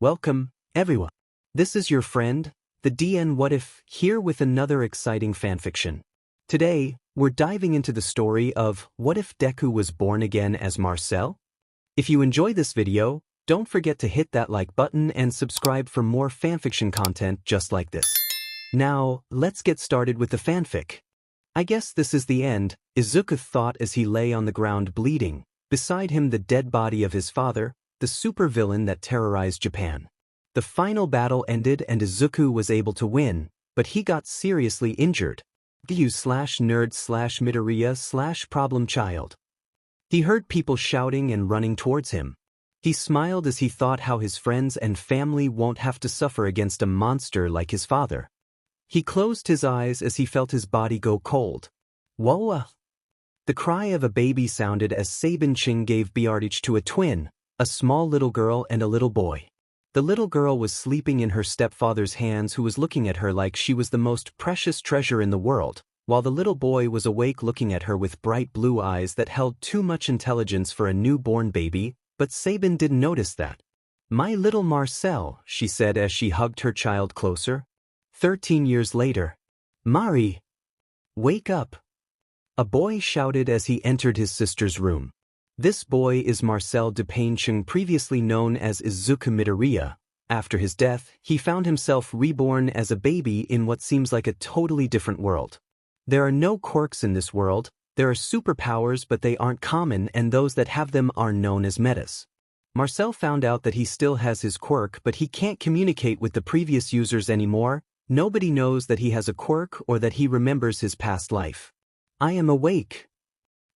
Welcome, everyone. This is your friend, the DN What If, here with another exciting fanfiction. Today, we're diving into the story of What If Deku Was Born Again as Marcel? If you enjoy this video, don't forget to hit that like button and subscribe for more fanfiction content just like this. Now, let's get started with the fanfic. I guess this is the end, Isizuku thought as he lay on the ground bleeding, beside him the dead body of his father, the supervillain that terrorized Japan. The final battle ended and Isizuku was able to win, but he got seriously injured. You/nerd/Midoriya/problem child. He heard people shouting and running towards him. He smiled as he thought how his friends and family won't have to suffer against a monster like his father. He closed his eyes as he felt his body go cold. Whoa! The cry of a baby sounded as Sabin-Ching gave Biartich to a twin, a small little girl and a little boy. The little girl was sleeping in her stepfather's hands, who was looking at her like she was the most precious treasure in the world, while the little boy was awake looking at her with bright blue eyes that held too much intelligence for a newborn baby, but Sabin didn't notice that. "My little Marcel," she said as she hugged her child closer. 13 years later. "Mari! Wake up!" A boy shouted as he entered his sister's room. This boy is Marcel Depainchung, previously known as Isizuku Midoriya. After his death, he found himself reborn as a baby in what seems like a totally different world. There are no quirks in this world, there are superpowers but they aren't common, and those that have them are known as metas. Marcel found out that he still has his quirk, but he can't communicate with the previous users anymore. Nobody knows that he has a quirk or that he remembers his past life. "I am awake,"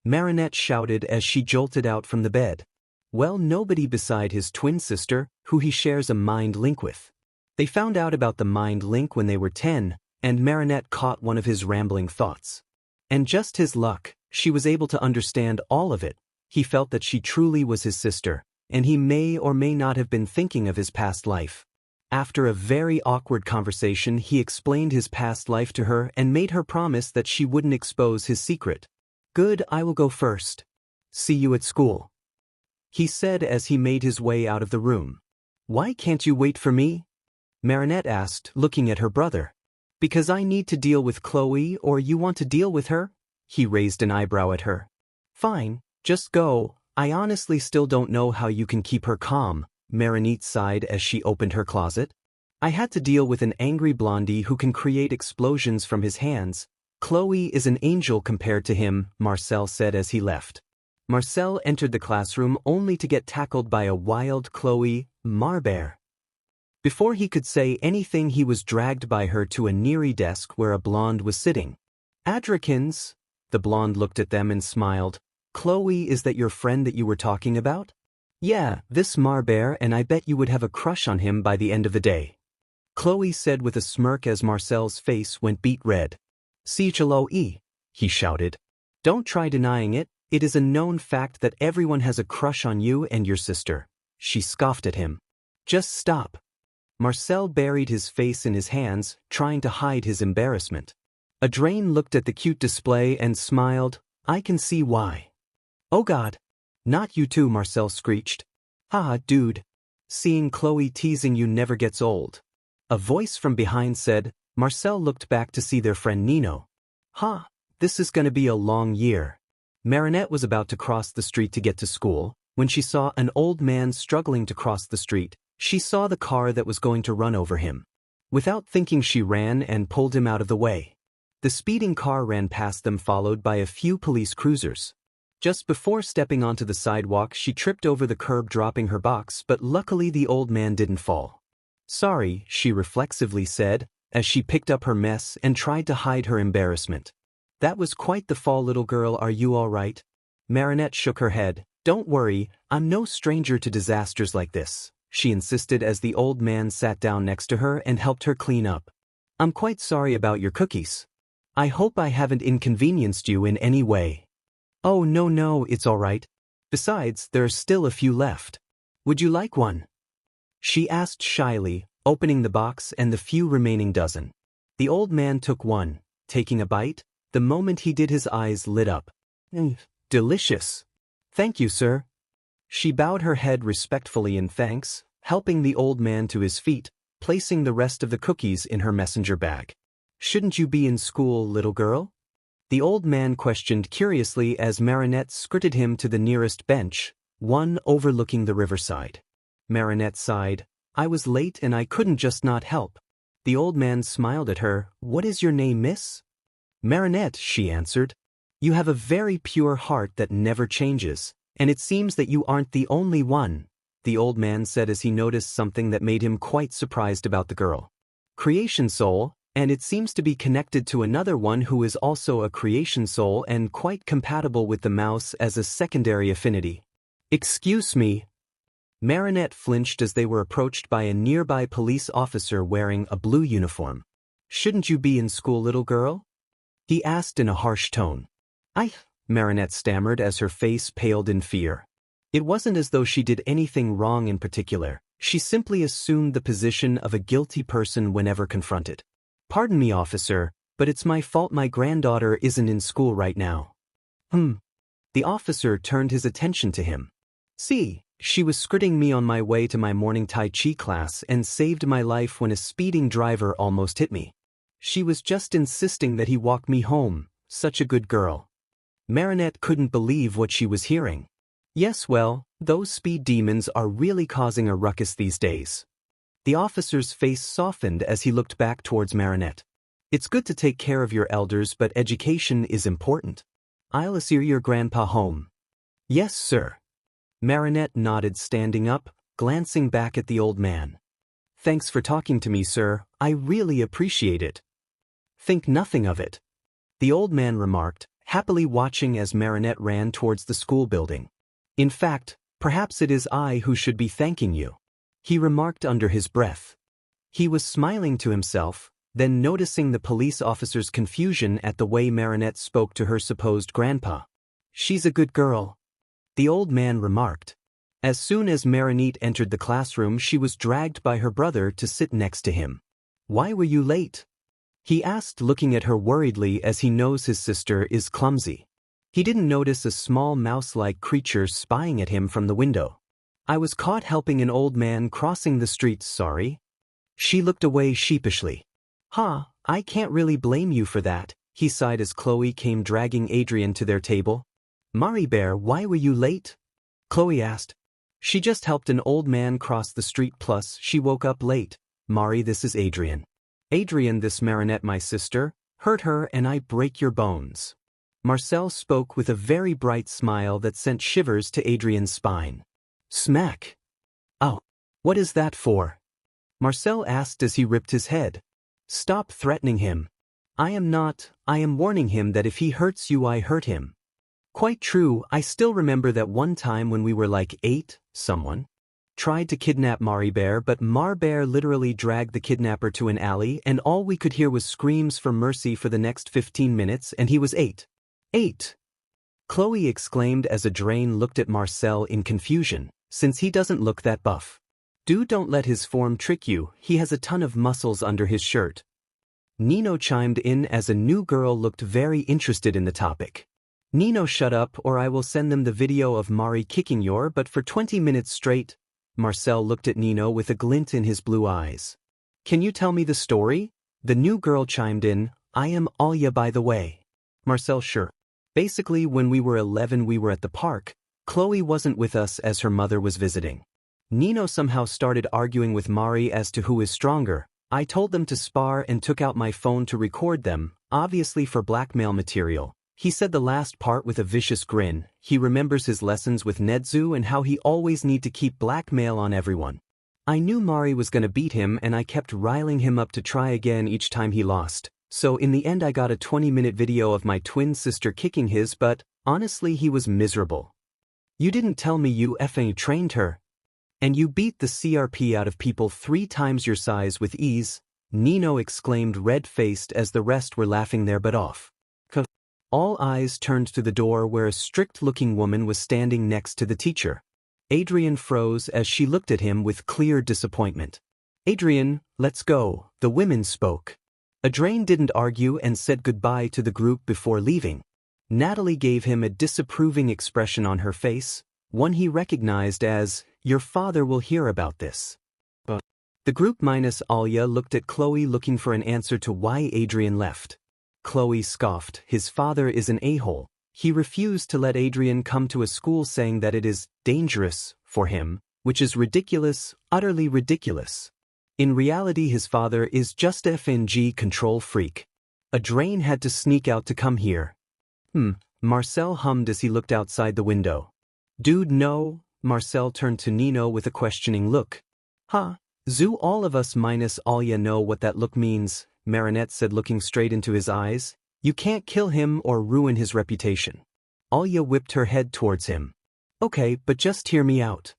Marinette shouted as she jolted out from the bed. Well, nobody beside his twin sister, who he shares a mind link with. They found out about the mind link when they were 10, and Marinette caught one of his rambling thoughts. And just his luck, she was able to understand all of it. He felt that she truly was his sister, and he may or may not have been thinking of his past life. After a very awkward conversation, he explained his past life to her and made her promise that she wouldn't expose his secret. "Good, I will go first. See you at school," he said as he made his way out of the room. "Why can't you wait for me?" Marinette asked, looking at her brother. "Because I need to deal with Chloe, or you want to deal with her?" He raised an eyebrow at her. "Fine, just go. I honestly still don't know how you can keep her calm," Marinette sighed as she opened her closet. "I had to deal with an angry blondie who can create explosions from his hands. Chloe is an angel compared to him," Marcel said as he left. Marcel entered the classroom only to get tackled by a wild Chloe Marbear. Before he could say anything, he was dragged by her to a nearby desk where a blonde was sitting. "Adrikins," the blonde looked at them and smiled. "Chloe, is that your friend that you were talking about?" "Yeah, this Marbear, and I bet you would have a crush on him by the end of the day," Chloe said with a smirk as Marcel's face went beet red. "Chloe," he shouted. "Don't try denying it, it is a known fact that everyone has a crush on you and your sister," she scoffed at him. "Just stop." Marcel buried his face in his hands, trying to hide his embarrassment. Adrien looked at the cute display and smiled. "I can see why." "Oh God. Not you too," Marcel screeched. "Haha, dude. Seeing Chloe teasing you never gets old." A voice from behind said. Marcel looked back to see their friend Nino. This is gonna be a long year." Marinette was about to cross the street to get to school, when she saw an old man struggling to cross the street. She saw the car that was going to run over him. Without thinking, she ran and pulled him out of the way. The speeding car ran past them, followed by a few police cruisers. Just before stepping onto the sidewalk, she tripped over the curb, dropping her box, but luckily the old man didn't fall. "Sorry," she reflexively said, as she picked up her mess and tried to hide her embarrassment. "That was quite the fall, little girl. Are you all right?" Marinette shook her head. "Don't worry, I'm no stranger to disasters like this," she insisted as the old man sat down next to her and helped her clean up. "I'm quite sorry about your cookies. I hope I haven't inconvenienced you in any way." "Oh no, it's all right. Besides, there are still a few left. Would you like one?" she asked shyly, opening the box and the few remaining dozen. The old man took one, taking a bite. The moment he did, his eyes lit up. "Delicious. Thank you, sir." She bowed her head respectfully in thanks. helping the old man to his feet, placing the rest of the cookies in her messenger bag. "Shouldn't you be in school, little girl?" the old man questioned curiously as Marinette skirted him to the nearest bench, one overlooking the riverside. Marinette sighed. "I was late and I couldn't just not help." The old man smiled at her. "What is your name, miss?" "Marinette," she answered. "You have a very pure heart that never changes, and it seems that you aren't the only one," the old man said as he noticed something that made him quite surprised about the girl. "Creation soul, and it seems to be connected to another one who is also a creation soul and quite compatible with the mouse as a secondary affinity." "Excuse me." Marinette flinched as they were approached by a nearby police officer wearing a blue uniform. "Shouldn't you be in school, little girl?" he asked in a harsh tone. Marinette stammered as her face paled in fear. It wasn't as though she did anything wrong in particular, she simply assumed the position of a guilty person whenever confronted. "Pardon me, officer, but it's my fault my granddaughter isn't in school right now." The officer turned his attention to him. "See, she was skirting me on my way to my morning Tai Chi class and saved my life when a speeding driver almost hit me. She was just insisting that he walk me home, such a good girl." Marinette couldn't believe what she was hearing. Yes, well, those speed demons are really causing a ruckus these days. The officer's face softened as he looked back towards Marinette. "It's good to take care of your elders, but education is important. I'll assure your grandpa home." "Yes, sir." Marinette nodded, standing up, glancing back at the old man. "Thanks for talking to me, sir, I really appreciate it." "Think nothing of it," the old man remarked, happily watching as Marinette ran towards the school building. "In fact, perhaps it is I who should be thanking you," he remarked under his breath. He was smiling to himself, then noticing the police officer's confusion at the way Marinette spoke to her supposed grandpa. "She's a good girl," the old man remarked. As soon as Marinette entered the classroom, she was dragged by her brother to sit next to him. "Why were you late?" he asked, looking at her worriedly as he knows his sister is clumsy. He didn't notice a small mouse-like creature spying at him from the window. "I was caught helping an old man crossing the street, sorry." She looked away sheepishly. I can't really blame you for that," he sighed as Chloe came dragging Adrien to their table. "Maribert, why were you late?" Chloe asked. "She just helped an old man cross the street, plus she woke up late." "Mari, this is Adrien." "Adrien, this Marinette, my sister. Hurt her and I break your bones." Marcel spoke with a very bright smile that sent shivers to Adrien's spine. Smack. "Oh, what is that for?" Marcel asked as he ripped his head. "Stop threatening him." I am warning him that if he hurts you, I hurt him." "Quite true, I still remember that one time when we were like 8, someone tried to kidnap Maribert, but Maribert literally dragged the kidnapper to an alley and all we could hear was screams for mercy for the next 15 minutes and he was 8. 8! Chloe exclaimed as Adrien looked at Marcel in confusion, since he doesn't look that buff. "Dude, don't let his form trick you, he has a ton of muscles under his shirt." Nino chimed in as a new girl looked very interested in the topic. "Nino, shut up or I will send them the video of Mari kicking your butt for 20 minutes straight." Marcel looked at Nino with a glint in his blue eyes. "Can you tell me the story?" The new girl chimed in. "I am Alia, by the way." Marcel: "Sure. Basically, when we were 11 we were at the park. Chloe wasn't with us as her mother was visiting. Nino somehow started arguing with Mari as to who is stronger. I told them to spar and took out my phone to record them, obviously for blackmail material." He said the last part with a vicious grin. He remembers his lessons with Nedzu and how he always need to keep blackmail on everyone. "I knew Mari was gonna beat him and I kept riling him up to try again each time he lost. So in the end I got a 20-minute video of my twin sister kicking his butt. Honestly, he was miserable." "You didn't tell me you effing trained her. And you beat the CRP out of people 3 times your size with ease," Nino exclaimed, red-faced as the rest were laughing their butt off. All eyes turned to the door where a strict-looking woman was standing next to the teacher. Adrien froze as she looked at him with clear disappointment. "Adrien, let's go," the women spoke. Adrien didn't argue and said goodbye to the group before leaving. Natalie gave him a disapproving expression on her face, one he recognized as, Your father will hear about this. The group minus Alya looked at Chloe looking for an answer to why Adrien left. Chloe scoffed, his father is an a-hole. He refused to let Adrien come to a school saying that it is dangerous for him, which is ridiculous, utterly ridiculous. In reality his father is just a FNG control freak. Adrien had to sneak out to come here. Marcel hummed as he looked outside the window. Dude, no. Marcel turned to Nino with a questioning look. Zoo, all of us minus Alya know what that look means, Marinette said looking straight into his eyes. You can't kill him or ruin his reputation. Alya whipped her head towards him. Okay, but just hear me out.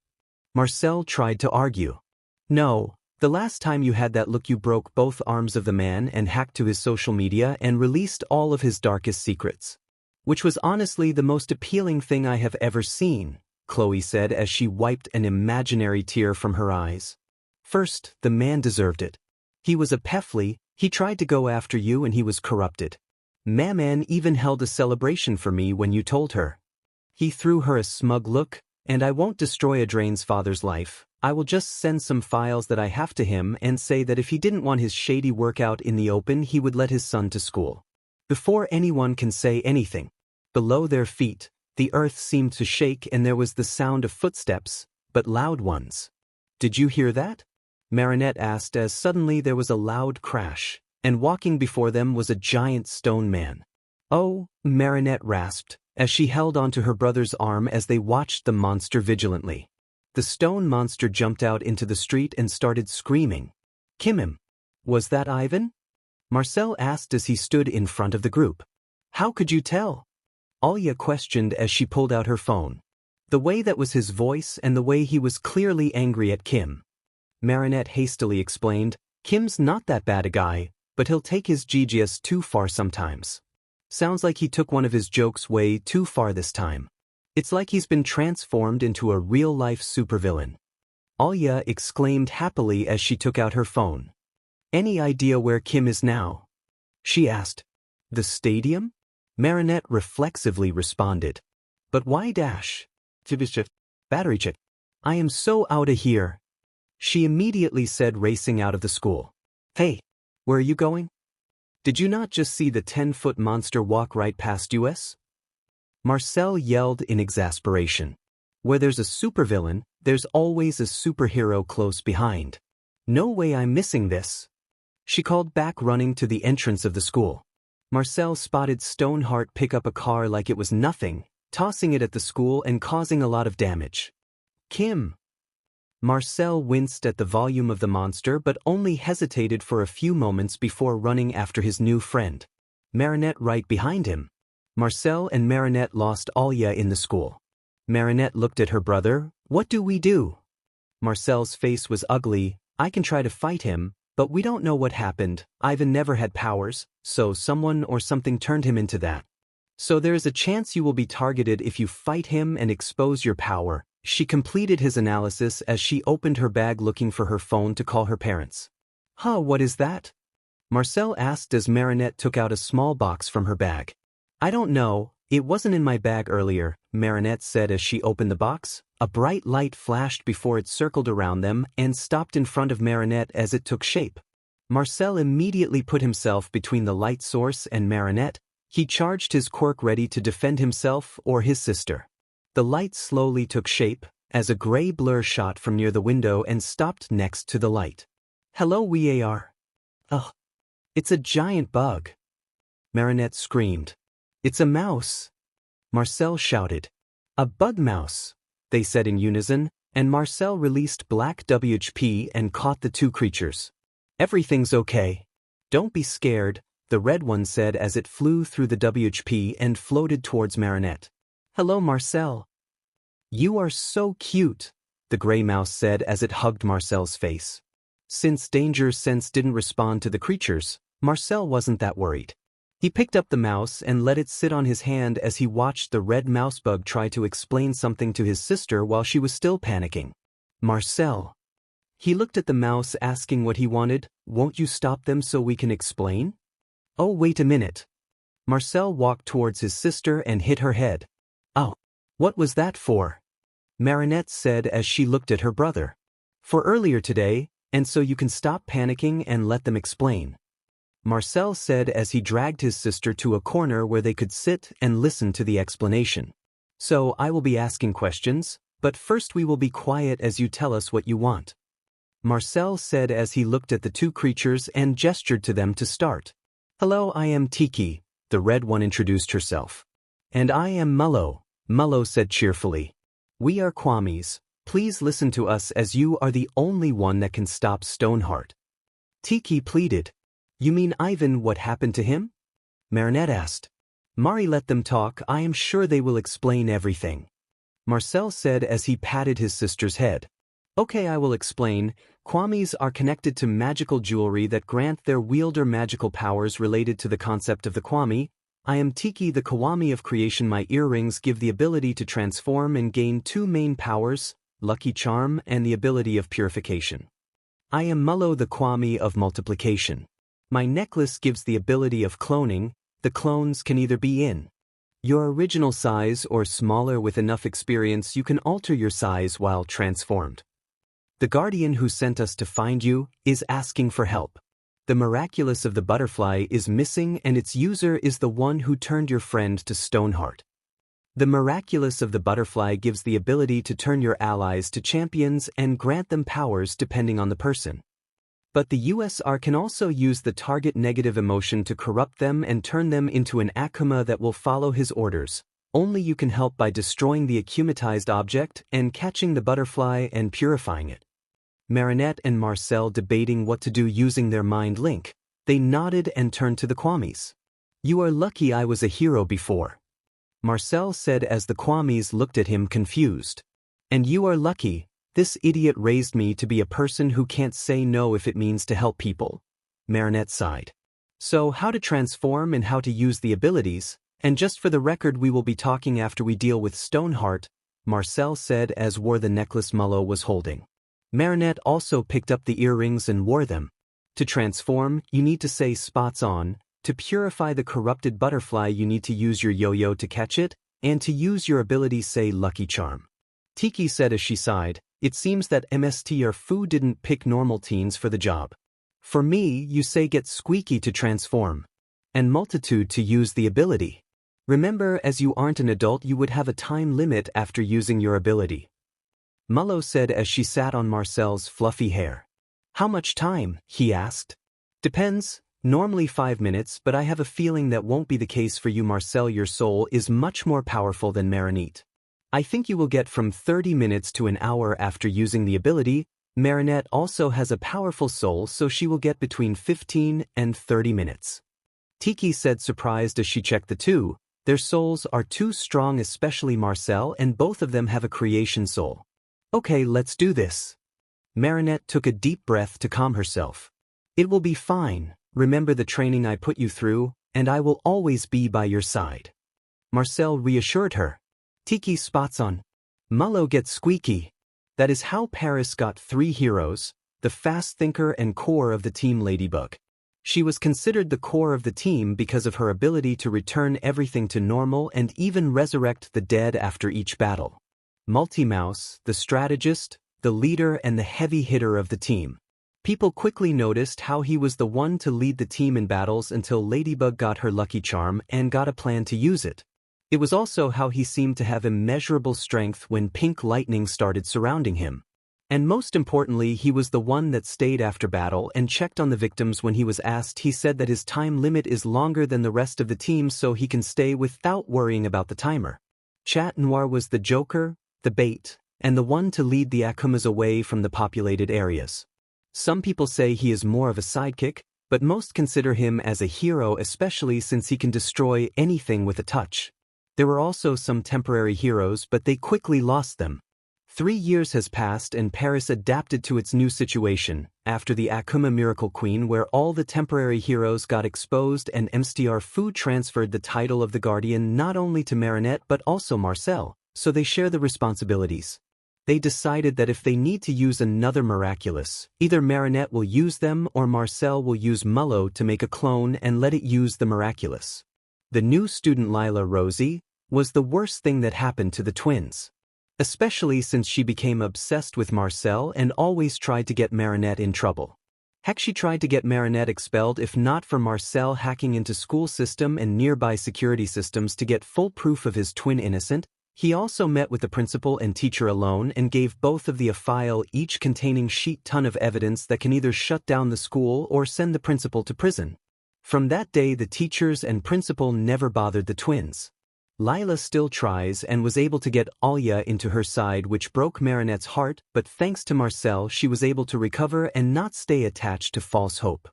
Marcel tried to argue. No, the last time you had that look you broke both arms of the man and hacked to his social media and released all of his darkest secrets. Which was honestly the most appealing thing I have ever seen, Chloe said as she wiped an imaginary tear from her eyes. First, the man deserved it. He was a pefly, he tried to go after you and he was corrupted. Maman even held a celebration for me when you told her. He threw her a smug look, and I won't destroy Adrien's father's life. I will just send some files that I have to him and say that if he didn't want his shady work out in the open he would let his son to school. Before anyone can say anything. Below their feet, the earth seemed to shake and there was the sound of footsteps, but loud ones. Did you hear that? Marinette asked as suddenly there was a loud crash, and walking before them was a giant stone man. Oh, Marinette rasped, as she held onto her brother's arm as they watched the monster vigilantly. The stone monster jumped out into the street and started screaming. Kimim. Was that Ivan? Marcel asked as he stood in front of the group. How could you tell? Alya questioned as she pulled out her phone. The way that was his voice and the way he was clearly angry at Kim. Marinette hastily explained, Kim's not that bad a guy, but he'll take his GGS too far sometimes. Sounds like he took one of his jokes way too far this time. It's like he's been transformed into a real-life supervillain. Alya exclaimed happily as she took out her phone. Any idea where Kim is now? She asked. The stadium? Marinette reflexively responded. But why dash? Battery check. I am so outta here. She immediately said racing out of the school. Hey, where are you going? Did you not just see the 10-foot monster walk right past us? Marcel yelled in exasperation. Where there's a supervillain, there's always a superhero close behind. No way I'm missing this. She called back running to the entrance of the school. Marcel spotted Stoneheart pick up a car like it was nothing, tossing it at the school and causing a lot of damage. Kim. Marcel winced at the volume of the monster but only hesitated for a few moments before running after his new friend. Marinette right behind him. Marcel and Marinette lost Alya in the school. Marinette looked at her brother. What do we do? Marcel's face was ugly. I can try to fight him, but we don't know what happened. Ivan never had powers, so someone or something turned him into that. So there is a chance you will be targeted if you fight him and expose your power. She completed his analysis as she opened her bag looking for her phone to call her parents. What is that? Marcel asked as Marinette took out a small box from her bag. I don't know, it wasn't in my bag earlier, Marinette said as she opened the box. A bright light flashed before it circled around them and stopped in front of Marinette as it took shape. Marcel immediately put himself between the light source and Marinette. He charged his quirk ready to defend himself or his sister. The light slowly took shape, as a gray blur shot from near the window and stopped next to the light. Hello we are. Ugh. It's a giant bug. Marinette screamed. It's a mouse. Marcel shouted. A bug mouse, they said in unison, and Marcel released black WHP and caught the two creatures. Everything's okay. Don't be scared, the red one said as it flew through the WHP and floated towards Marinette. Hello Marcel. You are so cute, the gray mouse said as it hugged Marcel's face. Since Danger Sense didn't respond to the creatures, Marcel wasn't that worried. He picked up the mouse and let it sit on his hand as he watched the red mousebug try to explain something to his sister while she was still panicking. Marcel. He looked at the mouse asking what he wanted. Won't you stop them so we can explain? Oh, wait a minute. Marcel walked towards his sister and hit her head. Oh, what was that for? Marinette said as she looked at her brother. For earlier today, and so you can stop panicking and let them explain. Marcel said as he dragged his sister to a corner where they could sit and listen to the explanation. So I will be asking questions, but first we will be quiet as you tell us what you want. Marcel said as he looked at the two creatures and gestured to them to start. Hello, I am Tiki, the red one introduced herself. And I am Mullo, Mullo said cheerfully. We are Kwamis, please listen to us as you are the only one that can stop Stoneheart. Tiki pleaded. You mean Ivan, what happened to him? Marinette asked. Mari, let them talk, I am sure they will explain everything. Marcel said as he patted his sister's head. Okay, I will explain. Kwamis are connected to magical jewelry that grant their wielder magical powers related to the concept of the Kwami. I am Tiki, the Kwami of creation. My earrings give the ability to transform and gain two main powers, Lucky Charm and the ability of purification. I am Mullo, the Kwami of multiplication. My necklace gives the ability of cloning. The clones can either be in your original size or smaller. With enough experience you can alter your size while transformed. The guardian who sent us to find you is asking for help. The Miraculous of the butterfly is missing and its user is the one who turned your friend to Stoneheart. The Miraculous of the butterfly gives the ability to turn your allies to champions and grant them powers depending on the person. But the USR can also use the target negative emotion to corrupt them and turn them into an Akuma that will follow his orders. Only you can help by destroying the akumatized object and catching the butterfly and purifying it. Marinette and Marcel debating what to do using their mind link. They nodded and turned to the Kwamis. You are lucky I was a hero before. Marcel said as the Kwamis looked at him confused. And you are lucky. This idiot raised me to be a person who can't say no if it means to help people. Marinette sighed. So how to transform and how to use the abilities, and just for the record we will be talking after we deal with Stoneheart, Marcel said as wore the necklace Mullo was holding. Marinette also picked up the earrings and wore them. To transform, you need to say spots on. To purify the corrupted butterfly you need to use your yo-yo to catch it, and to use your ability say Lucky Charm. Tiki said as she sighed. It seems that Mr. Fu didn't pick normal teens for the job. For me, you say get squeaky to transform. And multitude to use the ability. Remember, as you aren't an adult you would have a time limit after using your ability. Mullo said as she sat on Marcel's fluffy hair. How much time? He asked. Depends, normally 5 minutes, but I have a feeling that won't be the case for you. Marcel, your soul is much more powerful than Marinette. I think you will get from 30 minutes to an hour after using the ability. Marinette also has a powerful soul, so she will get between 15 and 30 minutes. Tiki said surprised as she checked the two. Their souls are too strong, especially Marcel, and both of them have a creation soul. Okay, let's do this. Marinette took a deep breath to calm herself. It will be fine. Remember the training I put you through, and I will always be by your side. Marcel reassured her. Tiki spots on. Mullo gets squeaky. That is how Paris got 3 heroes, the fast thinker and core of the team Ladybug. She was considered the core of the team because of her ability to return everything to normal and even resurrect the dead after each battle. Multi-Mouse, the strategist, the leader and the heavy hitter of the team. People quickly noticed how he was the one to lead the team in battles until Ladybug got her Lucky Charm and got a plan to use it. It was also how he seemed to have immeasurable strength when pink lightning started surrounding him. And most importantly, he was the one that stayed after battle and checked on the victims when he was asked. He said that his time limit is longer than the rest of the team so he can stay without worrying about the timer. Chat Noir was the joker, the bait, and the one to lead the Akumas away from the populated areas. Some people say he is more of a sidekick, but most consider him as a hero, especially since he can destroy anything with a touch. There were also some temporary heroes, but they quickly lost them. 3 years has passed and Paris adapted to its new situation, after the Akuma Miracle Queen where all the temporary heroes got exposed and Mr. Fu transferred the title of the Guardian not only to Marinette but also Marcel, so they share the responsibilities. They decided that if they need to use another Miraculous, either Marinette will use them or Marcel will use Mullo to make a clone and let it use the Miraculous. The new student Lila Rosie was the worst thing that happened to the twins. especially since she became obsessed with Marcel and always tried to get Marinette in trouble. Heck, she tried to get Marinette expelled if not for Marcel hacking into school system and nearby security systems to get full proof of his twin innocent. He also met with the principal and teacher alone and gave both of the a file each containing sheet ton of evidence that can either shut down the school or send the principal to prison. From that day the teachers and principal never bothered the twins. Lila still tries and was able to get Alia into her side, which broke Marinette's heart, but thanks to Marcel she was able to recover and not stay attached to false hope.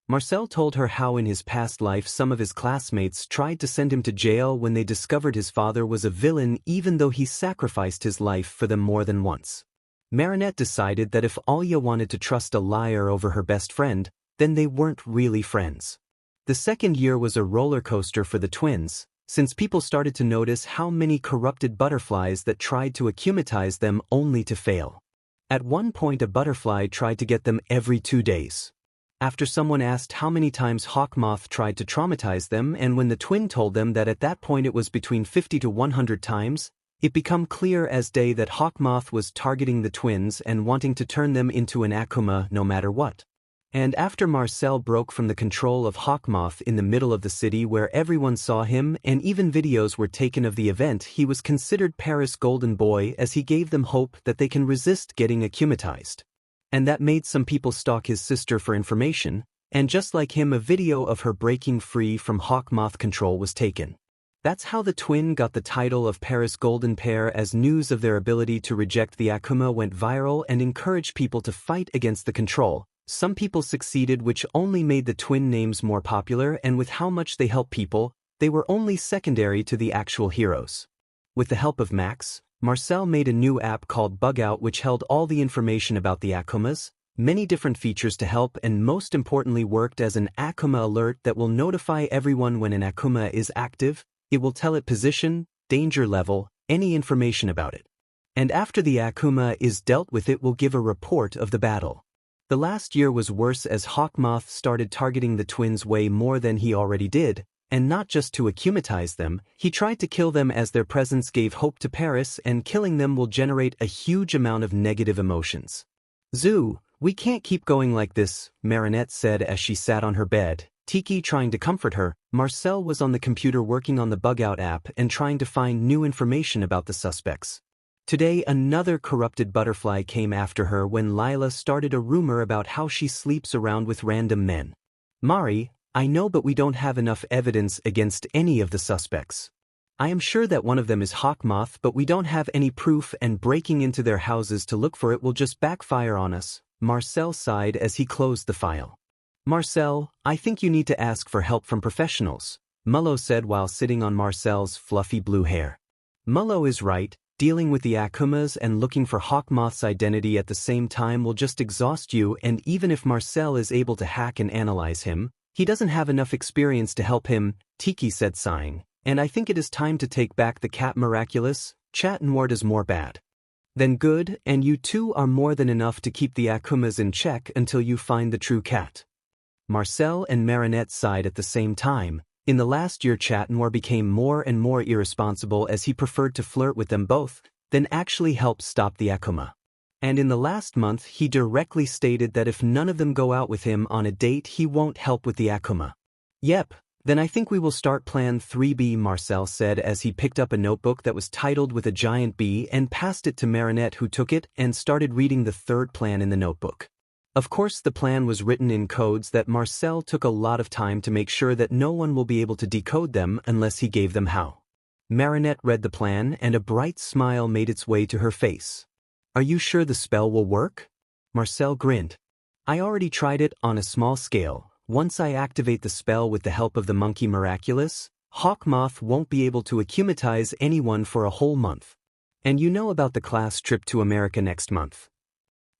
Marcel told her how in his past life some of his classmates tried to send him to jail when they discovered his father was a villain even though he sacrificed his life for them more than once. Marinette decided that if Alia wanted to trust a liar over her best friend, then they weren't really friends. The second year was a roller coaster for the twins, since people started to notice how many corrupted butterflies that tried to akumatize them only to fail. At one point a butterfly tried to get them every 2 days. After someone asked how many times Hawkmoth tried to traumatize them, and when the twin told them that at that point it was between 50 to 100 times, it became clear as day that Hawkmoth was targeting the twins and wanting to turn them into an Akuma no matter what. And after Marcel broke from the control of Hawkmoth in the middle of the city where everyone saw him and even videos were taken of the event, he was considered Paris' golden boy as he gave them hope that they can resist getting akumatized. And that made some people stalk his sister for information, and just like him a video of her breaking free from Hawkmoth control was taken. That's how the twin got the title of Paris Golden Pair, as news of their ability to reject the Akuma went viral and encouraged people to fight against the control. Some people succeeded, which only made the twin names more popular, and with how much they helped people, they were only secondary to the actual heroes. With the help of Max, Marcel made a new app called Bugout which held all the information about the Akumas, many different features to help, and most importantly worked as an Akuma alert that will notify everyone when an Akuma is active. It will tell it position, danger level, any information about it. And after the Akuma is dealt with it will give a report of the battle. The last year was worse as Hawkmoth started targeting the twins way more than he already did, and not just to akumatize them, he tried to kill them as their presence gave hope to Paris, and killing them will generate a huge amount of negative emotions. "Zoo, we can't keep going like this," Marinette said as she sat on her bed, Tiki trying to comfort her. Marcel was on the computer working on the Bugout app and trying to find new information about the suspects. Today another corrupted butterfly came after her when Lila started a rumor about how she sleeps around with random men. "Mari, I know, but we don't have enough evidence against any of the suspects. I am sure that one of them is Hawkmoth, but we don't have any proof, and breaking into their houses to look for it will just backfire on us," Marcel sighed as he closed the file. "Marcel, I think you need to ask for help from professionals," Mullo said while sitting on Marcel's fluffy blue hair. Mullo is right. Dealing with the Akumas and looking for Hawkmoth's identity at the same time will just exhaust you, and even if Marcel is able to hack and analyze him, he doesn't have enough experience to help him, Tiki said sighing, "and I think it is time to take back the cat Miraculous. Chat Noir does more bad than good, and you two are more than enough to keep the Akumas in check until you find the true cat." Marcel and Marinette sighed at the same time. In the last year Chat Noir became more and more irresponsible as he preferred to flirt with them both, than actually help stop the Akuma. And in the last month he directly stated that if none of them go out with him on a date he won't help with the Akuma. "Yep, then I think we will start Plan 3B, Marcel said as he picked up a notebook that was titled with a giant B and passed it to Marinette, who took it and started reading the third plan in the notebook. Of course the plan was written in codes that Marcel took a lot of time to make sure that no one will be able to decode them unless he gave them how. Marinette read the plan and a bright smile made its way to her face. "Are you sure the spell will work?" Marcel grinned. "I already tried it on a small scale. Once I activate the spell with the help of the monkey Miraculous, Hawkmoth won't be able to akumatize anyone for a whole month. And you know about the class trip to America next month.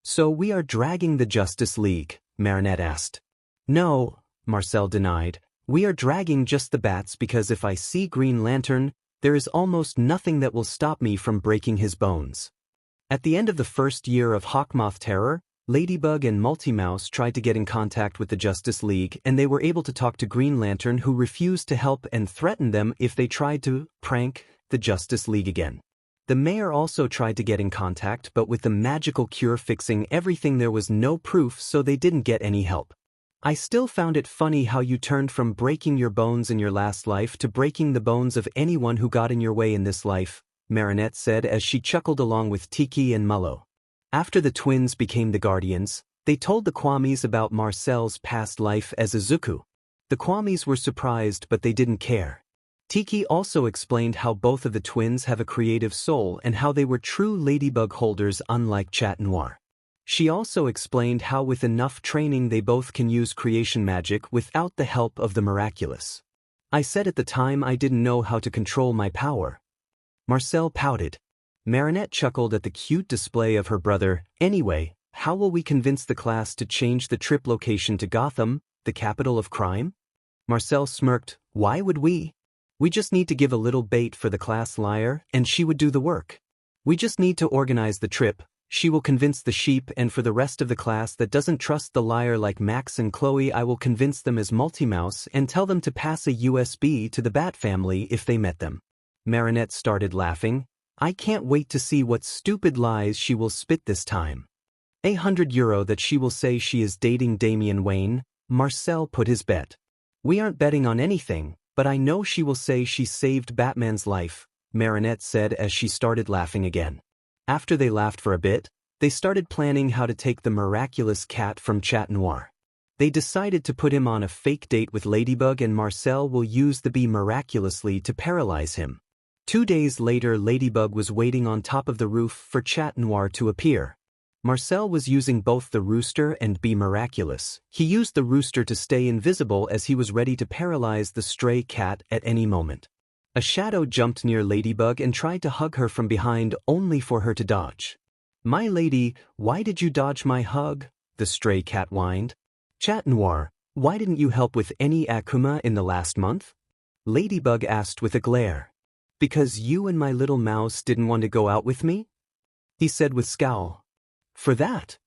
So we are dragging the Justice League?" Marinette asked. "No," Marcel denied. "We are dragging just the bats because if I see Green Lantern, there is almost nothing that will stop me from breaking his bones." At the end of the first year of Hawkmoth terror, Ladybug and Multimouse tried to get in contact with the Justice League, and they were able to talk to Green Lantern, who refused to help and threatened them if they tried to prank the Justice League again. The mayor also tried to get in contact, but with the magical cure fixing everything there was no proof, so they didn't get any help. I still found it funny how you turned from breaking your bones in your last life to breaking the bones of anyone who got in your way in this life, Marinette said as she chuckled along with Tiki and Mullo. After the twins became the guardians, they told the Kwamis about Marcel's past life as Izuku. The Kwamis were surprised, but they didn't care. Tiki also explained how both of the twins have a creative soul and how they were true ladybug holders unlike Chat Noir. She also explained how with enough training they both can use creation magic without the help of the Miraculous. I said at the time I didn't know how to control my power. Marcel pouted. Marinette chuckled at the cute display of her brother. Anyway, how will we convince the class to change the trip location to Gotham, the capital of crime? Marcel smirked. Why would we? We just need to give a little bait for the class liar, and she would do the work. We just need to organize the trip. She will convince the sheep, and for the rest of the class that doesn't trust the liar like Max and Chloe, I will convince them as Multimouse and tell them to pass a USB to the Bat family if they met them. Marinette started laughing. I can't wait to see what stupid lies she will spit this time. €100 that she will say she is dating Damian Wayne. Marcel put his bet. We aren't betting on anything, but I know she will say she saved Batman's life, Marinette said as she started laughing again. After they laughed for a bit, they started planning how to take the miraculous cat from Chat Noir. They decided to put him on a fake date with Ladybug, and Marcel will use the bee miraculously to paralyze him. 2 days later, Ladybug was waiting on top of the roof for Chat Noir to appear. Marcel was using both the rooster and bee miraculous. He used the rooster to stay invisible as he was ready to paralyze the stray cat at any moment. A shadow jumped near Ladybug and tried to hug her from behind, only for her to dodge. My lady, why did you dodge my hug? The stray cat whined. Chat Noir, why didn't you help with any Akuma in the last month? Ladybug asked with a glare. Because you and my little mouse didn't want to go out with me? He said with scowl. For that?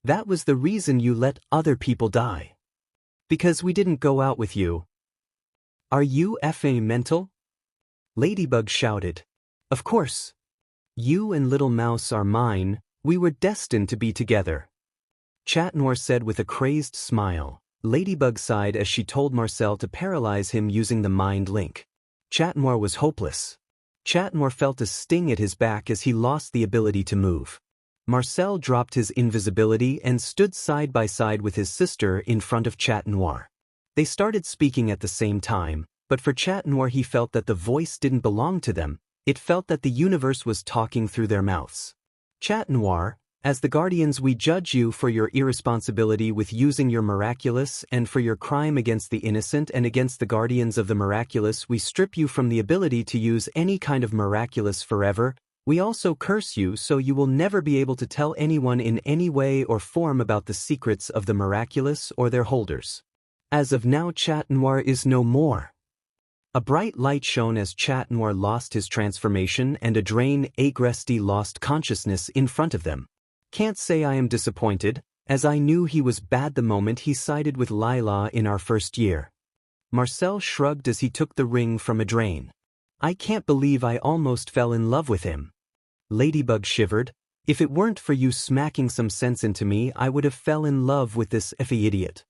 That was the reason you let other people die. Because we didn't go out with you. Are you effing mental? Ladybug shouted. Of course. You and Little Mouse are mine, we were destined to be together. Chat Noir said with a crazed smile. Ladybug sighed as she told Marcel to paralyze him using the mind link. Chat Noir was hopeless. Chat Noir felt a sting at his back as he lost the ability to move. Marcel dropped his invisibility and stood side by side with his sister in front of Chat Noir. They started speaking at the same time, but for Chat Noir he felt that the voice didn't belong to them, it felt that the universe was talking through their mouths. Chat Noir, as the Guardians we judge you for your irresponsibility with using your Miraculous and for your crime against the innocent and against the Guardians of the Miraculous we strip you from the ability to use any kind of Miraculous forever. We also curse you so you will never be able to tell anyone in any way or form about the secrets of the Miraculous or their holders. As of now, Chat Noir is no more. A bright light shone as Chat Noir lost his transformation and Adrien Agresti lost consciousness in front of them. Can't say I am disappointed, as I knew he was bad the moment he sided with Lila in our first year. Marcel shrugged as he took the ring from Adrien. I can't believe I almost fell in love with him. Ladybug shivered. If it weren't for you smacking some sense into me, I would have fell in love with this effing idiot.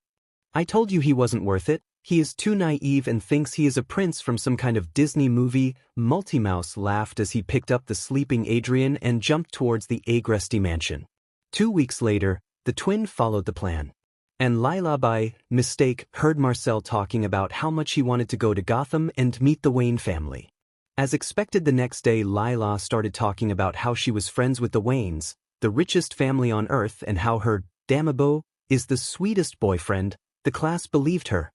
I told you he wasn't worth it. He is too naive and thinks he is a prince from some kind of Disney movie. Multimouse laughed as he picked up the sleeping Adrien and jumped towards the Agresti mansion. 2 weeks later, the twin followed the plan. And Lila by mistake heard Marcel talking about how much he wanted to go to Gotham and meet the Wayne family. As expected, the next day Lila started talking about how she was friends with the Waynes, the richest family on Earth, and how her Damabo is the sweetest boyfriend. The class believed her.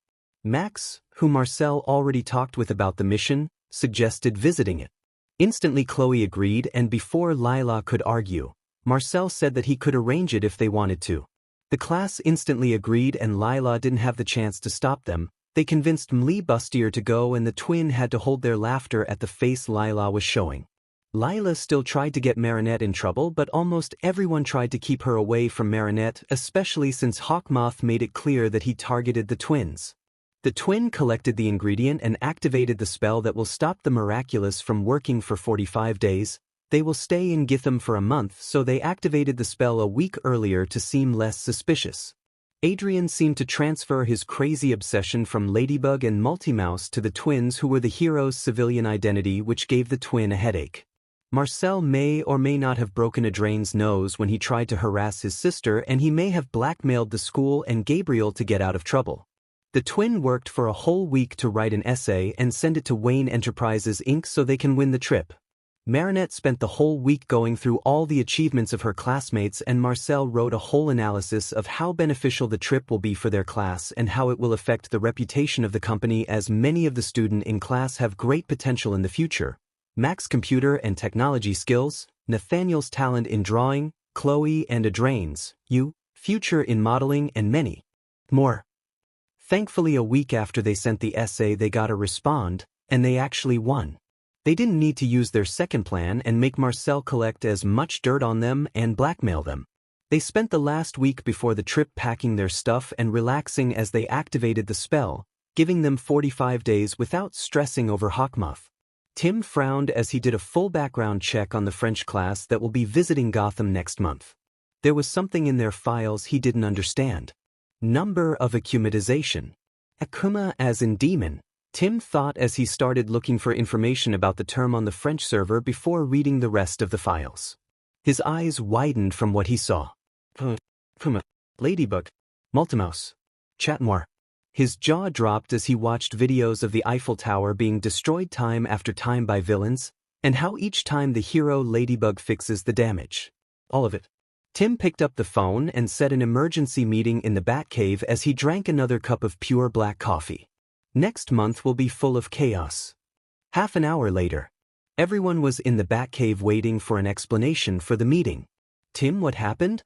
Max, who Marcel already talked with about the mission, suggested visiting it. Instantly Chloe agreed, and before Lila could argue, Marcel said that he could arrange it if they wanted to. The class instantly agreed and Lila didn't have the chance to stop them. They convinced Bustier to go and the twin had to hold their laughter at the face Lila was showing. Lila still tried to get Marinette in trouble, but almost everyone tried to keep her away from Marinette, especially since Hawkmoth made it clear that he targeted the twins. The twin collected the ingredient and activated the spell that will stop the Miraculous from working for 45 days. They will stay in Gotham for a month, so they activated the spell a week earlier to seem less suspicious. Adrien seemed to transfer his crazy obsession from Ladybug and Multimouse to the twins, who were the hero's civilian identity, which gave the twin a headache. Marcel may or may not have broken Adrien's nose when he tried to harass his sister, and he may have blackmailed the school and Gabriel to get out of trouble. The twin worked for a whole week to write an essay and send it to Wayne Enterprises Inc. so they can win the trip. Marinette spent the whole week going through all the achievements of her classmates, and Marcel wrote a whole analysis of how beneficial the trip will be for their class and how it will affect the reputation of the company, as many of the students in class have great potential in the future. Mac's computer and technology skills, Nathaniel's talent in drawing, Chloe and Adrien's future in modeling, and many more. Thankfully, a week after they sent the essay, they got a respond, and they actually won. They didn't need to use their second plan and make Marcel collect as much dirt on them and blackmail them. They spent the last week before the trip packing their stuff and relaxing as they activated the spell, giving them 45 days without stressing over Hawkmoth. Tim frowned as he did a full background check on the French class that will be visiting Gotham next month. There was something in their files he didn't understand. Number of akumatization. Akuma as in demon, Tim thought as he started looking for information about the term on the French server before reading the rest of the files. His eyes widened from what he saw. Akuma, Ladybug, Multimouse, Chatmore. His jaw dropped as he watched videos of the Eiffel Tower being destroyed time after time by villains, and how each time the hero Ladybug fixes the damage. All of it. Tim picked up the phone and set an emergency meeting in the Batcave as he drank another cup of pure black coffee. Next month will be full of chaos. Half an hour later, everyone was in the Batcave waiting for an explanation for the meeting. Tim, what happened?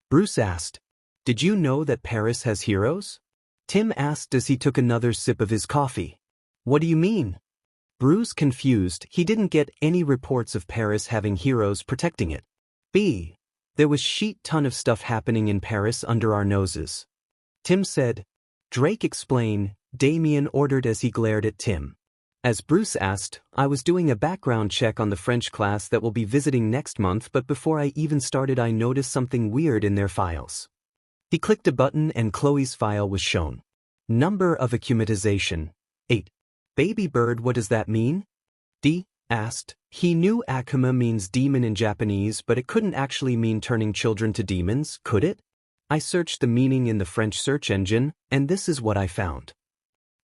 Bruce asked. Did you know that Paris has heroes? Tim asked as he took another sip of his coffee. What do you mean? Bruce, confused, he didn't get any reports of Paris having heroes protecting it. There was sheet ton of stuff happening in Paris under our noses. Tim said. Drake, explain, Damian ordered as he glared at Tim. As Bruce asked, I was doing a background check on the French class that will be visiting next month, but before I even started I noticed something weird in their files. He clicked a button and Chloe's file was shown. Number of akumatization, 8. Baby bird, what does that mean? D asked. He knew Akuma means demon in Japanese, but it couldn't actually mean turning children to demons, could it? I searched the meaning in the French search engine, and this is what I found.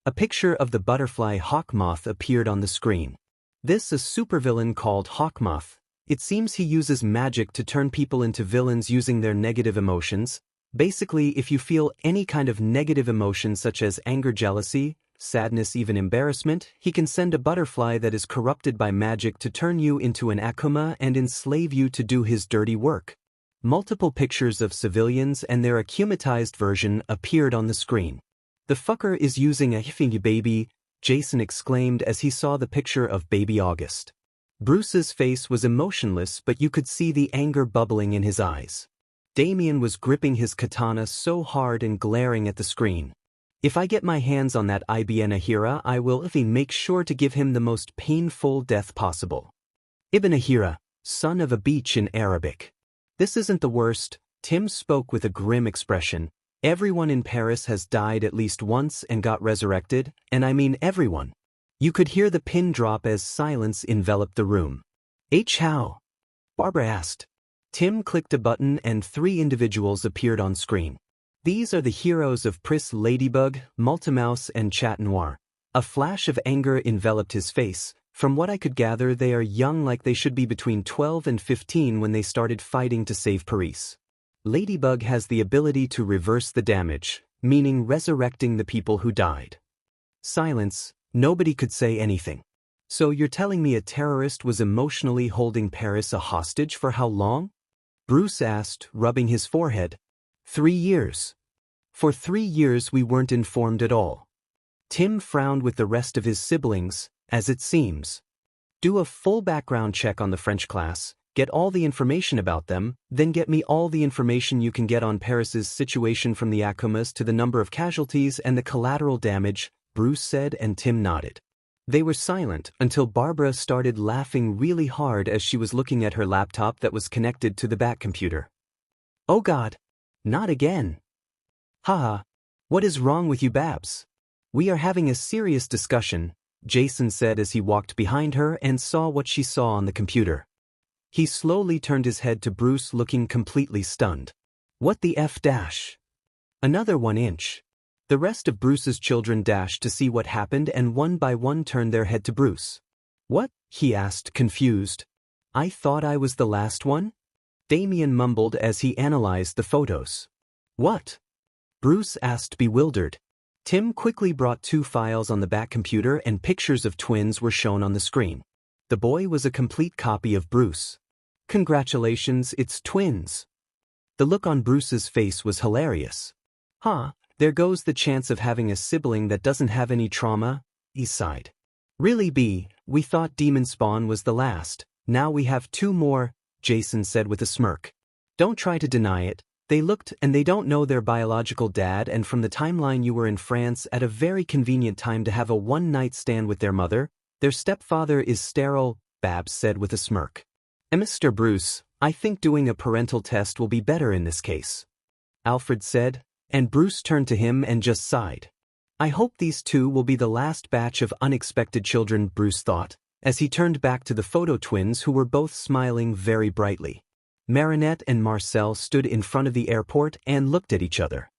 A picture of the butterfly Hawkmoth appeared on the screen. This is a supervillain called Hawkmoth. It seems he uses magic to turn people into villains using their negative emotions. Basically, if you feel any kind of negative emotion such as anger, jealousy, sadness, even embarrassment, he can send a butterfly that is corrupted by magic to turn you into an Akuma and enslave you to do his dirty work. Multiple pictures of civilians and their akumatized version appeared on the screen. The fucker is using a hiffing baby, Jason exclaimed as he saw the picture of baby August. Bruce's face was emotionless, but you could see the anger bubbling in his eyes. Damian was gripping his katana so hard and glaring at the screen. If I get my hands on that Ibn Ahira, I will make sure to give him the most painful death possible. Ibn Ahira, son of a beach in Arabic. This isn't the worst, Tim spoke with a grim expression. Everyone in Paris has died at least once and got resurrected, and I mean everyone. You could hear the pin drop as silence enveloped the room. How? Barbara asked. Tim clicked a button and 3 individuals appeared on screen. These are the heroes of Pris, Ladybug, Multimouse, and Chat Noir. A flash of anger enveloped his face. From what I could gather, they are young, like they should be between 12 and 15 when they started fighting to save Paris. Ladybug has the ability to reverse the damage, meaning resurrecting the people who died. Silence, nobody could say anything. So you're telling me a terrorist was emotionally holding Paris a hostage for how long? Bruce asked, rubbing his forehead. 3 years. For 3 years we weren't informed at all. Tim frowned with the rest of his siblings, as it seems. Do a full background check on the French class, get all the information about them, then get me all the information you can get on Paris's situation, from the Akumas to the number of casualties and the collateral damage, Bruce said, and Tim nodded. They were silent until Barbara started laughing really hard as she was looking at her laptop that was connected to the Bat computer. Oh God! Not again! Haha! What is wrong with you Babs? We are having a serious discussion, Jason said as he walked behind her and saw what she saw on the computer. He slowly turned his head to Bruce looking completely stunned. What the F dash? Another 1 inch. The rest of Bruce's children dashed to see what happened and one by one turned their head to Bruce. What? He asked, confused. I thought I was the last one? Damian mumbled as he analyzed the photos. What? Bruce asked, bewildered. Tim quickly brought 2 files on the back computer and pictures of twins were shown on the screen. The boy was a complete copy of Bruce. Congratulations, it's twins. The look on Bruce's face was hilarious. Huh, there goes the chance of having a sibling that doesn't have any trauma, he sighed. Really B, we thought Demon Spawn was the last, now we have 2 more, Jason said with a smirk. Don't try to deny it, they looked and they don't know their biological dad and from the timeline you were in France at a very convenient time to have a one-night stand with their mother, their stepfather is sterile, Babs said with a smirk. And Mr. Bruce, I think doing a parental test will be better in this case. Alfred said, and Bruce turned to him and just sighed. I hope these 2 will be the last batch of unexpected children, Bruce thought, as he turned back to the photo twins who were both smiling very brightly. Marinette and Marcel stood in front of the airport and looked at each other.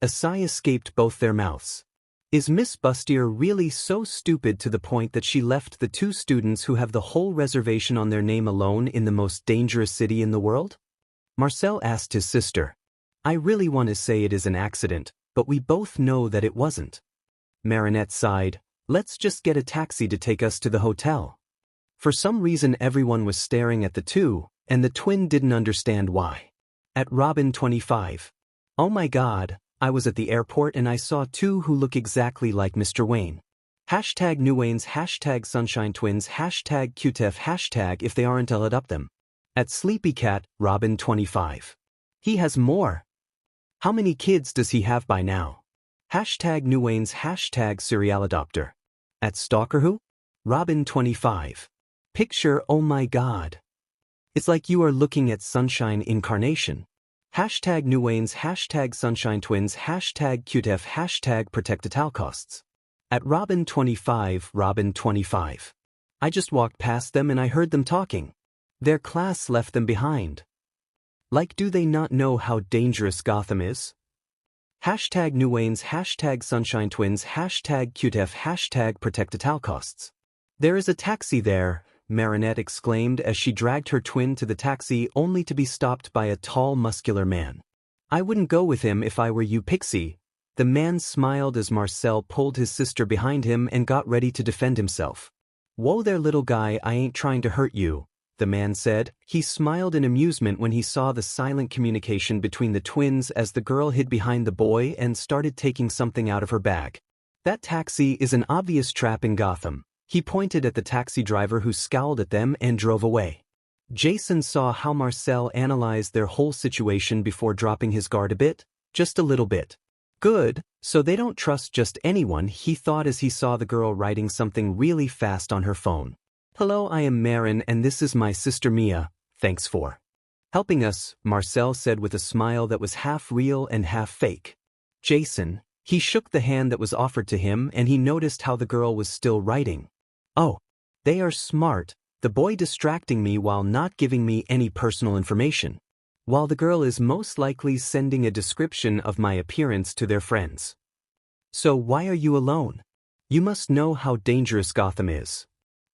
A sigh escaped both their mouths. Is Miss Bustier really so stupid to the point that she left the 2 students who have the whole reservation on their name alone in the most dangerous city in the world? Marcel asked his sister. I really want to say it is an accident, but we both know that it wasn't. Marinette sighed. Let's just get a taxi to take us to the hotel. For some reason everyone was staring at the 2, and the twin didn't understand why. At Robin 25. Oh my God, I was at the airport and I saw 2 who look exactly like Mr. Wayne. Hashtag New Waynes, hashtag Sunshine Twins, hashtag QTF, hashtag if they aren't I'll up them. At Sleepy Cat, Robin 25. He has more. How many kids does he have by now? Hashtag New Waynes, hashtag Serial Adopter. At Stalker who? Robin 25. Picture, oh my God. It's like you are looking at Sunshine Incarnation. Hashtag New Waynes, hashtag Sunshine Twins, hashtag QTF, hashtag Protect at all costs. At Robin 25, Robin 25. I just walked past them and I heard them talking. Their class left them behind. Like, do they not know how dangerous Gotham is? Hashtag New Waynes, hashtag Sunshine Twins, hashtag QTF, hashtag Protect at all costs. There is a taxi there, Marinette exclaimed as she dragged her twin to the taxi only to be stopped by a tall, muscular man. I wouldn't go with him if I were you, Pixie. The man smiled as Marcel pulled his sister behind him and got ready to defend himself. Whoa there, little guy, I ain't trying to hurt you, the man said. He smiled in amusement when he saw the silent communication between the twins as the girl hid behind the boy and started taking something out of her bag. That taxi is an obvious trap in Gotham. He pointed at the taxi driver who scowled at them and drove away. Jason saw how Marcel analyzed their whole situation before dropping his guard a bit, just a little bit. Good, so they don't trust just anyone, he thought as he saw the girl writing something really fast on her phone. Hello, I am Marin and this is my sister Mia, thanks for helping us, Marcel said with a smile that was half real and half fake. Jason, he shook the hand that was offered to him and he noticed how the girl was still writing. Oh, they are smart, the boy distracting me while not giving me any personal information, while the girl is most likely sending a description of my appearance to their friends. So why are you alone? You must know how dangerous Gotham is.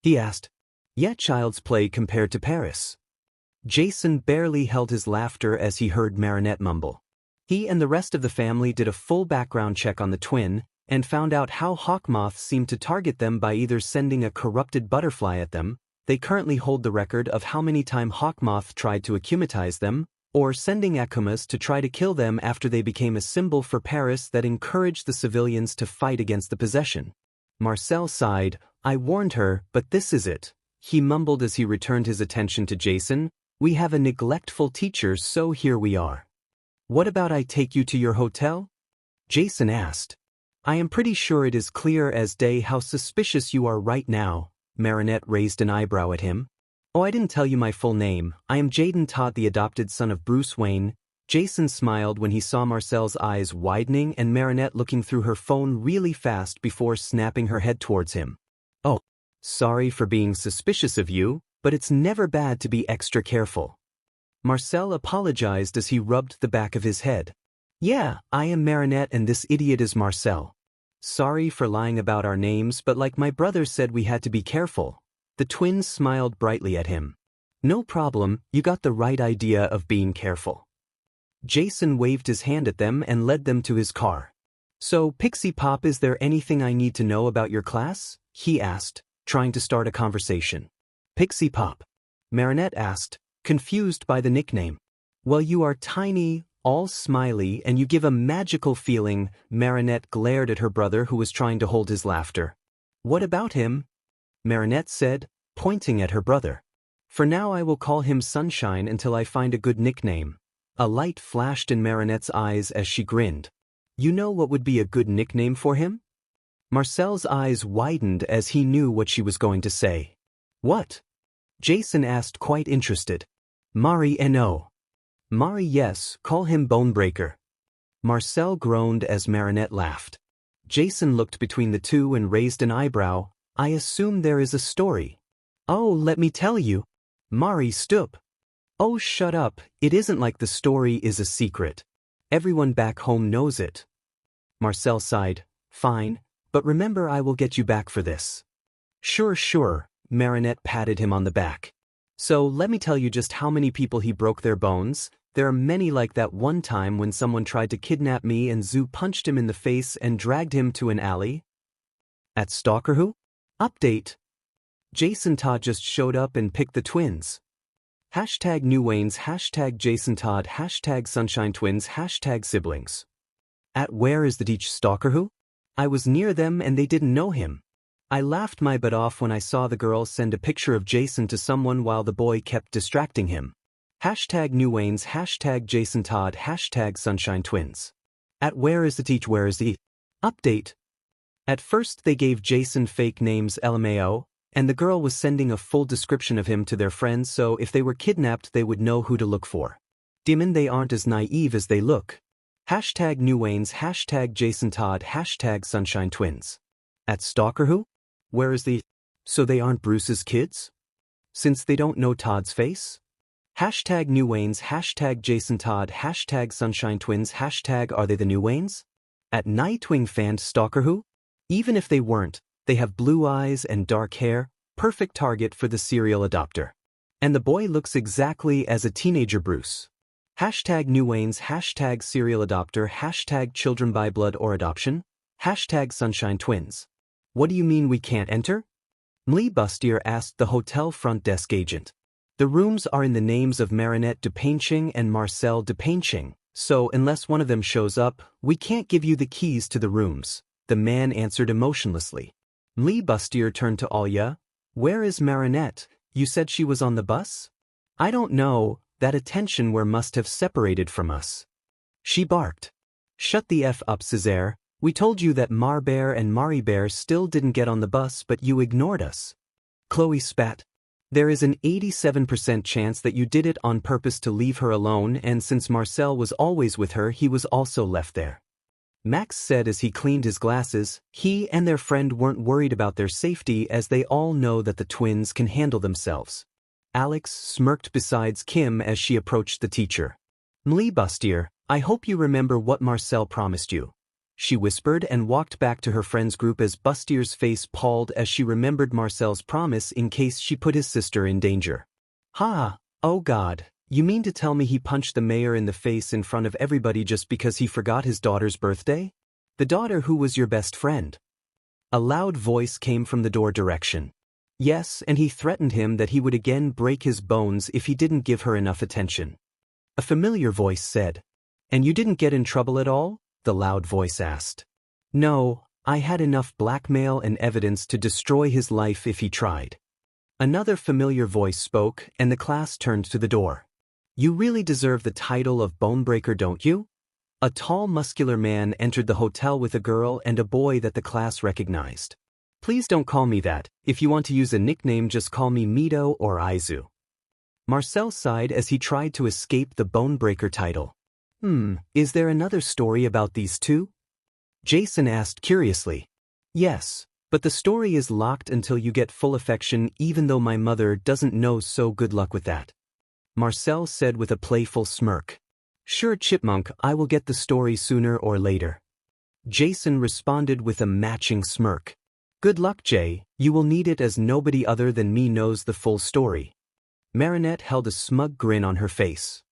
He asked. Yeah, child's play compared to Paris. Jason barely held his laughter as he heard Marinette mumble. He and the rest of the family did a full background check on the twin, and found out how hawkmoths seem to target them by either sending a corrupted butterfly at them, they currently hold the record of how many times hawkmoth tried to akumatize them, or sending Akumas to try to kill them after they became a symbol for Paris that encouraged the civilians to fight against the possession. Marcel sighed. I warned her, but this is it. He mumbled as he returned his attention to Jason. We have a neglectful teacher, so here we are. What about I take you to your hotel? Jason asked. I am pretty sure it is clear as day how suspicious you are right now. Marinette raised an eyebrow at him. Oh, I didn't tell you my full name. I am Jaden Todd, the adopted son of Bruce Wayne. Jason smiled when he saw Marcel's eyes widening and Marinette looking through her phone really fast before snapping her head towards him. Oh, sorry for being suspicious of you, but it's never bad to be extra careful. Marcel apologized as he rubbed the back of his head. Yeah, I am Marinette and this idiot is Marcel. Sorry for lying about our names, but like my brother said, we had to be careful. The twins smiled brightly at him. No problem, you got the right idea of being careful. Jason waved his hand at them and led them to his car. So, Pixie Pop, is there anything I need to know about your class? He asked, trying to start a conversation. Pixie Pop? Marinette asked, confused by the nickname. Well, you are tiny, all smiley, and you give a magical feeling. Marinette glared at her brother who was trying to hold his laughter. What about him? Marinette said, pointing at her brother. For now I will call him Sunshine until I find a good nickname. A light flashed in Marinette's eyes as she grinned. You know what would be a good nickname for him? Marcel's eyes widened as he knew what she was going to say. What? Jason asked, quite interested. Mari-no. Mari, yes, call him Bonebreaker. Marcel groaned as Marinette laughed. Jason looked between the two and raised an eyebrow. I assume there is a story. Oh, let me tell you. Mari stoop. Oh, shut up, it isn't like the story is a secret. Everyone back home knows it. Marcel sighed. Fine, but remember I will get you back for this. Sure, Marinette patted him on the back. So let me tell you just how many people he broke their bones. There are many, like that one time when someone tried to kidnap me and Zoo punched him in the face and dragged him to an alley. At Stalker who? Update. Jason Todd just showed up and picked the twins. Hashtag New Waynes, hashtag Jason Todd, hashtag Sunshine Twins, hashtag siblings. At where is the teach Stalker who? I was near them and they didn't know him. I laughed my butt off when I saw the girl send a picture of Jason to someone while the boy kept distracting him. Hashtag New Waynes, hashtag Jason Todd, hashtag Sunshine Twins. At where is the teach, where is the update? At first they gave Jason fake names LMAO, and the girl was sending a full description of him to their friends so if they were kidnapped they would know who to look for. Damian, they aren't as naive as they look. Hashtag New Waynes, hashtag Jason Todd, hashtag Sunshine Twins. At Stalker who? Where is the... So they aren't Bruce's kids? Since they don't know Todd's face? Hashtag New Waynes, hashtag Jason Todd, hashtag Sunshine Twins, hashtag are they the New Waynes? At Nightwing fanned Stalker who? Even if they weren't, they have blue eyes and dark hair, perfect target for the serial adopter. And the boy looks exactly as a teenager Bruce. Hashtag New Waynes, hashtag serial adopter, hashtag children by blood or adoption, hashtag Sunshine Twins. What do you mean we can't enter? Bustier asked the hotel front desk agent. The rooms are in the names of Marinette Depainching and Marcel Depainching, so unless one of them shows up, we can't give you the keys to the rooms, the man answered emotionlessly. Bustier turned to Alia. Where is Marinette? You said she was on the bus? I don't know, that attention where must have separated from us. She barked. Shut the F up, Césaire. We told you that Marbear and Maribear still didn't get on the bus but you ignored us. Chloe spat. There is an 87% chance that you did it on purpose to leave her alone, and since Marcel was always with her he was also left there. Max said as he cleaned his glasses, he and their friend weren't worried about their safety as they all know that the twins can handle themselves. Alex smirked besides Kim as she approached the teacher. Bustier, I hope you remember what Marcel promised you. She whispered and walked back to her friend's group as Bustier's face palled as she remembered Marcel's promise in case she put his sister in danger. Ha! Oh God, you mean to tell me he punched the mayor in the face in front of everybody just because he forgot his daughter's birthday? The daughter who was your best friend. A loud voice came from the door direction. Yes, and he threatened him that he would again break his bones if he didn't give her enough attention. A familiar voice said. And you didn't get in trouble at all? The loud voice asked. No, I had enough blackmail and evidence to destroy his life if he tried. Another familiar voice spoke, and the class turned to the door. You really deserve the title of Bonebreaker, don't you? A tall muscular man entered the hotel with a girl and a boy that the class recognized. Please don't call me that. If you want to use a nickname, just call me Mito or Aizu. Marcel sighed as he tried to escape the Bonebreaker title. Is there another story about these two? Jason asked curiously. Yes, but the story is locked until you get full affection, even though my mother doesn't know, so good luck with that. Marcel said with a playful smirk. Sure, Chipmunk, I will get the story sooner or later. Jason responded with a matching smirk. Good luck, Jay, you will need it as nobody other than me knows the full story. Marinette held a smug grin on her face.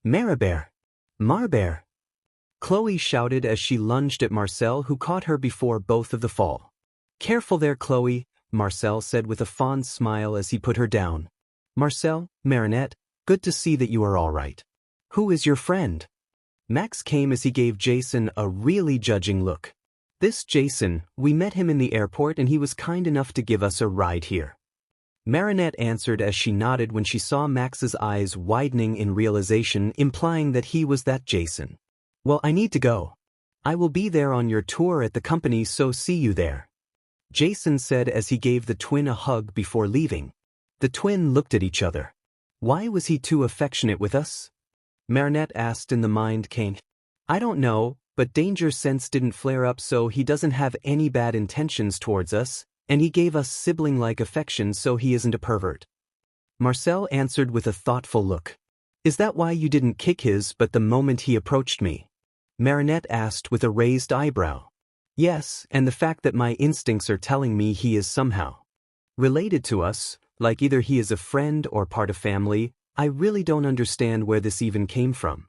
Maribert. Marbear. Chloe shouted as she lunged at Marcel, who caught her before both of the fall. Careful there, Chloe, Marcel said with a fond smile as he put her down. Marcel, Marinette, good to see that you are all right. Who is your friend? Max came as he gave Jason a really judging look. This Jason, we met him in the airport and he was kind enough to give us a ride here. Marinette answered as she nodded when she saw Max's eyes widening in realization, implying that he was that Jason. Well, I need to go. I will be there on your tour at the company, so see you there. Jason said as he gave the twin a hug before leaving. The twin looked at each other. Why was he too affectionate with us? Marinette asked in the mind cane. I don't know, but danger sense didn't flare up, so he doesn't have any bad intentions towards us, and he gave us sibling-like affection, so he isn't a pervert. Marcel answered with a thoughtful look. Is that why you didn't kick his butt the moment he approached me? Marinette asked with a raised eyebrow. Yes, and the fact that my instincts are telling me he is somehow related to us, like either he is a friend or part of family. I really don't understand where this even came from.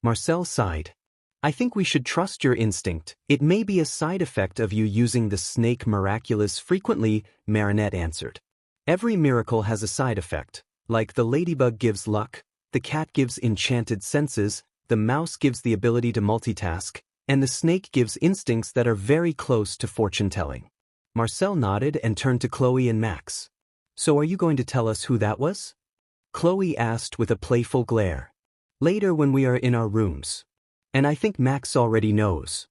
Marcel sighed. I think we should trust your instinct. It may be a side effect of you using the snake Miraculous frequently, Marinette answered. Every miracle has a side effect, like the ladybug gives luck, the cat gives enchanted senses, the mouse gives the ability to multitask, and the snake gives instincts that are very close to fortune-telling. Marcel nodded and turned to Chloe and Max. So are you going to tell us who that was? Chloe asked with a playful glare. Later when we are in our rooms. And I think Max already knows.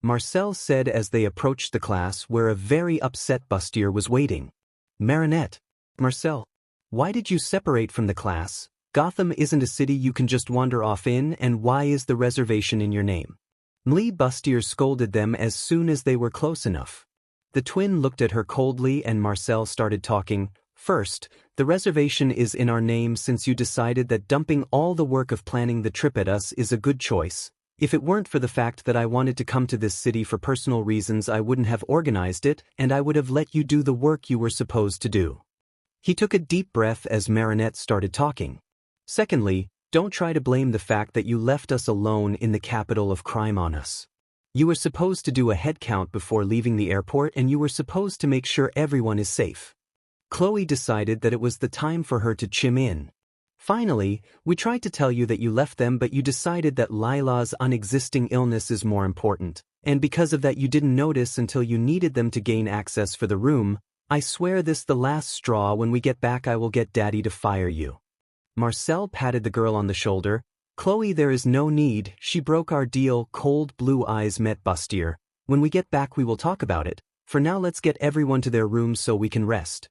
Marcel said as they approached the class where a very upset Bustier was waiting. Marinette. Marcel. Why did you separate from the class? Gotham isn't a city you can just wander off in, and why is the reservation in your name? Bustier scolded them as soon as they were close enough. The twin looked at her coldly and Marcel started talking. First, the reservation is in our name since you decided that dumping all the work of planning the trip at us is a good choice. If it weren't for the fact that I wanted to come to this city for personal reasons, I wouldn't have organized it, and I would have let you do the work you were supposed to do. He took a deep breath as Marinette started talking. Secondly, don't try to blame the fact that you left us alone in the capital of crime on us. You were supposed to do a head count before leaving the airport, and you were supposed to make sure everyone is safe. Chloe decided that it was the time for her to chime in. Finally, we tried to tell you that you left them, but you decided that Lila's unexisting illness is more important, and because of that you didn't notice until you needed them to gain access for the room. I swear this the last straw. When we get back I will get Daddy to fire you. Marcel patted the girl on the shoulder. Chloe, there is no need, she broke our deal. Cold blue eyes met Bustier. When we get back we will talk about it. For now let's get everyone to their rooms so we can rest.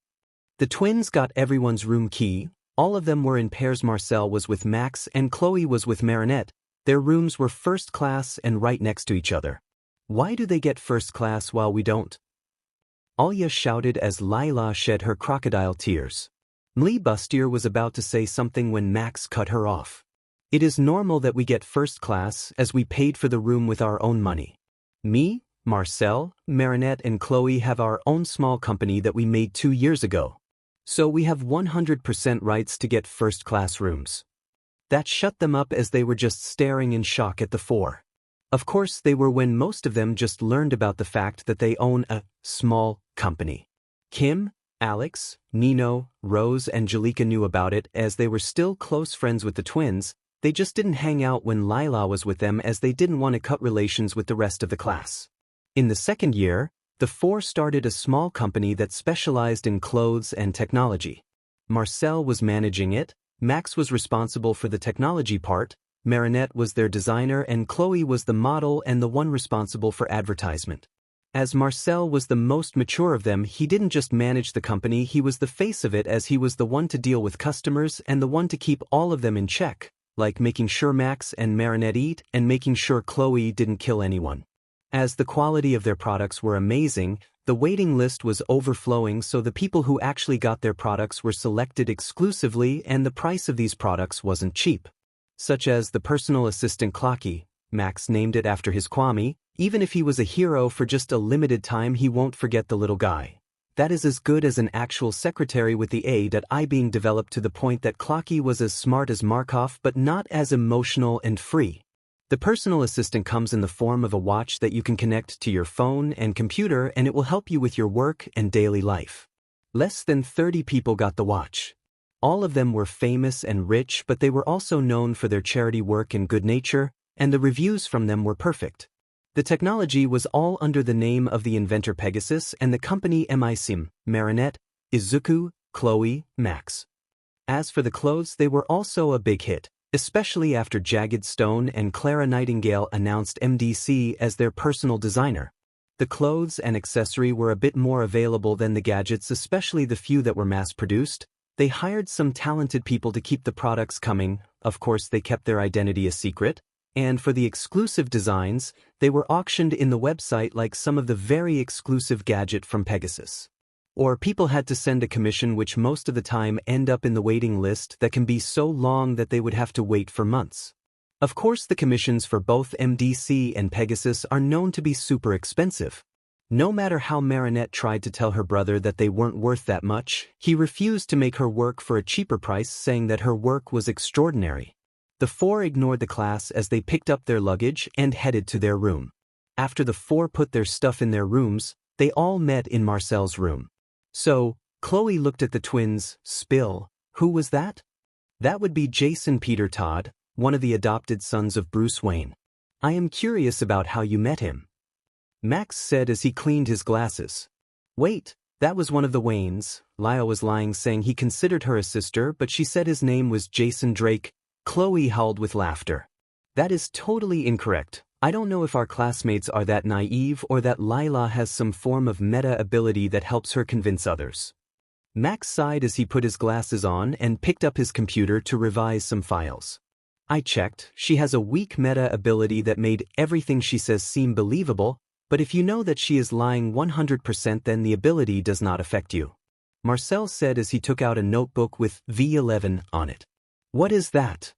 The twins got everyone's room key. All of them were in pairs. Marcel was with Max and Chloe was with Marinette. Their rooms were first class and right next to each other. Why do they get first class while we don't? Alya shouted as Lila shed her crocodile tears. Bustier was about to say something when Max cut her off. It is normal that we get first class as we paid for the room with our own money. Me, Marcel, Marinette and Chloe have our own small company that we made 2 years ago. So we have 100% rights to get first-class rooms. That shut them up as they were just staring in shock at the four. Of course they were when most of them just learned about the fact that they own a small company. Kim, Alex, Nino, Rose and Jalika knew about it as they were still close friends with the twins. They just didn't hang out when Lila was with them as they didn't want to cut relations with the rest of the class. In the second year, the four started a small company that specialized in clothes and technology. Marcel was managing it, Max was responsible for the technology part, Marinette was their designer and Chloe was the model and the one responsible for advertisement. As Marcel was the most mature of them, he didn't just manage the company, he was the face of it, as he was the one to deal with customers and the one to keep all of them in check, like making sure Max and Marinette eat and making sure Chloe didn't kill anyone. As the quality of their products were amazing, the waiting list was overflowing, so the people who actually got their products were selected exclusively, and the price of these products wasn't cheap. Such as the personal assistant Clocky. Max named it after his Kwame. Even if he was a hero for just a limited time, he won't forget the little guy. That is as good as an actual secretary, with the AI being developed to the point that Clocky was as smart as Markov but not as emotional and free. The personal assistant comes in the form of a watch that you can connect to your phone and computer, and it will help you with your work and daily life. Less than 30 people got the watch. All of them were famous and rich, but they were also known for their charity work and good nature, and the reviews from them were perfect. The technology was all under the name of the inventor Pegasus and the company MISIM, Marinette, Isizuku, Chloe, Max. As for the clothes, they were also a big hit, especially after Jagged Stone and Clara Nightingale announced MDC as their personal designer. The clothes and accessory were a bit more available than the gadgets, especially the few that were mass-produced. They hired some talented people to keep the products coming. Of course, they kept their identity a secret. And for the exclusive designs, they were auctioned in the website like some of the very exclusive gadget from Pegasus. Or people had to send a commission, which most of the time end up in the waiting list that can be so long that they would have to wait for months. Of course, the commissions for both MDC and Pegasus are known to be super expensive. No matter how Marinette tried to tell her brother that they weren't worth that much, he refused to make her work for a cheaper price, saying that her work was extraordinary. The four ignored the class as they picked up their luggage and headed to their room. After the four put their stuff in their rooms, they all met in Marcel's room. So, Chloe looked at the twins. Spill. Who was that? That would be Jason Peter Todd, one of the adopted sons of Bruce Wayne. I am curious about how you met him. Max said as he cleaned his glasses. Wait, that was one of the Waynes. Lila was lying, saying he considered her a sister, but she said his name was Jason Drake. Chloe howled with laughter. That is totally incorrect. I don't know if our classmates are that naive or that Lila has some form of meta ability that helps her convince others. Max sighed as he put his glasses on and picked up his computer to revise some files. I checked. She has a weak meta ability that made everything she says seem believable, but if you know that she is lying 100%, then the ability does not affect you. Marcel said as he took out a notebook with V11 on it. What is that?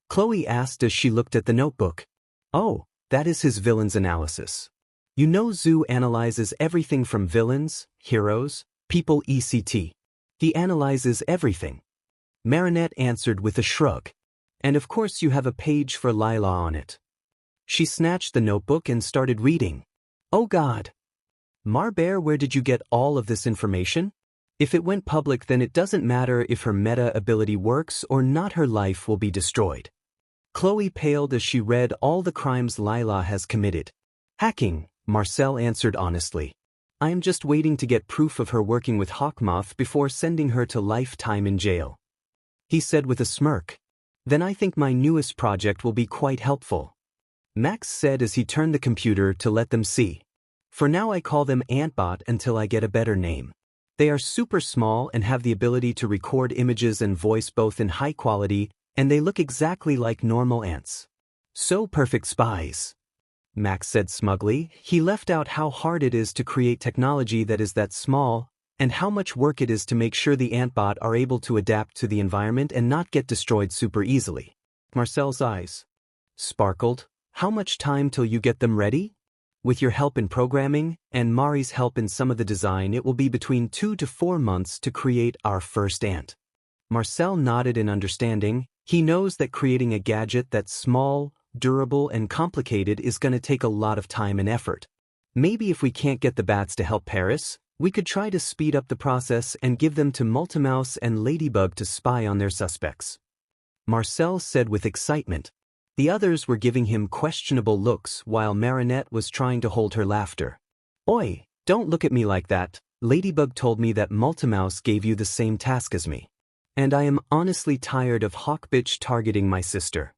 Chloe asked as she looked at the notebook. Oh, that is his villains analysis. You know, Zoo analyzes everything from villains, heroes, people etc. He analyzes everything. Marinette answered with a shrug. And of course you have a page for Lila on it. She snatched the notebook and started reading. Oh God. Marbear, where did you get all of this information? If it went public, then it doesn't matter if her meta ability works or not, her life will be destroyed. Chloe paled as she read all the crimes Lila has committed. Hacking, Marcel answered honestly. I am just waiting to get proof of her working with Hawkmoth before sending her to lifetime in jail. He said with a smirk. Then I think my newest project will be quite helpful. Max said as he turned the computer to let them see. For now I call them Antbot until I get a better name. They are super small and have the ability to record images and voice both in high quality, and they look exactly like normal ants. So perfect spies. Max said smugly. He left out how hard it is to create technology that is that small, and how much work it is to make sure the Antbot are able to adapt to the environment and not get destroyed super easily. Marcel's eyes sparkled. How much time till you get them ready? With your help in programming, and Mari's help in some of the design, it will be between 2 to 4 months to create our first ant. Marcel nodded in understanding. He knows that creating a gadget that's small, durable, and complicated is going to take a lot of time and effort. Maybe if we can't get the bats to help Paris, we could try to speed up the process and give them to Multimouse and Ladybug to spy on their suspects. Marcel said with excitement. The others were giving him questionable looks while Marinette was trying to hold her laughter. Oi, don't look at me like that. Ladybug told me that Multimouse gave you the same task as me. And I am honestly tired of Hawkbitch targeting my sister.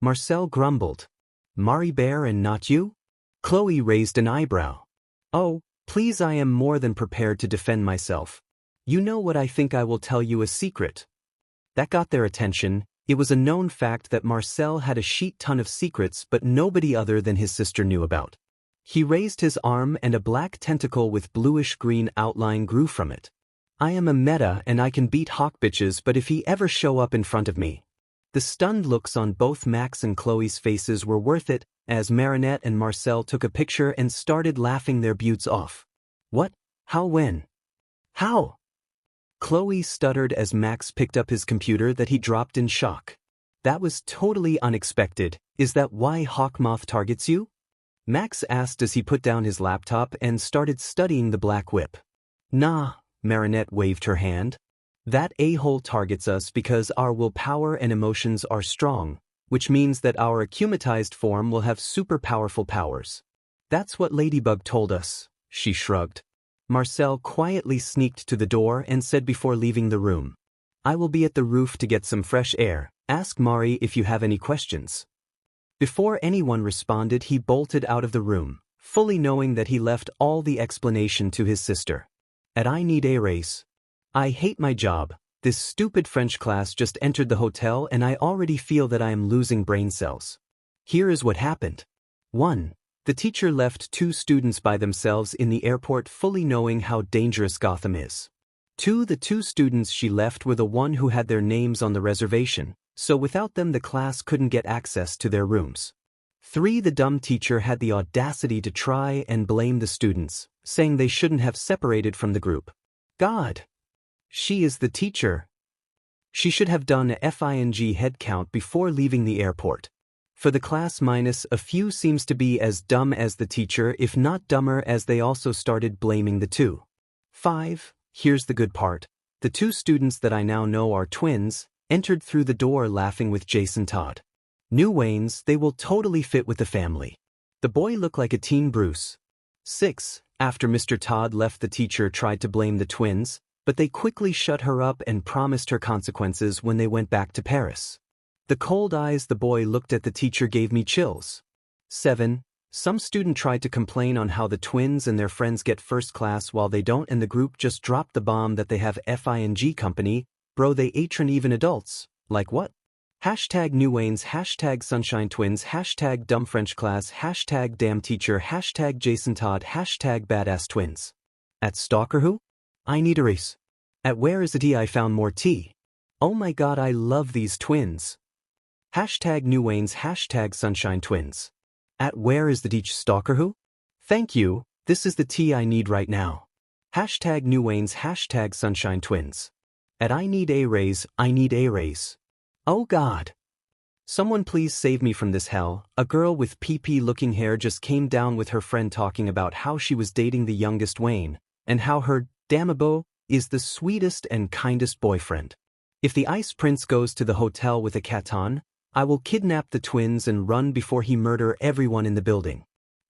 Marcel grumbled. Mari Bear and not you? Chloe raised an eyebrow. Oh, please, I am more than prepared to defend myself. You know what, I think I will tell you a secret. That got their attention. It was a known fact that Marcel had a shit ton of secrets but nobody other than his sister knew about. He raised his arm and a black tentacle with bluish-green outline grew from it. I am a meta and I can beat hawk bitches, but if he ever show up in front of me. The stunned looks on both Max and Chloe's faces were worth it, as Marinette and Marcel took a picture and started laughing their butts off. What? How? When? How? Chloe stuttered as Max picked up his computer that he dropped in shock. That was totally unexpected. Is that why Hawkmoth targets you? Max asked as he put down his laptop and started studying the black whip. Nah, Marinette waved her hand. That a-hole targets us because our willpower and emotions are strong, which means that our akumatized form will have super powerful powers. That's what Ladybug told us, she shrugged. Marcel quietly sneaked to the door and said before leaving the room, I will be at the roof to get some fresh air. Ask Mari if you have any questions. Before anyone responded, he bolted out of the room, fully knowing that he left all the explanation to his sister. I need a raise. I hate my job. This stupid French class just entered the hotel and I already feel that I am losing brain cells. Here is what happened. 1. The teacher left 2 students by themselves in the airport, fully knowing how dangerous Gotham is. 2. The 2 students she left were the one who had their names on the reservation, so without them the class couldn't get access to their rooms. 3. The dumb teacher had the audacity to try and blame the students, saying they shouldn't have separated from the group. God! She is the teacher. She should have done a FING head count before leaving the airport. For the class minus a few seems to be as dumb as the teacher, if not dumber, as they also started blaming the 2. 5. Here's the good part. The 2 students that I now know are twins, entered through the door laughing with Jason Todd. New Waynes, they will totally fit with the family. The boy looked like a teen Bruce. 6. After Mr. Todd left, the teacher tried to blame the twins, but they quickly shut her up and promised her consequences when they went back to Paris. The cold eyes the boy looked at the teacher gave me chills. 7. Some student tried to complain on how the twins and their friends get first class while they don't, and the group just dropped the bomb that they have FING company. Bro, they atron even adults. Like what? Hashtag New Waynes, hashtag Sunshine Twins, hashtag Dumb French Class, hashtag Damn Teacher, hashtag Jason Todd, hashtag Badass Twins. At Stalker who? I need a race. At Where is the tea? I found more tea. Oh my god, I love these twins. Hashtag New Waynes, hashtag Sunshine Twins. At Where is the teach? Stalker who? Thank you, this is the tea I need right now. Hashtag New Waynes, hashtag Sunshine Twins. At I need a raise, I need a raise. Oh god. Someone please save me from this hell. A girl with PP-looking hair just came down with her friend talking about how she was dating the youngest Wayne, and how her Damabo is the sweetest and kindest boyfriend. If the Ice Prince goes to the hotel with a Katon, I will kidnap the twins and run before he murder everyone in the building.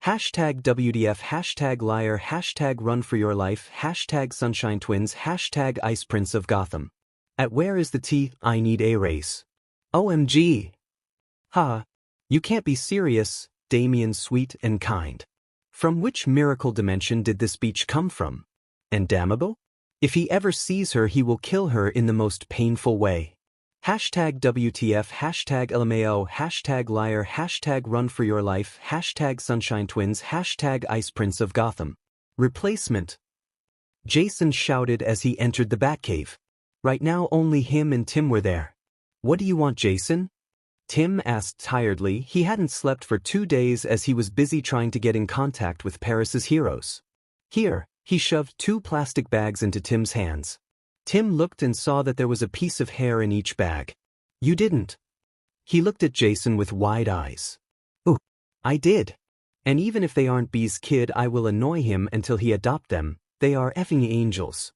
Hashtag WDF, hashtag liar, hashtag run for your life, hashtag Sunshine Twins, hashtag Ice Prince of Gotham. At Where is the tea? I need a raise. OMG. Ha. You can't be serious, Damian sweet and kind. From which miracle dimension did this speech come from? And Damnable? If he ever sees her, he will kill her in the most painful way. Hashtag WTF, hashtag LMAO, hashtag liar, hashtag run for your life, hashtag Sunshine Twins, hashtag Ice Prince of Gotham. Replacement. Jason shouted as he entered the Batcave. Right now only him and Tim were there. What do you want, Jason? Tim asked tiredly. He hadn't slept for 2 days as he was busy trying to get in contact with Paris's heroes. Here, he shoved 2 plastic bags into Tim's hands. Tim looked and saw that there was a piece of hair in each bag. You didn't. He looked at Jason with wide eyes. Ooh, I did. And even if they aren't B's kid, I will annoy him until he adopt them. They are effing angels.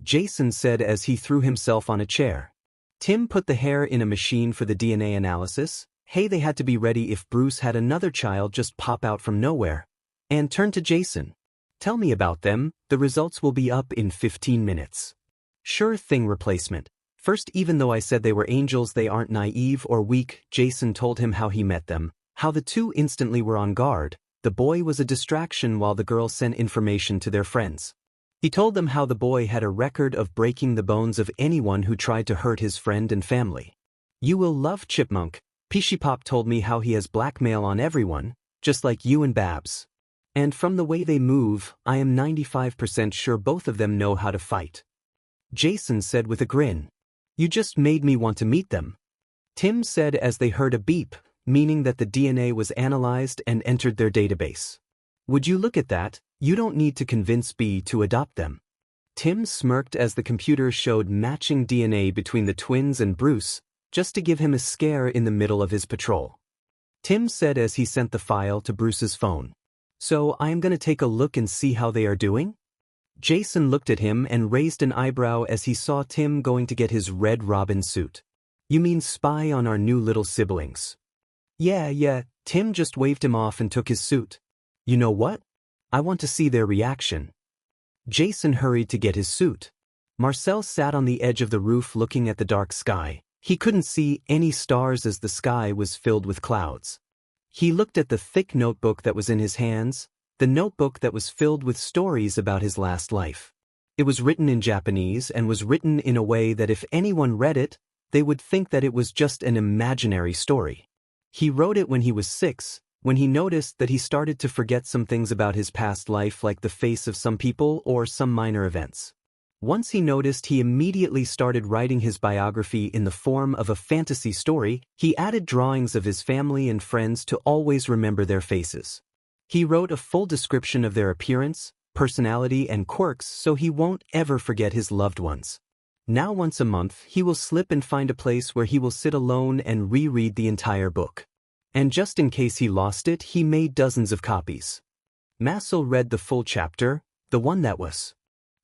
Jason said as he threw himself on a chair. Tim put the hair in a machine for the DNA analysis. Hey, they had to be ready if Bruce had another child just pop out from nowhere. And turned to Jason. Tell me about them, the results will be up in 15 minutes. Sure thing, replacement. First, even though I said they were angels, they aren't naive or weak. Jason told him how he met them, how the two instantly were on guard. The boy was a distraction while the girl sent information to their friends. He told them how the boy had a record of breaking the bones of anyone who tried to hurt his friend and family. You will love Chipmunk. Pop told me how he has blackmail on everyone, just like you and Babs. And from the way they move, I am 95% sure both of them know how to fight. Jason said with a grin. You just made me want to meet them. Tim said as they heard a beep, meaning that the DNA was analyzed and entered their database. Would you look at that? You don't need to convince B to adopt them. Tim smirked as the computer showed matching DNA between the twins and Bruce, just to give him a scare in the middle of his patrol. Tim said as he sent the file to Bruce's phone. So I am going to take a look and see how they are doing? Jason looked at him and raised an eyebrow as he saw Tim going to get his Red Robin suit. You mean spy on our new little siblings? Yeah, Tim just waved him off and took his suit. You know what? I want to see their reaction. Jason hurried to get his suit. Marcel sat on the edge of the roof looking at the dark sky. He couldn't see any stars as the sky was filled with clouds. He looked at the thick notebook that was in his hands, the notebook that was filled with stories about his last life. It was written in Japanese and was written in a way that if anyone read it, they would think that it was just an imaginary story. He wrote it when he was 6, when he noticed that he started to forget some things about his past life, like the face of some people or some minor events. Once he noticed, he immediately started writing his biography in the form of a fantasy story. He added drawings of his family and friends to always remember their faces. He wrote a full description of their appearance, personality, and quirks so he won't ever forget his loved ones. Now once a month, he will slip and find a place where he will sit alone and reread the entire book. And just in case he lost it, he made dozens of copies. Marcel read the full chapter, the one that was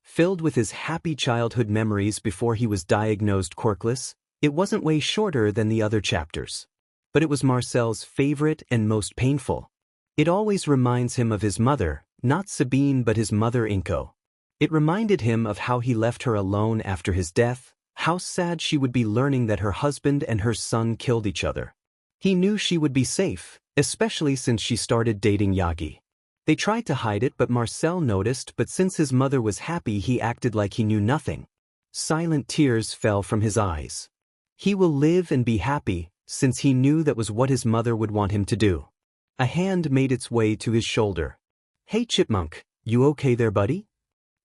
filled with his happy childhood memories before he was diagnosed quirkless. It wasn't way shorter than the other chapters. But it was Marcel's favorite and most painful. It always reminds him of his mother, not Sabine but his mother Inko. It reminded him of how he left her alone after his death, how sad she would be learning that her husband and her son killed each other. He knew she would be safe, especially since she started dating Yagi. They tried to hide it, but Marcel noticed, but since his mother was happy, he acted like he knew nothing. Silent tears fell from his eyes. He will live and be happy, since he knew that was what his mother would want him to do. A hand made its way to his shoulder. Hey Chipmunk, you okay there, buddy?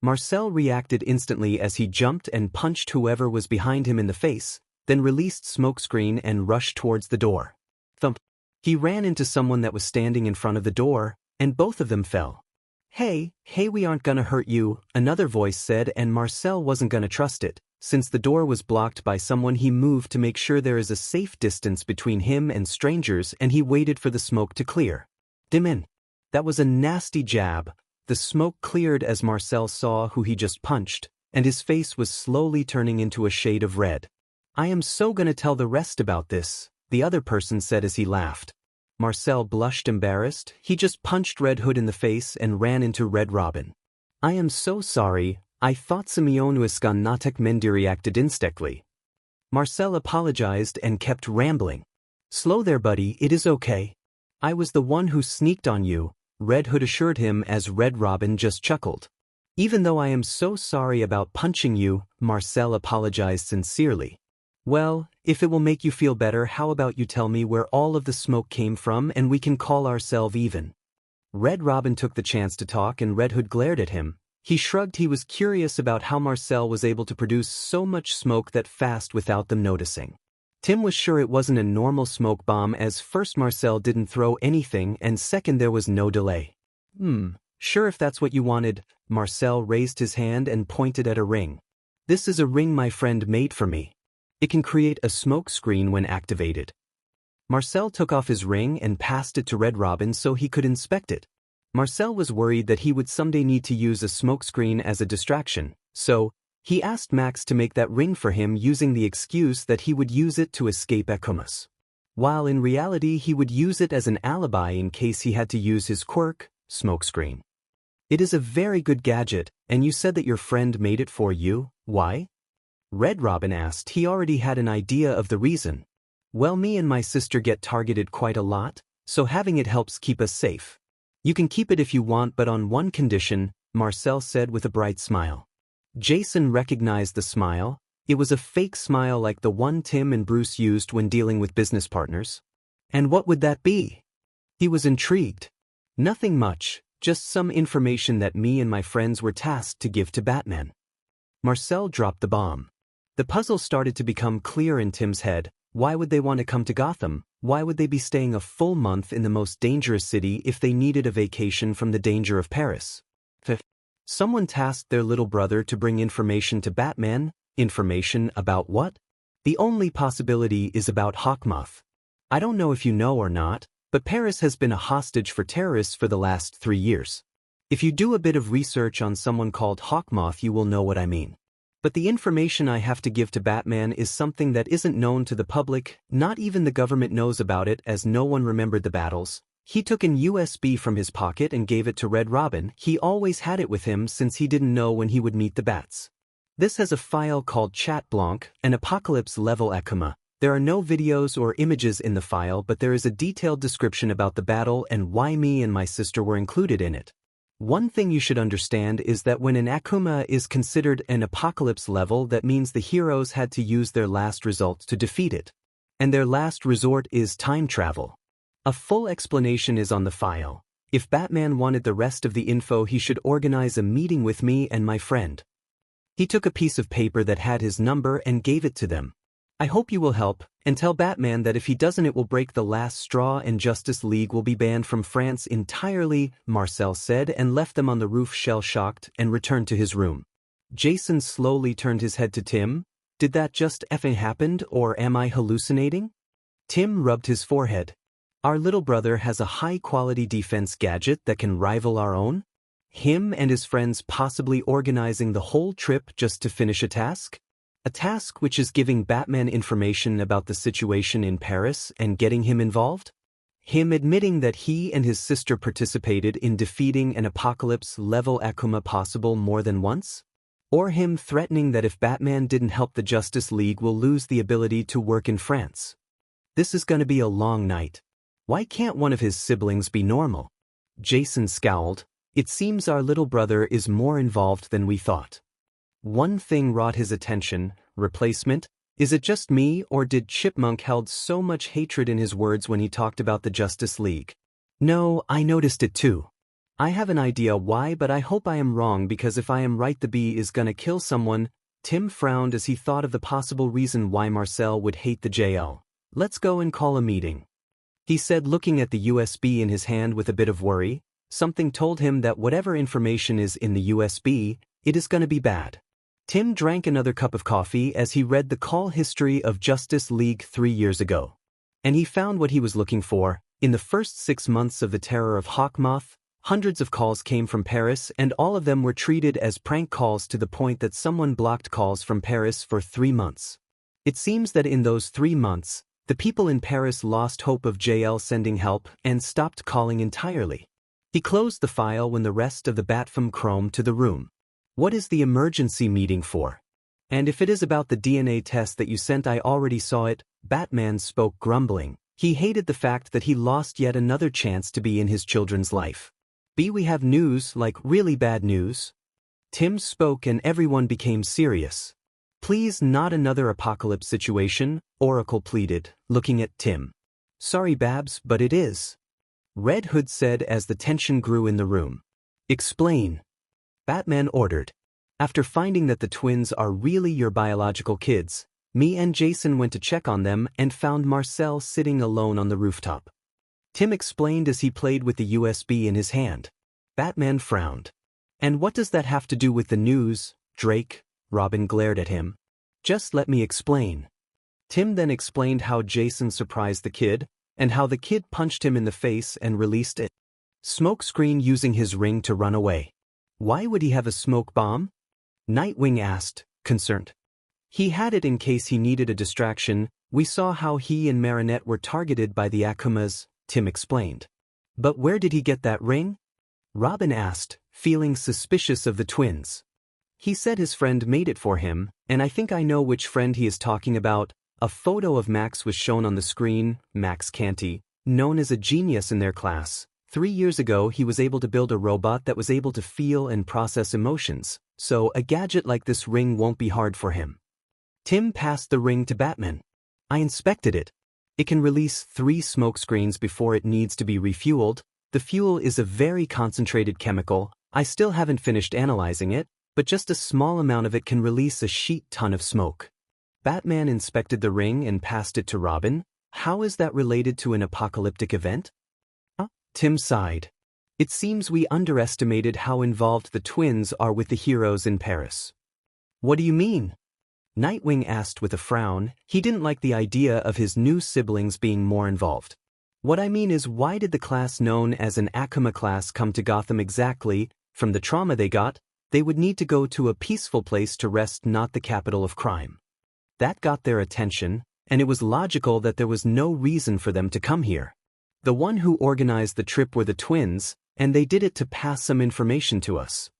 Marcel reacted instantly as he jumped and punched whoever was behind him in the face, then released smokescreen and rushed towards the door. Thump. He ran into someone that was standing in front of the door, and both of them fell. Hey, we aren't gonna hurt you, another voice said, and Marcel wasn't gonna trust it. Since the door was blocked by someone, he moved to make sure there is a safe distance between him and strangers, and he waited for the smoke to clear. Damian. That was a nasty jab. The smoke cleared as Marcel saw who he just punched, and his face was slowly turning into a shade of red. I am so gonna tell the rest about this, the other person said as he laughed. Marcel blushed embarrassed. He just punched Red Hood in the face and ran into Red Robin. I am so sorry, I thought Simeonuiskan natek mendi reacted instantly. Marcel apologized and kept rambling. Slow there, buddy, it is okay. I was the one who sneaked on you, Red Hood assured him as Red Robin just chuckled. Even though I am so sorry about punching you, Marcel apologized sincerely. Well, if it will make you feel better, how about you tell me where all of the smoke came from and we can call ourselves even. Red Robin took the chance to talk and Red Hood glared at him. He shrugged. He was curious about how Marcel was able to produce so much smoke that fast without them noticing. Tim was sure it wasn't a normal smoke bomb, as first Marcel didn't throw anything and second there was no delay. Sure, if that's what you wanted. Marcel raised his hand and pointed at a ring. This is a ring my friend made for me. It can create a smoke screen when activated. Marcel took off his ring and passed it to Red Robin so he could inspect it. Marcel was worried that he would someday need to use a smoke screen as a distraction, so he asked Max to make that ring for him using the excuse that he would use it to escape Akumas. While in reality he would use it as an alibi in case he had to use his quirk, smokescreen. It is a very good gadget, and you said that your friend made it for you, why? Red Robin asked. He already had an idea of the reason. Well, me and my sister get targeted quite a lot, so having it helps keep us safe. You can keep it if you want, but on one condition, Marcel said with a bright smile. Jason recognized the smile. It was a fake smile like the one Tim and Bruce used when dealing with business partners. And what would that be? He was intrigued. Nothing much, just some information that me and my friends were tasked to give to Batman. Marcel dropped the bomb. The puzzle started to become clear in Tim's head. Why would they want to come to Gotham? Why would they be staying a full month in the most dangerous city if they needed a vacation from the danger of Paris? Someone tasked their little brother to bring information to Batman. Information about what? The only possibility is about Hawkmoth. I don't know if you know or not, but Paris has been a hostage for terrorists for the last 3 years. If you do a bit of research on someone called Hawkmoth, you will know what I mean. But the information I have to give to Batman is something that isn't known to the public. Not even the government knows about it, as no one remembered the battles. He took an USB from his pocket and gave it to Red Robin. He always had it with him since he didn't know when he would meet the bats. This has a file called Chat Blanc, an apocalypse-level Akuma. There are no videos or images in the file, but there is a detailed description about the battle and why me and my sister were included in it. One thing you should understand is that when an Akuma is considered an apocalypse level, that means the heroes had to use their last result to defeat it. And their last resort is time travel. A full explanation is on the file. If Batman wanted the rest of the info, he should organize a meeting with me and my friend. He took a piece of paper that had his number and gave it to them. I hope you will help, and tell Batman that if he doesn't it will break the last straw and Justice League will be banned from France entirely, Marcel said, and left them on the roof shell-shocked and returned to his room. Jason slowly turned his head to Tim. Did that just effing happen, or am I hallucinating? Tim rubbed his forehead. Our little brother has a high-quality defense gadget that can rival our own? Him and his friends possibly organizing the whole trip just to finish a task? A task which is giving Batman information about the situation in Paris and getting him involved? Him admitting that he and his sister participated in defeating an apocalypse-level Akuma possible more than once? Or him threatening that if Batman didn't help the Justice League will lose the ability to work in France? This is gonna be a long night. Why can't one of his siblings be normal? Jason scowled. It seems our little brother is more involved than we thought. One thing wrought his attention. Replacement? Is it just me, or did Chipmunk held so much hatred in his words when he talked about the Justice League? No, I noticed it too. I have an idea why, but I hope I am wrong, because if I am right the bee is gonna kill someone. Tim frowned as he thought of the possible reason why Marcel would hate the JL. Let's go and call a meeting, he said, looking at the USB in his hand with a bit of worry. Something told him that whatever information is in the USB, it is gonna be bad. Tim drank another cup of coffee as he read the call history of Justice League 3 years ago. And he found what he was looking for. In the first 6 months of the terror of Hawkmoth, hundreds of calls came from Paris, and all of them were treated as prank calls to the point that someone blocked calls from Paris for 3 months. It seems that in those 3 months, the people in Paris lost hope of JL sending help and stopped calling entirely. He closed the file when the rest of the Batfam chrome to the room. What is the emergency meeting for? And if it is about the DNA test that you sent, I already saw it. Batman spoke, grumbling. He hated the fact that he lost yet another chance to be in his children's life. We have news, like really bad news. Tim spoke and everyone became serious. Please, not another apocalypse situation, Oracle pleaded, looking at Tim. Sorry Babs, but it is. Red Hood said as the tension grew in the room. Explain. Batman ordered. After finding that the twins are really your biological kids, me and Jason went to check on them and found Marcel sitting alone on the rooftop. Tim explained as he played with the USB in his hand. Batman frowned. And what does that have to do with the news, Drake? Robin glared at him. Just let me explain. Tim then explained how Jason surprised the kid, and how the kid punched him in the face and released a smoke screen using his ring to run away. Why would he have a smoke bomb? Nightwing asked, concerned. He had it in case he needed a distraction. We saw how he and Marinette were targeted by the Akumas, Tim explained. But where did he get that ring? Robin asked, feeling suspicious of the twins. He said his friend made it for him, and I think I know which friend he is talking about. A photo of Max was shown on the screen. Max Canty, known as a genius in their class. 3 years ago he was able to build a robot that was able to feel and process emotions, so a gadget like this ring won't be hard for him. Tim passed the ring to Batman. I inspected it. It can release 3 smoke screens before it needs to be refueled. The fuel is a very concentrated chemical. I still haven't finished analyzing it, but just a small amount of it can release a sheet ton of smoke. Batman inspected the ring and passed it to Robin. How is that related to an apocalyptic event? Tim sighed. It seems we underestimated how involved the twins are with the heroes in Paris. What do you mean? Nightwing asked with a frown. He didn't like the idea of his new siblings being more involved. What I mean is, why did the class known as an Akuma class come to Gotham exactly? From the trauma they got, they would need to go to a peaceful place to rest, not the capital of crime. That got their attention, and it was logical that there was no reason for them to come here. The one who organized the trip were the twins, and they did it to pass some information to us.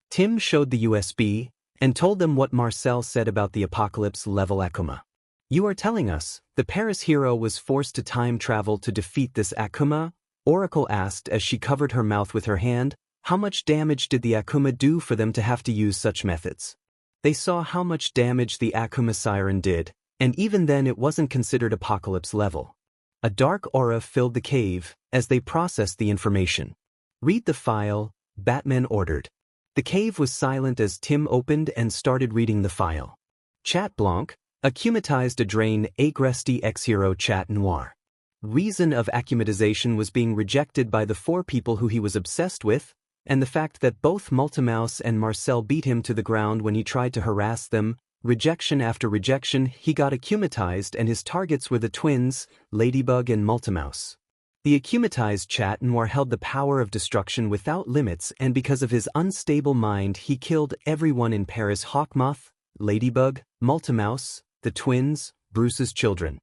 Tim showed the USB, and told them what Marcel said about the apocalypse-level Akuma. You are telling us, the Paris hero was forced to time travel to defeat this Akuma? Oracle asked as she covered her mouth with her hand. How much damage did the Akuma do for them to have to use such methods? They saw how much damage the Akuma siren did, and even then it wasn't considered apocalypse level. A dark aura filled the cave as they processed the information. Read the file, Batman ordered. The cave was silent as Tim opened and started reading the file. Chat blanc, akumatized Adrien agresti ex-hero chat noir. Reason of akumatization was being rejected by the 4 people who he was obsessed with, and the fact that both Multimouse and Marcel beat him to the ground when he tried to harass them. Rejection after rejection, he got akumatized, and his targets were the twins, Ladybug and Multimouse. The akumatized Chat Noir held the power of destruction without limits, and because of his unstable mind he killed everyone in Paris: Hawkmoth, Ladybug, Multimouse, the twins, Bruce's children.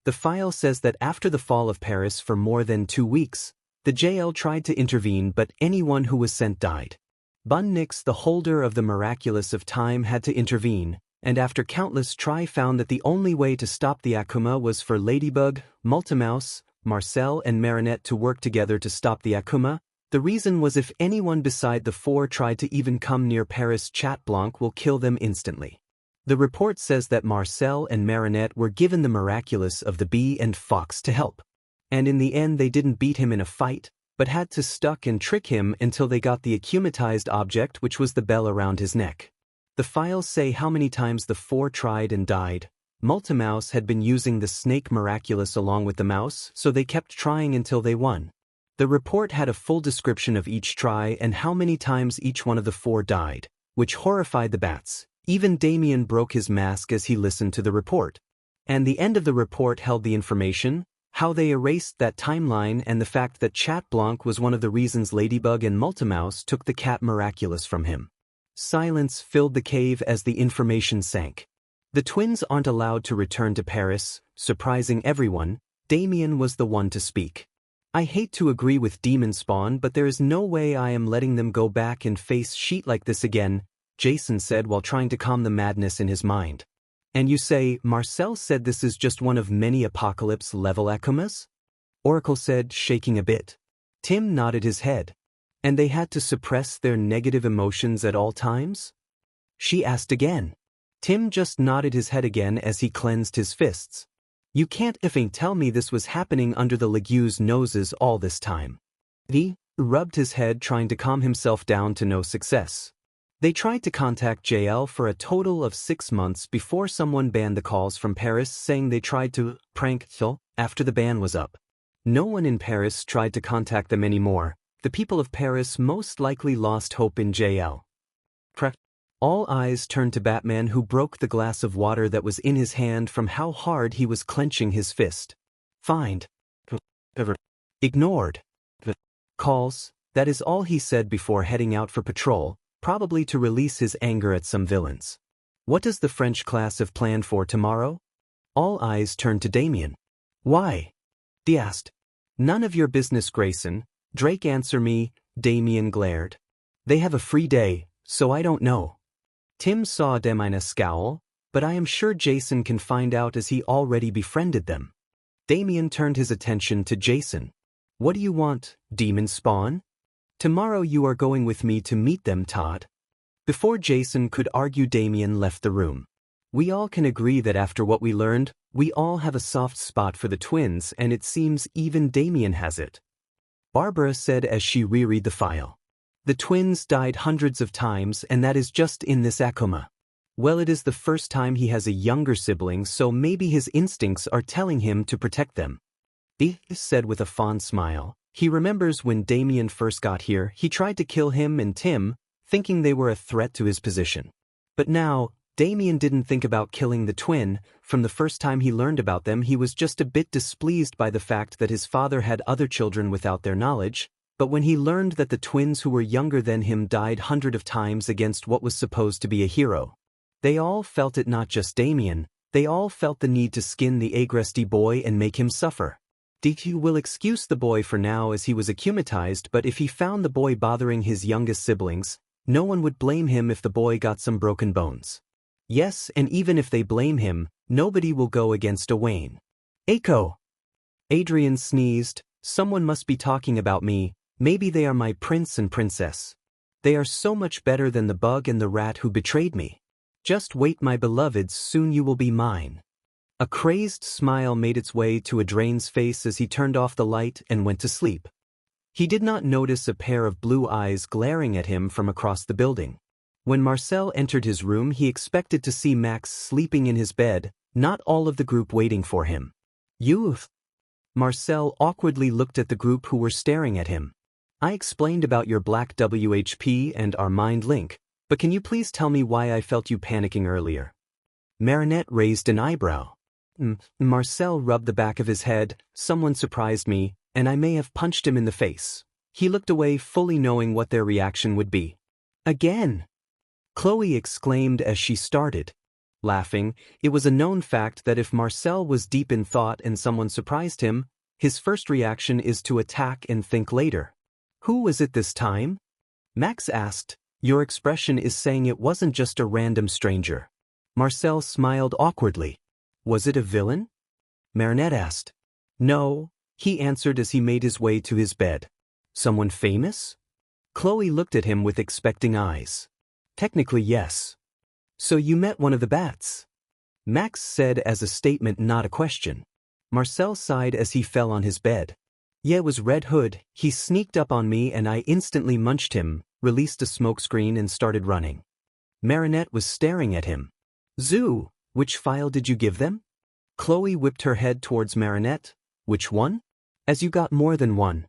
The file says that after the fall of Paris for more than 2 weeks, the JL tried to intervene, but anyone who was sent died. Bun Nix, the holder of the Miraculous of Time, had to intervene, and after countless try found that the only way to stop the Akuma was for Ladybug, Multimouse, Marcel and Marinette to work together to stop the Akuma. The reason was if anyone beside the 4 tried to even come near Paris, Chat Blanc will kill them instantly. The report says that Marcel and Marinette were given the Miraculous of the Bee and Fox to help. And in the end they didn't beat him in a fight, but had to stuck and trick him until they got the akumatized object, which was the bell around his neck. The files say how many times the 4 tried and died. Multimouse had been using the snake Miraculous along with the mouse, so they kept trying until they won. The report had a full description of each try and how many times each one of the 4 died, which horrified the bats. Even Damian broke his mask as he listened to the report. And the end of the report held the information, how they erased that timeline, and the fact that Chat Blanc was one of the reasons Ladybug and Multimouse took the cat Miraculous from him. Silence filled the cave as the information sank. The twins aren't allowed to return to Paris. Surprising everyone, Damian was the one to speak. I hate to agree with Demon Spawn, but there is no way I am letting them go back and face shit like this again, Jason said while trying to calm the madness in his mind. And you say, Marcel said this is just one of many apocalypse-level Akumas? Oracle said, shaking a bit. Tim nodded his head. And they had to suppress their negative emotions at all times? She asked again. Tim just nodded his head again as he cleansed his fists. You can't effing tell me this was happening under the Legue's noses all this time. He rubbed his head, trying to calm himself down, to no success. They tried to contact JL for a total of 6 months before someone banned the calls from Paris, saying they tried to prank Phil after the ban was up. No one in Paris tried to contact them anymore. The people of Paris most likely lost hope in JL. All eyes turned to Batman, who broke the glass of water that was in his hand from how hard he was clenching his fist. Find. Ignored. Calls. That is all he said before heading out for patrol, probably to release his anger at some villains. What does the French class have planned for tomorrow? All eyes turned to Damian. Why? He asked. None of your business, Grayson. Drake, answer me, Damian glared. They have a free day, so I don't know. Tim saw Damian scowl, but I am sure Jason can find out as he already befriended them. Damian turned his attention to Jason. What do you want, demon spawn? Tomorrow you are going with me to meet them, Todd. Before Jason could argue, Damian left the room. We all can agree that after what we learned, we all have a soft spot for the twins, and it seems even Damian has it. Barbara said as she reread the file. The twins died hundreds of times, and that is just in this Akuma. Well, it is the first time he has a younger sibling, so maybe his instincts are telling him to protect them. He said with a fond smile. He remembers when Damian first got here, he tried to kill him and Tim, thinking they were a threat to his position. But now, Damian didn't think about killing the twin. From the first time he learned about them, he was just a bit displeased by the fact that his father had other children without their knowledge. But when he learned that the twins who were younger than him died hundreds of times against what was supposed to be a hero, they all felt it, not just Damian. They all felt the need to skin the aggressy boy and make him suffer. Deku will excuse the boy for now as he was akumatized, but if he found the boy bothering his youngest siblings, no one would blame him if the boy got some broken bones. Yes, and even if they blame him, nobody will go against a Wayne. Echo! Adrien sneezed. Someone must be talking about me. Maybe they are my prince and princess. They are so much better than the bug and the rat who betrayed me. Just wait, my beloveds, soon you will be mine. A crazed smile made its way to Adrien's face as he turned off the light and went to sleep. He did not notice a pair of blue eyes glaring at him from across the building. When Marcel entered his room, he expected to see Max sleeping in his bed, not all of the group waiting for him. Youth! Marcel awkwardly looked at the group who were staring at him. I explained about your black WHP and our mind link, but can you please tell me why I felt you panicking earlier? Marinette raised an eyebrow. Marcel rubbed the back of his head. Someone surprised me, and I may have punched him in the face. He looked away, fully knowing what their reaction would be. Again! Chloe exclaimed as she started laughing. It was a known fact that if Marcel was deep in thought and someone surprised him, his first reaction is to attack and think later. Who was it this time? Max asked. Your expression is saying it wasn't just a random stranger. Marcel smiled awkwardly. Was it a villain? Marinette asked. No, he answered as he made his way to his bed. Someone famous? Chloe looked at him with expecting eyes. Technically, yes. So you met one of the bats? Max said as a statement, not a question. Marcel sighed as he fell on his bed. Yeah, it was Red Hood. He sneaked up on me and I instantly munched him, released a smokescreen and started running. Marinette was staring at him. Zoo, which file did you give them? Chloe whipped her head towards Marinette. Which one? As you got more than one.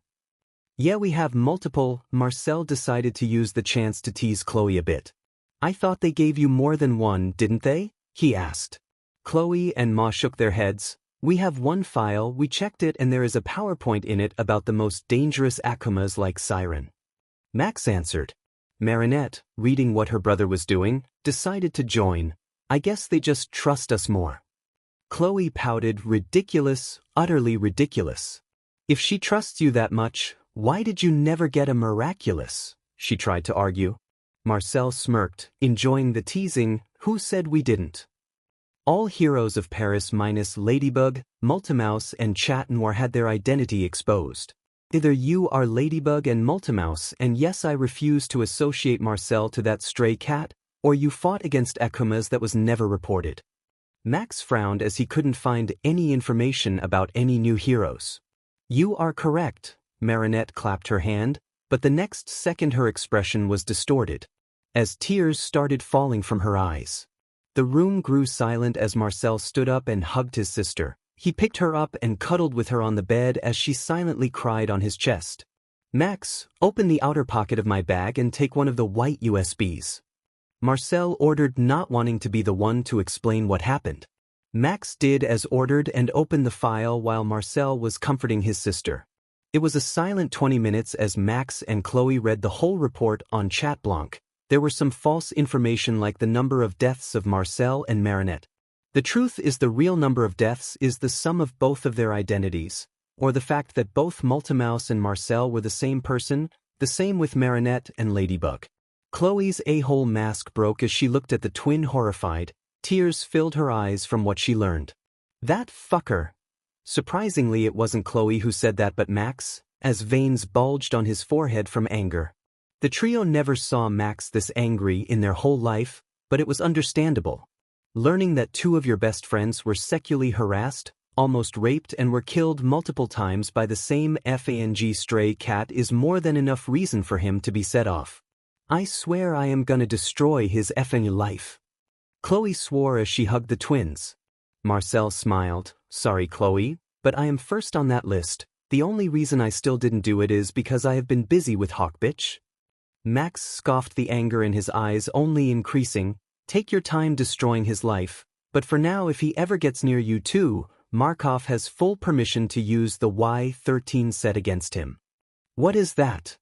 Yeah, we have multiple. Marcel decided to use the chance to tease Chloe a bit. I thought they gave you more than one, didn't they? He asked. Chloe and Ma shook their heads. We have one file, we checked it and there is a PowerPoint in it about the most dangerous Akumas like Siren. Max answered. Marinette, reading what her brother was doing, decided to join. I guess they just trust us more. Chloe pouted. Ridiculous, utterly ridiculous. If she trusts you that much, why did you never get a Miraculous? She tried to argue. Marcel smirked, enjoying the teasing. Who said we didn't? All heroes of Paris minus Ladybug, Multimouse and Chat Noir had their identity exposed. Either you are Ladybug and Multimouse, and yes, I refuse to associate Marcel to that stray cat, or you fought against Akumas that was never reported. Max frowned as he couldn't find any information about any new heroes. You are correct. Marinette clapped her hand, but the next second her expression was distorted, as tears started falling from her eyes. The room grew silent as Marcel stood up and hugged his sister. He picked her up and cuddled with her on the bed as she silently cried on his chest. Max, open the outer pocket of my bag and take one of the white USBs. Marcel ordered, not wanting to be the one to explain what happened. Max did as ordered and opened the file while Marcel was comforting his sister. It was a silent 20 minutes as Max and Chloe read the whole report on Chat Blanc. There were some false information like the number of deaths of Marcel and Marinette. The truth is the real number of deaths is the sum of both of their identities, or the fact that both Multimouse and Marcel were the same person, the same with Marinette and Ladybug. Chloe's a-hole mask broke as she looked at the twin horrified. Tears filled her eyes from what she learned. That fucker. Surprisingly, it wasn't Chloe who said that but Max, as veins bulged on his forehead from anger. The trio never saw Max this angry in their whole life, but it was understandable. Learning that two of your best friends were sexually harassed, almost raped and were killed multiple times by the same FANG stray cat is more than enough reason for him to be set off. I swear I am gonna destroy his effing life. Chloe swore as she hugged the twins. Marcel smiled. Sorry Chloe, but I am first on that list. The only reason I still didn't do it is because I have been busy with Hawk bitch. Max scoffed, the anger in his eyes only increasing. Take your time destroying his life, but for now if he ever gets near you too, Markov has full permission to use the Y13 set against him. What is that?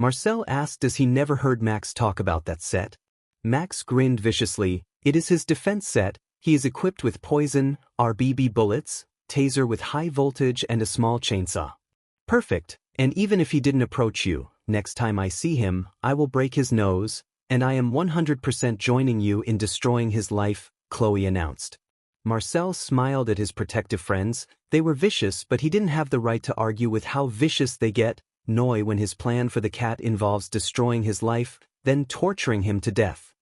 Marcel asked as he never heard Max talk about that set. Max grinned viciously. It is his defense set. He is equipped with poison, RBB bullets, taser with high voltage and a small chainsaw. Perfect, and even if he didn't approach you, next time I see him, I will break his nose, and I am 100% joining you in destroying his life, Chloe announced. Marcel smiled at his protective friends. They were vicious, but he didn't have the right to argue with how vicious they get. Noi when his plan for the cat involves destroying his life, then torturing him to death.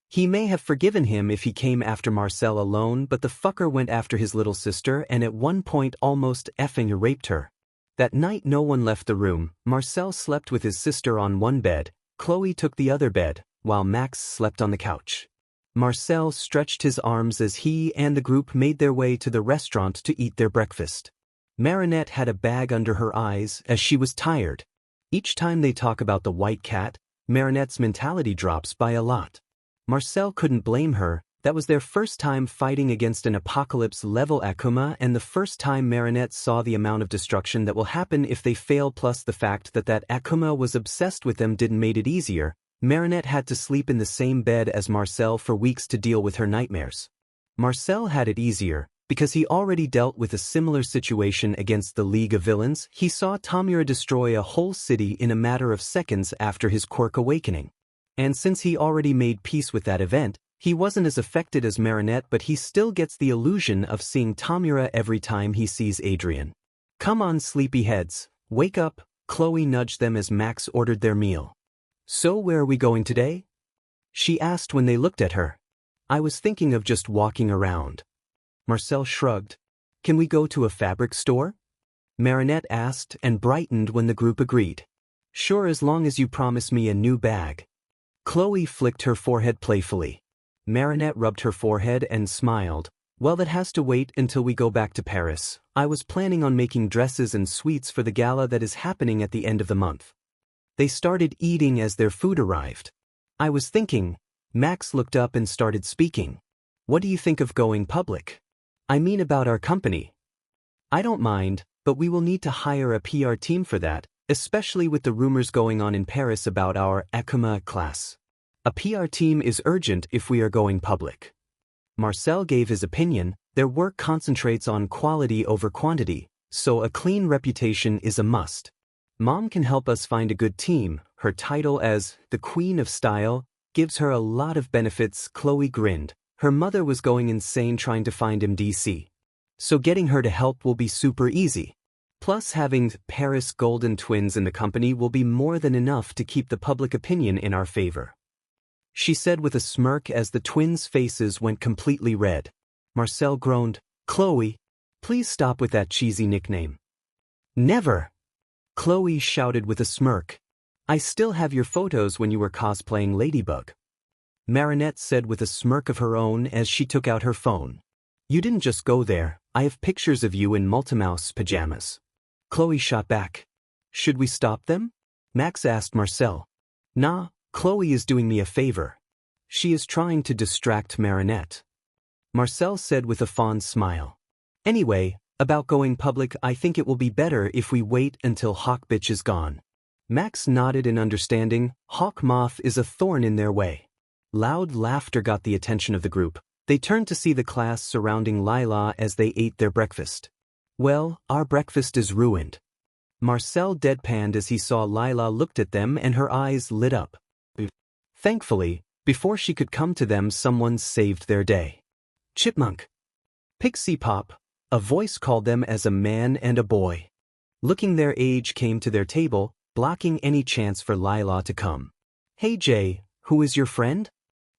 He may have forgiven him if he came after Marcel alone, but the fucker went after his little sister and at one point almost effing raped her. That night no one left the room. Marcel slept with his sister on one bed, Chloe took the other bed, while Max slept on the couch. Marcel stretched his arms as he and the group made their way to the restaurant to eat their breakfast. Marinette had a bag under her eyes as she was tired. Each time they talk about the white cat, Marinette's mentality drops by a lot. Marcel couldn't blame her. That was their first time fighting against an apocalypse-level Akuma and the first time Marinette saw the amount of destruction that will happen if they fail, plus the fact that Akuma was obsessed with them didn't make it easier. Marinette had to sleep in the same bed as Marcel for weeks to deal with her nightmares. Marcel had it easier, because he already dealt with a similar situation against the League of Villains. He saw Tamura destroy a whole city in a matter of seconds after his quirk awakening. And since he already made peace with that event, he wasn't as affected as Marinette, but he still gets the illusion of seeing Tamura every time he sees Adrien. Come on sleepyheads, wake up, Chloe nudged them as Max ordered their meal. So where are we going today? She asked when they looked at her. I was thinking of just walking around. Marcel shrugged. Can we go to a fabric store? Marinette asked and brightened when the group agreed. Sure, as long as you promise me a new bag. Chloe flicked her forehead playfully. Marinette rubbed her forehead and smiled. Well, that has to wait until we go back to Paris. I was planning on making dresses and sweets for the gala that is happening at the end of the month. They started eating as their food arrived. I was thinking. Max looked up and started speaking. What do you think of going public? I mean about our company. I don't mind, but we will need to hire a PR team for that, especially with the rumors going on in Paris about our Akuma class. A PR team is urgent if we are going public. Marcel gave his opinion. Their work concentrates on quality over quantity, so a clean reputation is a must. Mom can help us find a good team. Her title as the Queen of Style gives her a lot of benefits. Chloe grinned. Her mother was going insane trying to find MDC. So getting her to help will be super easy. Plus having Paris Golden Twins in the company will be more than enough to keep the public opinion in our favor. She said with a smirk as the twins' faces went completely red. Marcel groaned. Chloe, please stop with that cheesy nickname. Never! Chloe shouted with a smirk. I still have your photos when you were cosplaying Ladybug. Marinette said with a smirk of her own as she took out her phone. You didn't just go there, I have pictures of you in Multimouse pajamas. Chloe shot back. Should we stop them? Max asked Marcel. Nah, Chloe is doing me a favor. She is trying to distract Marinette. Marcel said with a fond smile. Anyway, about going public, I think it will be better if we wait until Hawk Bitch is gone. Max nodded in understanding. Hawk Moth is a thorn in their way. Loud laughter got the attention of the group. They turned to see the class surrounding Lila as they ate their breakfast. Well, our breakfast is ruined. Marcel deadpanned as he saw Lila looked at them and her eyes lit up. Thankfully, before she could come to them, someone saved their day. Chipmunk. Pixie Pop, a voice called them as a man and a boy. Looking their age came to their table, blocking any chance for Lila to come. Hey Jay, who is your friend?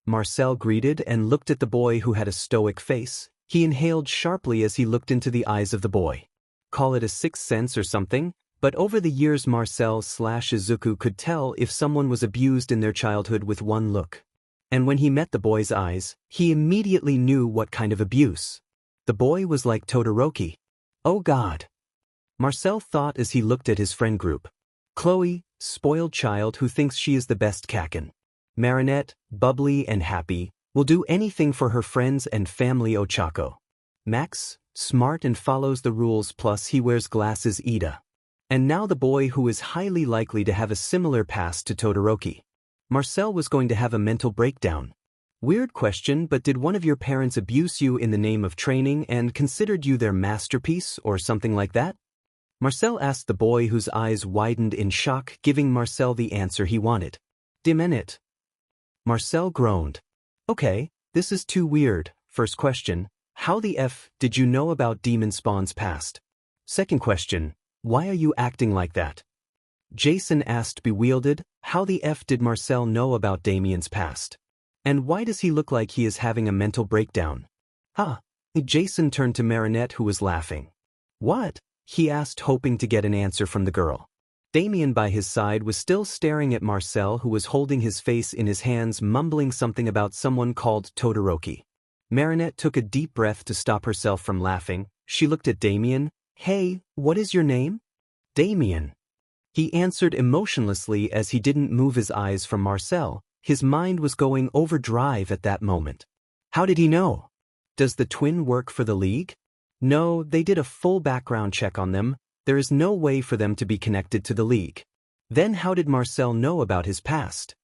Marcel greeted and looked at the boy who had a stoic face. He inhaled sharply as he looked into the eyes of the boy. Call it a sixth sense or something, but over the years Marcel/Isizuku could tell if someone was abused in their childhood with one look. And when he met the boy's eyes, he immediately knew what kind of abuse. The boy was like Todoroki. Oh God! Marcel thought as he looked at his friend group. Chloe, spoiled child who thinks she is the best kaken. Marinette, bubbly and happy, will do anything for her friends and family Ochako. Max, smart and follows the rules plus he wears glasses Ida. And now the boy who is highly likely to have a similar past to Todoroki. Marcel was going to have a mental breakdown. Weird question, but did one of your parents abuse you in the name of training and considered you their masterpiece or something like that? Marcel asked the boy whose eyes widened in shock, giving Marcel the answer he wanted. Demenit. Marcel groaned. Okay, this is too weird. First question, how the F did you know about Demon Spawn's past? Second question, why are you acting like that? Jason asked bewildered, how the F did Marcel know about Damian's past? And why does he look like he is having a mental breakdown? Jason turned to Marinette who was laughing. What? He asked hoping to get an answer from the girl. Damian by his side was still staring at Marcel who was holding his face in his hands mumbling something about someone called Todoroki. Marinette took a deep breath to stop herself from laughing. She looked at Damian. Hey, what is your name? Damian. He answered emotionlessly as he didn't move his eyes from Marcel. His mind was going overdrive at that moment. How did he know? Does the twin work for the League? No, they did a full background check on them. There is no way for them to be connected to the League. Then how did Marcel know about his past?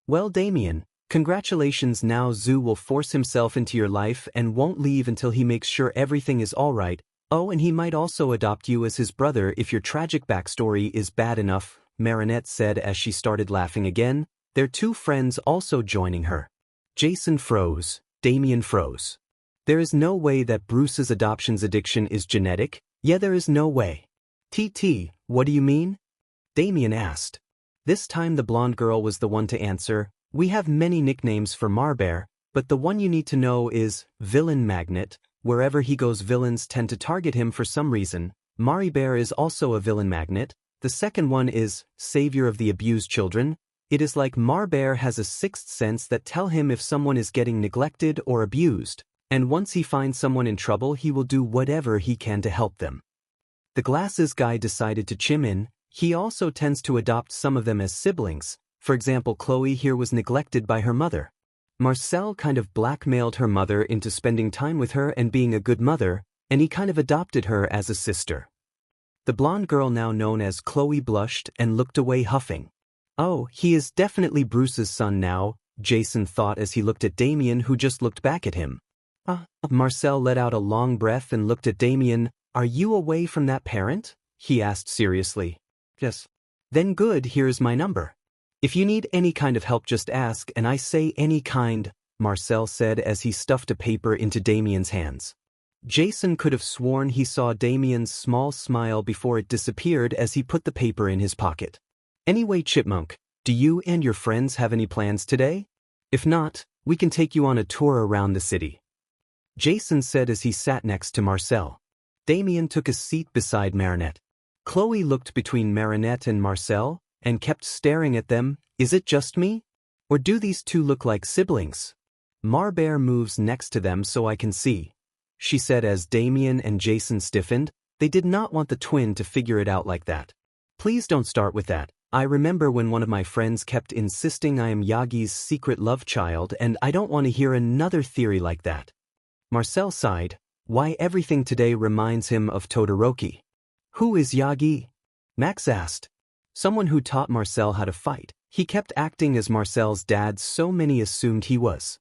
Well, Damian, congratulations, now Zoo will force himself into your life and won't leave until he makes sure everything is alright. Oh, and he might also adopt you as his brother if your tragic backstory is bad enough, Marinette said as she started laughing again, their two friends also joining her. Jason froze. Damian froze. There is no way that Bruce's adoption's addiction is genetic? Yeah, there is no way. TT, what do you mean? Damian asked. This time the blonde girl was the one to answer. We have many nicknames for Marbear, but the one you need to know is Villain Magnet. Wherever he goes villains tend to target him for some reason. Maribear is also a villain magnet. The second one is Savior of the Abused Children. It is like Marbear has a sixth sense that tell him if someone is getting neglected or abused, and once he finds someone in trouble he will do whatever he can to help them. The glasses guy decided to chime in. He also tends to adopt some of them as siblings. For example, Chloe here was neglected by her mother. Marcel kind of blackmailed her mother into spending time with her and being a good mother, and he kind of adopted her as a sister. The blonde girl now known as Chloe blushed and looked away huffing. Oh, he is definitely Bruce's son now, Jason thought as he looked at Damian who just looked back at him. Marcel let out a long breath and looked at Damian. Are you away from that parent? He asked seriously. Yes. Then good, here's my number. If you need any kind of help just ask, and I say any kind, Marcel said as he stuffed a paper into Damian's hands. Jason could have sworn he saw Damian's small smile before it disappeared as he put the paper in his pocket. Anyway, Chipmunk, do you and your friends have any plans today? If not, we can take you on a tour around the city. Jason said as he sat next to Marcel. Damian took a seat beside Marinette. Chloe looked between Marinette and Marcel and kept staring at them. Is it just me? Or do these two look like siblings? Marbear moves next to them so I can see, she said as Damian and Jason stiffened. They did not want the twin to figure it out like that. Please don't start with that. I remember when one of my friends kept insisting I am Yagi's secret love child, and I don't want to hear another theory like that. Marcel sighed. Why everything today reminds him of Todoroki. Who is Yagi? Max asked. Someone who taught Marcel how to fight. He kept acting as Marcel's dad, so many assumed he was.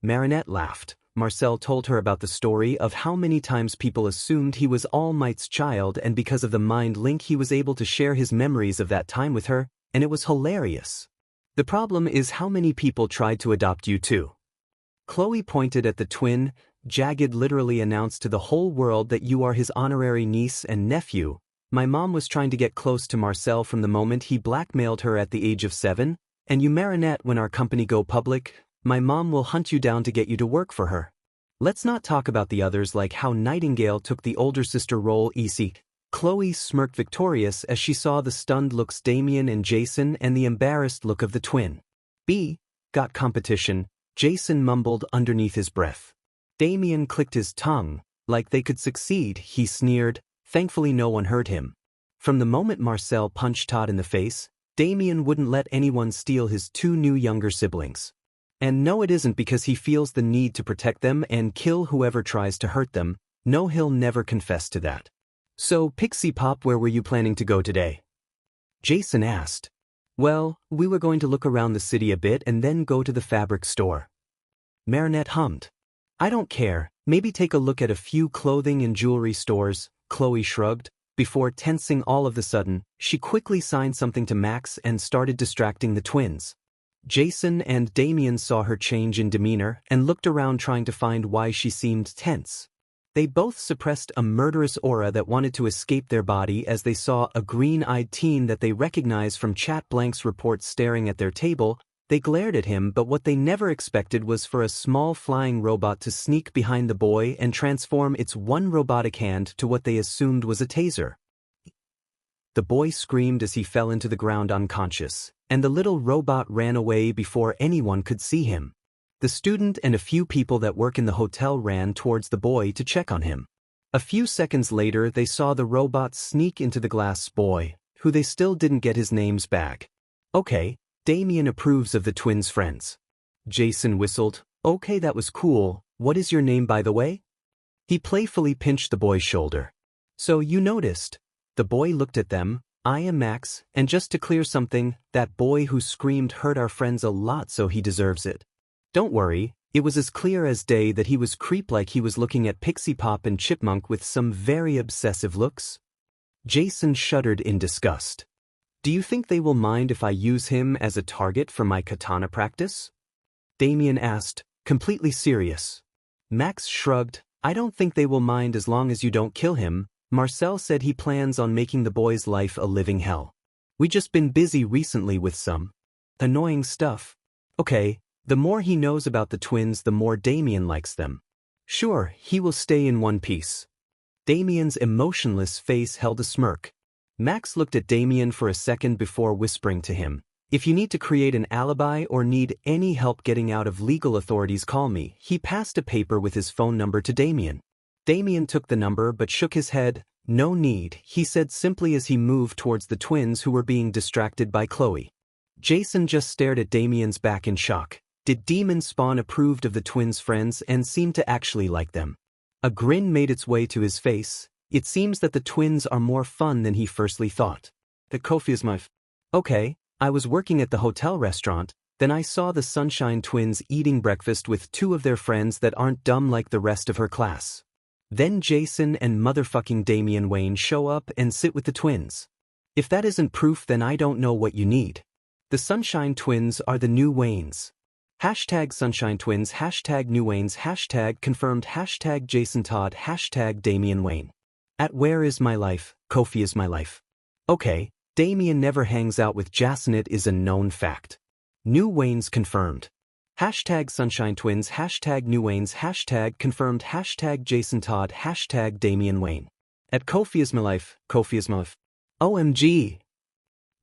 Marinette laughed. Marcel told her about the story of how many times people assumed he was All Might's child, and because of the mind link he was able to share his memories of that time with her, and it was hilarious. The problem is how many people tried to adopt you too. Chloe pointed at the twin. Jagged literally announced to the whole world that you are his honorary niece and nephew. My mom was trying to get close to Marcel from the moment he blackmailed her at the age of 7, and you Marinette when our company go public, my mom will hunt you down to get you to work for her. Let's not talk about the others like how Nightingale took the older sister role easy. Chloe smirked victorious as she saw the stunned looks Damian and Jason and the embarrassed look of the twin. B. Got competition, Jason mumbled underneath his breath. Damian clicked his tongue, like they could succeed, he sneered. Thankfully no one heard him. From the moment Marcel punched Todd in the face, Damian wouldn't let anyone steal his 2 new younger siblings. And no, it isn't because he feels the need to protect them and kill whoever tries to hurt them. No, he'll never confess to that. So, Pixie Pop, where were you planning to go today? Jason asked. Well, we were going to look around the city a bit and then go to the fabric store. Marinette hummed. I don't care, maybe take a look at a few clothing and jewelry stores, Chloe shrugged. Before tensing all of a sudden, she quickly signed something to Max and started distracting the twins. Jason and Damian saw her change in demeanor and looked around trying to find why she seemed tense. They both suppressed a murderous aura that wanted to escape their body as they saw a green-eyed teen that they recognized from Chat Blank's report staring at their table. They glared at him, but what they never expected was for a small flying robot to sneak behind the boy and transform its one robotic hand to what they assumed was a taser. The boy screamed as he fell into the ground unconscious, and the little robot ran away before anyone could see him. The student and a few people that work in the hotel ran towards the boy to check on him. A few seconds later they saw the robot sneak into the glass boy, who they still didn't get his names back. Okay. Damian approves of the twins' friends. Jason whistled. Okay, that was cool. What is your name, by the way? He playfully pinched the boy's shoulder. So you noticed. The boy looked at them. I am Max, and just to clear something, that boy who screamed hurt our friends a lot, so he deserves it. Don't worry, it was as clear as day that he was creep like he was looking at Pixie Pop and Chipmunk with some very obsessive looks. Jason shuddered in disgust. Do you think they will mind if I use him as a target for my katana practice? Damian asked, completely serious. Max shrugged. I don't think they will mind as long as you don't kill him. Marcel said he plans on making the boy's life a living hell. We just been busy recently with some annoying stuff. Okay, the more he knows about the twins, the more Damian likes them. Sure, he will stay in one piece. Damian's emotionless face held a smirk. Max looked at Damian for a second before whispering to him, if you need to create an alibi or need any help getting out of legal authorities, call me. He passed a paper with his phone number to Damian. Damian took the number but shook his head. No need, he said simply as he moved towards the twins who were being distracted by Chloe. Jason just stared at Damian's back in shock. Did Demon Spawn approved of the twins' friends and seemed to actually like them? A grin made its way to his face. It seems that the twins are more fun than he firstly thought. The coffee is my Okay, I was working at the hotel restaurant, then I saw the Sunshine twins eating breakfast with 2 of their friends that aren't dumb like the rest of her class. Then Jason and motherfucking Damian Wayne show up and sit with the twins. If that isn't proof, then I don't know what you need. The Sunshine twins are the new Waynes. Hashtag Sunshine twins, hashtag new Waynes, hashtag confirmed, hashtag Jason Todd, hashtag Damian Wayne. At Where Is My Life, Kofi is my life. Okay, Damian never hangs out with Jasonet is a known fact. New Waynes confirmed. Hashtag Sunshine twins, hashtag new Waynes, hashtag confirmed, hashtag Jason Todd, hashtag Damian Wayne. At Kofi is my life, Kofi is my life. OMG.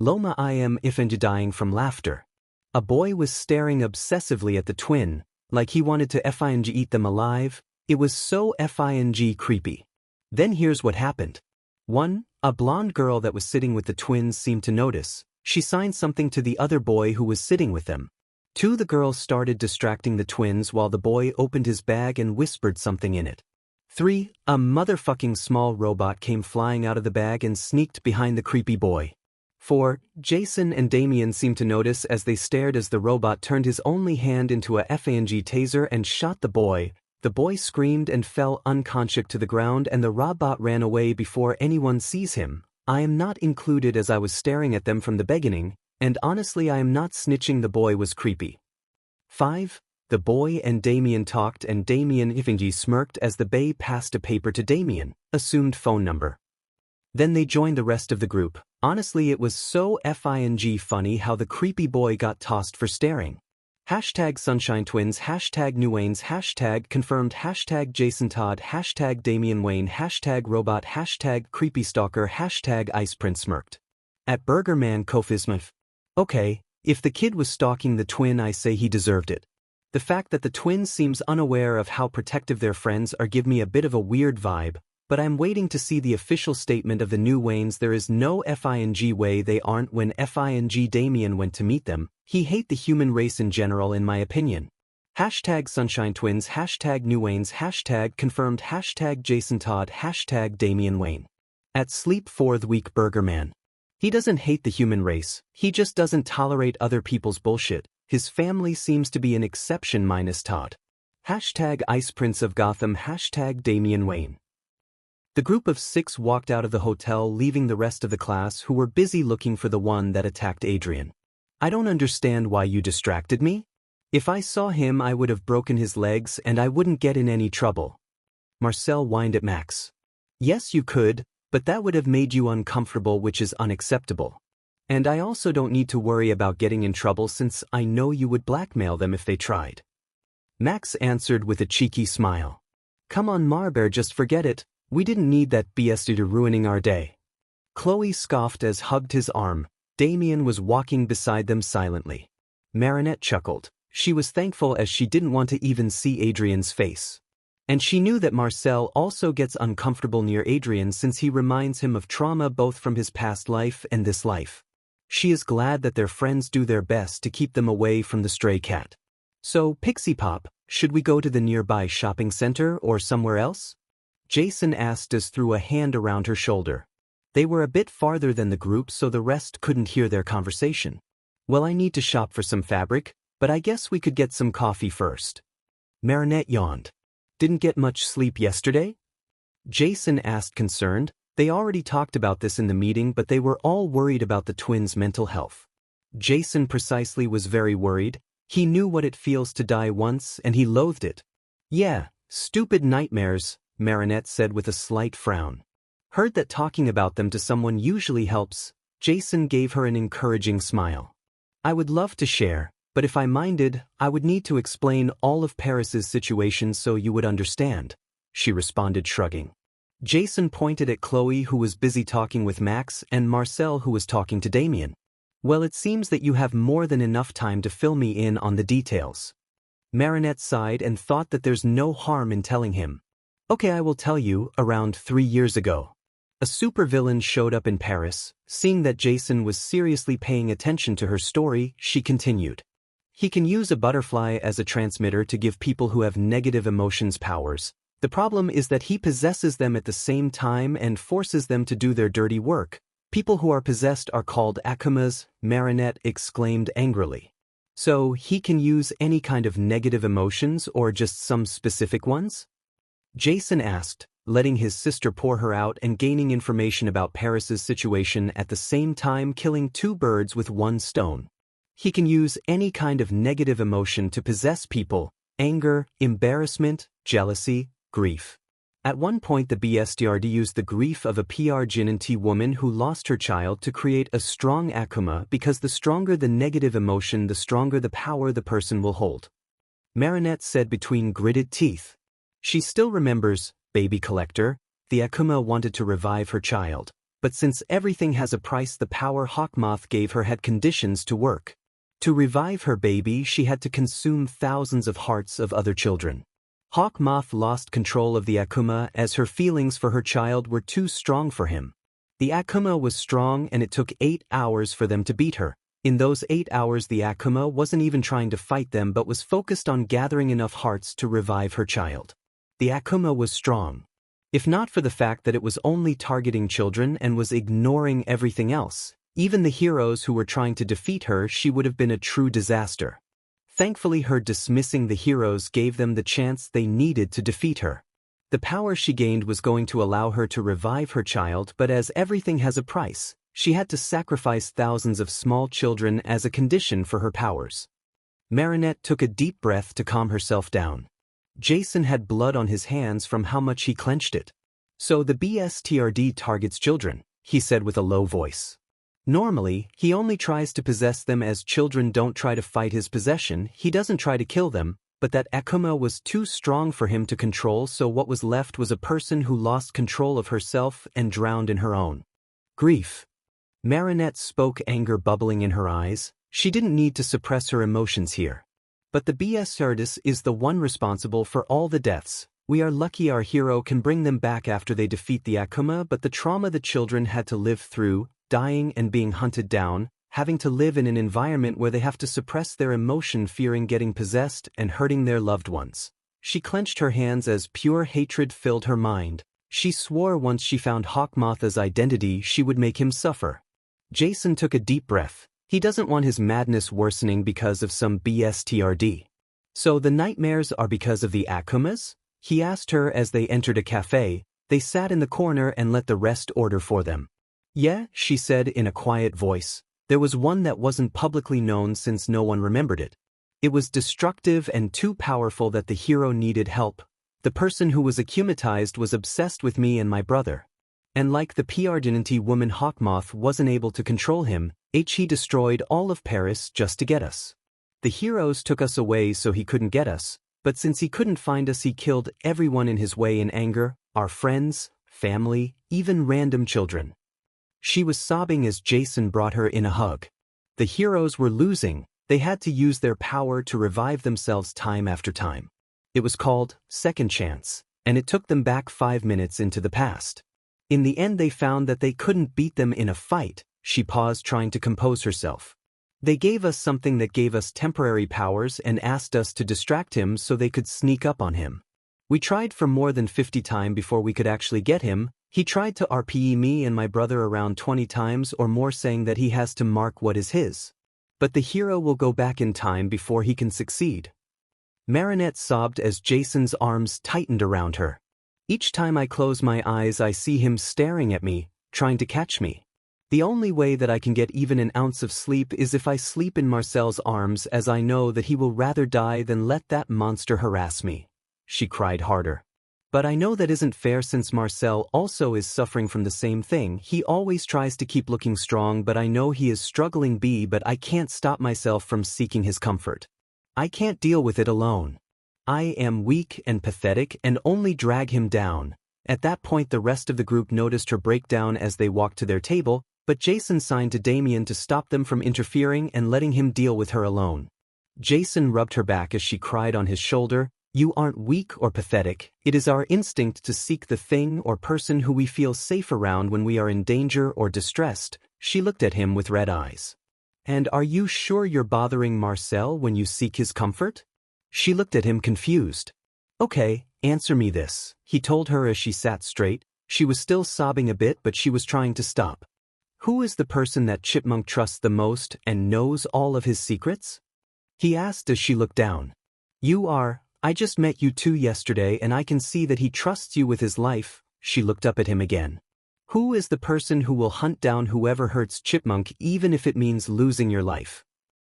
Loma I am ifnj dying from laughter. A boy was staring obsessively at the twin, like he wanted to FING eat them alive. It was so FING creepy. Then here's what happened. 1. A blonde girl that was sitting with the twins seemed to notice. She signed something to the other boy who was sitting with them. 2. The girl started distracting the twins while the boy opened his bag and whispered something in it. 3. A motherfucking small robot came flying out of the bag and sneaked behind the creepy boy. 4. Jason and Damian seemed to notice as they stared as the robot turned his only hand into a FANG taser and shot the boy. The boy screamed and fell unconscious to the ground and the robot ran away before anyone sees him. I am not included as I was staring at them from the beginning, And honestly, I am not snitching, the boy was creepy. 5. The boy and Damian talked, and Damian Ifingi smirked as the bae passed a paper to Damian, assumed phone number. Then they joined the rest of the group. Honestly, it was so fing funny how the creepy boy got tossed for staring. Hashtag Sunshine Twins, hashtag New Waynes, hashtag confirmed, hashtag Jason Todd, hashtag Damian Wayne, hashtag robot, hashtag creepy stalker, hashtag Ice Prince smirked. At Burger Man Kofismif. Okay, if the kid was stalking the twin, I say he deserved it. The fact that the twins seems unaware of how protective their friends are give me a bit of a weird vibe, but I'm waiting to see the official statement of the New Waynes. There is no fing way they aren't. When fing Damian went to meet them, he hate the human race in general in my opinion. Hashtag Sunshine Twins, hashtag New Waynes, hashtag confirmed, hashtag Jason Todd, hashtag Damian Wayne. At Sleep 4th Week Burger Man. He doesn't hate the human race, he just doesn't tolerate other people's bullshit. His family seems to be an exception minus Todd. Hashtag Ice Prince of Gotham, hashtag Damian Wayne. The group of 6 walked out of the hotel, leaving the rest of the class who were busy looking for the one that attacked Adrien. I don't understand why you distracted me. If I saw him, I would have broken his legs and I wouldn't get in any trouble. Marcel whined at Max. Yes, you could, but that would have made you uncomfortable, which is unacceptable. And I also don't need to worry about getting in trouble since I know you would blackmail them if they tried. Max answered with a cheeky smile. Come on Marbear, just forget it, we didn't need that BS to ruining our day. Chloe scoffed as hugged his arm. Damian was walking beside them silently. Marinette chuckled. She was thankful as she didn't want to even see Adrien's face. And she knew that Marcel also gets uncomfortable near Adrien since he reminds him of trauma both from his past life and this life. She is glad that their friends do their best to keep them away from the stray cat. So, Pixie Pop, should we go to the nearby shopping center or somewhere else? Jason asked as threw a hand around her shoulder. They were a bit farther than the group, so the rest couldn't hear their conversation. Well, I need to shop for some fabric, but I guess we could get some coffee first. Marinette yawned. Didn't get much sleep yesterday? Jason asked concerned. They already talked about this in the meeting, but they were all worried about the twins' mental health. Jason precisely was very worried. He knew what it feels to die once, and he loathed it. Yeah, stupid nightmares, Marinette said with a slight frown. Heard that talking about them to someone usually helps. Jason gave her an encouraging smile. I would love to share, but if I minded, I would need to explain all of Paris's situation so you would understand, she responded, shrugging. Jason pointed at Chloe, who was busy talking with Max, and Marcel, who was talking to Damian. Well, it seems that you have more than enough time to fill me in on the details. Marinette sighed and thought that there's no harm in telling him. Okay, I will tell you. Around 3 years ago, a supervillain showed up in Paris. Seeing that Jason was seriously paying attention to her story, she continued. He can use a butterfly as a transmitter to give people who have negative emotions powers. The problem is that he possesses them at the same time and forces them to do their dirty work. People who are possessed are called Akumas, Marinette exclaimed angrily. So, he can use any kind of negative emotions or just some specific ones? Jason asked, letting his sister pour her out and gaining information about Paris's situation at the same time, killing 2 birds with 1 stone. He can use any kind of negative emotion to possess people: anger, embarrassment, jealousy, grief. At one point, the Bustier used the grief of a Prgnant woman who lost her child to create a strong Akuma, because the stronger the negative emotion, the stronger the power the person will hold. Marinette said between gritted teeth. She still remembers, baby collector, the Akuma wanted to revive her child, but since everything has a price, the power Hawkmoth gave her had conditions to work. To revive her baby, she had to consume thousands of hearts of other children. Hawkmoth lost control of the Akuma as her feelings for her child were too strong for him. The Akuma was strong and it took 8 hours for them to beat her. In those 8 hours, the Akuma wasn't even trying to fight them but was focused on gathering enough hearts to revive her child. The Akuma was strong. If not for the fact that it was only targeting children and was ignoring everything else, even the heroes who were trying to defeat her, she would have been a true disaster. Thankfully, her dismissing the heroes gave them the chance they needed to defeat her. The power she gained was going to allow her to revive her child, but as everything has a price, She had to sacrifice thousands of small children as a condition for her powers. Marinette took a deep breath to calm herself down. Jason had blood on his hands from how much he clenched it. So the BSTRD targets children, he said with a low voice. Normally, he only tries to possess them as children don't try to fight his possession, he doesn't try to kill them, but that Akuma was too strong for him to control, so what was left was a person who lost control of herself and drowned in her own grief. Marinette spoke, anger bubbling in her eyes. She didn't need to suppress her emotions here. But the BSTRD is the one responsible for all the deaths. We are lucky our hero can bring them back after they defeat the Akuma, but the trauma the children had to live through, dying and being hunted down, having to live in an environment where they have to suppress their emotion, fearing getting possessed and hurting their loved ones. She clenched her hands as pure hatred filled her mind. She swore once she found Hawkmoth's identity she would make him suffer. Jason took a deep breath. He doesn't want his madness worsening because of some BSTRD. So the nightmares are because of the Akumas? He asked her as they entered a cafe. They sat in the corner and let the rest order for them. Yeah, she said in a quiet voice. There was one that wasn't publicly known since no one remembered it. It was destructive and too powerful that the hero needed help. The person who was akumatized was obsessed with me and my brother. And like the Pardinity woman, Hawkmoth wasn't able to control him. He destroyed all of Paris just to get us. The heroes took us away so he couldn't get us, but since he couldn't find us, he killed everyone in his way in anger, our friends, family, even random children. She was sobbing as Jason brought her in a hug. The heroes were losing. They had to use their power to revive themselves time after time. It was called Second Chance, and it took them back 5 minutes into the past. In the end they found that they couldn't beat them in a fight. She paused, trying to compose herself. They gave us something that gave us temporary powers and asked us to distract him so they could sneak up on him. We tried for more than 50 times before we could actually get him. He tried to RPE me and my brother around 20 times or more, saying that he has to mark what is his. But the hero will go back in time before he can succeed. Marinette sobbed as Jason's arms tightened around her. Each time I close my eyes I see him staring at me, trying to catch me. The only way that I can get even an ounce of sleep is if I sleep in Marcel's arms, as I know that he will rather die than let that monster harass me. She cried harder. But I know that isn't fair since Marcel also is suffering from the same thing. He always tries to keep looking strong, but I know he is struggling but I can't stop myself from seeking his comfort. I can't deal with it alone. I am weak and pathetic and only drag him down. At that point the rest of the group noticed her breakdown as they walked to their table, but Jason signed to Damian to stop them from interfering and letting him deal with her alone. Jason rubbed her back as she cried on his shoulder. You aren't weak or pathetic. It is our instinct to seek the thing or person who we feel safe around when we are in danger or distressed. She looked at him with red eyes. And are you sure you're bothering Marcel when you seek his comfort? She looked at him confused. Okay, answer me this, he told her as she sat straight. She was still sobbing a bit, but she was trying to stop. Who is the person that Chipmunk trusts the most and knows all of his secrets? He asked as she looked down. You are. I just met you two yesterday and I can see that he trusts you with his life. She looked up at him again. Who is the person who will hunt down whoever hurts Chipmunk even if it means losing your life?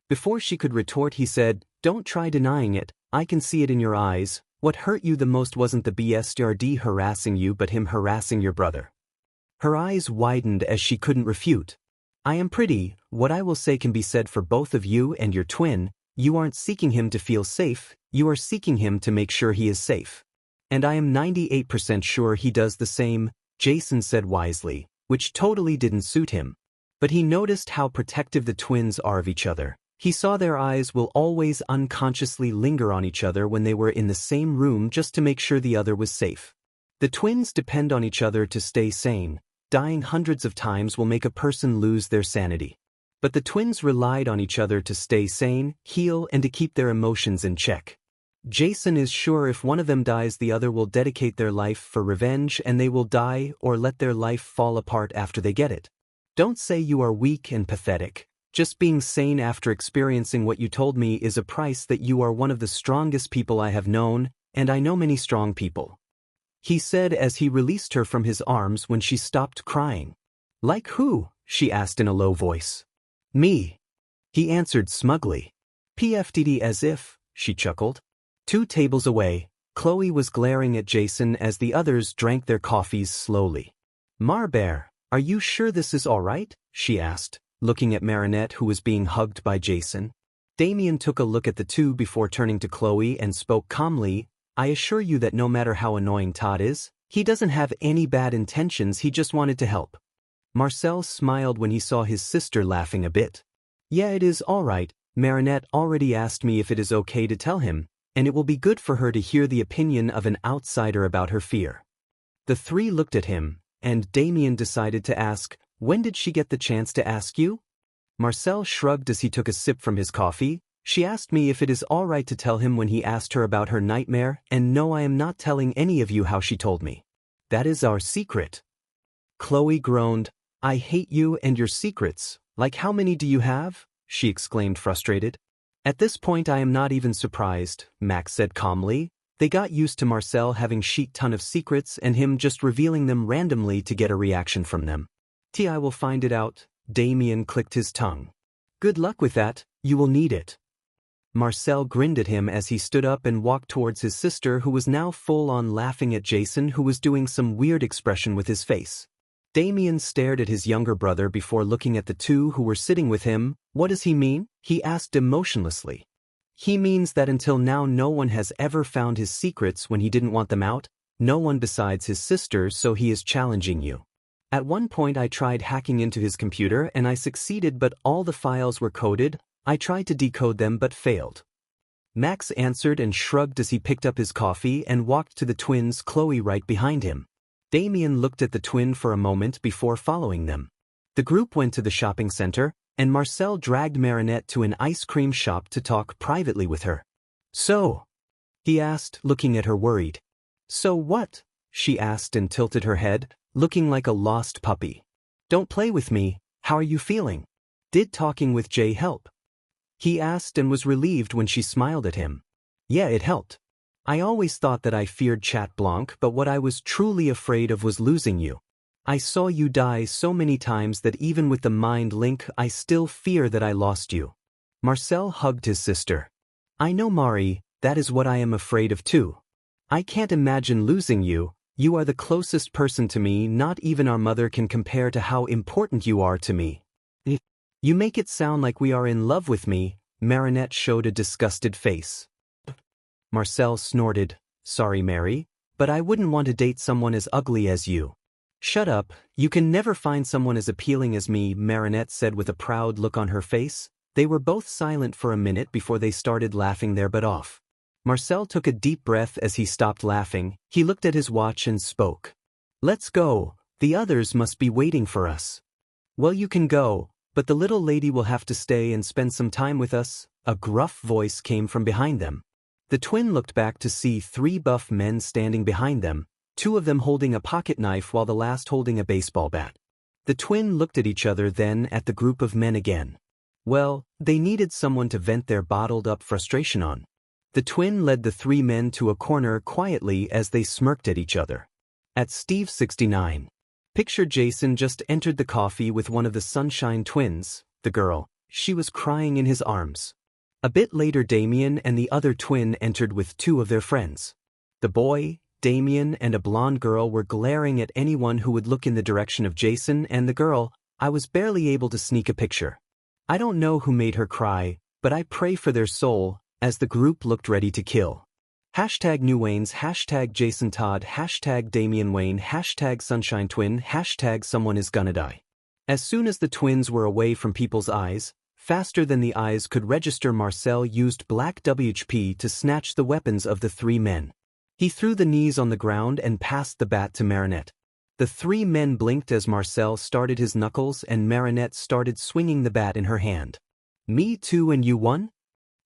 Before she could retort he said, don't try denying it, I can see it in your eyes. What hurt you the most wasn't the BSTRD harassing you but him harassing your brother. Her eyes widened as she couldn't refute. I am pretty, what I will say can be said for both of you and your twin. You aren't seeking him to feel safe, you are seeking him to make sure he is safe. And I am 98% sure he does the same, Jason said wisely, which totally didn't suit him. But he noticed how protective the twins are of each other. He saw their eyes will always unconsciously linger on each other when they were in the same room just to make sure the other was safe. The twins depend on each other to stay sane. Dying hundreds of times will make a person lose their sanity. But the twins relied on each other to stay sane, heal, and to keep their emotions in check. Jason is sure if one of them dies the other will dedicate their life for revenge and they will die or let their life fall apart after they get it. Don't say you are weak and pathetic. Just being sane after experiencing what you told me is a price that you are one of the strongest people I have known, and I know many strong people. He said as he released her from his arms when she stopped crying. Like who? she asked in a low voice. Me. He answered smugly. PFDD as if, she chuckled. 2 tables away, Chloe was glaring at Jason as the others drank their coffees slowly. Marbear, are you sure this is all right? She asked, looking at Marinette who was being hugged by Jason. Damian took a look at the two before turning to Chloe and spoke calmly. I assure you that no matter how annoying Todd is, he doesn't have any bad intentions, he just wanted to help. Marcel smiled when he saw his sister laughing a bit. Yeah, it is all right. Marinette already asked me if it is okay to tell him, and it will be good for her to hear the opinion of an outsider about her fear. The 3 looked at him, and Damian decided to ask, when did she get the chance to ask you? Marcel shrugged as he took a sip from his coffee. She asked me if it is all right to tell him when he asked her about her nightmare, and no, I am not telling any of you how she told me. That is our secret. Chloe groaned. I hate you and your secrets. Like how many do you have? She exclaimed frustrated. At this point I am not even surprised, Max said calmly. They got used to Marcel having sheet ton of secrets and him just revealing them randomly to get a reaction from them. I will find it out. Damian clicked his tongue. Good luck with that, you will need it. Marcel grinned at him as he stood up and walked towards his sister who was now full on laughing at Jason who was doing some weird expression with his face. Damian stared at his younger brother before looking at the 2 who were sitting with him. What does he mean? He asked emotionlessly. He means that until now no one has ever found his secrets when he didn't want them out, no one besides his sister, so he is challenging you. At one point I tried hacking into his computer and I succeeded, but all the files were coded. I tried to decode them but failed. Max answered and shrugged as he picked up his coffee and walked to the twins, Chloe right behind him. Damian looked at the twin for a moment before following them. The group went to the shopping center, and Marcel dragged Marinette to an ice cream shop to talk privately with her. So? He asked, looking at her worried. So what? She asked and tilted her head, looking like a lost puppy. Don't play with me, how are you feeling? Did talking with Jay help? He asked and was relieved when she smiled at him. Yeah, it helped. I always thought that I feared Chat Blanc, but what I was truly afraid of was losing you. I saw you die so many times that even with the mind link I still fear that I lost you. Marcel hugged his sister. I know, Mari, that is what I am afraid of too. I can't imagine losing you. You are the closest person to me, not even our mother can compare to how important you are to me. You make it sound like we are in love with me. Marinette showed a disgusted face. Marcel snorted, sorry Mary, but I wouldn't want to date someone as ugly as you. Shut up, you can never find someone as appealing as me, Marinette said with a proud look on her face. They were both silent for a minute before they started laughing their butt off. Marcel took a deep breath as he stopped laughing. He looked at his watch and spoke. Let's go, the others must be waiting for us. Well, you can go, but the little lady will have to stay and spend some time with us. A gruff voice came from behind them. The twin looked back to see 3 buff men standing behind them, 2 of them holding a pocket knife while the last holding a baseball bat. The twin looked at each other, then at the group of men again. Well, they needed someone to vent their bottled-up frustration on. The twin led the 3 men to a corner quietly as they smirked at each other. At Steve 69. Picture Jason just entered the coffee with one of the Sunshine twins, the girl. She was crying in his arms. A bit later Damian and the other twin entered with 2 of their friends. The boy, Damian, and a blonde girl were glaring at anyone who would look in the direction of Jason, and the girl, I was barely able to sneak a picture. I don't know who made her cry, but I pray for their soul, as the group looked ready to kill. Hashtag New Waynes, hashtag Jason Todd, hashtag Damian Wayne, hashtag Sunshine Twin, hashtag Someone is gonna die. As soon as the twins were away from people's eyes, faster than the eyes could register, Marcel used black WHP to snatch the weapons of the 3 men. He threw the knees on the ground and passed the bat to Marinette. The 3 men blinked as Marcel started his knuckles and Marinette started swinging the bat in her hand. Me too, and you won?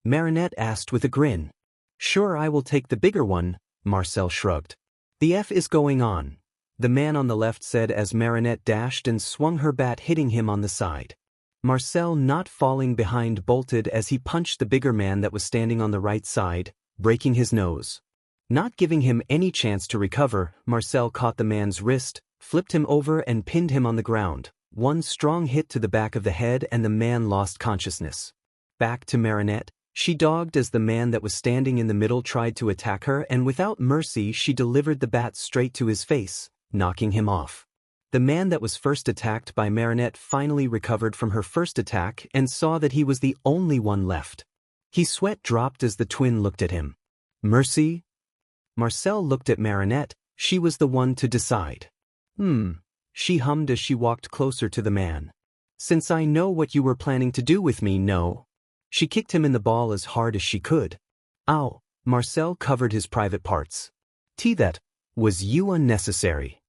Marinette asked with a grin. Sure, I will take the bigger one, Marcel shrugged. The F is going on, the man on the left said as Marinette dashed and swung her bat, hitting him on the side. Marcel, not falling behind, bolted as he punched the bigger man that was standing on the right side, breaking his nose. Not giving him any chance to recover, Marcel caught the man's wrist, flipped him over and pinned him on the ground. One strong hit to the back of the head and the man lost consciousness. Back to Marinette. She dogged as the man that was standing in the middle tried to attack her, and without mercy she delivered the bat straight to his face, knocking him off. The man that was first attacked by Marinette finally recovered from her first attack and saw that he was the only one left. His sweat dropped as the twin looked at him. Mercy? Marcel looked at Marinette. She was the one to decide. She hummed as she walked closer to the man. Since I know what you were planning to do with me, no. She kicked him in the ball as hard as she could. Ow, Marcel covered his private parts. That was you unnecessary.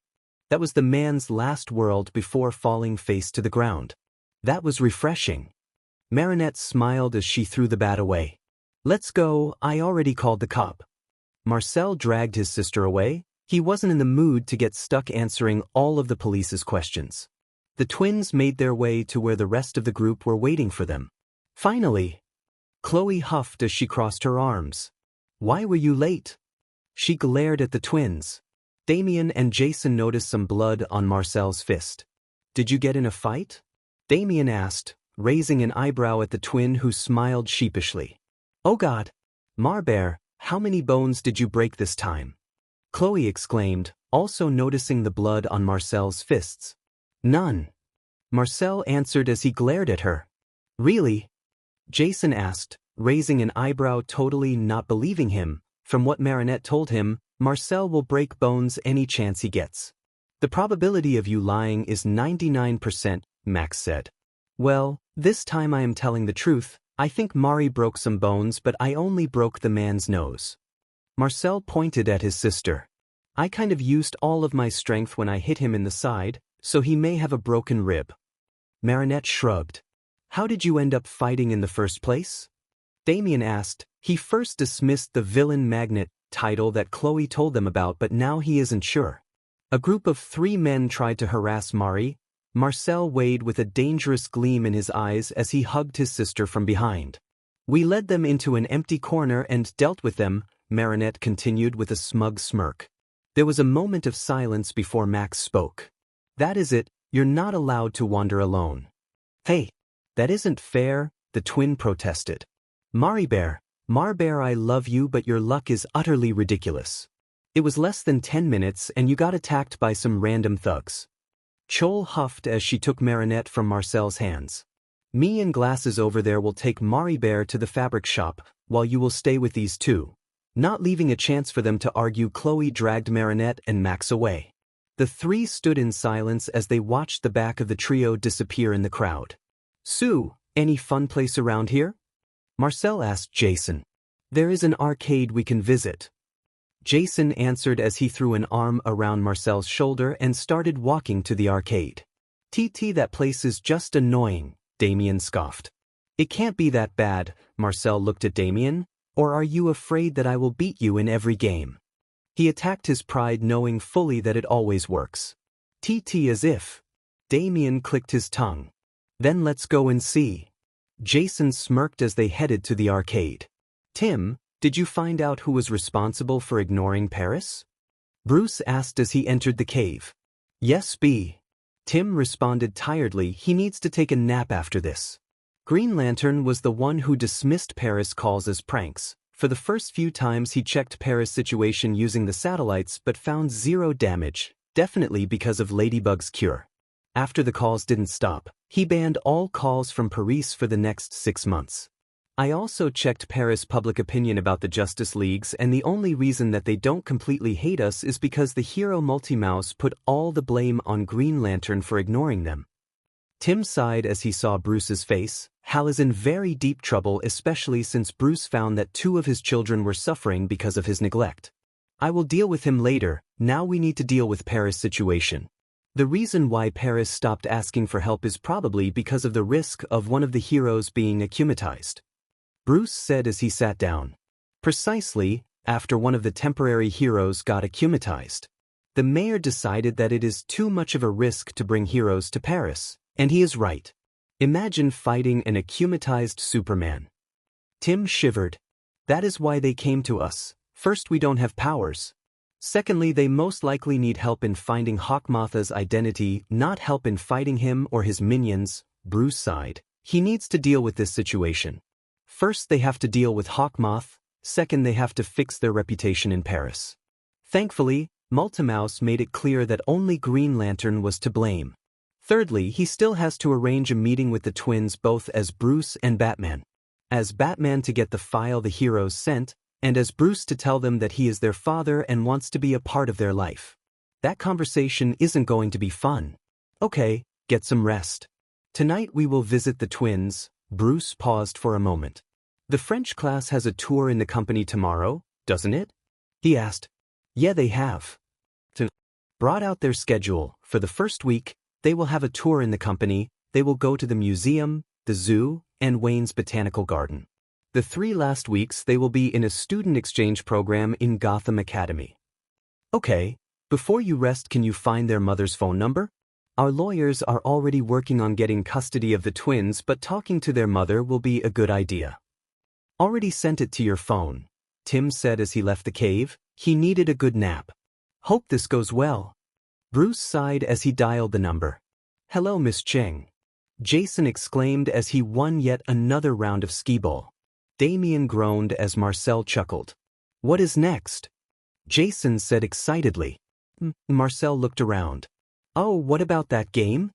That was the man's last word before falling face to the ground. That was refreshing. Marinette smiled as she threw the bat away. Let's go, I already called the cop. Marcel dragged his sister away. He wasn't in the mood to get stuck answering all of the police's questions. The twins made their way to where the rest of the group were waiting for them. Finally, Chloe huffed as she crossed her arms. Why were you late? She glared at the twins. Damian and Jason noticed some blood on Marcel's fist. Did you get in a fight? Damian asked, raising an eyebrow at the twin who smiled sheepishly. Oh God! Marbear, how many bones did you break this time? Chloe exclaimed, also noticing the blood on Marcel's fists. None. Marcel answered as he glared at her. Really? Jason asked, raising an eyebrow, totally not believing him. From what Marinette told him, Marcel will break bones any chance he gets. The probability of you lying is 99%, Max said. Well, this time I am telling the truth. I think Mari broke some bones, but I only broke the man's nose. Marcel pointed at his sister. I kind of used all of my strength when I hit him in the side, so he may have a broken rib. Marinette shrugged. How did you end up fighting in the first place? Damian asked. He first dismissed the villain magnet title that Chloe told them about, but now he isn't sure. A group of 3 men tried to harass Mari. Marcel weighed with a dangerous gleam in his eyes as he hugged his sister from behind. We led them into an empty corner and dealt with them, Marinette continued with a smug smirk. There was a moment of silence before Max spoke. That is it, you're not allowed to wander alone. Hey, that isn't fair, the twin protested. Marbear, I love you, but your luck is utterly ridiculous. It was less than 10 minutes and you got attacked by some random thugs. Chol huffed as she took Marinette from Marcel's hands. Me and Glasses over there will take Marbear to the fabric shop, while you will stay with these two. Not leaving a chance for them to argue, Chloe dragged Marinette and Max away. The 3 stood in silence as they watched the back of the trio disappear in the crowd. Sue, any fun place around here? Marcel asked Jason. There is an arcade we can visit. Jason answered as he threw an arm around Marcel's shoulder and started walking to the arcade. That place is just annoying, Damian scoffed. It can't be that bad, Marcel looked at Damian. Or are you afraid that I will beat you in every game? He attacked his pride, knowing fully that it always works. As if. Damian clicked his tongue. Then let's go and see. Jason smirked as they headed to the arcade. Tim, did you find out who was responsible for ignoring Paris? Bruce asked as he entered the cave. Yes, B. Tim responded tiredly. He needs to take a nap after this. Green Lantern was the one who dismissed Paris' calls as pranks. For the first few times he checked Paris' situation using the satellites but found 0 damage, definitely because of Ladybug's cure. After the calls didn't stop, he banned all calls from Paris for the next 6 months. I also checked Paris' public opinion about the Justice Leagues, and the only reason that they don't completely hate us is because the hero Multimouse put all the blame on Green Lantern for ignoring them. Tim sighed as he saw Bruce's face. Hal is in very deep trouble, especially since Bruce found that 2 of his children were suffering because of his neglect. I will deal with him later. Now we need to deal with Paris' situation. The reason why Paris stopped asking for help is probably because of the risk of one of the heroes being akumatized. Bruce said as he sat down. Precisely, after one of the temporary heroes got akumatized. The mayor decided that it is too much of a risk to bring heroes to Paris. And he is right. Imagine fighting an akumatized Superman. Tim shivered. That is why they came to us. First, we don't have powers. Secondly, they most likely need help in finding Hawkmotha's identity, not help in fighting him or his minions. Bruce sighed. He needs to deal with this situation. First, they have to deal with Hawkmoth. Second, they have to fix their reputation in Paris. Thankfully, Multimouse made it clear that only Green Lantern was to blame. Thirdly, he still has to arrange a meeting with the twins both as Bruce and Batman. As Batman to get the file the heroes sent, and as Bruce to tell them that he is their father and wants to be a part of their life. That conversation isn't going to be fun. Okay, get some rest. Tonight we will visit the twins. Bruce paused for a moment. The French class has a tour in the company tomorrow, doesn't it? He asked. Yeah, they have. Brought out their schedule. For the first week, they will have a tour in the company. They will go to the museum, the zoo, and Wayne's Botanical Garden. The 3 last weeks they will be in a student exchange program in Gotham Academy. Okay, before you rest, can you find their mother's phone number? Our lawyers are already working on getting custody of the twins, but talking to their mother will be a good idea. Already sent it to your phone, Tim said as he left the cave. He needed a good nap. Hope this goes well. Bruce sighed as he dialed the number. Hello, Miss Cheng. Jason exclaimed as he won yet another round of skee-ball. Damian groaned as Marcel chuckled. What is next? Jason said excitedly. Marcel looked around. Oh, what about that game?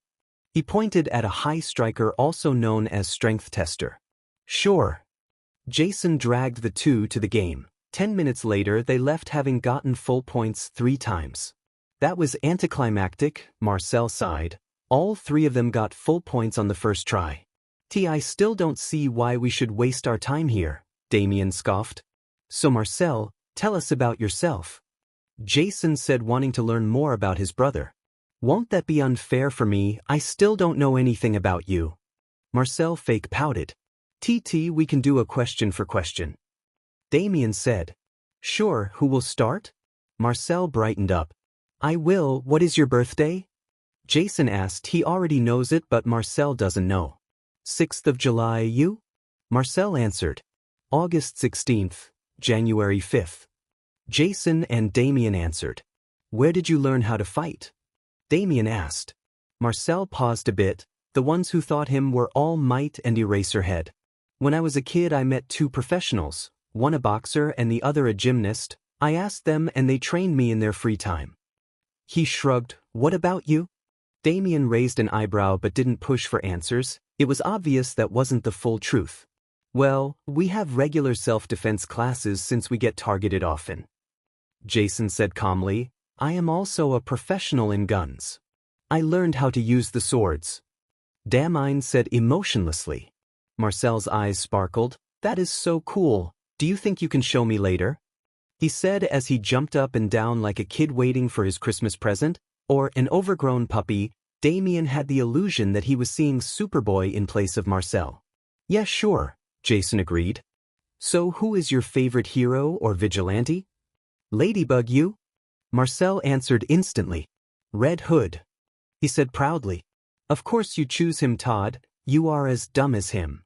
He pointed at a high striker also known as Strength Tester. Sure. Jason dragged the two to the game. 10 minutes later they left having gotten full points 3 times. That was anticlimactic, Marcel sighed. All 3 of them got full points on the first try. I still don't see why we should waste our time here, Damian scoffed. So Marcel, tell us about yourself. Jason said, wanting to learn more about his brother. Won't that be unfair for me? I still don't know anything about you. Marcel fake pouted. We can do a question for question. Damian said. Sure, who will start? Marcel brightened up. I will. What is your birthday? Jason asked. He already knows it, but Marcel doesn't know. 6th of July, you? Marcel answered. August 16th, January 5th. Jason and Damian answered. Where did you learn how to fight? Damian asked. Marcel paused a bit. The ones who thought him were all might and Eraserhead. When I was a kid I met 2 professionals, one a boxer and the other a gymnast. I asked them and they trained me in their free time. He shrugged. What about you? Damian raised an eyebrow but didn't push for answers. It was obvious that wasn't the full truth. Well, we have regular self-defense classes since we get targeted often. Jason said calmly, I am also a professional in guns. I learned how to use the swords. Damian said emotionlessly. Marcel's eyes sparkled. That is so cool. Do you think you can show me later? He said as he jumped up and down like a kid waiting for his Christmas present, or an overgrown puppy. Damian had the illusion that he was seeing Superboy in place of Marcel. Yeah, sure, Jason agreed. So who is your favorite hero or vigilante? Ladybug, you? Marcel answered instantly. Red Hood. He said proudly. Of course you choose him, Todd. You are as dumb as him.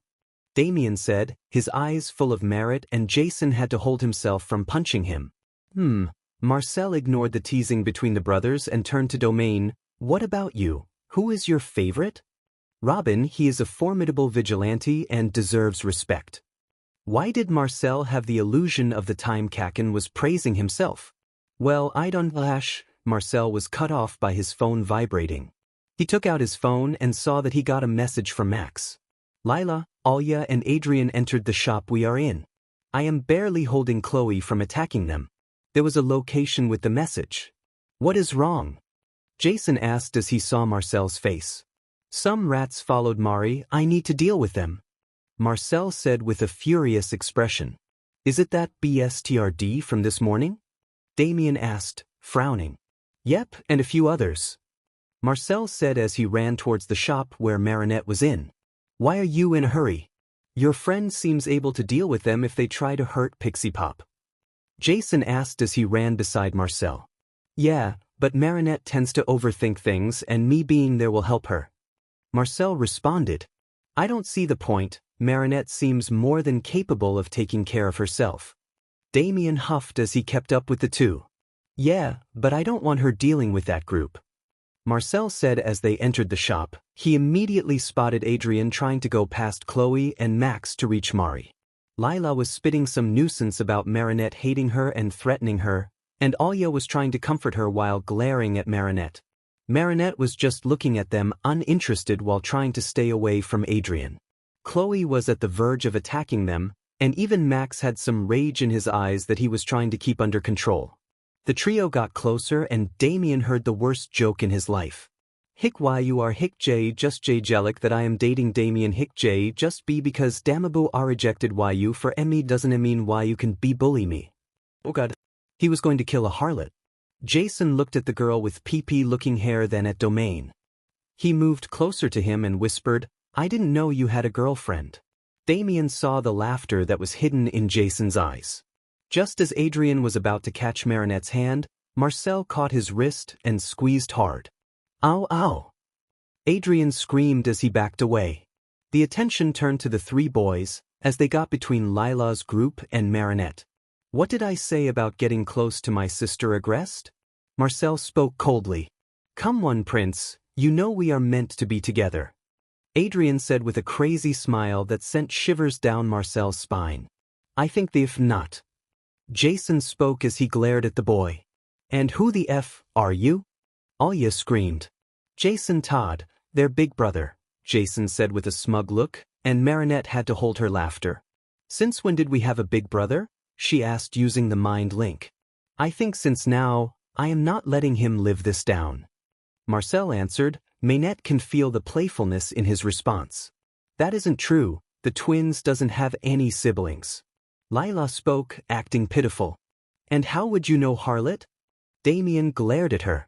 Damian said, his eyes full of merit, and Jason had to hold himself from punching him. Marcel ignored the teasing between the brothers and turned to Domain. What about you? Who is your favorite? Robin. He is a formidable vigilante and deserves respect. Why did Marcel have the illusion of the time Kakin was praising himself? Well, I don't lash. Marcel was cut off by his phone vibrating. He took out his phone and saw that he got a message from Max. Lila, Alia and Adrien entered the shop we are in. I am barely holding Chloe from attacking them. There was a location with the message. What is wrong? Jason asked as he saw Marcel's face. Some rats followed Mari. I need to deal with them. Marcel said with a furious expression. Is it that BSTRD from this morning? Damian asked, frowning. Yep, and a few others. Marcel said as he ran towards the shop where Marinette was in. Why are you in a hurry? Your friend seems able to deal with them if they try to hurt Pixie Pop. Jason asked as he ran beside Marcel. Yeah, but Marinette tends to overthink things and me being there will help her. Marcel responded. I don't see the point. Marinette seems more than capable of taking care of herself. Damian huffed as he kept up with the two. Yeah, but I don't want her dealing with that group. Marcel said as they entered the shop. He immediately spotted Adrien trying to go past Chloe and Max to reach Mari. Lila was spitting some nuisance about Marinette hating her and threatening her, and Alya was trying to comfort her while glaring at Marinette. Marinette was just looking at them uninterested while trying to stay away from Adrien. Chloe was at the verge of attacking them, and even Max had some rage in his eyes that he was trying to keep under control. The trio got closer and Damian heard the worst joke in his life. Hick why you are Hick J just J Jellic that I am dating Damian Hick J just be because Damabu are rejected why you for me doesn't mean why you can be bully me. Oh god. He was going to kill a harlot. Jason looked at the girl with pee-pee looking hair then at Domain. He moved closer to him and whispered, I didn't know you had a girlfriend. Damian saw the laughter that was hidden in Jason's eyes. Just as Adrien was about to catch Marinette's hand, Marcel caught his wrist and squeezed hard. Ow ow! Adrien screamed as he backed away. The attention turned to the three boys as they got between Lila's group and Marinette. What did I say about getting close to my sister Agreste? Marcel spoke coldly. Come on, Prince, you know we are meant to be together. Adrien said with a crazy smile that sent shivers down Marcel's spine. I think if not. Jason spoke as he glared at the boy. And who the F are you? Alya screamed. Jason Todd, their big brother, Jason said with a smug look, and Marinette had to hold her laughter. Since when did we have a big brother? She asked using the mind link. I think since now, I am not letting him live this down. Marcel answered. Marinette can feel the playfulness in his response. That isn't true, the twins doesn't have any siblings. Lila spoke, acting pitiful. And how would you know harlot? Damian glared at her.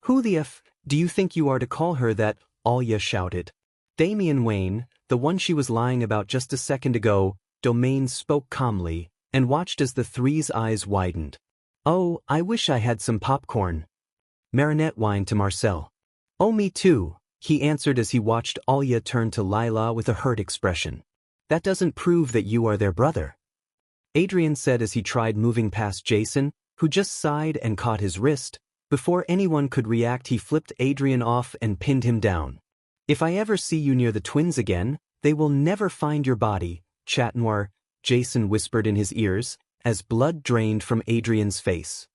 Who the F do you think you are to call her that? Alya shouted. Damian Wayne, the one she was lying about just a second ago, Domain spoke calmly, and watched as the three's eyes widened. Oh, I wish I had some popcorn. Marinette whined to Marcel. Oh me too, he answered as he watched Alya turn to Lila with a hurt expression. That doesn't prove that you are their brother. Adrien said as he tried moving past Jason, who just sighed and caught his wrist. Before anyone could react he flipped Adrien off and pinned him down. If I ever see you near the twins again, they will never find your body, Chat Noir, Jason whispered in his ears, as blood drained from Adrien's face.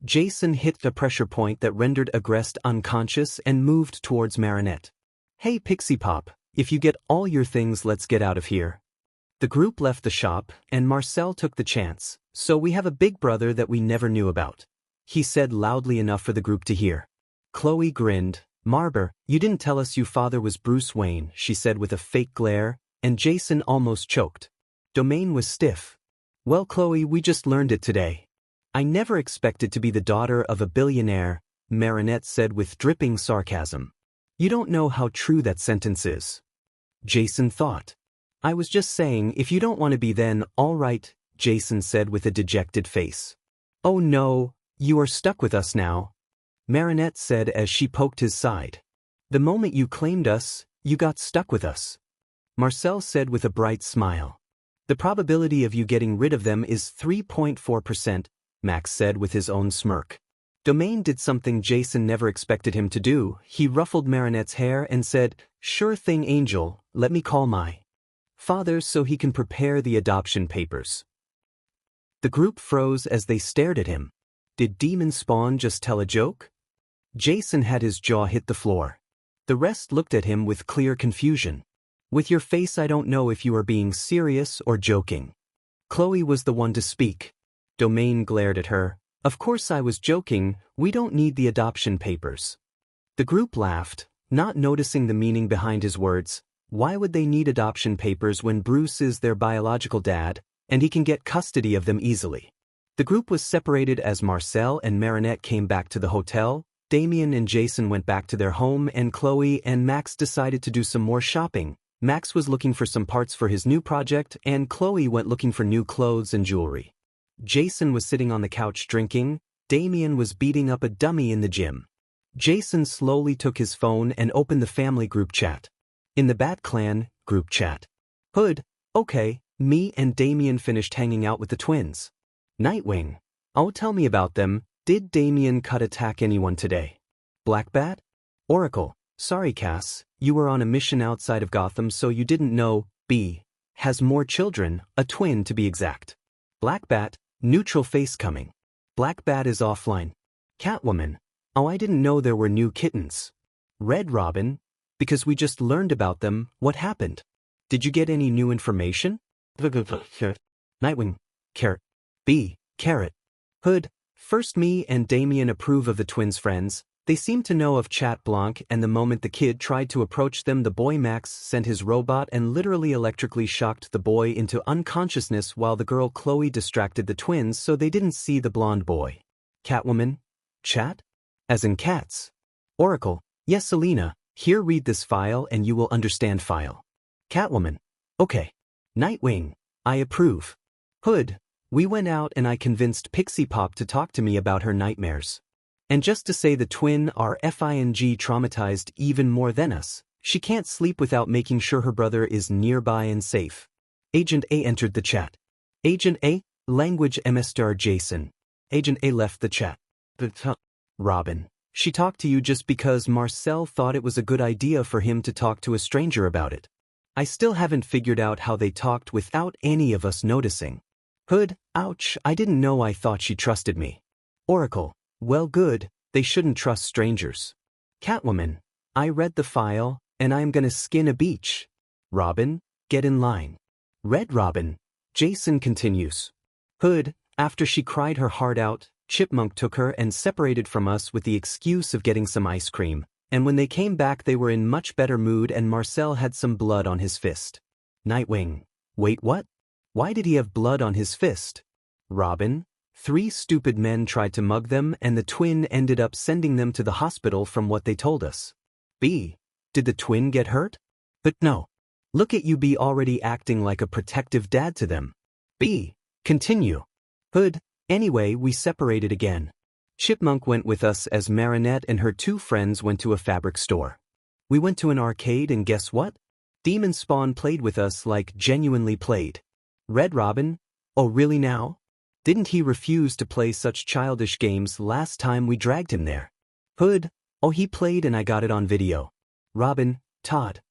Jason hit the pressure point that rendered Agreste unconscious and moved towards Marinette. Hey Pixie Pop, if you get all your things let's get out of here. The group left the shop, and Marcel took the chance, so we have a big brother that we never knew about. He said loudly enough for the group to hear. Chloe grinned. Marber, you didn't tell us your father was Bruce Wayne, she said with a fake glare, and Jason almost choked. Domain was stiff. Well Chloe, we just learned it today. I never expected to be the daughter of a billionaire, Marinette said with dripping sarcasm. You don't know how true that sentence is. Jason thought. I was just saying if you don't want to be then, all right, Jason said with a dejected face. Oh no, you are stuck with us now. Marinette said as she poked his side. The moment you claimed us, you got stuck with us. Marcel said with a bright smile. The probability of you getting rid of them is 3.4%, Max said with his own smirk. Domain did something Jason never expected him to do. He ruffled Marinette's hair and said, Sure thing Angel, let me call my father so he can prepare the adoption papers. The group froze as they stared at him. Did Demon Spawn just tell a joke? Jason had his jaw hit the floor. The rest looked at him with clear confusion. With your face I don't know if you are being serious or joking. Chloe was the one to speak. Domain glared at her. Of course I was joking, we don't need the adoption papers. The group laughed, not noticing the meaning behind his words. Why would they need adoption papers when Bruce is their biological dad, and he can get custody of them easily? The group was separated as Marcel and Marinette came back to the hotel, Damian and Jason went back to their home and Chloe and Max decided to do some more shopping. Max was looking for some parts for his new project and Chloe went looking for new clothes and jewelry. Jason was sitting on the couch drinking, Damian was beating up a dummy in the gym. Jason slowly took his phone and opened the family group chat. In the Bat Clan group chat. Hood, okay, me and Damian finished hanging out with the twins. Nightwing. Oh tell me about them, Did Damian cut attack anyone today? Blackbat? Oracle, sorry Cass, you were on a mission outside of Gotham so you didn't know. B. Has more children, a twin to be exact. Blackbat, neutral face coming. Blackbat is offline. Catwoman, oh I didn't know there were new kittens. Red Robin, because we just learned about them, what happened? Did you get any new information? Nightwing. Carrot. B. Carrot. Hood, first me and Damian approve of the twins' friends. They seem to know of Chat Blanc, and the moment the kid tried to approach them, the boy Max sent his robot and literally electrically shocked the boy into unconsciousness while the girl Chloe distracted the twins so they didn't see the blonde boy. Catwoman? Chat? As in cats. Oracle, yes Selena, here read this file and you will understand file. Catwoman, okay. Nightwing, I approve. Hood, we went out and I convinced Pixie Pop to talk to me about her nightmares. And just to say the twin are FING traumatized even more than us, she can't sleep without making sure her brother is nearby and safe. Agent A entered the chat. Agent A, language MStar Jason. Agent A left the chat. Robin, she talked to you just because Marcel thought it was a good idea for him to talk to a stranger about it. I still haven't figured out how they talked without any of us noticing. Hood, ouch, I didn't know. I thought she trusted me. Oracle, well good, they shouldn't trust strangers. Catwoman, I read the file, and I'm gonna skin a beach. Robin, get in line. Red Robin, Jason continues. Hood, after she cried her heart out, Chipmunk took her and separated from us with the excuse of getting some ice cream, and when they came back they were in much better mood and Marcel had some blood on his fist. Nightwing, wait what? Why did he have blood on his fist? Robin, 3 stupid men tried to mug them and the twin ended up sending them to the hospital from what they told us. B. Did the twin get hurt? But no. Look at you be already acting like a protective dad to them. B. Continue. Hood, anyway we separated again. Chipmunk went with us as Marinette and her 2 friends went to a fabric store. We went to an arcade and guess what? Demon Spawn played with us like genuinely played. Red Robin, oh really now? Didn't he refuse to play such childish games last time we dragged him there? Hood, oh he played and I got it on video. Robin, Todd.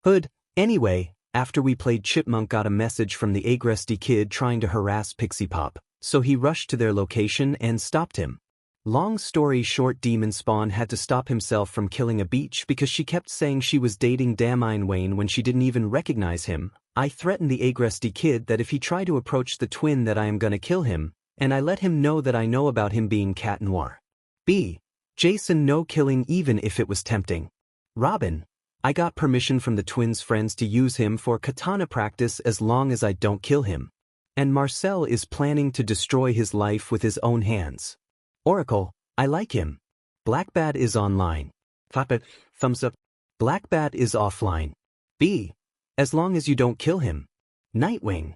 Hood, anyway, after we played Chipmunk got a message from the agresty kid trying to harass Pixie Pop, so he rushed to their location and stopped him. Long story short, Demon Spawn had to stop himself from killing a beach because she kept saying she was dating Damian Wayne when she didn't even recognize him. I threatened the agresty kid that if he tried to approach the twin that I am gonna kill him, and I let him know that I know about him being Cat Noir. B. Jason no killing even if it was tempting. Robin, I got permission from the twins' friends to use him for katana practice as long as I don't kill him. And Marcel is planning to destroy his life with his own hands. Oracle, I like him. Blackbat is online. Thumbs up. Blackbat is offline. B. As long as you don't kill him. Nightwing.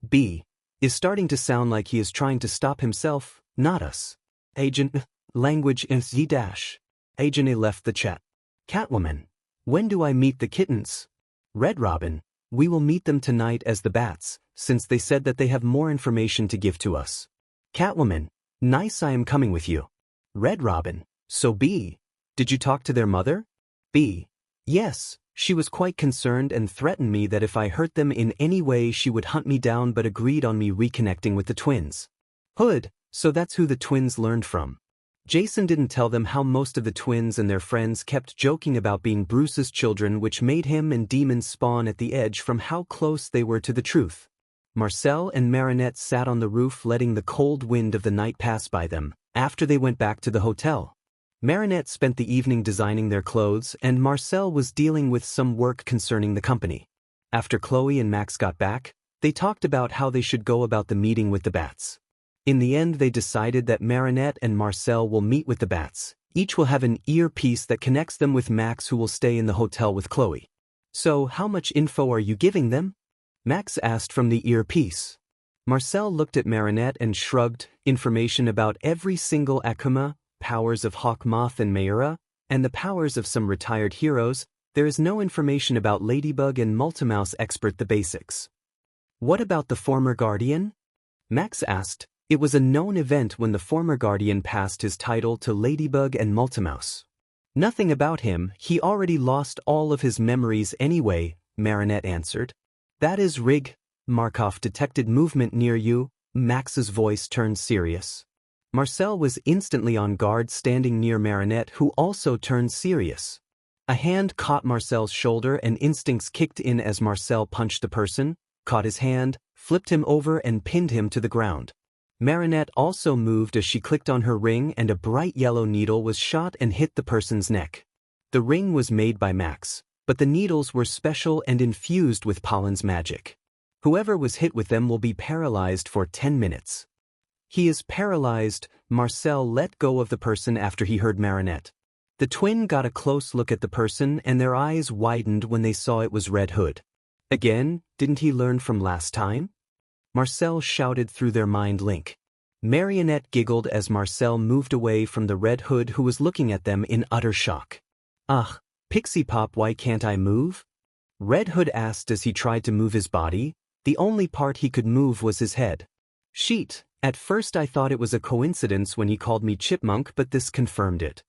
B. Is starting to sound like he is trying to stop himself, not us. Agent. Language Z-. Agent A left the chat. Catwoman. When do I meet the kittens? Red Robin. We will meet them tonight as the bats, since they said that they have more information to give to us. Catwoman. Nice, I am coming with you. Red Robin. So B. Did you talk to their mother? B. Yes, she was quite concerned and threatened me that if I hurt them in any way she would hunt me down but agreed on me reconnecting with the twins. Hood, so that's who the twins learned from. Jason didn't tell them how most of the twins and their friends kept joking about being Bruce's children, which made him and Demon Spawn at the edge from how close they were to the truth. Marcel and Marinette sat on the roof letting the cold wind of the night pass by them, after they went back to the hotel. Marinette spent the evening designing their clothes and Marcel was dealing with some work concerning the company. After Chloe and Max got back, they talked about how they should go about the meeting with the bats. In the end they decided that Marinette and Marcel will meet with the bats. Each will have an earpiece that connects them with Max, who will stay in the hotel with Chloe. So how much info are you giving them? Max asked from the earpiece. Marcel looked at Marinette and shrugged. Information about every single Akuma, powers of Hawk Moth and Mayura, and the powers of some retired heroes. There is no information about Ladybug and Multimouse. Expert the basics. What about the former Guardian? Max asked. It was a known event when the former Guardian passed his title to Ladybug and Multimouse. Nothing about him, he already lost all of his memories anyway, Marinette answered. That is Rig. Markov detected movement near you. Max's voice turned serious. Marcel was instantly on guard standing near Marinette, who also turned serious. A hand caught Marcel's shoulder and instincts kicked in as Marcel punched the person, caught his hand, flipped him over and pinned him to the ground. Marinette also moved as she clicked on her ring and a bright yellow needle was shot and hit the person's neck. The ring was made by Max, but the needles were special and infused with Pollen's magic. Whoever was hit with them will be paralyzed for 10 minutes. He is paralyzed. Marcel let go of the person after he heard Marinette. The twin got a close look at the person and their eyes widened when they saw it was Red Hood. Again, didn't he learn from last time? Marcel shouted through their mind link. Marinette giggled as Marcel moved away from the Red Hood, who was looking at them in utter shock. Ugh, Pixie Pop, why can't I move? Red Hood asked as he tried to move his body. The only part he could move was his head. Sheet. At first I thought it was a coincidence when he called me Chipmunk, but this confirmed it.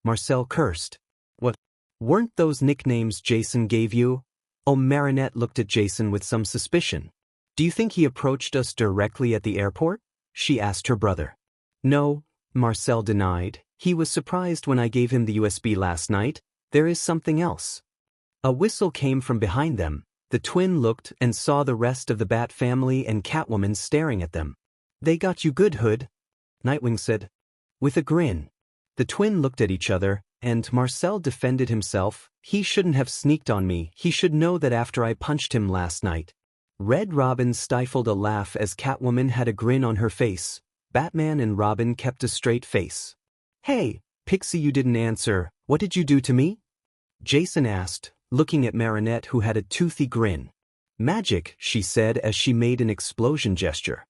Marcel cursed. What? Weren't those nicknames Jason gave you? Oh, Marinette looked at Jason with some suspicion. Do you think he approached us directly at the airport? She asked her brother. No, Marcel denied. He was surprised when I gave him the USB last night. There is something else. A whistle came from behind them. The twin looked and saw the rest of the Bat family and Catwoman staring at them. They got you good, Hood, Nightwing said. With a grin. The twin looked at each other, and Marcel defended himself. He shouldn't have sneaked on me. He should know that after I punched him last night. Red Robin stifled a laugh as Catwoman had a grin on her face. Batman and Robin kept a straight face. Hey, Pixie, you didn't answer. What did you do to me? Jason asked, looking at Marinette, who had a toothy grin. Magic, she said as she made an explosion gesture.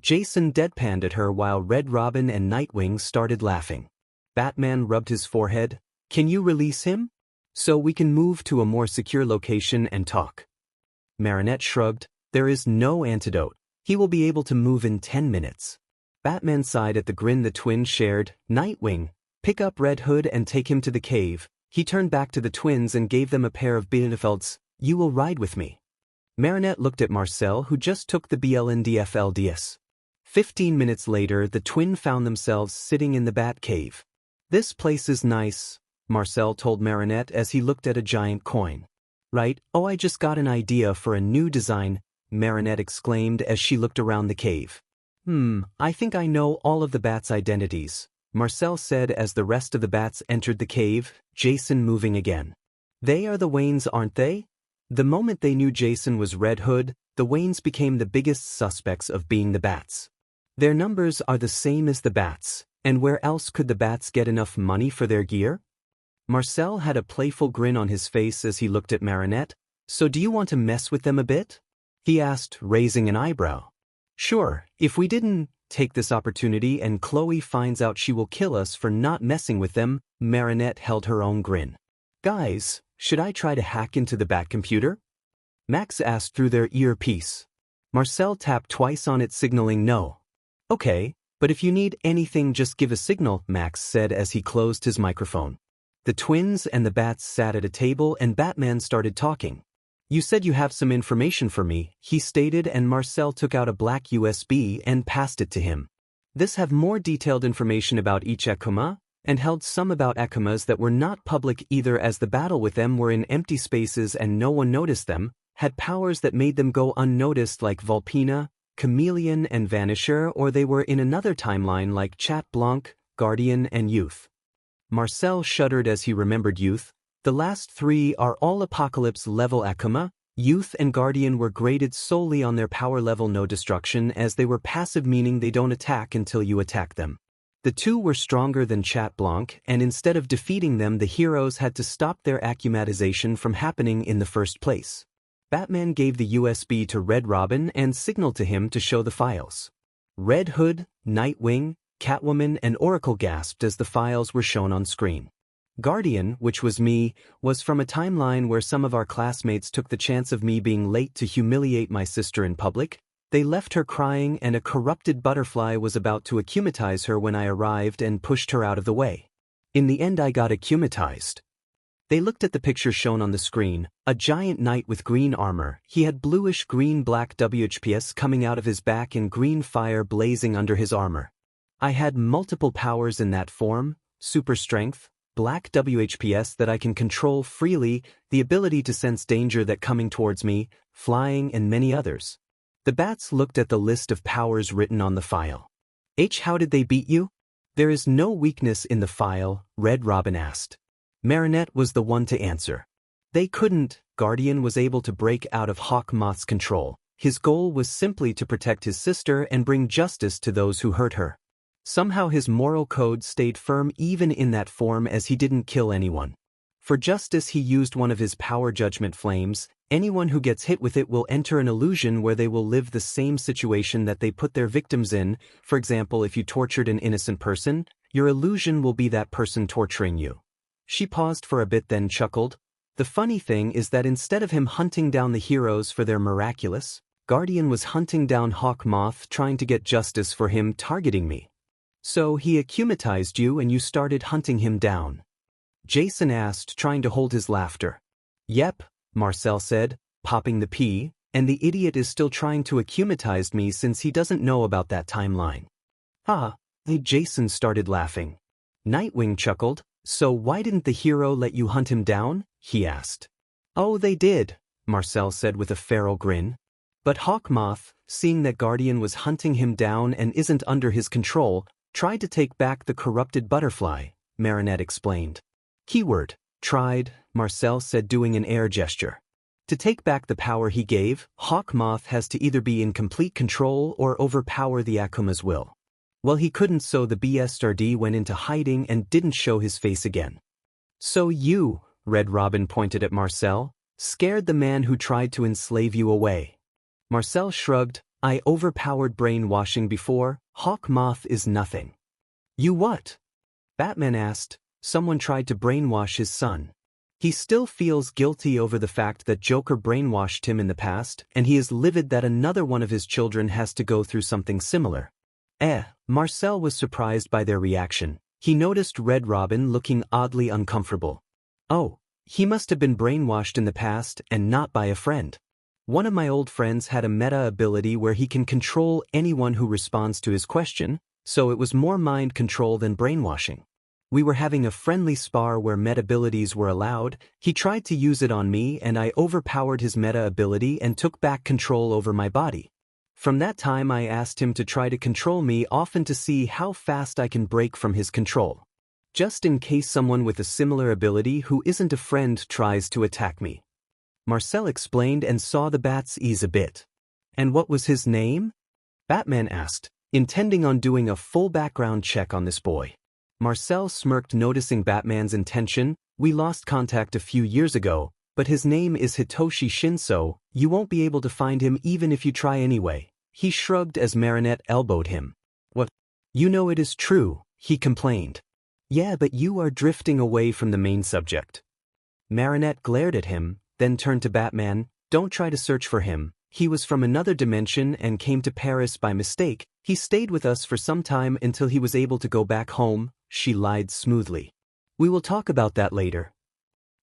Jason deadpanned at her while Red Robin and Nightwing started laughing. Batman rubbed his forehead. Can you release him? So we can move to a more secure location and talk. Marinette shrugged. There is no antidote. He will be able to move in 10 minutes. Batman sighed at the grin the twins shared. Nightwing, pick up Red Hood and take him to the cave. He turned back to the twins and gave them a pair of Bielefelds. You will ride with me. Marinette looked at Marcel, who just took the BLNDFLDS. 15 minutes later, the twin found themselves sitting in the Bat Cave. This place is nice, Marcel told Marinette as he looked at a giant coin. Right? Oh, I just got an idea for a new design, Marinette exclaimed as she looked around the cave. I think I know all of the bats' identities, Marcel said as the rest of the bats entered the cave, Jason moving again. They are the Waynes, aren't they? The moment they knew Jason was Red Hood, the Waynes became the biggest suspects of being the bats. Their numbers are the same as the bats, and where else could the bats get enough money for their gear? Marcel had a playful grin on his face as he looked at Marinette. So do you want to mess with them a bit? He asked, raising an eyebrow. Sure, if we didn't take this opportunity and Chloe finds out, she will kill us for not messing with them. Marinette held her own grin. Guys, should I try to hack into the Bat computer? Max asked through their earpiece. Marcel tapped twice on it, signaling no. Okay, but if you need anything, just give a signal, Max said as he closed his microphone. The twins and the bats sat at a table and Batman started talking. You said you have some information for me, he stated, and Marcel took out a black USB and passed it to him. This have more detailed information about each Akuma, and held some about Akumas that were not public either, as the battle with them were in empty spaces and no one noticed them, had powers that made them go unnoticed like Vulpina, Chameleon and Vanisher, or they were in another timeline like Chat Blanc, Guardian and Youth. Marcel shuddered as he remembered Youth. The last three are all Apocalypse-level Akuma. Youth and Guardian were graded solely on their power level, no destruction, as they were passive, meaning they don't attack until you attack them. The two were stronger than Chat Blanc, and instead of defeating them, the heroes had to stop their akumatization from happening in the first place. Batman gave the USB to Red Robin and signaled to him to show the files. Red Hood, Nightwing, Catwoman and Oracle gasped as the files were shown on screen. Guardian, which was me, was from a timeline where some of our classmates took the chance of me being late to humiliate my sister in public. They left her crying and a corrupted butterfly was about to akumatize her when I arrived and pushed her out of the way. In the end I got akumatized. They looked at the picture shown on the screen, a giant knight with green armor. He had bluish-green-black WHPs coming out of his back and green fire blazing under his armor. I had multiple powers in that form, super strength, black WHPs that I can control freely, the ability to sense danger that coming towards me, flying and many others. The bats looked at the list of powers written on the file. How did they beat you? There is no weakness in the file, Red Robin asked. Marinette was the one to answer. They couldn't. Guardian was able to break out of Hawkmoth's control. His goal was simply to protect his sister and bring justice to those who hurt her. Somehow his moral code stayed firm even in that form as he didn't kill anyone. For justice he used one of his power judgment flames. Anyone who gets hit with it will enter an illusion where they will live the same situation that they put their victims in. For example, if you tortured an innocent person, your illusion will be that person torturing you. She paused for a bit then chuckled. The funny thing is that instead of him hunting down the heroes for their Miraculous, Guardian was hunting down Hawkmoth trying to get justice for him targeting me. So he akumatized you and you started hunting him down? Jason asked, trying to hold his laughter. Yep, Marcel said, popping the pea, and the idiot is still trying to akumatize me since he doesn't know about that timeline. Jason started laughing. Nightwing chuckled. So why didn't the hero let you hunt him down? He asked. Oh, they did, Marcel said with a feral grin. But Hawkmoth, seeing that Guardian was hunting him down and isn't under his control, tried to take back the corrupted butterfly, Marinette explained. Keyword, tried, Marcel said doing an air gesture. To take back the power he gave, Hawkmoth has to either be in complete control or overpower the Akuma's will. Well, he couldn't, so the BSRD went into hiding and didn't show his face again. So you, Red Robin pointed at Marcel, scared the man who tried to enslave you away. Marcel shrugged. I overpowered brainwashing before. Hawkmoth is nothing. You what? Batman asked. Someone tried to brainwash his son. He still feels guilty over the fact that Joker brainwashed him in the past, and he is livid that another one of his children has to go through something similar. Marcel was surprised by their reaction. He noticed Red Robin looking oddly uncomfortable. Oh, he must have been brainwashed in the past and not by a friend. One of my old friends had a meta ability where he can control anyone who responds to his question, so it was more mind control than brainwashing. We were having a friendly spar where meta abilities were allowed. He tried to use it on me and I overpowered his meta ability and took back control over my body. From that time I asked him to try to control me often to see how fast I can break from his control. Just in case someone with a similar ability who isn't a friend tries to attack me. Marcel explained and saw the bats ease a bit. And what was his name? Batman asked, intending on doing a full background check on this boy. Marcel smirked noticing Batman's intention. We lost contact a few years ago, but his name is Hitoshi Shinso. You won't be able to find him even if you try anyway. He shrugged as Marinette elbowed him. What? You know it is true, he complained. Yeah, but you are drifting away from the main subject. Marinette glared at him, then turned to Batman. Don't try to search for him. He was from another dimension and came to Paris by mistake. He stayed with us for some time until he was able to go back home, she lied smoothly. We will talk about that later.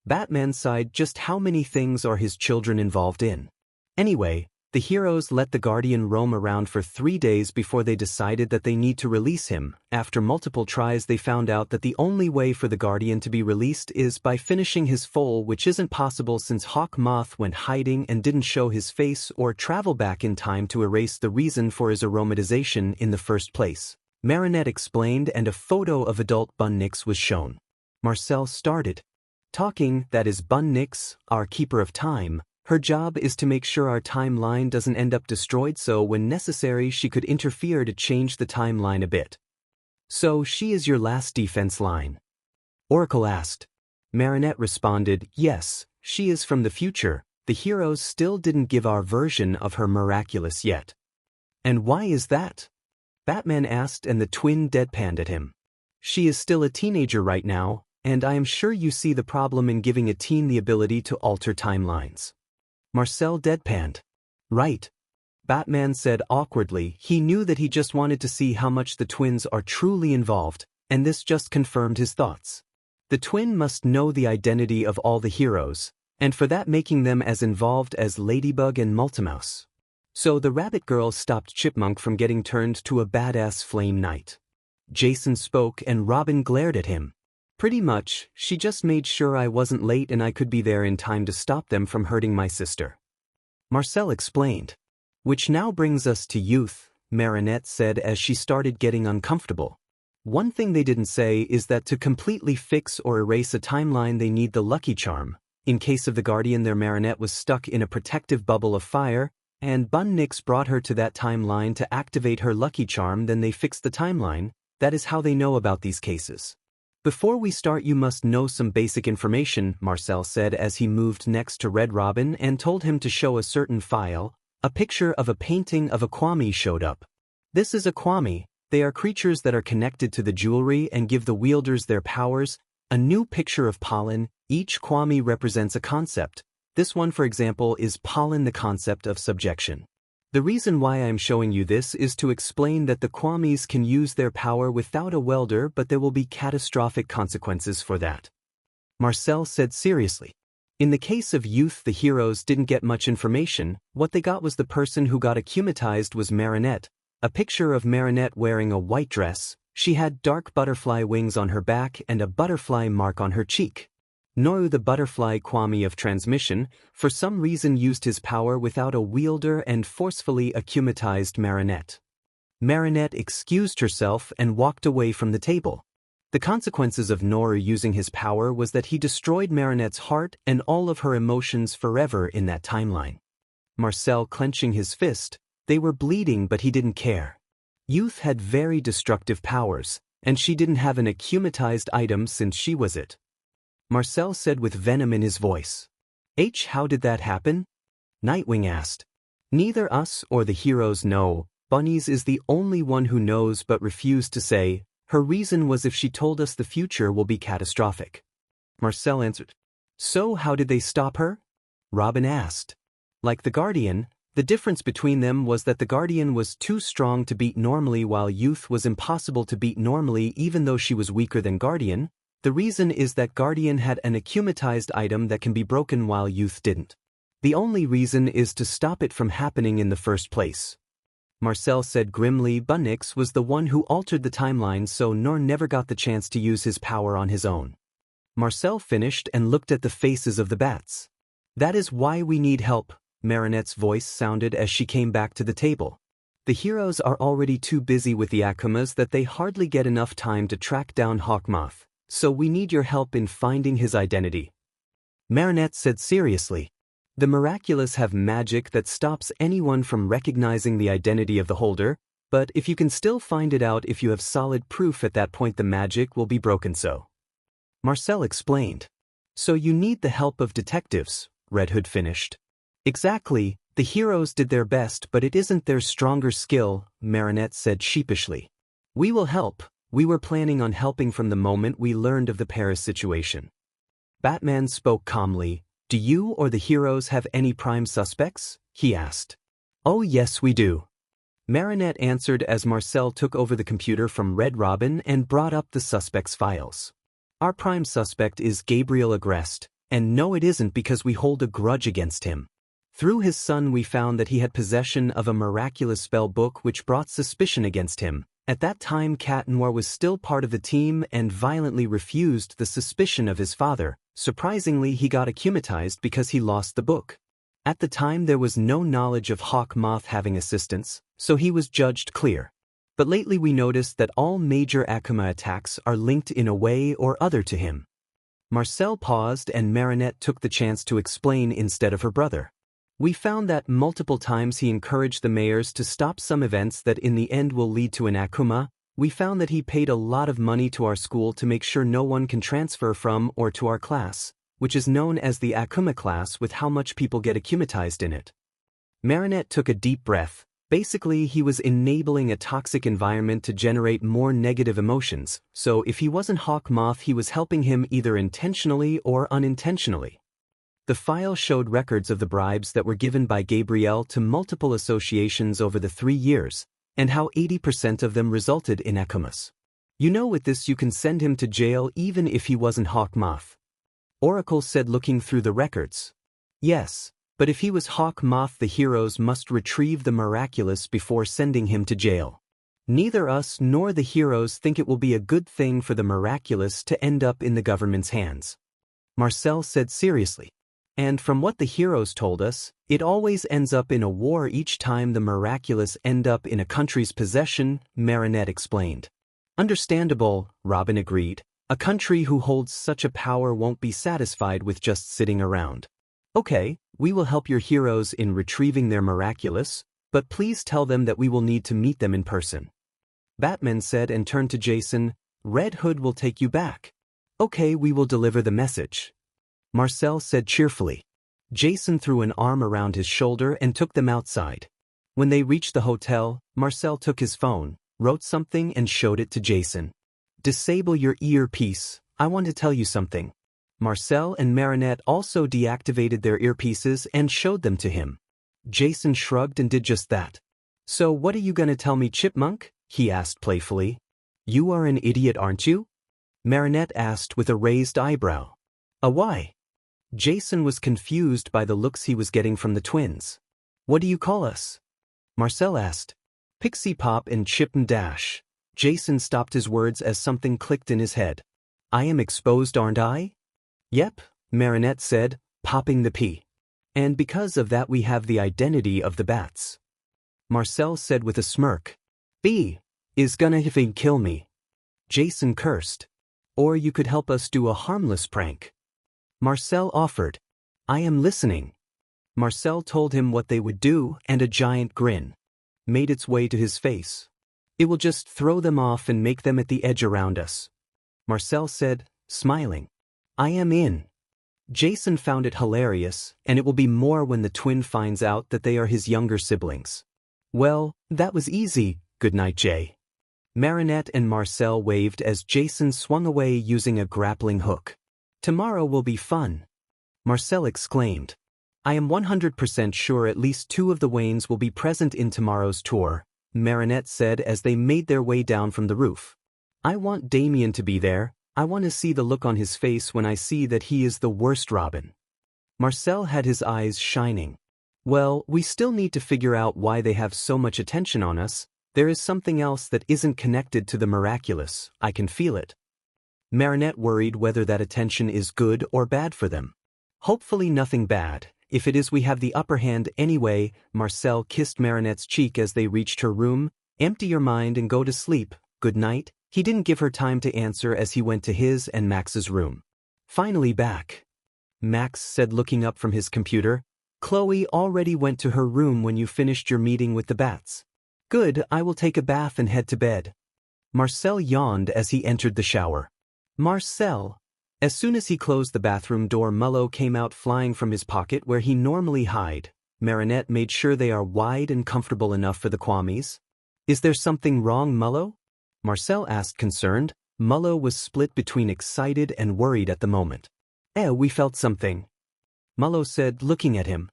Batman sighed. Just how many things are his children involved in? Anyway, the heroes let the Guardian roam around for 3 days before they decided that they need to release him. After multiple tries they found out that the only way for the Guardian to be released is by finishing his foal, which isn't possible since Hawkmoth went hiding and didn't show his face or travel back in time to erase the reason for his aromatization in the first place. Marinette explained and a photo of adult Bun Nix was shown. Marcel started talking. That is Bun Nix, our keeper of time. Her job is to make sure our timeline doesn't end up destroyed, so when necessary she could interfere to change the timeline a bit. So she is your last defense line? Oracle asked. Marinette responded, yes, she is from the future. The heroes still didn't give our version of her Miraculous yet. And why is that? Batman asked and the twin deadpanned at him. She is still a teenager right now, and I am sure you see the problem in giving a teen the ability to alter timelines. Marcel deadpanned. Right. Batman said awkwardly. He knew that he just wanted to see how much the twins are truly involved, and this just confirmed his thoughts. The twin must know the identity of all the heroes, and for that making them as involved as Ladybug and Multimouse. So the Rabbit Girl stopped Chipmunk from getting turned to a badass flame knight. Jason spoke and Robin glared at him. Pretty much, she just made sure I wasn't late and I could be there in time to stop them from hurting my sister. Marcel explained. Which now brings us to youth, Marinette said as she started getting uncomfortable. One thing they didn't say is that to completely fix or erase a timeline they need the Lucky Charm. In case of the Guardian, their Marinette was stuck in a protective bubble of fire, and Bun Nix brought her to that timeline to activate her Lucky Charm. Then they fixed the timeline. That is how they know about these cases. Before we start, you must know some basic information, Marcel said as he moved next to Red Robin and told him to show a certain file. A picture of a painting of a Kwami showed up. This is a Kwami. They are creatures that are connected to the jewelry and give the wielders their powers. A new picture of pollen. Each Kwami represents a concept. This one, for example, is pollen, the concept of subjection. The reason why I am showing you this is to explain that the Kwamis can use their power without a welder, but there will be catastrophic consequences for that. Marcel said seriously. In the case of youth, the heroes didn't get much information. What they got was the person who got akumatized was Marinette. A picture of Marinette wearing a white dress. She had dark butterfly wings on her back and a butterfly mark on her cheek. Noru, the butterfly Kwami of transmission, for some reason used his power without a wielder and forcefully akumatized Marinette. Marinette excused herself and walked away from the table. The consequences of Noru using his power was that he destroyed Marinette's heart and all of her emotions forever in that timeline. Marcel clenching his fist. They were bleeding, but he didn't care. Youth had very destructive powers, and she didn't have an akumatized item since she was it. Marcel said with venom in his voice. How did that happen? Nightwing asked. Neither us or the heroes know. Bunnies is the only one who knows but refused to say. Her reason was if she told us the future will be catastrophic. Marcel answered. So how did they stop her? Robin asked. Like the Guardian, the difference between them was that the Guardian was too strong to beat normally while Youth was impossible to beat normally even though she was weaker than Guardian. The reason is that Guardian had an akumatized item that can be broken while Youth didn't. The only reason is to stop it from happening in the first place. Marcel said grimly. Bun Nix was the one who altered the timeline, so Nor never got the chance to use his power on his own. Marcel finished and looked at the faces of the bats. That is why we need help, Marinette's voice sounded as she came back to the table. The heroes are already too busy with the Akumas that they hardly get enough time to track down Hawkmoth, so we need your help in finding his identity. Marinette said seriously. The Miraculous have magic that stops anyone from recognizing the identity of the holder, but if you can still find it out if you have solid proof, at that point the magic will be broken. So Marcel explained. So you need the help of detectives, Red Hood finished. Exactly, the heroes did their best but it isn't their stronger skill, Marinette said sheepishly. We will help. We were planning on helping from the moment we learned of the Paris situation. Batman spoke calmly. Do you or the heroes have any prime suspects? He asked. Oh yes, we do. Marinette answered as Marcel took over the computer from Red Robin and brought up the suspects' files. Our prime suspect is Gabriel Agreste, and no, it isn't because we hold a grudge against him. Through his son we found that he had possession of a miraculous spell book which brought suspicion against him. At that time Cat Noir was still part of the team and violently refused the suspicion of his father. Surprisingly, he got akumatized because he lost the book. At the time there was no knowledge of Hawkmoth having assistance, so he was judged clear. But lately we noticed that all major Akuma attacks are linked in a way or other to him. Marcel paused and Marinette took the chance to explain instead of her brother. We found that multiple times he encouraged the mayors to stop some events that in the end will lead to an Akuma. We found that he paid a lot of money to our school to make sure no one can transfer from or to our class, which is known as the Akuma class, with how much people get akumatized in it. Marinette took a deep breath. Basically, he was enabling a toxic environment to generate more negative emotions, so if he wasn't Hawkmoth he was helping him either intentionally or unintentionally. The file showed records of the bribes that were given by Gabriel to multiple associations over the 3 years, and how 80% of them resulted in Akumas. You know, with this you can send him to jail even if he wasn't Hawkmoth. Oracle said, looking through the records. Yes, but if he was Hawkmoth, the heroes must retrieve the Miraculous before sending him to jail. Neither us nor the heroes think it will be a good thing for the Miraculous to end up in the government's hands. Marcel said seriously. And from what the heroes told us, it always ends up in a war each time the Miraculous end up in a country's possession, Marinette explained. Understandable, Robin agreed. A country who holds such a power won't be satisfied with just sitting around. Okay, we will help your heroes in retrieving their Miraculous, but please tell them that we will need to meet them in person. Batman said and turned to Jason. Red Hood will take you back. Okay, we will deliver the message. Marcel said cheerfully. Jason threw an arm around his shoulder and took them outside. When they reached the hotel, Marcel took his phone, wrote something and showed it to Jason. Disable your earpiece, I want to tell you something. Marcel and Marinette also deactivated their earpieces and showed them to him. Jason shrugged and did just that. So what are you gonna tell me, Chipmunk? He asked playfully. You are an idiot, aren't you? Marinette asked with a raised eyebrow. Why? Jason was confused by the looks he was getting from the twins. What do you call us? Marcel asked. Pixie Pop and Chip and Dash. Jason stopped his words as something clicked in his head. I am exposed, aren't I? Yep, Marinette said, popping the P. And because of that we have the identity of the bats. Marcel said with a smirk. B is gonna effing kill me. Jason cursed. Or you could help us do a harmless prank. Marcel offered. I am listening. Marcel told him what they would do, and a giant grin made its way to his face. It will just throw them off and make them at the edge around us. Marcel said, smiling. I am in. Jason found it hilarious, and it will be more when the twin finds out that they are his younger siblings. Well, that was easy, good night, Jay. Marinette and Marcel waved as Jason swung away using a grappling hook. Tomorrow will be fun. Marcel exclaimed. I am 100% sure at least 2 of the Waynes will be present in tomorrow's tour, Marinette said as they made their way down from the roof. I want Damian to be there. I want to see the look on his face when I see that he is the worst Robin. Marcel had his eyes shining. Well, we still need to figure out why they have so much attention on us. There is something else that isn't connected to the Miraculous. I can feel it. Marinette worried whether that attention is good or bad for them. Hopefully nothing bad. If it is, we have the upper hand anyway. Marcel kissed Marinette's cheek as they reached her room. Empty your mind and go to sleep. Good night. He didn't give her time to answer as he went to his and Max's room. Finally back. Max said, looking up from his computer. Chloe already went to her room when you finished your meeting with the bats. Good, I will take a bath and head to bed. Marcel yawned as he entered the shower. Marcel. As soon as he closed the bathroom door, Mullo came out flying from his pocket where he normally hide. Marinette made sure they are wide and comfortable enough for the Kwamis. Is there something wrong, Mullo? Marcel asked, concerned. Mullo was split between excited and worried at the moment. We felt something. Mullo said, looking at him.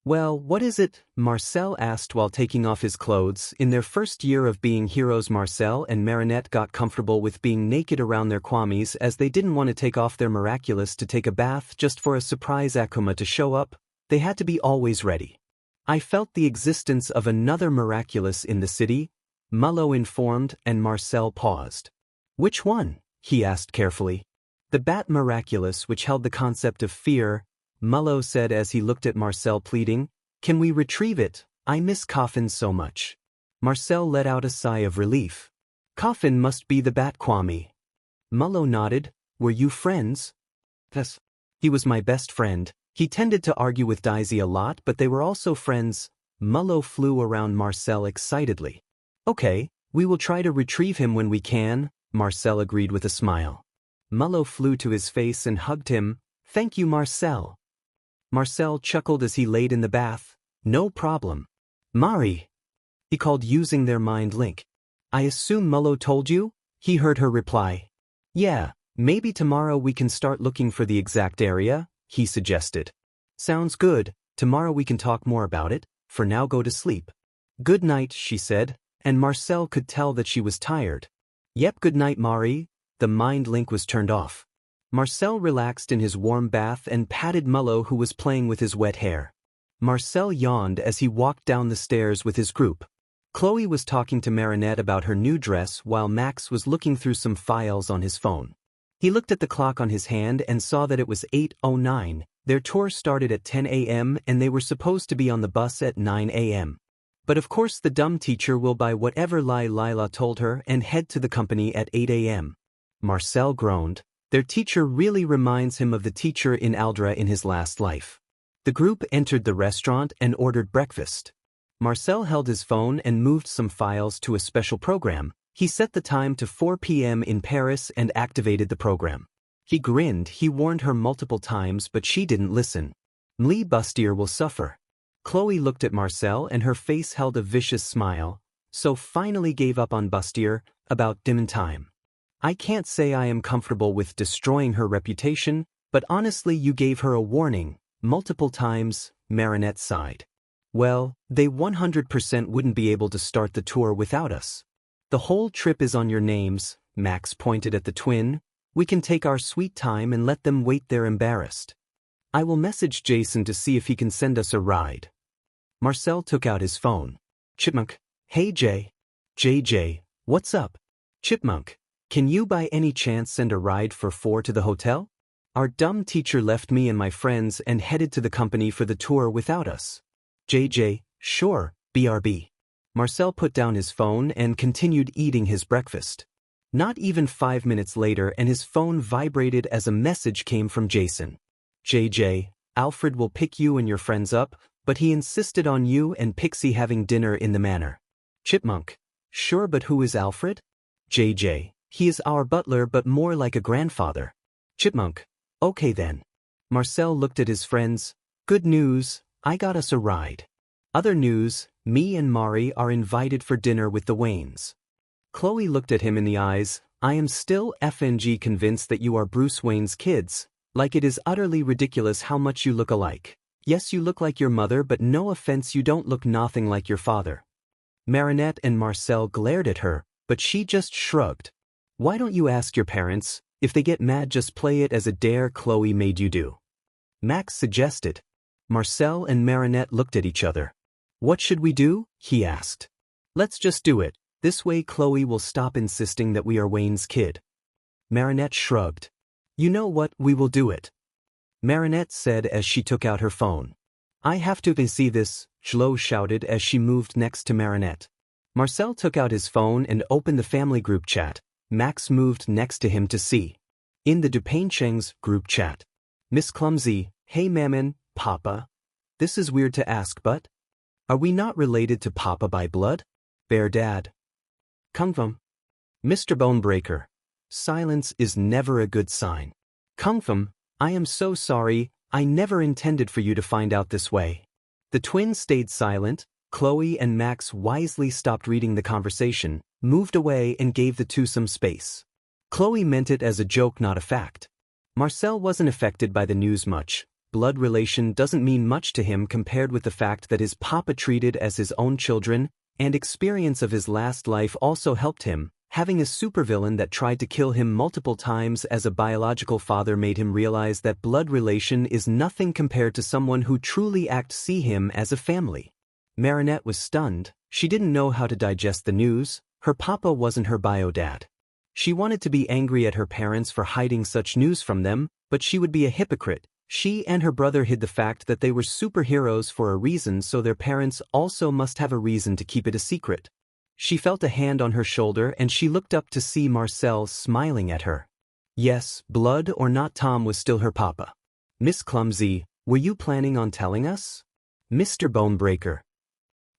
Well, what is it? Marcel asked while taking off his clothes. In their first year of being heroes, Marcel and Marinette got comfortable with being naked around their Kwamis as they didn't want to take off their Miraculous to take a bath just for a surprise Akuma to show up. They had to be always ready. I felt the existence of another Miraculous in the city, Mullo informed, and Marcel paused. Which one? He asked carefully. The Bat Miraculous, which held the concept of fear, Mullo said as he looked at Marcel, pleading. Can we retrieve it? I miss Coffin so much. Marcel let out a sigh of relief. Coffin must be the Bat Kwami. Mullo nodded. Were you friends? Yes. He was my best friend. He tended to argue with Daisy a lot, but they were also friends. Mullo flew around Marcel excitedly. Okay, we will try to retrieve him when we can, Marcel agreed with a smile. Mullo flew to his face and hugged him. Thank you, Marcel. Marcel chuckled as he laid in the bath. No problem. Mari, he called using their mind link. I assume Mullo told you? He heard her reply. Yeah, maybe tomorrow we can start looking for the exact area, he suggested. Sounds good, tomorrow we can talk more about it, for now go to sleep. Good night, she said, and Marcel could tell that she was tired. Yep, good night, Mari. The mind link was turned off. Marcel relaxed in his warm bath and patted Mullo, who was playing with his wet hair. Marcel yawned as he walked down the stairs with his group. Chloe was talking to Marinette about her new dress while Max was looking through some files on his phone. He looked at the clock on his hand and saw that it was 8:09. Their tour started at 10 a.m. and they were supposed to be on the bus at 9 a.m. But of course the dumb teacher will buy whatever Lila told her and head to the company at 8 a.m. Marcel groaned. Their teacher really reminds him of the teacher in Aldra in his last life. The group entered the restaurant and ordered breakfast. Marcel held his phone and moved some files to a special program. He set the time to 4 p.m. in Paris and activated the program. He grinned. He warned her multiple times, but she didn't listen. Bustier will suffer. Chloe looked at Marcel and her face held a vicious smile, so finally gave up on Bustier about Damian time. I can't say I am comfortable with destroying her reputation, but honestly you gave her a warning, multiple times, Marinette sighed. Well, they 100% wouldn't be able to start the tour without us. The whole trip is on your names, Max pointed at the twin. We can take our sweet time and let them wait there embarrassed. I will message Jason to see if he can send us a ride. Marcel took out his phone. Chipmunk, hey JJ, what's up? Chipmunk, can you by any chance send a ride for 4 to the hotel? Our dumb teacher left me and my friends and headed to the company for the tour without us. JJ, sure, BRB. Marcel put down his phone and continued eating his breakfast. Not even 5 minutes later and his phone vibrated as a message came from Jason. JJ, Alfred will pick you and your friends up, but he insisted on you and Pixie having dinner in the manor. Chipmunk, sure, but who is Alfred? JJ, he is our butler but more like a grandfather. Chipmunk, okay then. Marcel looked at his friends. Good news, I got us a ride. Other news, me and Mari are invited for dinner with the Waynes. Chloe looked at him in the eyes. I am still FNG convinced that you are Bruce Wayne's kids, like it is utterly ridiculous how much you look alike. Yes, you look like your mother, but no offense, you don't look nothing like your father. Marinette and Marcel glared at her, but she just shrugged. Why don't you ask your parents? If they get mad, just play it as a dare Chloe made you do. Max suggested. Marcel and Marinette looked at each other. What should we do? He asked. Let's just do it. This way Chloe will stop insisting that we are Wayne's kid. Marinette shrugged. You know what, we will do it. Marinette said as she took out her phone. I have to see this, Jlo shouted as she moved next to Marinette. Marcel took out his phone and opened the family group chat. Max moved next to him to see. In the Dupaincheng's group chat. Miss Clumsy, hey Maman, Papa. This is weird to ask, but are we not related to Papa by blood? Bear Dad. Kungfum. Mr. Bonebreaker. Silence is never a good sign. Kungfum, I am so sorry, I never intended for you to find out this way. The twins stayed silent. Chloe and Max wisely stopped reading the conversation, moved away and gave the two some space. Chloe meant it as a joke, not a fact. Marcel wasn't affected by the news much. Blood relation doesn't mean much to him compared with the fact that his papa treated as his own children, and experience of his last life also helped him. Having a supervillain that tried to kill him multiple times as a biological father made him realize that blood relation is nothing compared to someone who truly see him as a family. Marinette was stunned. She didn't know how to digest the news. Her papa wasn't her bio dad. She wanted to be angry at her parents for hiding such news from them, but she would be a hypocrite. She and her brother hid the fact that they were superheroes for a reason, so their parents also must have a reason to keep it a secret. She felt a hand on her shoulder and she looked up to see Marcel smiling at her. Yes, blood or not, Tom was still her papa. Miss Clumsy, were you planning on telling us? Mr. Bonebreaker.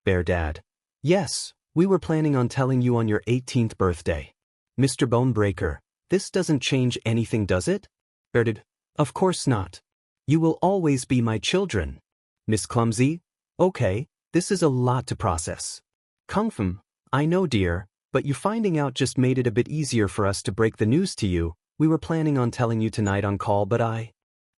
Bear Dad. Yes, we were planning on telling you on your 18th birthday. Mr. Bonebreaker, this doesn't change anything, does it? Bear Dad. Of course not. You will always be my children. Miss Clumsy. Okay, this is a lot to process. Kungfum. I know, dear, but you finding out just made it a bit easier for us to break the news to you. We were planning on telling you tonight on call, but I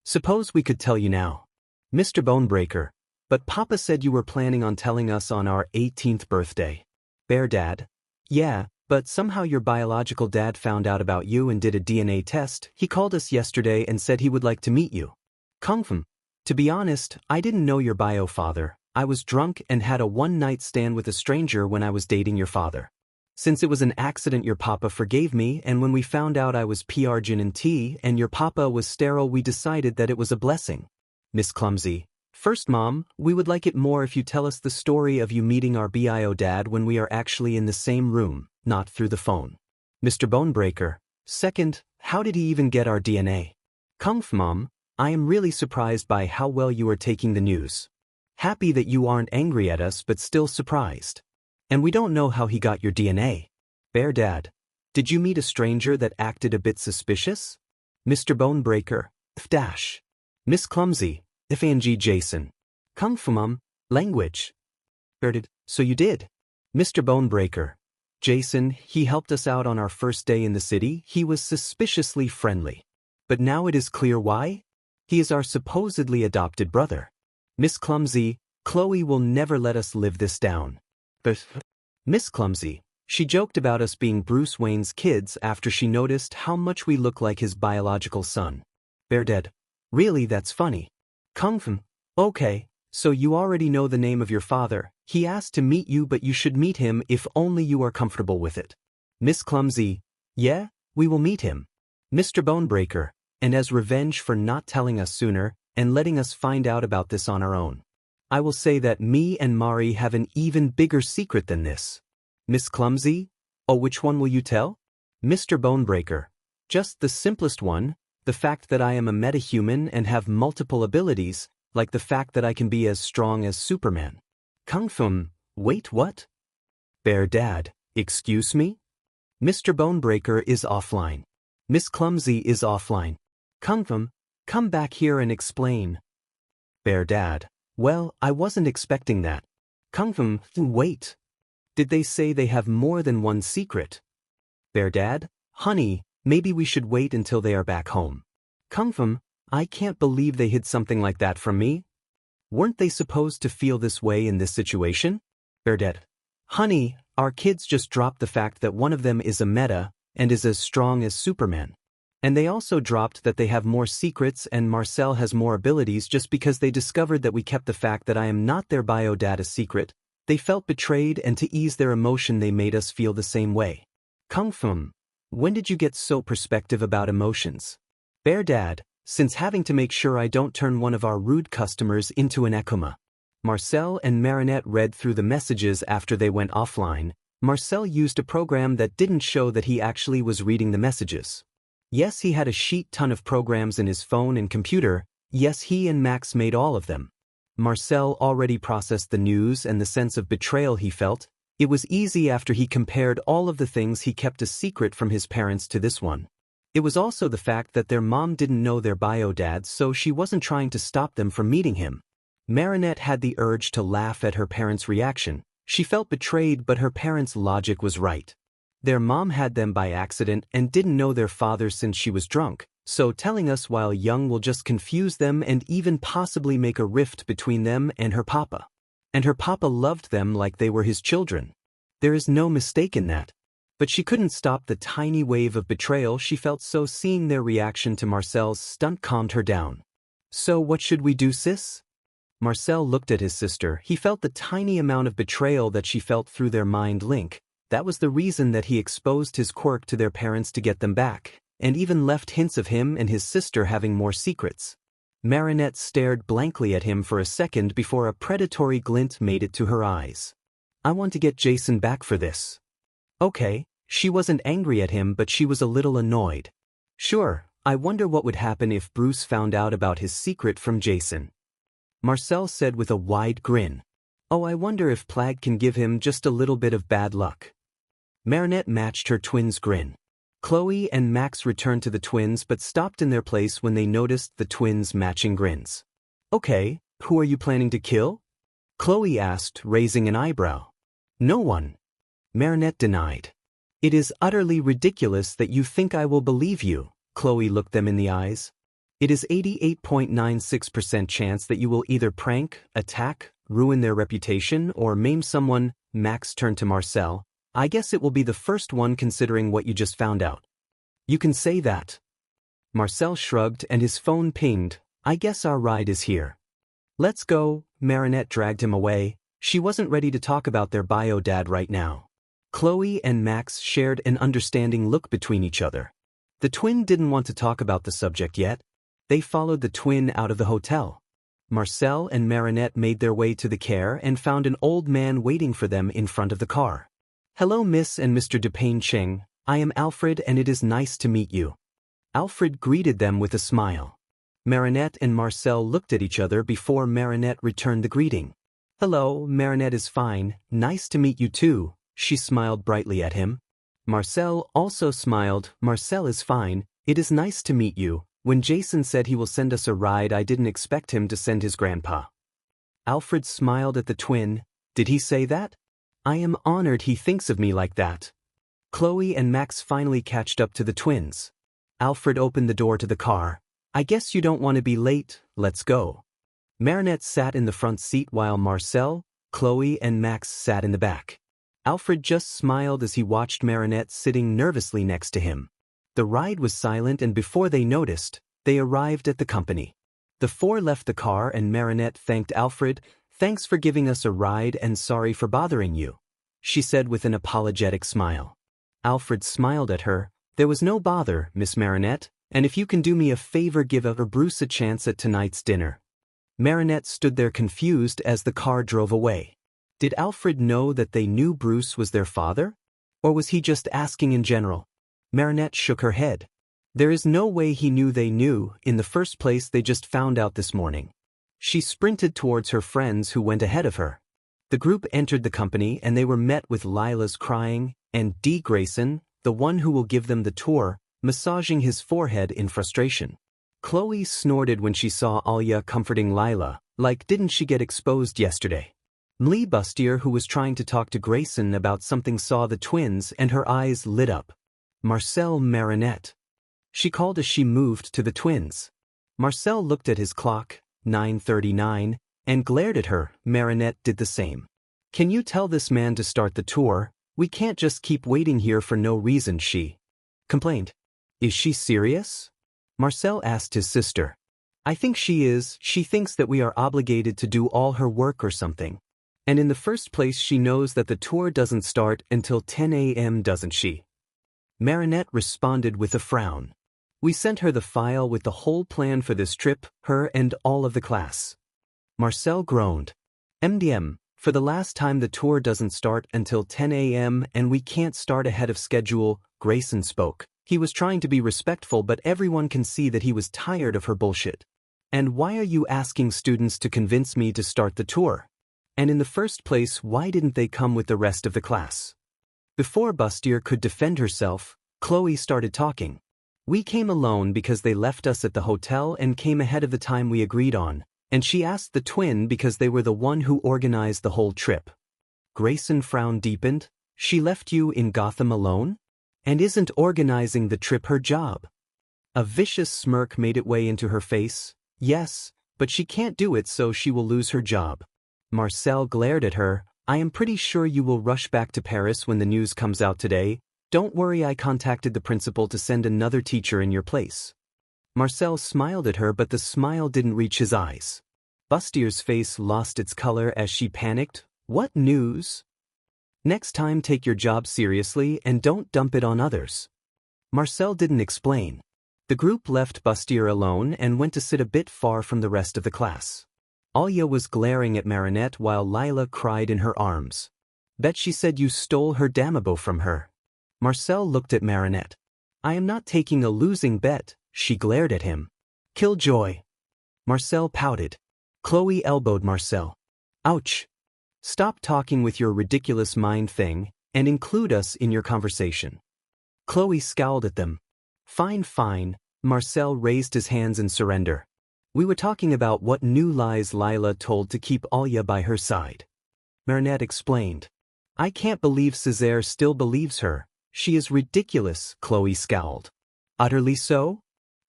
suppose we could tell you now. Mr. Bonebreaker, but Papa said you were planning on telling us on our 18th birthday. Bear Dad? Yeah, but somehow your biological dad found out about you and did a DNA test. He called us yesterday and said he would like to meet you. Confirm. To be honest, I didn't know your bio father. I was drunk and had a one-night stand with a stranger when I was dating your father. Since it was an accident, your papa forgave me, and when we found out I was Argin and T and your papa was sterile, we decided that it was a blessing. Miss Clumsy. First, Mom, we would like it more if you tell us the story of you meeting our bio dad when we are actually in the same room, not through the phone. Mr. Bonebreaker. Second, how did he even get our DNA? Conf, Mom, I am really surprised by how well you are taking the news. Happy that you aren't angry at us but still surprised. And we don't know how he got your DNA. Bear Dad. Did you meet a stranger that acted a bit suspicious? Mr. Bonebreaker. Dash. Miss Clumsy. Ifang Jason. Kung Fu Mum. Language. Bearded. So you did. Mr. Bonebreaker. Jason, he helped us out on our first day in the city. He was suspiciously friendly. But now it is clear why? He is our supposedly adopted brother. Miss Clumsy, Chloe will never let us live this down. But Miss Clumsy, she joked about us being Bruce Wayne's kids after she noticed how much we look like his biological son. Bear Dead. Really, that's funny. Kung Fu. Okay, so you already know the name of your father. He asked to meet you, but you should meet him if only you are comfortable with it. Miss Clumsy. Yeah, we will meet him. Mr. Bonebreaker. And as revenge for not telling us sooner, and letting us find out about this on our own, I will say that me and Mari have an even bigger secret than this. Miss Clumsy? Oh, which one will you tell? Mr. Bonebreaker. Just the simplest one, the fact that I am a metahuman and have multiple abilities, like the fact that I can be as strong as Superman. Kung Fu. Wait, what? Bear Dad. Excuse me? Mr. Bonebreaker is offline. Miss Clumsy is offline. Kung Fu. Come back here and explain. Bear Dad. Well, I wasn't expecting that. Kung Fu. Wait. Did they say they have more than one secret? Bear Dad. Honey, maybe we should wait until they are back home. Kung Fu. I can't believe they hid something like that from me. Weren't they supposed to feel this way in this situation? Bear Dad. Honey, our kids just dropped the fact that one of them is a meta and is as strong as Superman. And they also dropped that they have more secrets and Marcel has more abilities just because they discovered that we kept the fact that I am not their biodata secret. They felt betrayed, and to ease their emotion they made us feel the same way. Kung Fu. When did you get so perspective about emotions? Bear Dad. Since having to make sure I don't turn one of our rude customers into an Akuma. Marcel and Marinette read through the messages after they went offline. Marcel used a program that didn't show that he actually was reading the messages. Yes, he had a sheet ton of programs in his phone and computer. Yes, he and Max made all of them. Marcel already processed the news and the sense of betrayal he felt. It was easy after he compared all of the things he kept a secret from his parents to this one. It was also the fact that their mom didn't know their bio dad, so she wasn't trying to stop them from meeting him. Marinette had the urge to laugh at her parents' reaction. She felt betrayed, but her parents' logic was right. Their mom had them by accident and didn't know their father since she was drunk, so telling us while young will just confuse them and even possibly make a rift between them and her papa. And her papa loved them like they were his children. There is no mistake in that. But she couldn't stop the tiny wave of betrayal she felt, so seeing their reaction to Marcel's stunt calmed her down. So what should we do, sis? Marcel looked at his sister. He felt the tiny amount of betrayal that she felt through their mind link. That was the reason that he exposed his quirk to their parents to get them back, and even left hints of him and his sister having more secrets. Marinette stared blankly at him for a second before a predatory glint made it to her eyes. I want to get Jason back for this. Okay, she wasn't angry at him, but she was a little annoyed. Sure, I wonder what would happen if Bruce found out about his secret from Jason. Marcel said with a wide grin. Oh, I wonder if Plague can give him just a little bit of bad luck. Marinette matched her twins' grin. Chloe and Max returned to the twins but stopped in their place when they noticed the twins' matching grins. Okay, who are you planning to kill? Chloe asked, raising an eyebrow. No one. Marinette denied. It is utterly ridiculous that you think I will believe you. Chloe looked them in the eyes. It is 88.96% chance that you will either prank, attack, ruin their reputation, or maim someone. Max turned to Marcel. I guess it will be the first one considering what you just found out. You can say that. Marcel shrugged and his phone pinged. I guess our ride is here. Let's go. Marinette dragged him away. She wasn't ready to talk about their bio dad right now. Chloe and Max shared an understanding look between each other. The twin didn't want to talk about the subject yet. They followed the twin out of the hotel. Marcel and Marinette made their way to the care and found an old man waiting for them in front of the car. Hello Miss and Mr. Dupain Cheng, I am Alfred and it is nice to meet you. Alfred greeted them with a smile. Marinette and Marcel looked at each other before Marinette returned the greeting. Hello, Marinette is fine, nice to meet you too, she smiled brightly at him. Marcel also smiled, Marcel is fine, it is nice to meet you. When Jason said he will send us a ride, I didn't expect him to send his grandpa. Alfred smiled at the twin. Did he say that? I am honored he thinks of me like that. Chloe and Max finally catched up to the twins. Alfred opened the door to the car. I guess you don't want to be late, let's go. Marinette sat in the front seat while Marcel, Chloe and Max sat in the back. Alfred just smiled as he watched Marinette sitting nervously next to him. The ride was silent and before they noticed, they arrived at the company. The four left the car and Marinette thanked Alfred. Thanks for giving us a ride and sorry for bothering you, she said with an apologetic smile. Alfred smiled at her. There was no bother, Miss Marinette, and if you can do me a favor, give Bruce a chance at tonight's dinner. Marinette stood there confused as the car drove away. Did Alfred know that they knew Bruce was their father? Or was he just asking in general? Marinette shook her head. There is no way he knew they knew. In the first place, they just found out this morning. She sprinted towards her friends who went ahead of her. The group entered the company and they were met with Lila's crying, and D. Grayson, the one who will give them the tour, massaging his forehead in frustration. Chloe snorted when she saw Alya comforting Lila, like didn't she get exposed yesterday? Bustier, who was trying to talk to Grayson about something, saw the twins and her eyes lit up. Marcel, Marinette. She called as she moved to the twins. Marcel looked at his clock, 9:39, and glared at her. Marinette did the same. Can you tell this man to start the tour? We can't just keep waiting here for no reason, she complained. Is she serious? Marcel asked his sister. I think she is. She thinks that we are obligated to do all her work or something. And in the first place, she knows that the tour doesn't start until 10 a.m., doesn't she? Marinette responded with a frown. We sent her the file with the whole plan for this trip, her and all of the class. Marcel groaned. MDM, for the last time the tour doesn't start until 10 a.m. and we can't start ahead of schedule, Grayson spoke. He was trying to be respectful, but everyone can see that he was tired of her bullshit. And why are you asking students to convince me to start the tour? And in the first place, why didn't they come with the rest of the class? Before Bustier could defend herself, Chloe started talking. We came alone because they left us at the hotel and came ahead of the time we agreed on, and she asked the twin because they were the one who organized the whole trip. Grayson frown deepened. She left you in Gotham alone? And isn't organizing the trip her job? A vicious smirk made its way into her face. Yes, but she can't do it, so she will lose her job. Marcel glared at her. I am pretty sure you will rush back to Paris when the news comes out today. Don't worry, I contacted the principal to send another teacher in your place. Marcel smiled at her, but the smile didn't reach his eyes. Bustier's face lost its color as she panicked. What news? Next time, take your job seriously and don't dump it on others. Marcel didn't explain. The group left Bustier alone and went to sit a bit far from the rest of the class. Alya was glaring at Marinette while Lila cried in her arms. Bet she said you stole her Damabo from her. Marcel looked at Marinette. I am not taking a losing bet, she glared at him. Killjoy. Marcel pouted. Chloe elbowed Marcel. Ouch. Stop talking with your ridiculous mind thing, and include us in your conversation. Chloe scowled at them. Fine, fine. Marcel raised his hands in surrender. We were talking about what new lies Lila told to keep Alya by her side. Marinette explained. I can't believe Césaire still believes her. She is ridiculous, Chloe scowled. Utterly so?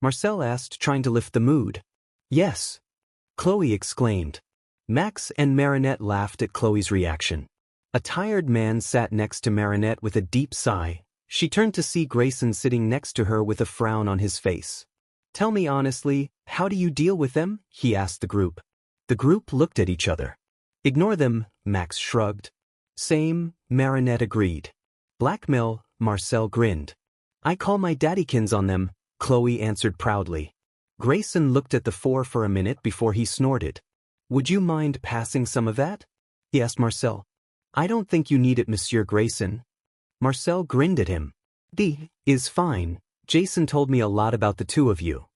Marcel asked, trying to lift the mood. Yes. Chloe exclaimed. Max and Marinette laughed at Chloe's reaction. A tired man sat next to Marinette with a deep sigh. She turned to see Grayson sitting next to her with a frown on his face. Tell me honestly, how do you deal with them? He asked the group. The group looked at each other. Ignore them, Max shrugged. Same, Marinette agreed. Blackmail, Marcel grinned. I call my daddykins on them, Chloe answered proudly. Grayson looked at the four for a minute before he snorted. Would you mind passing some of that? He asked Marcel. I don't think you need it, Monsieur Grayson. Marcel grinned at him. D is fine. Jason told me a lot about the two of you.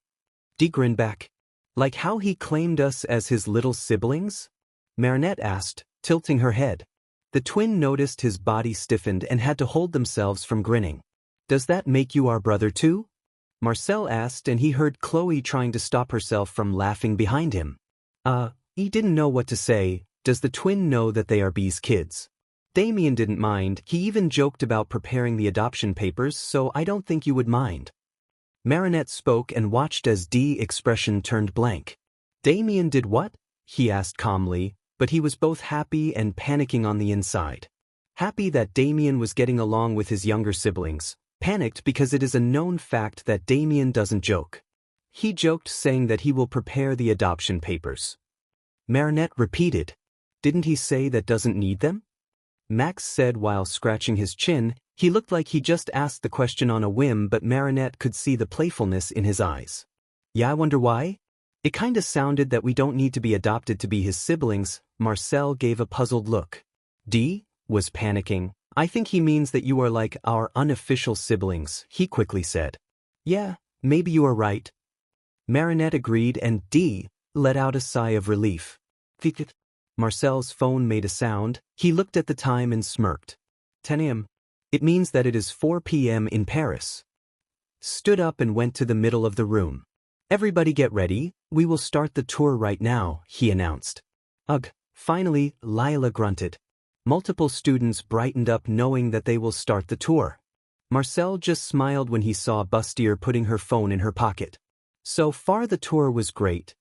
D grinned back. Like how he claimed us as his little siblings? Marinette asked, tilting her head. The twin noticed his body stiffened and had to hold themselves from grinning. Does that make you our brother too? Marcel asked, and he heard Chloe trying to stop herself from laughing behind him. He didn't know what to say. Does the twin know that they are B's kids? Damian didn't mind. He even joked about preparing the adoption papers, so I don't think you would mind. Marinette spoke and watched as D's expression turned blank. Damian did what? He asked calmly, but he was both happy and panicking on the inside. Happy that Damian was getting along with his younger siblings. Panicked because it is a known fact that Damian doesn't joke. He joked, saying that he will prepare the adoption papers. Marinette repeated. Didn't he say that doesn't need them? Max said while scratching his chin. He looked like he just asked the question on a whim, but Marinette could see the playfulness in his eyes. Yeah, I wonder why? It kinda sounded that we don't need to be adopted to be his siblings. Marcel gave a puzzled look. D was panicking. I think he means that you are like our unofficial siblings, he quickly said. Yeah, maybe you are right. Marinette agreed, and D let out a sigh of relief. Marcel's phone made a sound. He looked at the time and smirked. 10 a.m. It means that it is 4 p.m. in Paris. Stood up and went to the middle of the room. Everybody get ready, we will start the tour right now, he announced. Ugh, finally, Lila grunted. Multiple students brightened up knowing that they will start the tour. Marcel just smiled when he saw Bustier putting her phone in her pocket. So far the tour was great.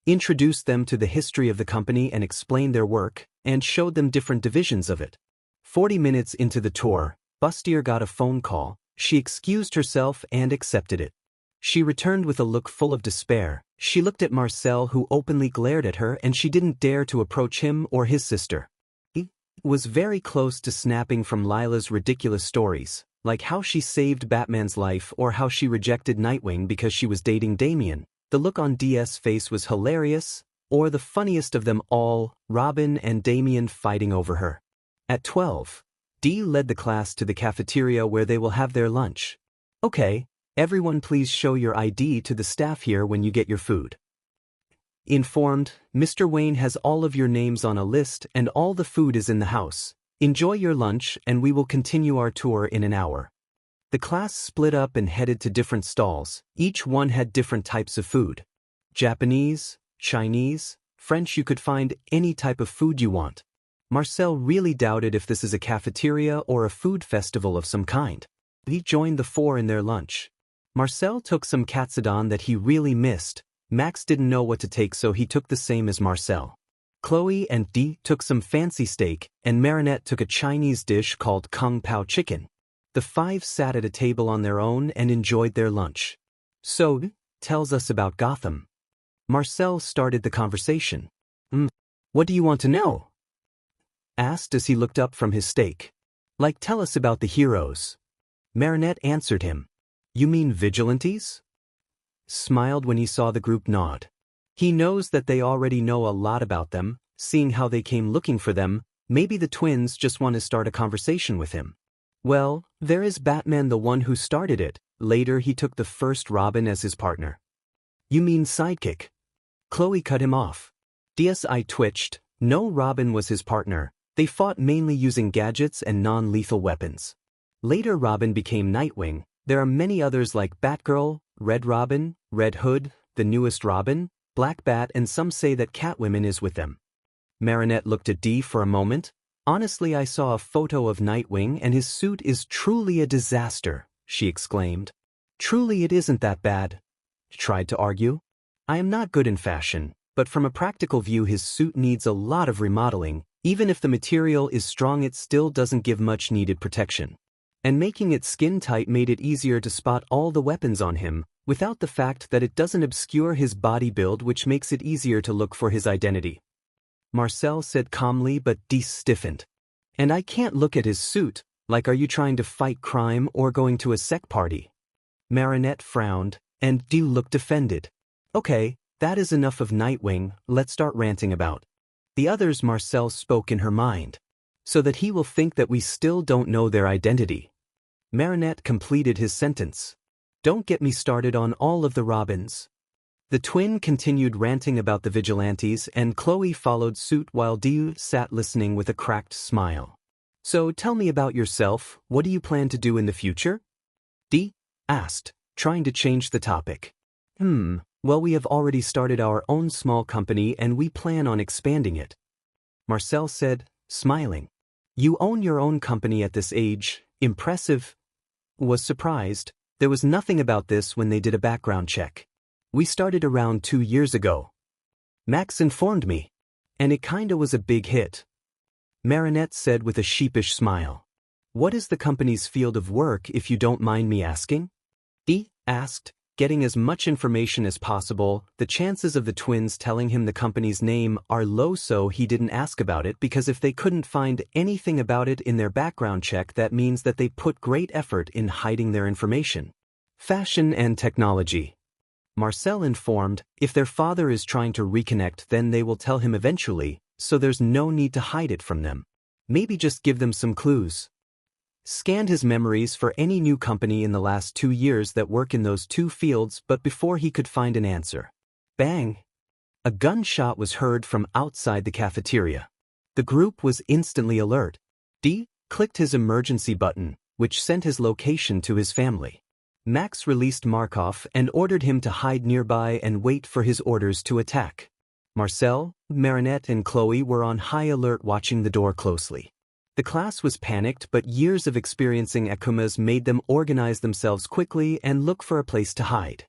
Introduced them to the history of the company and explained their work, and showed them different divisions of it. 40 minutes into the tour, Bustier got a phone call. She excused herself and accepted it. She returned with a look full of despair. She looked at Marcel, who openly glared at her, and she didn't dare to approach him or his sister. He was very close to snapping from Lila's ridiculous stories, like how she saved Batman's life or how she rejected Nightwing because she was dating Damian. The look on DS' face was hilarious, or the funniest of them all, Robin and Damian fighting over her. At 12, D led the class to the cafeteria where they will have their lunch. Okay, everyone please show your ID to the staff here when you get your food. Informed, Mr. Wayne has all of your names on a list and all the food is in the house. Enjoy your lunch and we will continue our tour in an hour. The class split up and headed to different stalls. Each one had different types of food. Japanese, Chinese, French, you could find any type of food you want. Marcel really doubted if this is a cafeteria or a food festival of some kind. He joined the four in their lunch. Marcel took some katsudon that he really missed. Max didn't know what to take, so he took the same as Marcel. Chloe and D took some fancy steak, and Marinette took a Chinese dish called Kung Pao chicken. The five sat at a table on their own and enjoyed their lunch. So, tells us about Gotham. Marcel started the conversation. What do you want to know? Asked as he looked up from his steak. Like, tell us about the heroes. Marinette answered him. You mean vigilantes? Smiled when he saw the group nod. He knows that they already know a lot about them, seeing how they came looking for them. Maybe the twins just want to start a conversation with him. Well, there is Batman, the one who started it. Later he took the first Robin as his partner. You mean sidekick? Chloe cut him off. DSI twitched. No, Robin was his partner. They fought mainly using gadgets and non-lethal weapons. Later Robin became Nightwing. There are many others like Batgirl, Red Robin, Red Hood, the newest Robin, Black Bat, and some say that Catwoman is with them. Marinette looked at D for a moment. Honestly, I saw a photo of Nightwing and his suit is truly a disaster, she exclaimed. Truly, it isn't that bad. tried to argue. I am not good in fashion, but from a practical view his suit needs a lot of remodeling. Even if the material is strong it still doesn't give much needed protection. And making it skin tight made it easier to spot all the weapons on him, without the fact that it doesn't obscure his body build, which makes it easier to look for his identity. Marcel said calmly, but Dee stiffened. And I can't look at his suit, like are you trying to fight crime or going to a sec party? Marinette frowned, and Dee looked offended. Okay, that is enough of Nightwing, let's start ranting about the others. Marcel spoke in her mind. So that he will think that we still don't know their identity. Marinette completed his sentence. Don't get me started on all of the Robins. The twin continued ranting about the vigilantes and Chloe followed suit while Dee sat listening with a cracked smile. So tell me about yourself, what do you plan to do in the future? Dee asked, trying to change the topic. Well, we have already started our own small company and we plan on expanding it. Marcel said, smiling. You own your own company at this age, impressive. Was surprised, there was nothing about this when they did a background check. We started around 2 years ago. Max informed me. And it kinda was a big hit. Marinette said with a sheepish smile. What is the company's field of work if you don't mind me asking? Dee asked, getting as much information as possible. The chances of the twins telling him the company's name are low, so he didn't ask about it because if they couldn't find anything about it in their background check that means that they put great effort in hiding their information. Fashion and technology. Marcel informed, if their father is trying to reconnect then they will tell him eventually, so there's no need to hide it from them. Maybe just give them some clues. Scanned his memories for any new company in the last 2 years that work in those 2 fields, but before he could find an answer. Bang! A gunshot was heard from outside the cafeteria. The group was instantly alert. Dee clicked his emergency button, which sent his location to his family. Max released Markov and ordered him to hide nearby and wait for his orders to attack. Marcel, Marinette and Chloe were on high alert watching the door closely. The class was panicked, but years of experiencing Akumas made them organize themselves quickly and look for a place to hide.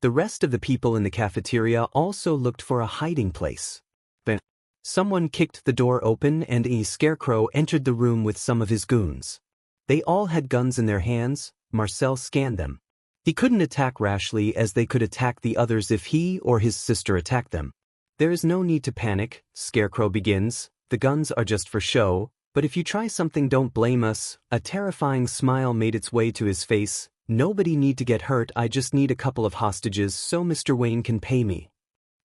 The rest of the people in the cafeteria also looked for a hiding place. But someone kicked the door open and a Scarecrow entered the room with some of his goons. They all had guns in their hands. Marcel scanned them. He couldn't attack rashly as they could attack the others if he or his sister attacked them. There is no need to panic, Scarecrow begins. The guns are just for show. But if you try something don't blame us. A terrifying smile made its way to his face. Nobody need to get hurt, I just need a couple of hostages so Mr. Wayne can pay me.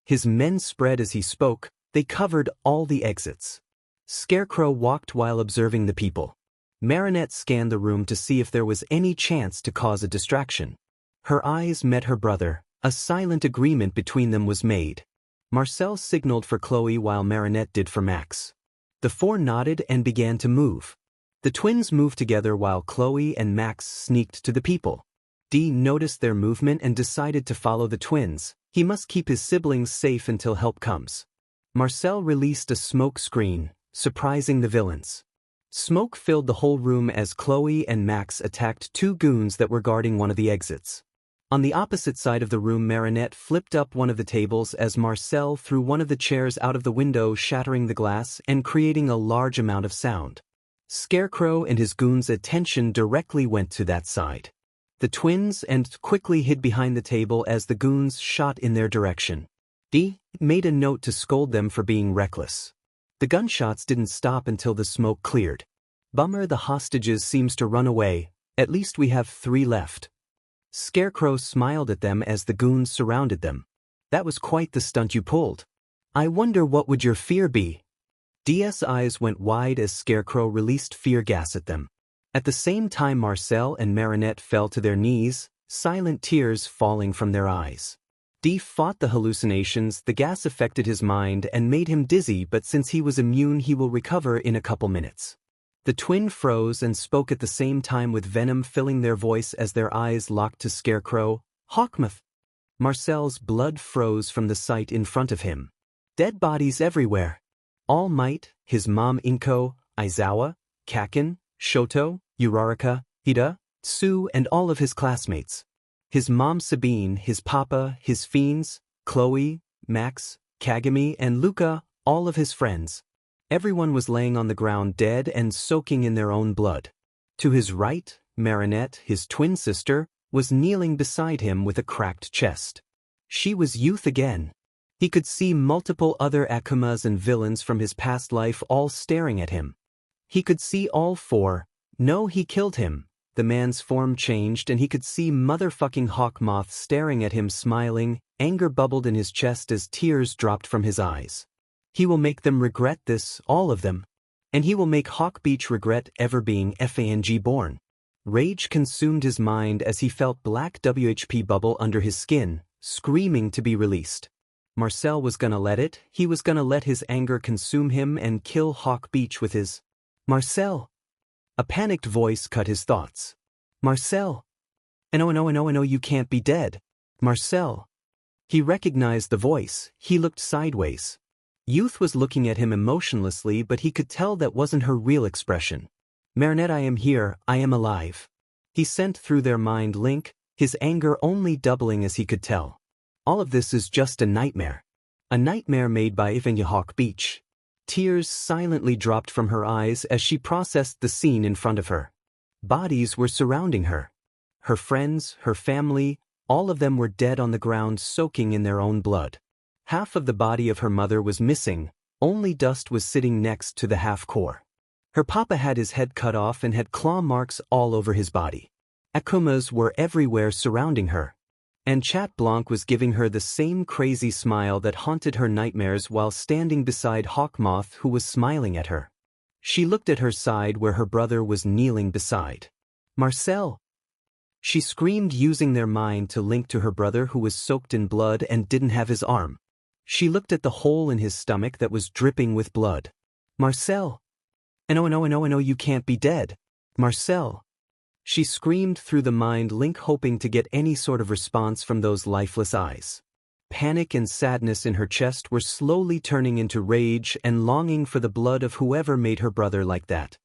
His men spread as he spoke, they covered all the exits. Scarecrow walked while observing the people. Marinette scanned the room to see if there was any chance to cause a distraction. Her eyes met her brother, a silent agreement between them was made. Marcel signaled for Chloe while Marinette did for Max. The 4 nodded and began to move. The twins moved together while Chloe and Max sneaked to the people. Dee noticed their movement and decided to follow the twins. He must keep his siblings safe until help comes. Marcel released a smoke screen, surprising the villains. Smoke filled the whole room as Chloe and Max attacked 2 goons that were guarding one of the exits. On the opposite side of the room, Marinette flipped up one of the tables as Marcel threw one of the chairs out of the window, shattering the glass and creating a large amount of sound. Scarecrow and his goons' attention directly went to that side. The twins and quickly hid behind the table as the goons shot in their direction. Dee made a note to scold them for being reckless. The gunshots didn't stop until the smoke cleared. Bummer, the hostages seems to run away. At least we have 3 left. Scarecrow smiled at them as the goons surrounded them. That was quite the stunt you pulled. I wonder what would your fear be? Dee's eyes went wide as Scarecrow released fear gas at them. At the same time Marcel and Marinette fell to their knees, silent tears falling from their eyes. Dee fought the hallucinations. The gas affected his mind and made him dizzy, but since he was immune he will recover in a couple minutes. The twin froze and spoke at the same time with venom filling their voice as their eyes locked to Scarecrow. Hawkmoth. Marcel's blood froze from the sight in front of him. Dead bodies everywhere. All Might, his mom Inko, Aizawa, Kakin, Shoto, Uraraka, Hida, Sue and all of his classmates. His mom Sabine, his papa, his fiends, Chloe, Max, Kagami, and Luca, all of his friends. Everyone was laying on the ground dead and soaking in their own blood. To his right, Marinette, his twin sister, was kneeling beside him with a cracked chest. She was Youth again. He could see multiple other Akumas and villains from his past life all staring at him. He could see all four. No, he killed him. The man's form changed and he could see motherfucking Hawkmoth staring at him smiling. Anger bubbled in his chest as tears dropped from his eyes. He will make them regret this, all of them. And he will make Hawk Beach regret ever being FANG born. Rage consumed his mind as he felt black WHP bubble under his skin, screaming to be released. Marcel was gonna let it, he was gonna let his anger consume him and kill Hawk Beach with his Marcel. A panicked voice cut his thoughts. Marcel. No, you can't be dead. Marcel. He recognized the voice, he looked sideways. Youth was looking at him emotionlessly, but he could tell that wasn't her real expression. Marinette, I am here, I am alive. He sent through their mind link, his anger only doubling as he could tell. All of this is just a nightmare. A nightmare made by Ifanya Hawk Beach. Tears silently dropped from her eyes as she processed the scene in front of her. Bodies were surrounding her. Her friends, her family, all of them were dead on the ground soaking in their own blood. Half of the body of her mother was missing, only dust was sitting next to the half-core. Her papa had his head cut off and had claw marks all over his body. Akumas were everywhere surrounding her. And Chat Blanc was giving her the same crazy smile that haunted her nightmares while standing beside Hawkmoth, who was smiling at her. She looked at her side where her brother was kneeling beside. Marcel! She screamed, using their mind to link to her brother who was soaked in blood and didn't have his arm. She looked at the hole in his stomach that was dripping with blood. Marcel! No, you can't be dead. Marcel! She screamed through the mind link, hoping to get any sort of response from those lifeless eyes. Panic and sadness in her chest were slowly turning into rage and longing for the blood of whoever made her brother like that.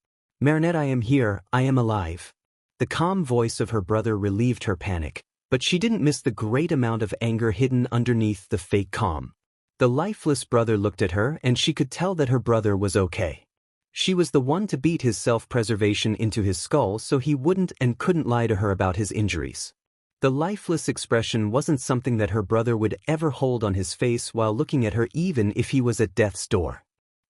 Marinette, I am here, I am alive. The calm voice of her brother relieved her panic, but she didn't miss the great amount of anger hidden underneath the fake calm. The lifeless brother looked at her and she could tell that her brother was okay. She was the one to beat his self-preservation into his skull so he wouldn't and couldn't lie to her about his injuries. The lifeless expression wasn't something that her brother would ever hold on his face while looking at her, even if he was at death's door.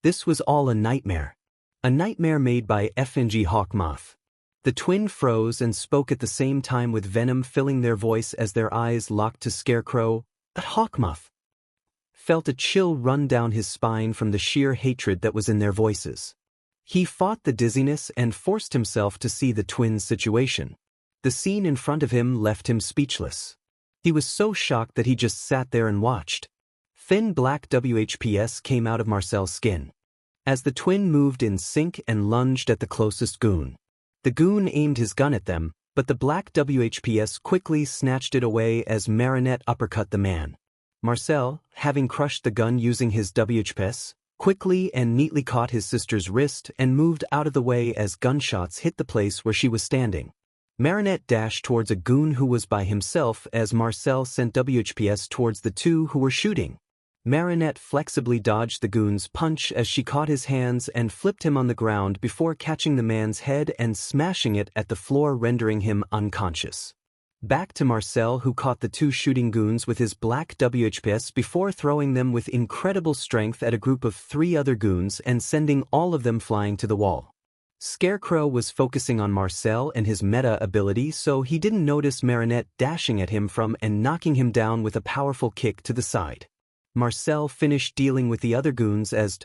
This was all a nightmare. A nightmare made by FNG Hawkmoth. The twin froze and spoke at the same time with venom filling their voice as their eyes locked to Scarecrow. But Hawkmoth felt a chill run down his spine from the sheer hatred that was in their voices. He fought the dizziness and forced himself to see the twins' situation. The scene in front of him left him speechless. He was so shocked that he just sat there and watched. Thin black WHPS came out of Marcel's skin. As the twin moved in sync and lunged at the closest goon. The goon aimed his gun at them, but the black WHPS quickly snatched it away as Marinette uppercut the man. Marcel, having crushed the gun using his WHPS, quickly and neatly caught his sister's wrist and moved out of the way as gunshots hit the place where she was standing. Marinette dashed towards a goon who was by himself as Marcel sent WHPS towards the two who were shooting. Marinette flexibly dodged the goon's punch as she caught his hands and flipped him on the ground before catching the man's head and smashing it at the floor, rendering him unconscious. Back to Marcel, who caught the two shooting goons with his black WHPS before throwing them with incredible strength at a group of 3 other goons and sending all of them flying to the wall. Scarecrow was focusing on Marcel and his meta ability, so he didn't notice Marinette dashing at him from and knocking him down with a powerful kick to the side. Marcel finished dealing with the other goons as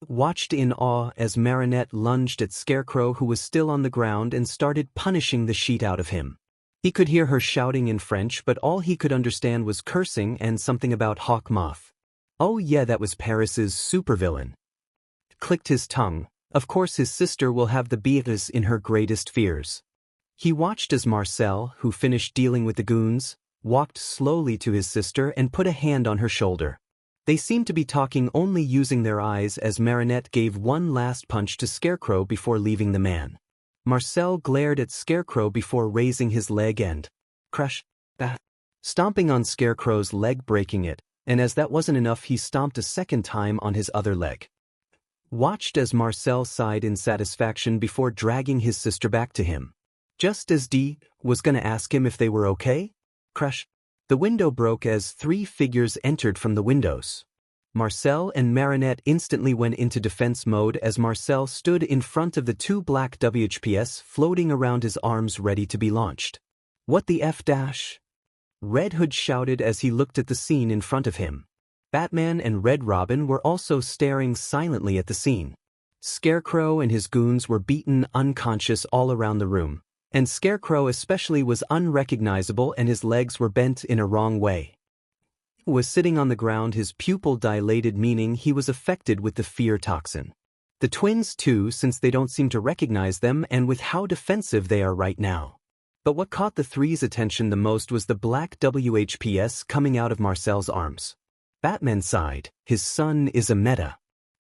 watched in awe as Marinette lunged at Scarecrow, who was still on the ground, and started punishing the shit out of him. He could hear her shouting in French, but all he could understand was cursing and something about Hawkmoth. Oh yeah, that was Paris's supervillain. Clicked his tongue. Of course his sister will have the Beatrice in her greatest fears. He watched as Marcel, who finished dealing with the goons, walked slowly to his sister and put a hand on her shoulder. They seemed to be talking, only using their eyes, as Marinette gave one last punch to Scarecrow before leaving the man. Marcel glared at Scarecrow before raising his leg and crush. stomping on Scarecrow's leg, breaking it, and as that wasn't enough, he stomped a second time on his other leg. Watched as Marcel sighed in satisfaction before dragging his sister back to him. Just as Dee was gonna ask him if they were okay, crash. The window broke as 3 figures entered from the windows. Marcel and Marinette instantly went into defense mode as Marcel stood in front of the 2 black WHPs floating around his arms ready to be launched. What the F dash? Red Hood shouted as he looked at the scene in front of him. Batman and Red Robin were also staring silently at the scene. Scarecrow and his goons were beaten unconscious all around the room, and Scarecrow especially was unrecognizable and his legs were bent in a wrong way. He was sitting on the ground, his pupil dilated, meaning he was affected with the fear toxin. The twins too, since they don't seem to recognize them and with how defensive they are right now. But what caught the three's attention the most was the black WHPs coming out of Marcel's arms. Batman sighed, his son is a meta.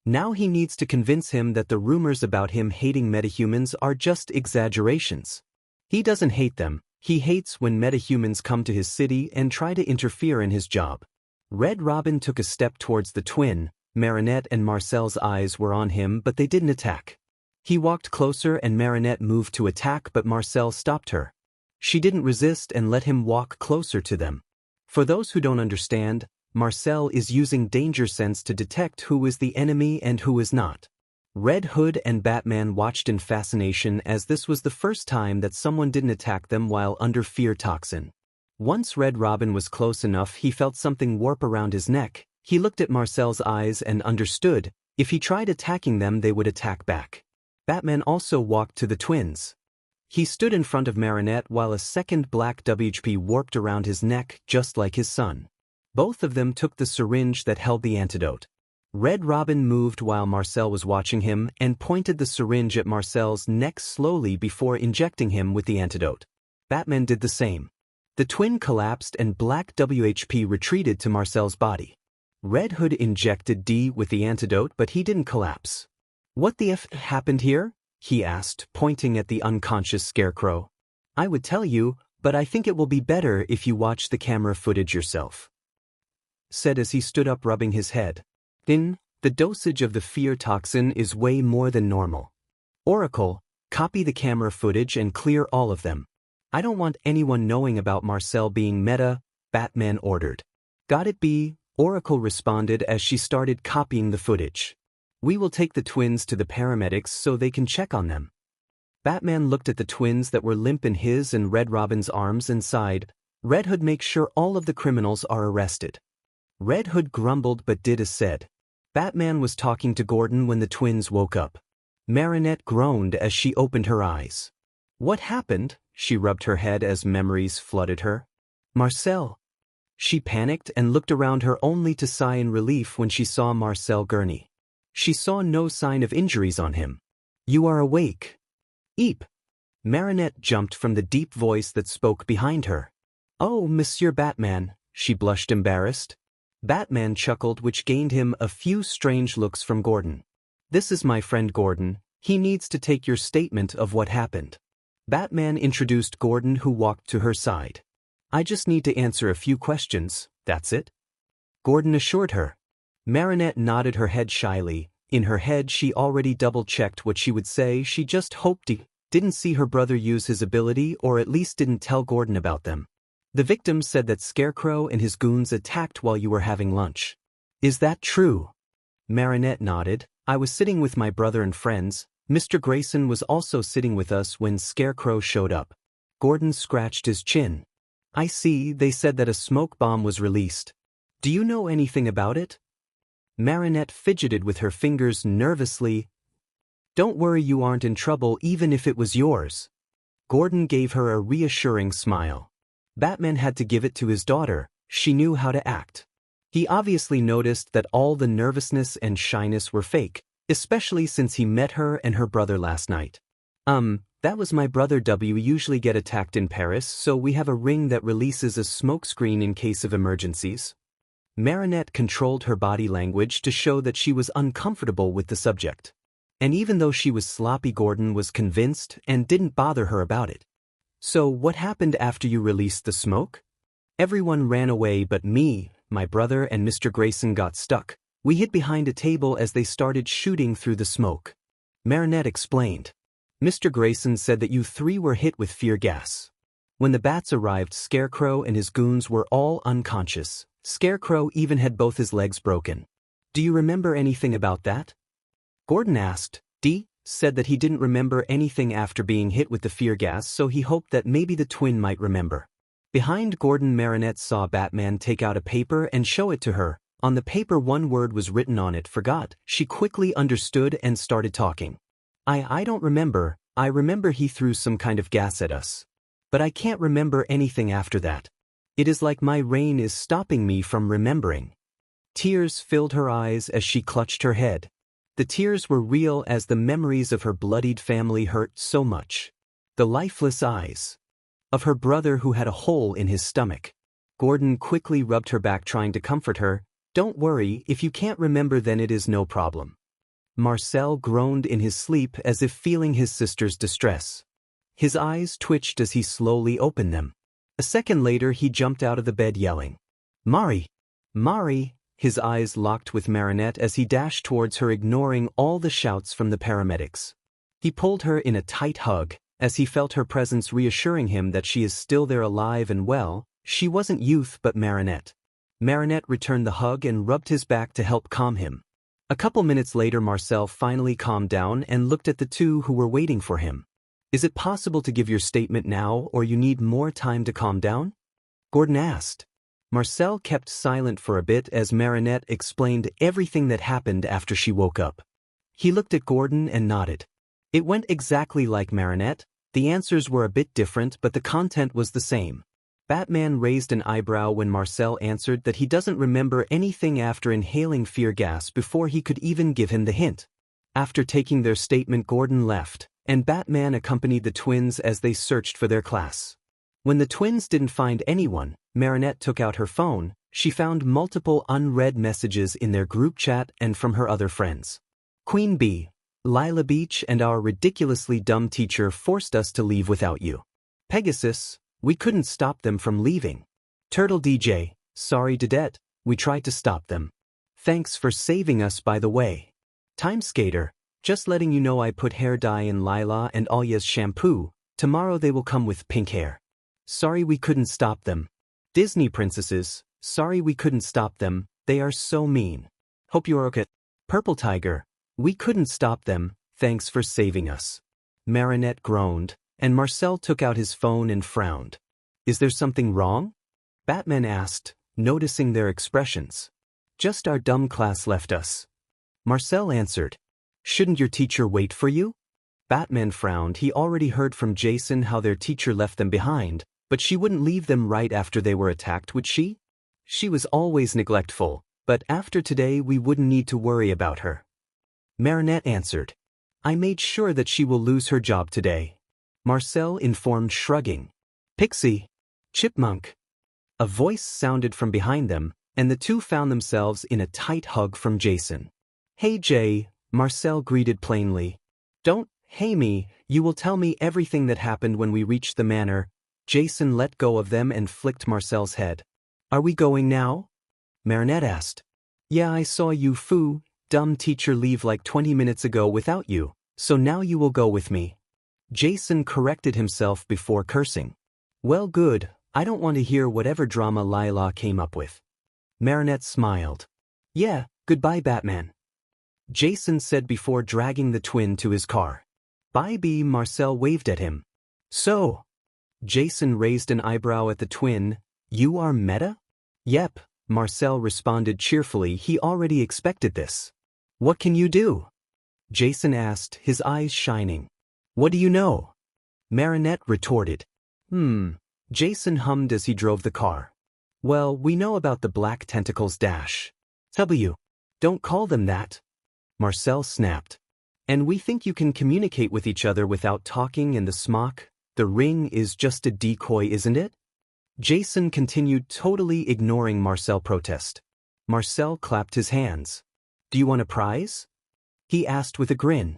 Now he needs to convince him that the rumors about him hating metahumans are just exaggerations. He doesn't hate them, he hates when metahumans come to his city and try to interfere in his job. Red Robin took a step towards the twin. Marinette and Marcel's eyes were on him, but they didn't attack. He walked closer and Marinette moved to attack, but Marcel stopped her. She didn't resist and let him walk closer to them. For those who don't understand, Marcel is using danger sense to detect who is the enemy and who is not. Red Hood and Batman watched in fascination as this was the first time that someone didn't attack them while under fear toxin. Once Red Robin was close enough, he felt something warp around his neck. He looked at Marcel's eyes and understood, if he tried attacking them they would attack back. Batman also walked to the twins. He stood in front of Marinette while a second black WHP warped around his neck just like his son. Both of them took the syringe that held the antidote. Red Robin moved while Marcel was watching him and pointed the syringe at Marcel's neck slowly before injecting him with the antidote. Batman did the same. The twin collapsed and black WHP retreated to Marcel's body. Red Hood injected D with the antidote, but he didn't collapse. What the F happened here? He asked, pointing at the unconscious Scarecrow. I would tell you, but I think it will be better if you watch the camera footage yourself, said as he stood up, rubbing his head. The dosage of the fear toxin is way more than normal. Oracle, copy the camera footage and clear all of them. I don't want anyone knowing about Marcel being meta, Batman ordered. Got it, B? Oracle responded as she started copying the footage. We will take the twins to the paramedics so they can check on them. Batman looked at the twins that were limp in his and Red Robin's arms and sighed. Red Hood, make sure all of the criminals are arrested. Red Hood grumbled but did as said. Batman was talking to Gordon when the twins woke up. Marinette groaned as she opened her eyes. What happened? She rubbed her head as memories flooded her. Marcel. She panicked and looked around her only to sigh in relief when she saw Marcel Gurney. She saw no sign of injuries on him. You are awake. Eep. Marinette jumped from the deep voice that spoke behind her. Oh, Monsieur Batman, she blushed embarrassed. Batman chuckled, which gained him a few strange looks from Gordon. This is my friend Gordon, he needs to take your statement of what happened. Batman introduced Gordon, who walked to her side. I just need to answer a few questions, that's it? Gordon assured her. Marinette nodded her head shyly. In her head she already double-checked what she would say. She just hoped he didn't see her brother use his ability, or at least didn't tell Gordon about them. The victim said that Scarecrow and his goons attacked while you were having lunch. Is that true? Marinette nodded. I was sitting with my brother and friends. Mr. Grayson was also sitting with us when Scarecrow showed up. Gordon scratched his chin. I see, they said that a smoke bomb was released. Do you know anything about it? Marinette fidgeted with her fingers nervously. Don't worry, you aren't in trouble even if it was yours. Gordon gave her a reassuring smile. Batman had to give it to his daughter, she knew how to act. He obviously noticed that all the nervousness and shyness were fake, especially since he met her and her brother last night. That was my brother. We usually get attacked in Paris, so we have a ring that releases a smokescreen in case of emergencies. Marinette controlled her body language to show that she was uncomfortable with the subject. And even though she was sloppy, Gordon was convinced and didn't bother her about it. So what happened after you released the smoke? Everyone ran away but me, my brother and Mr. Grayson got stuck. We hid behind a table as they started shooting through the smoke. Marinette explained. Mr. Grayson said that you three were hit with fear gas. When the bats arrived, Scarecrow and his goons were all unconscious. Scarecrow even had both his legs broken. Do you remember anything about that? Gordon asked. Dee said that he didn't remember anything after being hit with the fear gas, so he hoped that maybe the twin might remember. Behind Gordon, Marinette saw Batman take out a paper and show it to her. On the paper one word was written on it, forgot. She quickly understood and started talking. I don't remember. I remember he threw some kind of gas at us. But I can't remember anything after that. It is like my brain is stopping me from remembering. Tears filled her eyes as she clutched her head. The tears were real as the memories of her bloodied family hurt so much. The lifeless eyes of her brother who had a hole in his stomach. Gordon quickly rubbed her back, trying to comfort her. Don't worry, if you can't remember then it is no problem. Marcel groaned in his sleep as if feeling his sister's distress. His eyes twitched as he slowly opened them. A second later he jumped out of the bed yelling, Mari! Mari! His eyes locked with Marinette as he dashed towards her, ignoring all the shouts from the paramedics. He pulled her in a tight hug, as he felt her presence reassuring him that she is still there, alive and well. She wasn't Youth but Marinette. Marinette returned the hug and rubbed his back to help calm him. A couple minutes later Marcel finally calmed down and looked at the two who were waiting for him. Is it possible to give your statement now, or you need more time to calm down? Gordon asked. Marcel kept silent for a bit as Marinette explained everything that happened after she woke up. He looked at Gordon and nodded. It went exactly like Marinette. The answers were a bit different, but the content was the same. Batman raised an eyebrow when Marcel answered that he doesn't remember anything after inhaling fear gas before he could even give him the hint. After taking their statement, Gordon left, and Batman accompanied the twins as they searched for their class. When the twins didn't find anyone, Marinette took out her phone. She found multiple unread messages in their group chat and from her other friends. Queen Bee, Lila Beach and our ridiculously dumb teacher forced us to leave without you. Pegasus, we couldn't stop them from leaving. Turtle DJ, sorry Dedette, we tried to stop them. Thanks for saving us by the way. Time Skater, just letting you know I put hair dye in Lila and Alya's shampoo. Tomorrow they will come with pink hair. Sorry we couldn't stop them. Disney Princesses, sorry we couldn't stop them, they are so mean. Hope you're okay. Purple Tiger, we couldn't stop them, thanks for saving us. Marinette groaned, and Marcel took out his phone and frowned. Is there something wrong? Batman asked, noticing their expressions. Just our dumb class left us. Marcel answered. Shouldn't your teacher wait for you? Batman frowned. He already heard from Jason how their teacher left them behind, but she wouldn't leave them right after they were attacked, would she? She was always neglectful, but after today we wouldn't need to worry about her. Marinette answered. I made sure that she will lose her job today. Marcel informed, shrugging. Pixie. Chipmunk. A voice sounded from behind them, and the two found themselves in a tight hug from Jason. Hey Jay, Marcel greeted plainly. Don't hey me, you will tell me everything that happened when we reached the manor. Jason let go of them and flicked Marcel's head. Are we going now? Marinette asked. Yeah, I saw you dumb teacher leave like 20 minutes ago without you, so now you will go with me. Jason corrected himself before cursing. Well good, I don't want to hear whatever drama Lila came up with. Marinette smiled. Yeah, goodbye Batman. Jason said before dragging the twin to his car. Bye Bee, Marcel waved at him. So? Jason raised an eyebrow at the twin. You are Meta? Yep, Marcel responded cheerfully. He already expected this. What can you do? Jason asked, his eyes shining. What do you know? Marinette retorted. Jason hummed as he drove the car. Well, we know about the black tentacles dash. W. Don't call them that. Marcel snapped. And we think you can communicate with each other without talking, and the smock, the ring is just a decoy, isn't it? Jason continued, totally ignoring Marcel's protest. Marcel clapped his hands. Do you want a prize? He asked with a grin.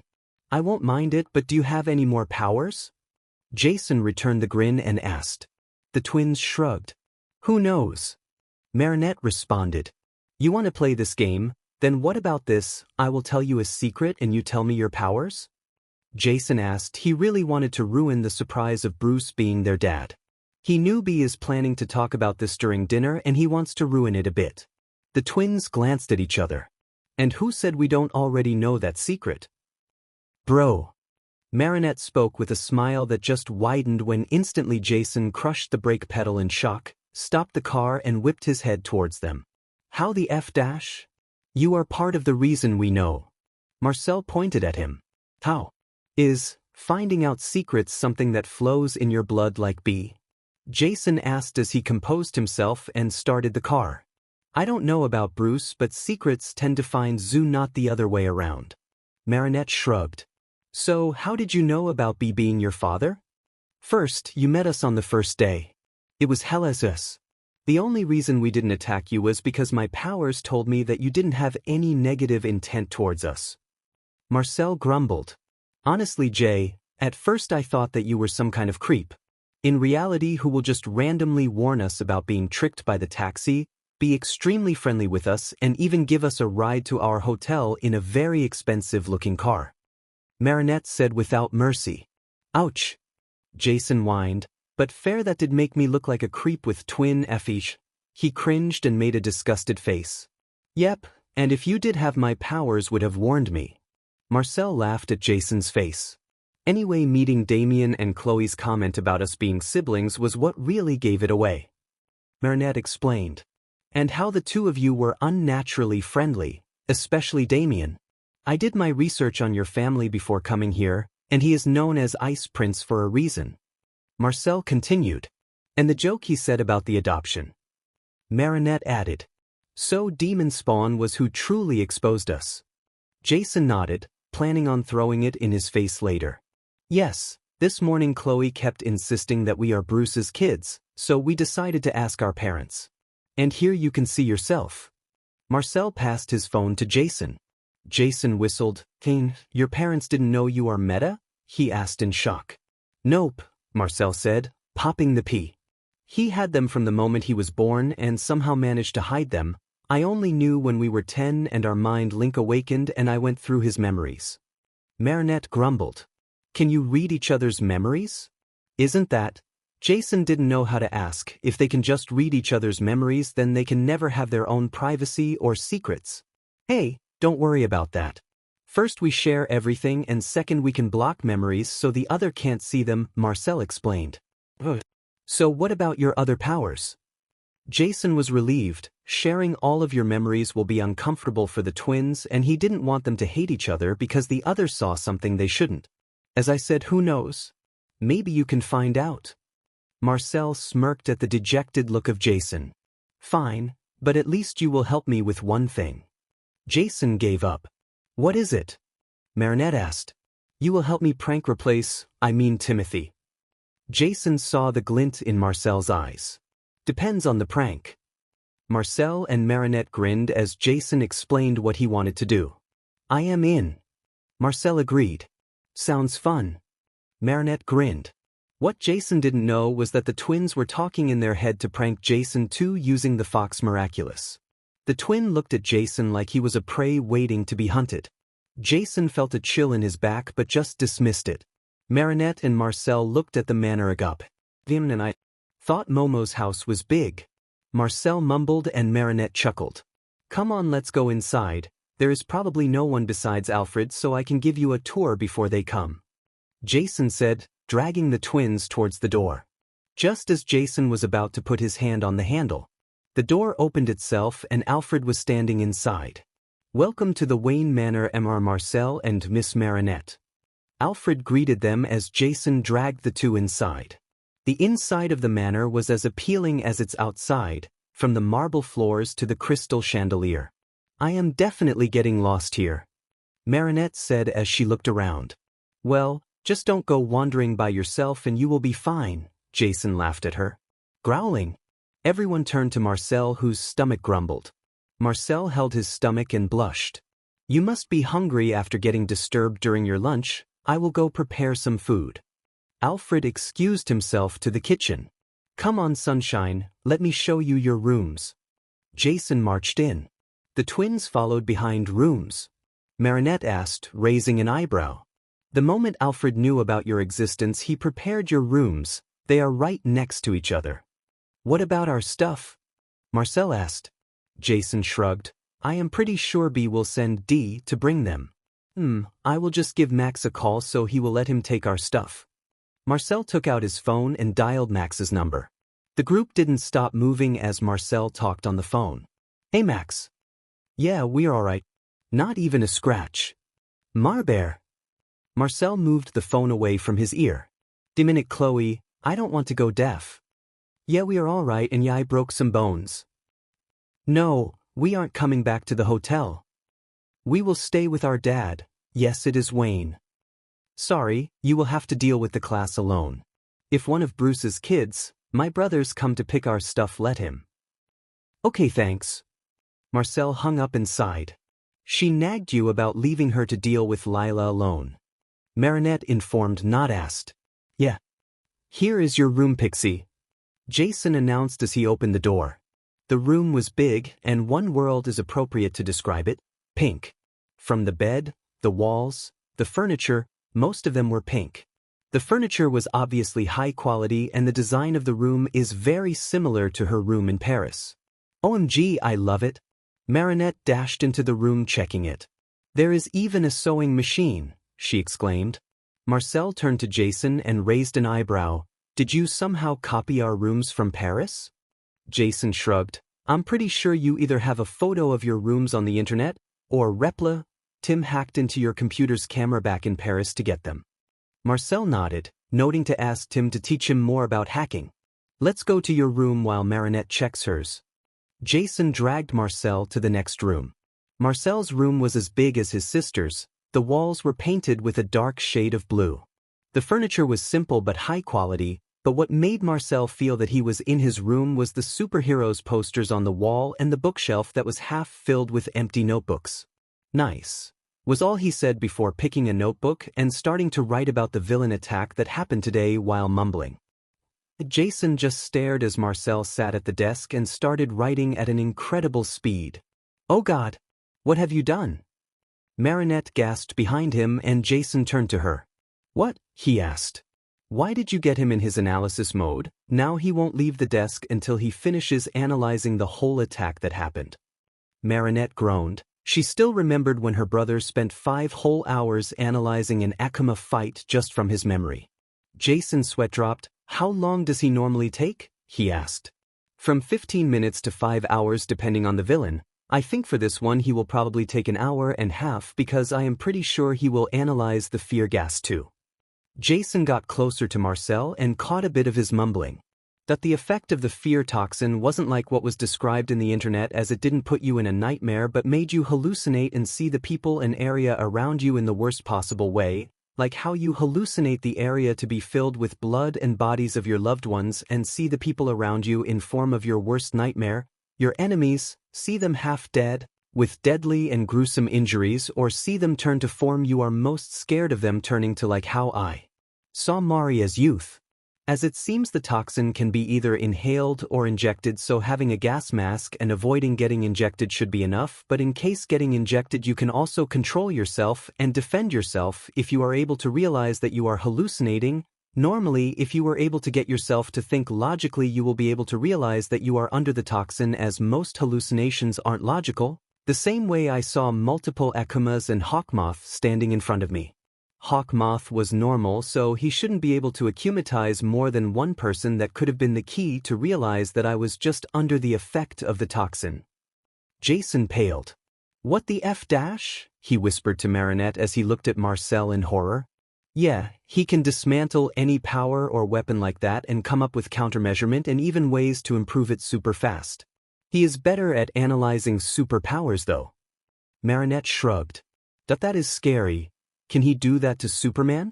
I won't mind it, but do you have any more powers? Jason returned the grin and asked. The twins shrugged. Who knows? Marinette responded. You want to play this game? Then what about this? I will tell you a secret and you tell me your powers? Jason asked. He really wanted to ruin the surprise of Bruce being their dad. He knew B is planning to talk about this during dinner and he wants to ruin it a bit. The twins glanced at each other. And who said we don't already know that secret? Bro. Marinette spoke with a smile that just widened when instantly Jason crushed the brake pedal in shock, stopped the car and whipped his head towards them. How the F dash? You are part of the reason we know. Marcel pointed at him. How? Is finding out secrets something that flows in your blood like B? Jason asked as he composed himself and started the car. I don't know about Bruce, but secrets tend to find Zoo, not the other way around. Marinette shrugged. So how did you know about B being your father? First, you met us on the first day. It was hellacious. The only reason we didn't attack you was because my powers told me that you didn't have any negative intent towards us. Marcel grumbled. Honestly, Jay, at first I thought that you were some kind of creep. In reality, who will just randomly warn us about being tricked by the taxi, be extremely friendly with us, and even give us a ride to our hotel in a very expensive-looking car. Marinette said without mercy. Ouch. Jason whined, but fair, that did make me look like a creep with twin F's. He cringed and made a disgusted face. Yep, and if you did have my powers would have warned me. Marcel laughed at Jason's face. Anyway, meeting Damian and Chloe's comment about us being siblings was what really gave it away. Marinette explained. And how the two of you were unnaturally friendly, especially Damian. I did my research on your family before coming here, and he is known as Ice Prince for a reason. Marcel continued. And the joke he said about the adoption. Marinette added. So Demon Spawn was who truly exposed us. Jason nodded, planning on throwing it in his face later. Yes, this morning Chloe kept insisting that we are Bruce's kids, so we decided to ask our parents. And here you can see yourself. Marcel passed his phone to Jason. Jason whistled. Kane, your parents didn't know you are Meta? He asked in shock. Nope, Marcel said, popping the P. He had them from the moment he was born and somehow managed to hide them. I only knew when we were 10 and our mind link awakened and I went through his memories. Marinette grumbled. Can you read each other's memories? Isn't that? Jason didn't know how to ask. If they can just read each other's memories, then they can never have their own privacy or secrets. Hey, don't worry about that. First we share everything and second we can block memories so the other can't see them, Marcel explained. So what about your other powers? Jason was relieved. Sharing all of your memories will be uncomfortable for the twins and he didn't want them to hate each other because the others saw something they shouldn't. As I said, who knows? Maybe you can find out. Marcel smirked at the dejected look of Jason. Fine, but at least you will help me with one thing. Jason gave up. What is it? Marinette asked. You will help me prank Timothy. Jason saw the glint in Marcel's eyes. Depends on the prank. Marcel and Marinette grinned as Jason explained what he wanted to do. I am in. Marcel agreed. Sounds fun. Marinette grinned. What Jason didn't know was that the twins were talking in their head to prank Jason too, using the fox Miraculous. The twin looked at Jason like he was a prey waiting to be hunted. Jason felt a chill in his back but just dismissed it. Marinette and Marcel looked at the manor agape. Damian and I thought Momo's house was big. Marcel mumbled and Marinette chuckled. Come on, let's go inside. There is probably no one besides Alfred, so I can give you a tour before they come. Jason said, dragging the twins towards the door. Just as Jason was about to put his hand on the handle, the door opened itself and Alfred was standing inside. Welcome to the Wayne Manor, Mr. Marcel and Miss Marinette. Alfred greeted them as Jason dragged the two inside. The inside of the manor was as appealing as its outside, from the marble floors to the crystal chandelier. I am definitely getting lost here, Marinette said as she looked around. Well, just don't go wandering by yourself and you will be fine, Jason laughed at her. Growling. Everyone turned to Marcel, whose stomach grumbled. Marcel held his stomach and blushed. You must be hungry after getting disturbed during your lunch. I will go prepare some food. Alfred excused himself to the kitchen. Come on, sunshine, let me show you your rooms. Jason marched in. The twins followed behind rooms. Marinette asked, raising an eyebrow. The moment Alfred knew about your existence, he prepared your rooms. They are right next to each other. What about our stuff? Marcel asked. Jason shrugged. I am pretty sure B will send D to bring them. I will just give Max a call so he will let him take our stuff. Marcel took out his phone and dialed Max's number. The group didn't stop moving as Marcel talked on the phone. Hey Max. Yeah, we're alright. Not even a scratch. Marbear. Marcel moved the phone away from his ear. Diminic Chloe, I don't want to go deaf. Yeah, we are alright, and yeah, I broke some bones. No, we aren't coming back to the hotel. We will stay with our dad. Yes, it is Wayne. Sorry, you will have to deal with the class alone. If one of Bruce's kids, my brothers, come to pick our stuff, let him. Okay, thanks. Marcel hung up and sighed. She nagged you about leaving her to deal with Lila alone. Marinette informed, not asked. Yeah. Here is your room, Pixie. Jason announced as he opened the door. The room was big, and one word is appropriate to describe it: pink. From the bed, the walls, the furniture, most of them were pink. The furniture was obviously high quality, and the design of the room is very similar to her room in Paris. OMG, I love it. Marinette dashed into the room checking it. There is even a sewing machine, she exclaimed. Marcel turned to Jason and raised an eyebrow. Did you somehow copy our rooms from Paris? Jason shrugged. I'm pretty sure you either have a photo of your rooms on the internet, or Tim hacked into your computer's camera back in Paris to get them. Marcel nodded, noting to ask Tim to teach him more about hacking. Let's go to your room while Marinette checks hers. Jason dragged Marcel to the next room. Marcel's room was as big as his sister's. The walls were painted with a dark shade of blue. The furniture was simple but high quality, but what made Marcel feel that he was in his room was the superheroes posters on the wall and the bookshelf that was half filled with empty notebooks. Nice, was all he said before picking a notebook and starting to write about the villain attack that happened today while mumbling. Jason just stared as Marcel sat at the desk and started writing at an incredible speed. Oh God, what have you done? Marinette gasped behind him and Jason turned to her. What? He asked. Why did you get him in his analysis mode? Now he won't leave the desk until he finishes analyzing the whole attack that happened. Marinette groaned. She still remembered when her brother spent 5 whole hours analyzing an Akuma fight just from his memory. Jason's sweat dropped. How long does he normally take? He asked. From 15 minutes to 5 hours depending on the villain. I think for this one he will probably take an hour and a half because I am pretty sure he will analyze the fear gas too. Jason got closer to Marcel and caught a bit of his mumbling. That the effect of the fear toxin wasn't like what was described in the internet, as it didn't put you in a nightmare but made you hallucinate and see the people and area around you in the worst possible way, like how you hallucinate the area to be filled with blood and bodies of your loved ones and see the people around you in form of your worst nightmare, your enemies, see them half dead, with deadly and gruesome injuries, or see them turn to form you are most scared of them turning to, like how I saw Mari as youth. As it seems the toxin can be either inhaled or injected, so having a gas mask and avoiding getting injected should be enough, but in case getting injected you can also control yourself and defend yourself if you are able to realize that you are hallucinating. Normally, if you were able to get yourself to think logically, you will be able to realize that you are under the toxin, as most hallucinations aren't logical. The same way I saw multiple Akumas and Hawkmoth standing in front of me. Hawkmoth was normal, so he shouldn't be able to akumatize more than one person. That could have been the key to realize that I was just under the effect of the toxin. Jason paled. What the F dash? He whispered to Marinette as he looked at Marcel in horror. Yeah, he can dismantle any power or weapon like that and come up with countermeasurement and even ways to improve it super fast. He is better at analyzing superpowers though. Marinette shrugged. That is scary. Can he do that to Superman?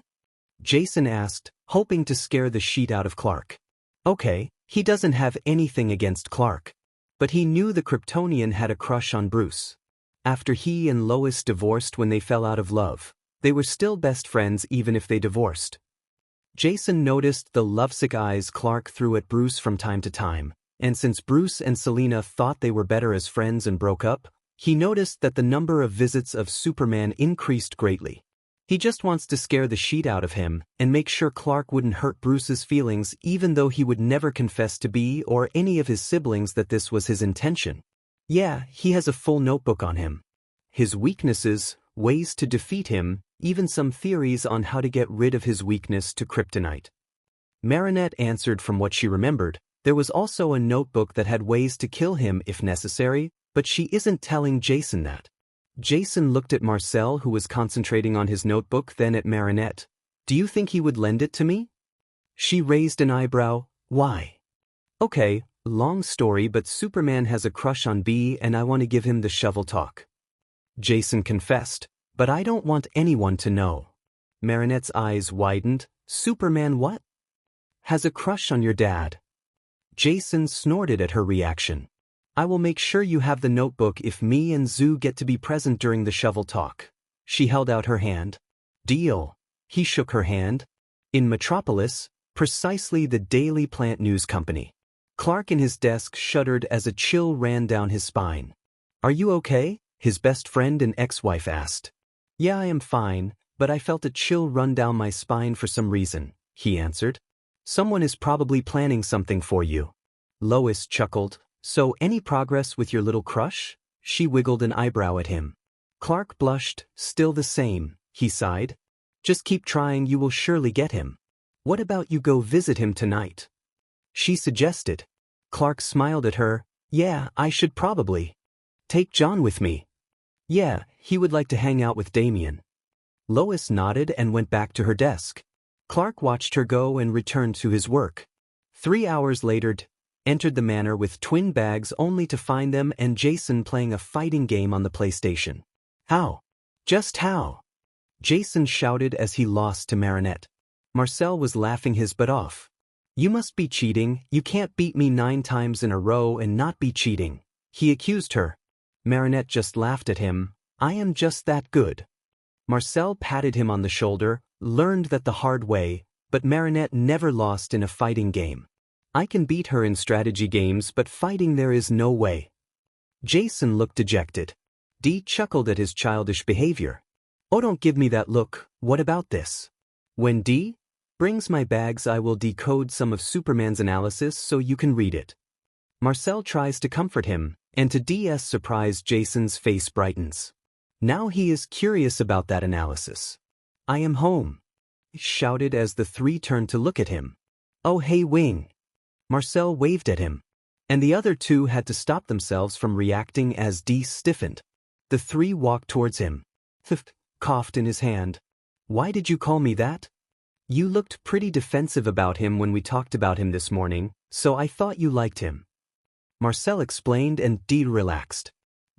Jason asked, hoping to scare the shit out of Clark. Okay, he doesn't have anything against Clark. But he knew the Kryptonian had a crush on Bruce. After he and Lois divorced when they fell out of love, they were still best friends even if they divorced. Jason noticed the lovesick eyes Clark threw at Bruce from time to time, and since Bruce and Selina thought they were better as friends and broke up, he noticed that the number of visits of Superman increased greatly. He just wants to scare the shit out of him and make sure Clark wouldn't hurt Bruce's feelings, even though he would never confess to B or any of his siblings that this was his intention. Yeah, he has a full notebook on him. His weaknesses, ways to defeat him, even some theories on how to get rid of his weakness to kryptonite. Marinette answered from what she remembered. There was also a notebook that had ways to kill him if necessary, but she isn't telling Jason that. Jason looked at Marcel, who was concentrating on his notebook, then at Marinette. Do you think he would lend it to me? She raised an eyebrow. Why? Okay, long story, but Superman has a crush on B and I want to give him the shovel talk. Jason confessed, but I don't want anyone to know. Marinette's eyes widened. Superman what? Has a crush on your dad. Jason snorted at her reaction. I will make sure you have the notebook if me and Zoo get to be present during the shovel talk. She held out her hand. Deal. He shook her hand. In Metropolis, precisely the Daily Plant News Company. Clark in his desk shuddered as a chill ran down his spine. Are you okay? His best friend and ex-wife asked. Yeah, I am fine, but I felt a chill run down my spine for some reason, he answered. Someone is probably planning something for you. Lois chuckled. So any progress with your little crush? She wiggled an eyebrow at him. Clark blushed. Still the same, he sighed. Just keep trying, you will surely get him. What about you go visit him tonight? She suggested. Clark smiled at her. Yeah, I should probably. Take John with me. Yeah, he would like to hang out with Damian. Lois nodded and went back to her desk. Clark watched her go and returned to his work. 3 hours later, entered the manor with twin bags only to find them and Jason playing a fighting game on the PlayStation. How? Just how? Jason shouted as he lost to Marinette. Marcel was laughing his butt off. You must be cheating, you can't beat me 9 times in a row and not be cheating, he accused her. Marinette just laughed at him. I am just that good. Marcel patted him on the shoulder, learned that the hard way, but Marinette never lost in a fighting game. I can beat her in strategy games, but fighting there is no way. Jason looked dejected. Dee chuckled at his childish behavior. Oh, don't give me that look, what about this? When Dee brings my bags, I will decode some of Superman's analysis so you can read it. Marcel tries to comfort him, and to Dee's surprise Jason's face brightens. Now he is curious about that analysis. I am home, he shouted as the 3 turned to look at him. Oh hey Wing. Marcel waved at him, and the other 2 had to stop themselves from reacting as Dee stiffened. The 3 walked towards him. Coughed in his hand. Why did you call me that? You looked pretty defensive about him when we talked about him this morning, so I thought you liked him. Marcel explained and Dee relaxed.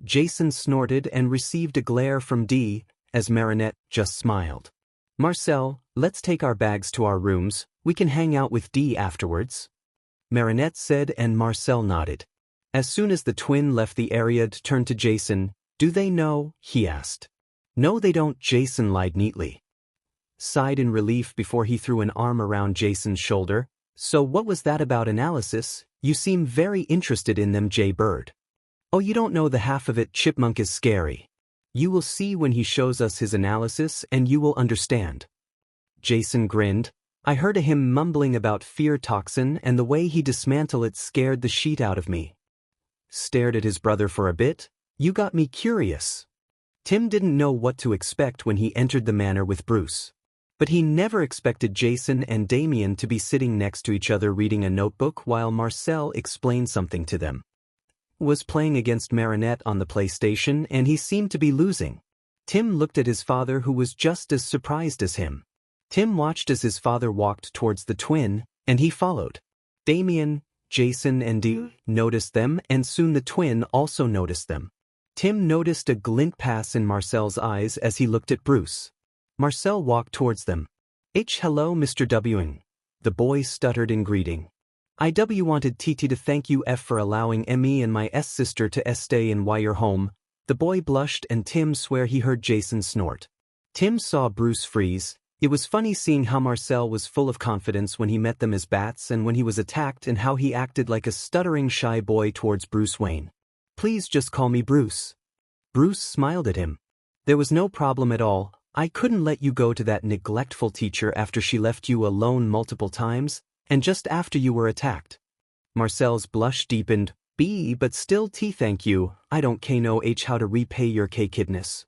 Jason snorted and received a glare from Dee, as Marinette just smiled. Marcel, let's take our bags to our rooms, we can hang out with Dee afterwards. Marinette said and Marcel nodded. As soon as the twin left the area, turned to Jason. Do they know? He asked. No they don't, Jason lied neatly. Sighed in relief before he threw an arm around Jason's shoulder. So what was that about analysis? You seem very interested in them, Jay Bird. Oh, you don't know the half of it, Chipmunk is scary. You will see when he shows us his analysis and you will understand. Jason grinned. I heard him mumbling about fear toxin and the way he dismantled it scared the shit out of me. Stared at his brother for a bit. You got me curious. Tim didn't know what to expect when he entered the manor with Bruce. But he never expected Jason and Damian to be sitting next to each other reading a notebook while Marcel explained something to them. Was playing against Marinette on the PlayStation and he seemed to be losing. Tim looked at his father who was just as surprised as him. Tim watched as his father walked towards the twin, and he followed. Damian, Jason and Dee noticed them and soon the twin also noticed them. Tim noticed a glint pass in Marcel's eyes as he looked at Bruce. Marcel walked towards them. Hello Mr. W. The boy stuttered in greeting. IW wanted TT to thank you F for allowing me and my sister to stay in while you're home. The boy blushed and Tim swore he heard Jason snort. Tim saw Bruce freeze. It was funny seeing how Marcel was full of confidence when he met them as bats and when he was attacked, and how he acted like a stuttering shy boy towards Bruce Wayne. "Please just call me Bruce." Bruce smiled at him. "There was no problem at all. I couldn't let you go to that neglectful teacher after she left you alone multiple times, and just after you were attacked." Marcel's blush deepened. But still thank you, I don't know how to repay your kidness."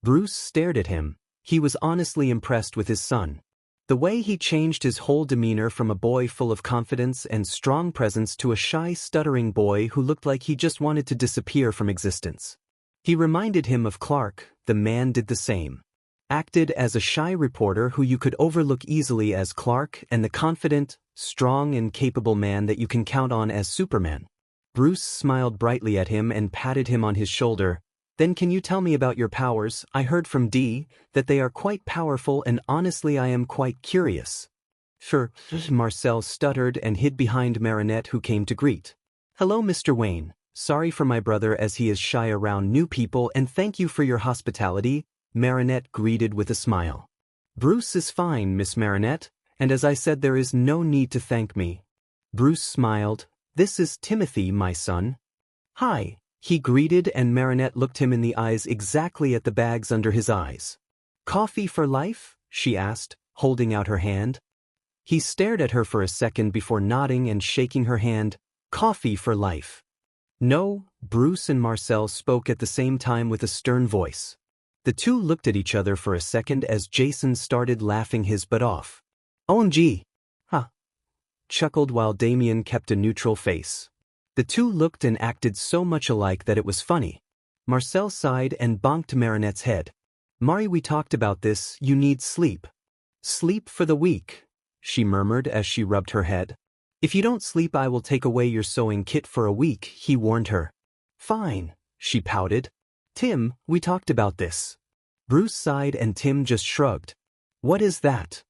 Bruce stared at him. He was honestly impressed with his son. The way he changed his whole demeanor from a boy full of confidence and strong presence to a shy, stuttering boy who looked like he just wanted to disappear from existence. He reminded him of Clark. The man did the same. Acted as a shy reporter who you could overlook easily as Clark, and the confident, strong and capable man that you can count on as Superman. Bruce smiled brightly at him and patted him on his shoulder. "Then can you tell me about your powers? I heard from D that they are quite powerful, and honestly I am quite curious." "Sure." Marcel stuttered and hid behind Marinette, who came to greet. "Hello, Mr. Wayne. Sorry for my brother as he is shy around new people, and thank you for your hospitality," Marinette greeted with a smile. "Bruce is fine, Miss Marinette, and as I said there is no need to thank me." Bruce smiled. "This is Timothy, my son." "Hi," he greeted, and Marinette looked him in the eyes exactly at the bags under his eyes. "Coffee for life?" she asked, holding out her hand. He stared at her for a second before nodding and shaking her hand. "Coffee for life." "No," Bruce and Marcel spoke at the same time with a stern voice. The two looked at each other for a second as Jason started laughing his butt off. "OMG! Huh!" chuckled while Damian kept a neutral face. The two looked and acted so much alike that it was funny. Marcel sighed and bonked Marinette's head. "Mari, we talked about this, you need sleep." "Sleep for the week," she murmured as she rubbed her head. "If you don't sleep I will take away your sewing kit for a week," he warned her. "Fine," she pouted. "Tim, we talked about this." Bruce sighed and Tim just shrugged. "What is that?"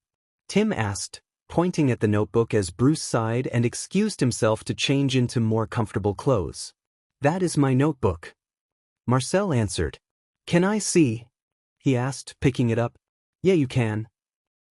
Tim asked, pointing at the notebook as Bruce sighed and excused himself to change into more comfortable clothes. "That is my notebook." Marcel answered. "Can I see?" he asked, picking it up. "Yeah, you can."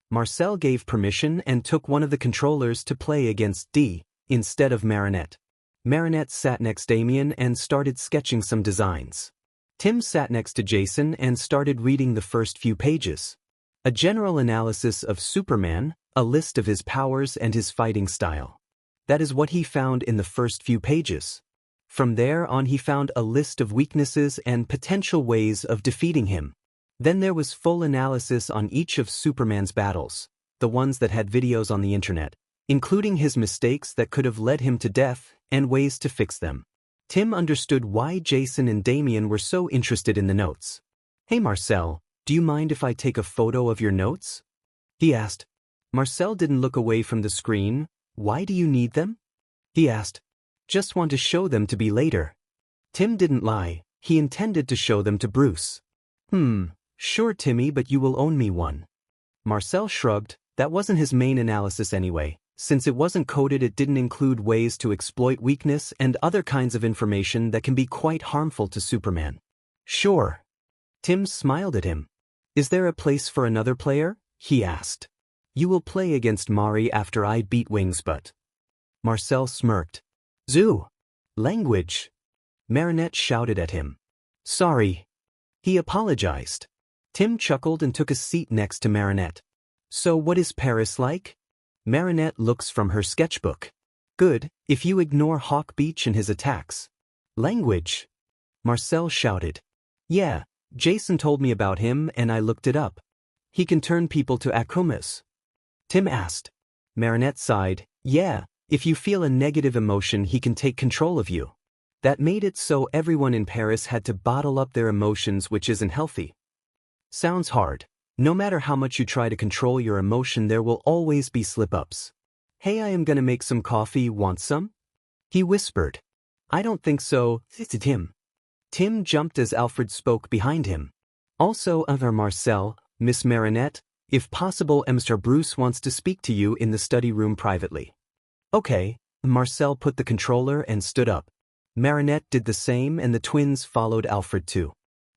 Marcel gave permission and took one of the controllers to play against D instead of Marinette. Marinette sat next to Damian and started sketching some designs. Tim sat next to Jason and started reading the first few pages. A general analysis of Superman, a list of his powers and his fighting style. That is what he found in the first few pages. From there on he found a list of weaknesses and potential ways of defeating him. Then there was full analysis on each of Superman's battles, the ones that had videos on the internet, including his mistakes that could have led him to death and ways to fix them. Tim understood why Jason and Damian were so interested in the notes. "Hey Marcel, do you mind if I take a photo of your notes?" he asked. Marcel didn't look away from the screen. "Why do you need them?" he asked. "Just want to show them to be later." Tim didn't lie. He intended to show them to Bruce. Sure Timmy, but you will own me one." Marcel shrugged. That wasn't his main analysis anyway. Since it wasn't coded, it didn't include ways to exploit weakness and other kinds of information that can be quite harmful to Superman. "Sure." Tim smiled at him. "Is there a place for another player?" he asked. "You will play against Mari after I beat Wings Butt." Marcel smirked. "Zoo! Language!" Marinette shouted at him. "Sorry." He apologized. Tim chuckled and took a seat next to Marinette. "So what is Paris like?" Marinette looks from her sketchbook. "Good, if you ignore Hawk Beach and his attacks." "Language!" Marcel shouted. "Yeah, Jason told me about him and I looked it up. He can turn people to Akumas." Tim asked. Marinette sighed. "Yeah, if you feel a negative emotion he can take control of you." That made it so everyone in Paris had to bottle up their emotions, which isn't healthy. Sounds hard. No matter how much you try to control your emotion, there will always be slip-ups. "Hey, I am gonna make some coffee, want some?" he whispered. "I don't think so, it's Tim." Tim jumped as Alfred spoke behind him. "Also, other Marcel, Miss Marinette, if possible, Mr. Bruce wants to speak to you in the study room privately." "Okay." Marcel put the controller and stood up. Marinette did the same and the twins followed Alfred too.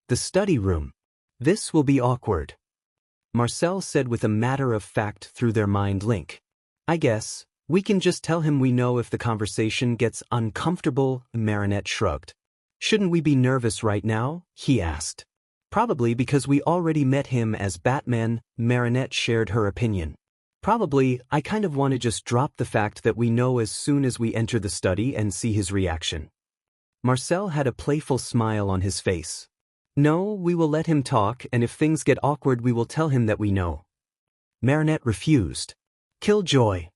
The study room. "This will be awkward." Marcel said with a matter-of-fact through their mind link. I guess, we can just tell him we know if the conversation gets uncomfortable, Marinette shrugged. Shouldn't we be nervous right now? He asked. Probably because we already met him as Batman, Marinette shared her opinion. Probably, I kind of want to just drop the fact that we know as soon as we enter the study and see his reaction. Marcel had a playful smile on his face. No, we will let him talk, and if things get awkward we will tell him that we know. Marinette refused. Killjoy.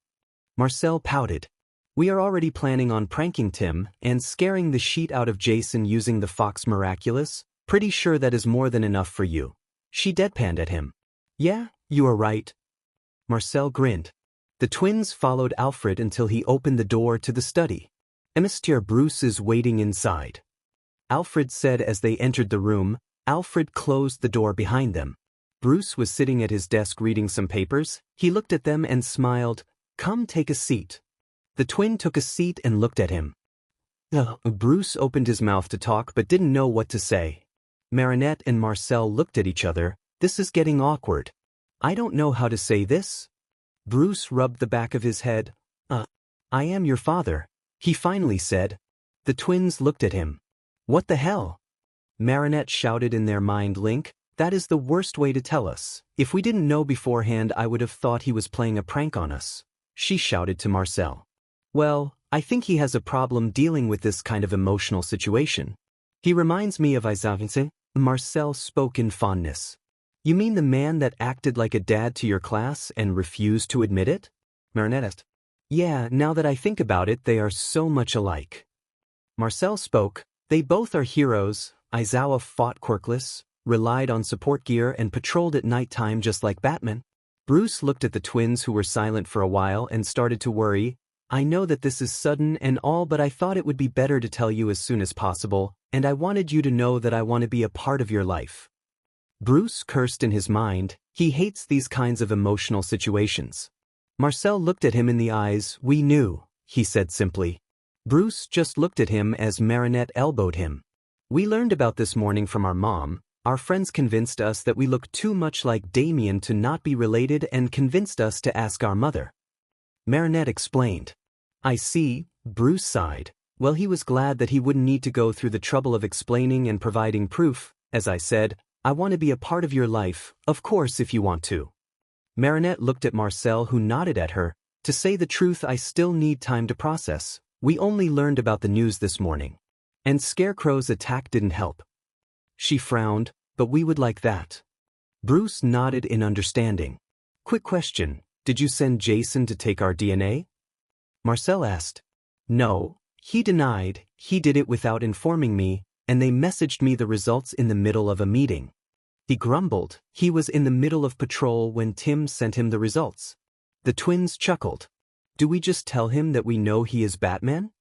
Marcel pouted. We are already planning on pranking Tim and scaring the shit out of Jason using the Fox Miraculous. Pretty sure that is more than enough for you. She deadpanned at him. Yeah, you are right. Marcel grinned. The twins followed Alfred until he opened the door to the study. Mr. Bruce is waiting inside. Alfred said as they entered the room. Alfred closed the door behind them. Bruce was sitting at his desk reading some papers. He looked at them and smiled. Come take a seat. The twin took a seat and looked at him. Bruce opened his mouth to talk but didn't know what to say. Marinette and Marcel looked at each other. This is getting awkward. I don't know how to say this. Bruce rubbed the back of his head. I am your father, he finally said. The twins looked at him. What the hell? Marinette shouted in their mind link. That is the worst way to tell us. If we didn't know beforehand I would have thought he was playing a prank on us. She shouted to Marcel. Well, I think he has a problem dealing with this kind of emotional situation. He reminds me of Isizuku. Marcel spoke in fondness. You mean the man that acted like a dad to your class and refused to admit it? Marinette asked. Yeah, now that I think about it, they are so much alike. Marcel spoke. They both are heroes. Aizawa fought quirkless, relied on support gear and patrolled at night time just like Batman. Bruce looked at the twins who were silent for a while and started to worry. I know that this is sudden and all, but I thought it would be better to tell you as soon as possible, and I wanted you to know that I want to be a part of your life. Bruce cursed in his mind. He hates these kinds of emotional situations. Marcel looked at him in the eyes. We knew, he said simply. Bruce just looked at him as Marinette elbowed him. We learned about this morning from our mom. Our friends convinced us that we look too much like Damian to not be related and convinced us to ask our mother. Marinette explained. I see, Bruce sighed. Well, he was glad that he wouldn't need to go through the trouble of explaining and providing proof. As I said, I want to be a part of your life, of course if you want to. Marinette looked at Marcel who nodded at her. To say the truth, I still need time to process. We only learned about the news this morning. And Scarecrow's attack didn't help. She frowned, but we would like that. Bruce nodded in understanding. Quick question, did you send Jason to take our DNA? Marcel asked. No, he denied. He did it without informing me, and they messaged me the results in the middle of a meeting. He grumbled. He was in the middle of patrol when Tim sent him the results. The twins chuckled. Do we just tell him that we know he is Batman?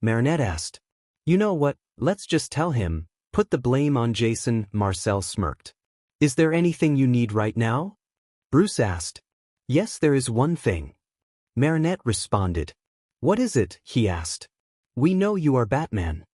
Marinette asked. You know what, let's just tell him. Put the blame on Jason, Marcel smirked. Is there anything you need right now? Bruce asked. Yes, there is one thing. Marinette responded. What is it? He asked. We know you are Batman.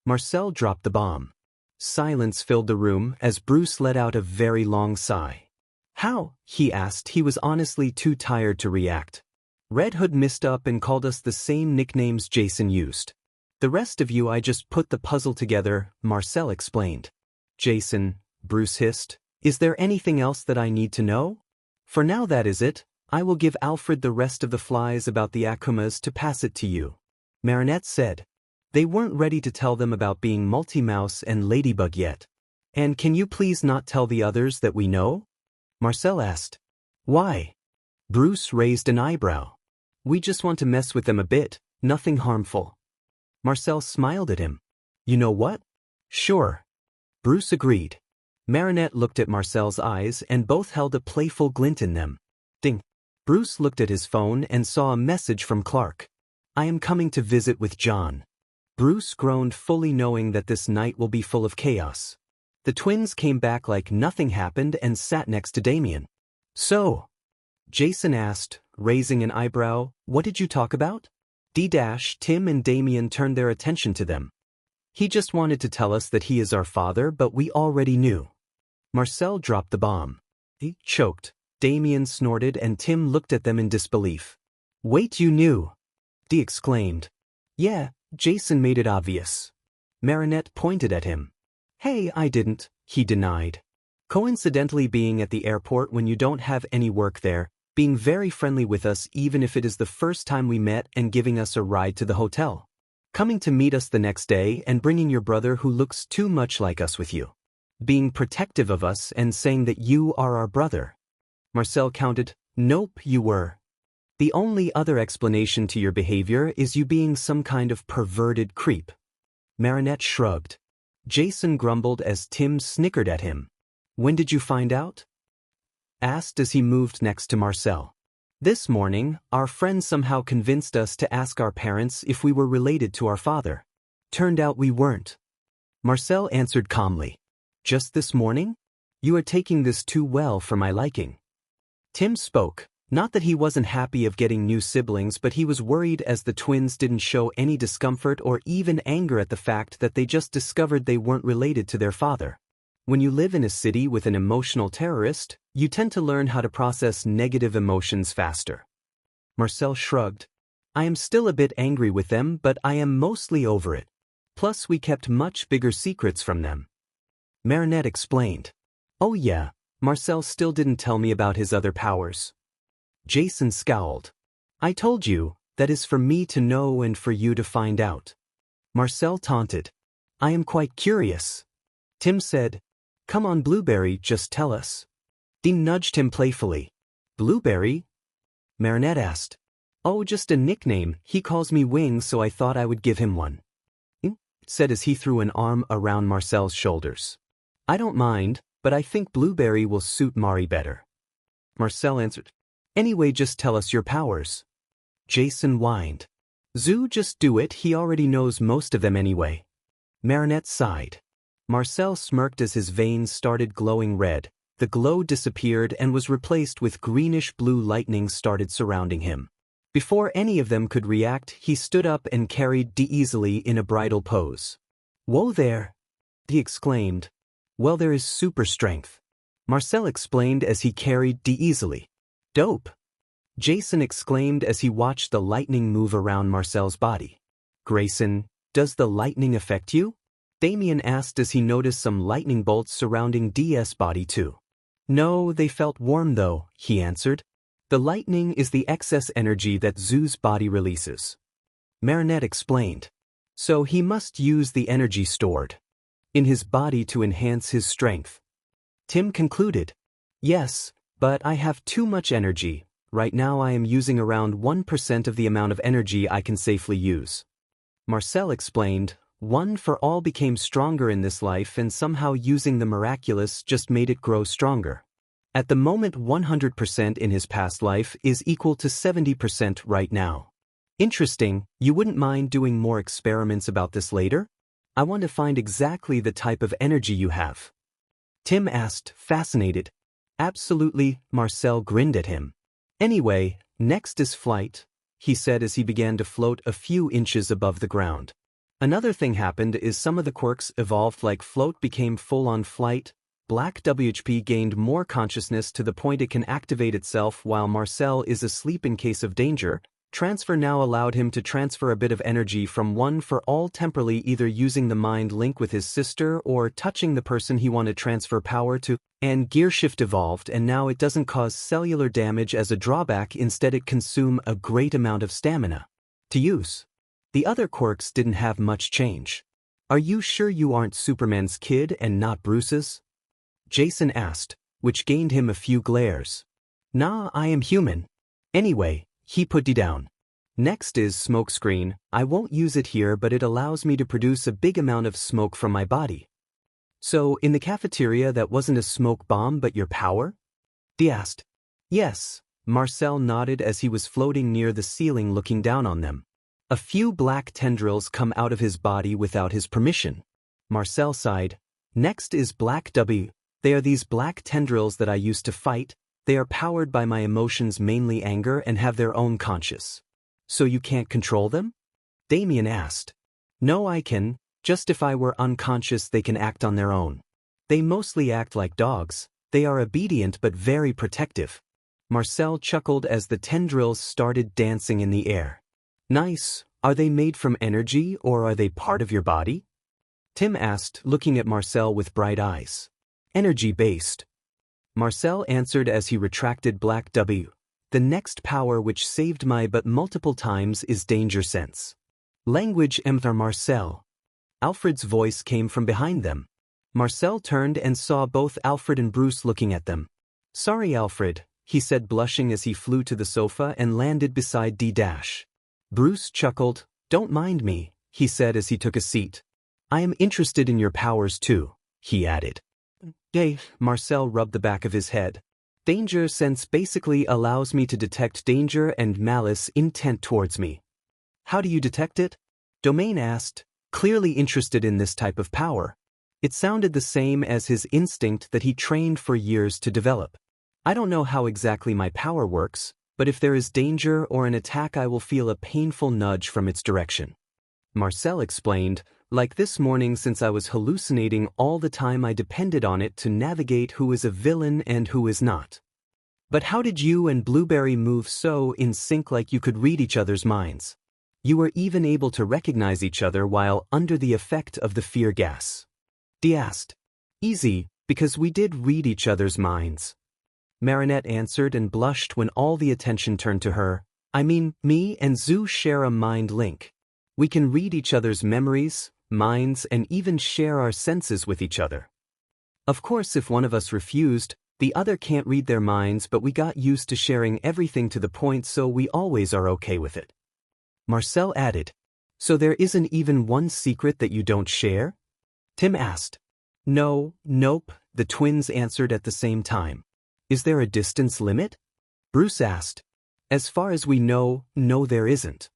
Marcel dropped the bomb. Silence filled the room as Bruce let out a very long sigh. How? He asked. He was honestly too tired to react. Red Hood messed up and called us the same nicknames Jason used. The rest of you I just put the puzzle together, Marcel explained. Jason, Bruce hissed. Is there anything else that I need to know? For now that is it. I will give Alfred the rest of the flies about the Akumas to pass it to you. Marinette said. They weren't ready to tell them about being Multi-Mouse and Ladybug yet. And can you please not tell the others that we know? Marcel asked. Why? Bruce raised an eyebrow. We just want to mess with them a bit, nothing harmful. Marcel smiled at him. You know what? Sure. Bruce agreed. Marinette looked at Marcel's eyes and both held a playful glint in them. Ding. Bruce looked at his phone and saw a message from Clark. I am coming to visit with John. Bruce groaned, fully knowing that this night will be full of chaos. The twins came back like nothing happened and sat next to Damian. So? Jason asked, raising an eyebrow, what did you talk about? Tim and Damian turned their attention to them. He just wanted to tell us that he is our father, but we already knew. Marcel dropped the bomb. He choked. Damian snorted and Tim looked at them in disbelief. Wait, you knew? Dee exclaimed. Yeah, Jason made it obvious. Marinette pointed at him. Hey, I didn't, he denied. Coincidentally being at the airport when you don't have any work there, being very friendly with us even if it is the first time we met and giving us a ride to the hotel. Coming to meet us the next day and bringing your brother who looks too much like us with you. Being protective of us and saying that you are our brother. Marcel counted. Nope, you were. The only other explanation to your behavior is you being some kind of perverted creep. Marinette shrugged. Jason grumbled as Tim snickered at him. When did you find out? Asked as he moved next to Marcel. This morning, our friend somehow convinced us to ask our parents if we were related to our father. Turned out we weren't. Marcel answered calmly. Just this morning? You are taking this too well for my liking. Tim spoke. Not that he wasn't happy of getting new siblings, but he was worried as the twins didn't show any discomfort or even anger at the fact that they just discovered they weren't related to their father. When you live in a city with an emotional terrorist, you tend to learn how to process negative emotions faster. Marcel shrugged. I am still a bit angry with them, but I am mostly over it. Plus we kept much bigger secrets from them. Marinette explained. Oh yeah, Marcel still didn't tell me about his other powers. Jason scowled. I told you, that is for me to know and for you to find out. Marcel taunted. I am quite curious. Tim said, come on Blueberry, just tell us. Dean nudged him playfully. Blueberry? Marinette asked. Oh, just a nickname, he calls me Wings so I thought I would give him one. Said as he threw an arm around Marcel's shoulders. I don't mind, but I think Blueberry will suit Mari better. Marcel answered. Anyway, just tell us your powers. Jason whined. Zoo, just do it, he already knows most of them anyway. Marinette sighed. Marcel smirked as his veins started glowing red. The glow disappeared and was replaced with greenish-blue lightning started surrounding him. Before any of them could react, he stood up and carried Dee easily in a bridal pose. Whoa there! He exclaimed. Well, there is super strength. Marcel explained as he carried Dee easily. Dope! Jason exclaimed as he watched the lightning move around Marcel's body. Grayson, does the lightning affect you? Damian asked as he noticed some lightning bolts surrounding Dee's body too. No, they felt warm though, he answered. The lightning is the excess energy that Zoo's body releases. Marinette explained. So he must use the energy stored in his body to enhance his strength. Tim concluded. Yes, but I have too much energy. Right now I am using around 1% of the amount of energy I can safely use. Marcel explained. One for all became stronger in this life and somehow using the Miraculous just made it grow stronger. At the moment 100% in his past life is equal to 70% right now. Interesting, you wouldn't mind doing more experiments about this later? I want to find exactly the type of energy you have. Tim asked, fascinated. Absolutely, Marcel grinned at him. Anyway, next is flight, he said as he began to float a few inches above the ground. Another thing happened is some of the quirks evolved like float became full-on flight, Black WHP gained more consciousness to the point it can activate itself while Marcel is asleep in case of danger. Transfer now allowed him to transfer a bit of energy from one for all temporarily either using the mind link with his sister or touching the person he wanted to transfer power to, and gear shift evolved and now it doesn't cause cellular damage as a drawback, instead it consume a great amount of stamina to use. The other quirks didn't have much change. Are you sure you aren't Superman's kid and not Bruce's? Jason asked, which gained him a few glares. Nah, I am human. Anyway, he put it down. Next is smokescreen. I won't use it here, but it allows me to produce a big amount of smoke from my body. So, in the cafeteria that wasn't a smoke bomb but your power? He asked. Yes, Marcel nodded as he was floating near the ceiling looking down on them. A few black tendrils come out of his body without his permission. Marcel sighed. Next is Black W. They are these black tendrils that I used to fight. They are powered by my emotions, mainly anger, and have their own conscious. So you can't control them? Damian asked. No, I can. Just if I were unconscious they can act on their own. They mostly act like dogs. They are obedient but very protective. Marcel chuckled as the tendrils started dancing in the air. Nice. Are they made from energy or are they part of your body? Tim asked, looking at Marcel with bright eyes. Energy-based. Marcel answered as he retracted Black W. The next power which saved my butt multiple times is danger sense. Language Mr. Marcel. Alfred's voice came from behind them. Marcel turned and saw both Alfred and Bruce looking at them. Sorry, Alfred, he said, blushing as he flew to the sofa and landed beside D-. Bruce chuckled. Don't mind me, he said as he took a seat. I am interested in your powers too, he added. Marcel rubbed the back of his head. Danger sense basically allows me to detect danger and malice intent towards me. How do you detect it? Domain asked, clearly interested in this type of power. It sounded the same as his instinct that he trained for years to develop. I don't know how exactly my power works, but if there is danger or an attack I will feel a painful nudge from its direction. Marcel explained, like this morning since I was hallucinating all the time I depended on it to navigate who is a villain and who is not. But how did you and Blueberry move so in sync like you could read each other's minds? You were even able to recognize each other while under the effect of the fear gas. D asked. Easy, because we did read each other's minds. Marinette answered and blushed when all the attention turned to her. I mean, me and Zoo share a mind link. We can read each other's memories, minds, and even share our senses with each other. Of course, if one of us refused, the other can't read their minds, but we got used to sharing everything to the point so we always are okay with it. Marcel added, so there isn't even one secret that you don't share? Tim asked. No, nope, the twins answered at the same time. Is there a distance limit? Bruce asked. As far as we know, no there isn't.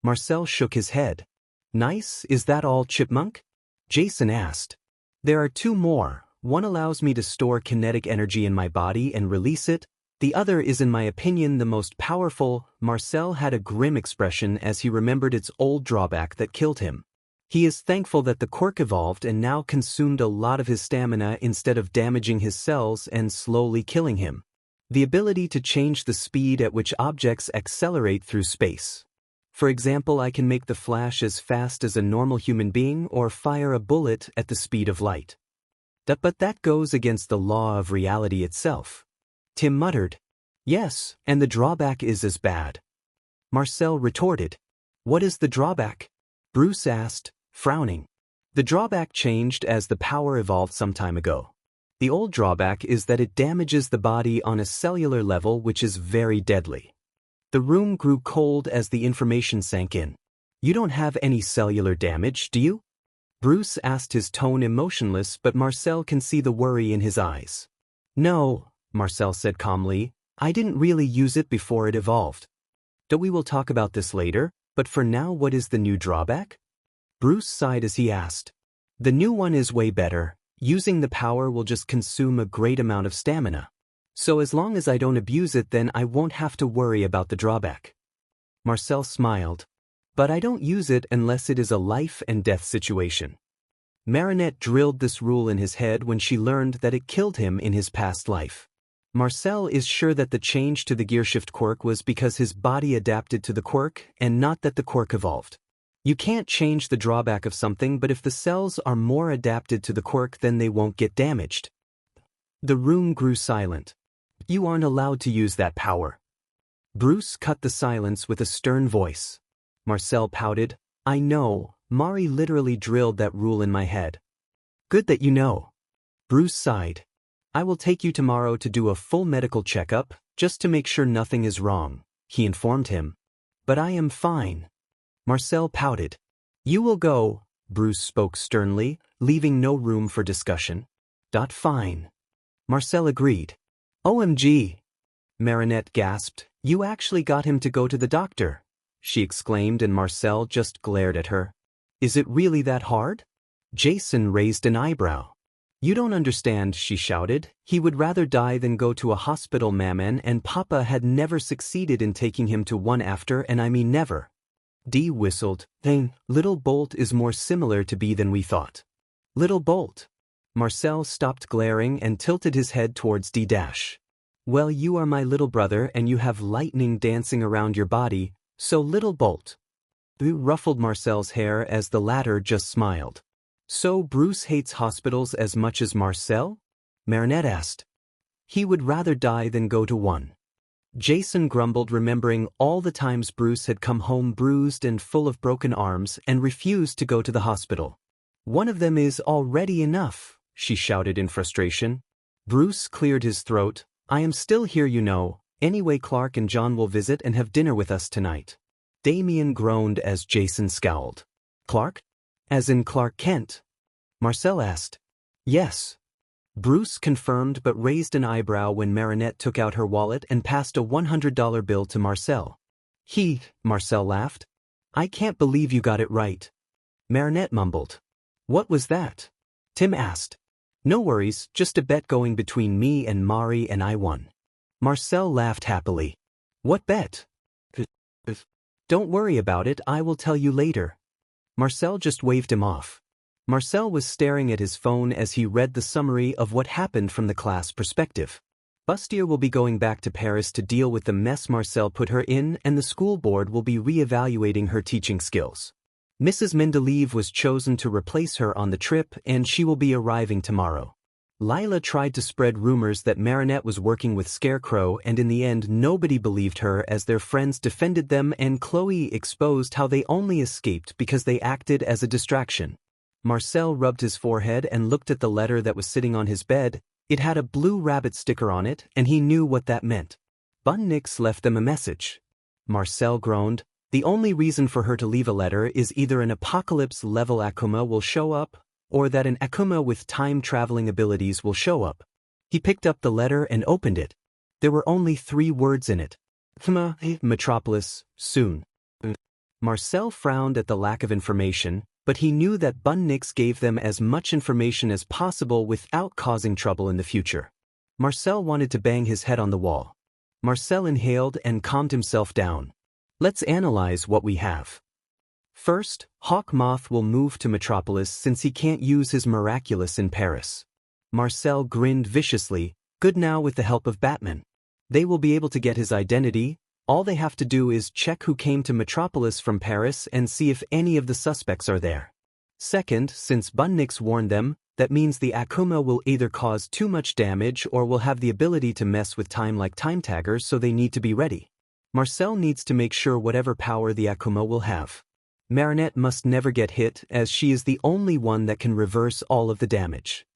Marcel shook his head. Nice, is that all, Chipmunk? Jason asked. There are two more. One allows me to store kinetic energy in my body and release it. The other is, in my opinion, the most powerful. Marcel had a grim expression as he remembered its old drawback that killed him. He is thankful that the quirk evolved and now consumed a lot of his stamina instead of damaging his cells and slowly killing him. The ability to change the speed at which objects accelerate through space. For example, I can make the Flash as fast as a normal human being or fire a bullet at the speed of light. But that goes against the law of reality itself. Tim muttered. Yes, and the drawback is as bad. Marcel retorted. What is the drawback? Bruce asked, frowning. The drawback changed as the power evolved some time ago. The old drawback is that it damages the body on a cellular level, which is very deadly. The room grew cold as the information sank in. You don't have any cellular damage, do you? Bruce asked, his tone emotionless, but Marcel can see the worry in his eyes. No, Marcel said calmly, I didn't really use it before it evolved. We will talk about this later, but for now, what is the new drawback? Bruce sighed as he asked. The new one is way better. Using the power will just consume a great amount of stamina. So as long as I don't abuse it, then I won't have to worry about the drawback. Marcel smiled. But I don't use it unless it is a life and death situation. Marinette drilled this rule in his head when she learned that it killed him in his past life. Marcel is sure that the change to the gearshift quirk was because his body adapted to the quirk and not that the quirk evolved. You can't change the drawback of something, but if the cells are more adapted to the quirk, then they won't get damaged. The room grew silent. You aren't allowed to use that power. Bruce cut the silence with a stern voice. Marcel pouted. I know, Mari literally drilled that rule in my head. Good that you know. Bruce sighed. I will take you tomorrow to do a full medical checkup, just to make sure nothing is wrong, he informed him. But I am fine. Marcel pouted. You will go, Bruce spoke sternly, leaving no room for discussion. Fine. Marcel agreed. OMG. Marinette gasped. You actually got him to go to the doctor, she exclaimed, and Marcel just glared at her. Is it really that hard? Jason raised an eyebrow. You don't understand, she shouted. He would rather die than go to a hospital, Maman, and Papa had never succeeded in taking him to one after, and I mean never. Dee whistled. Then, Little Bolt is more similar to B than we thought. Little Bolt. Marcel stopped glaring and tilted his head towards D-. Well, you are my little brother and you have lightning dancing around your body, so little bolt. Boo ruffled Marcel's hair as the latter just smiled. So Bruce hates hospitals as much as Marcel? Marinette asked. He would rather die than go to one. Jason grumbled, remembering all the times Bruce had come home bruised and full of broken arms and refused to go to the hospital. One of them is already enough, she shouted in frustration. Bruce cleared his throat. I am still here, you know. Anyway, Clark and John will visit and have dinner with us tonight. Damian groaned as Jason scowled. Clark? As in Clark Kent? Marcel asked. Yes. Bruce confirmed but raised an eyebrow when Marinette took out her wallet and passed a $100 bill to Marcel. Marcel laughed. I can't believe you got it right. Marinette mumbled. What was that? Tim asked. No worries, just a bet going between me and Mari and I won. Marcel laughed happily. What bet? Don't worry about it, I will tell you later. Marcel just waved him off. Marcel was staring at his phone as he read the summary of what happened from the class perspective. Bustier will be going back to Paris to deal with the mess Marcel put her in, and the school board will be re-evaluating her teaching skills. Mrs. Mendeleev was chosen to replace her on the trip, and she will be arriving tomorrow. Lila tried to spread rumors that Marinette was working with Scarecrow, and in the end nobody believed her as their friends defended them, and Chloe exposed how they only escaped because they acted as a distraction. Marcel rubbed his forehead and looked at the letter that was sitting on his bed. It had a blue rabbit sticker on it, and he knew what that meant. Bunnix left them a message. Marcel groaned. The only reason for her to leave a letter is either an apocalypse-level Akuma will show up, or that an Akuma with time-traveling abilities will show up. He picked up the letter and opened it. There were only 3 words in it. Metropolis, soon. Marcel frowned at the lack of information, but he knew that Bunnix gave them as much information as possible without causing trouble in the future. Marcel wanted to bang his head on the wall. Marcel inhaled and calmed himself down. Let's analyze what we have. First, Hawkmoth will move to Metropolis since he can't use his Miraculous in Paris. Marcel grinned viciously. Good, now with the help of Batman. They will be able to get his identity. All they have to do is check who came to Metropolis from Paris and see if any of the suspects are there. Second, since Bunnix warned them, that means the Akuma will either cause too much damage or will have the ability to mess with time like time taggers, so they need to be ready. Marcel needs to make sure whatever power the Akuma will have. Marinette must never get hit, as she is the only one that can reverse all of the damage.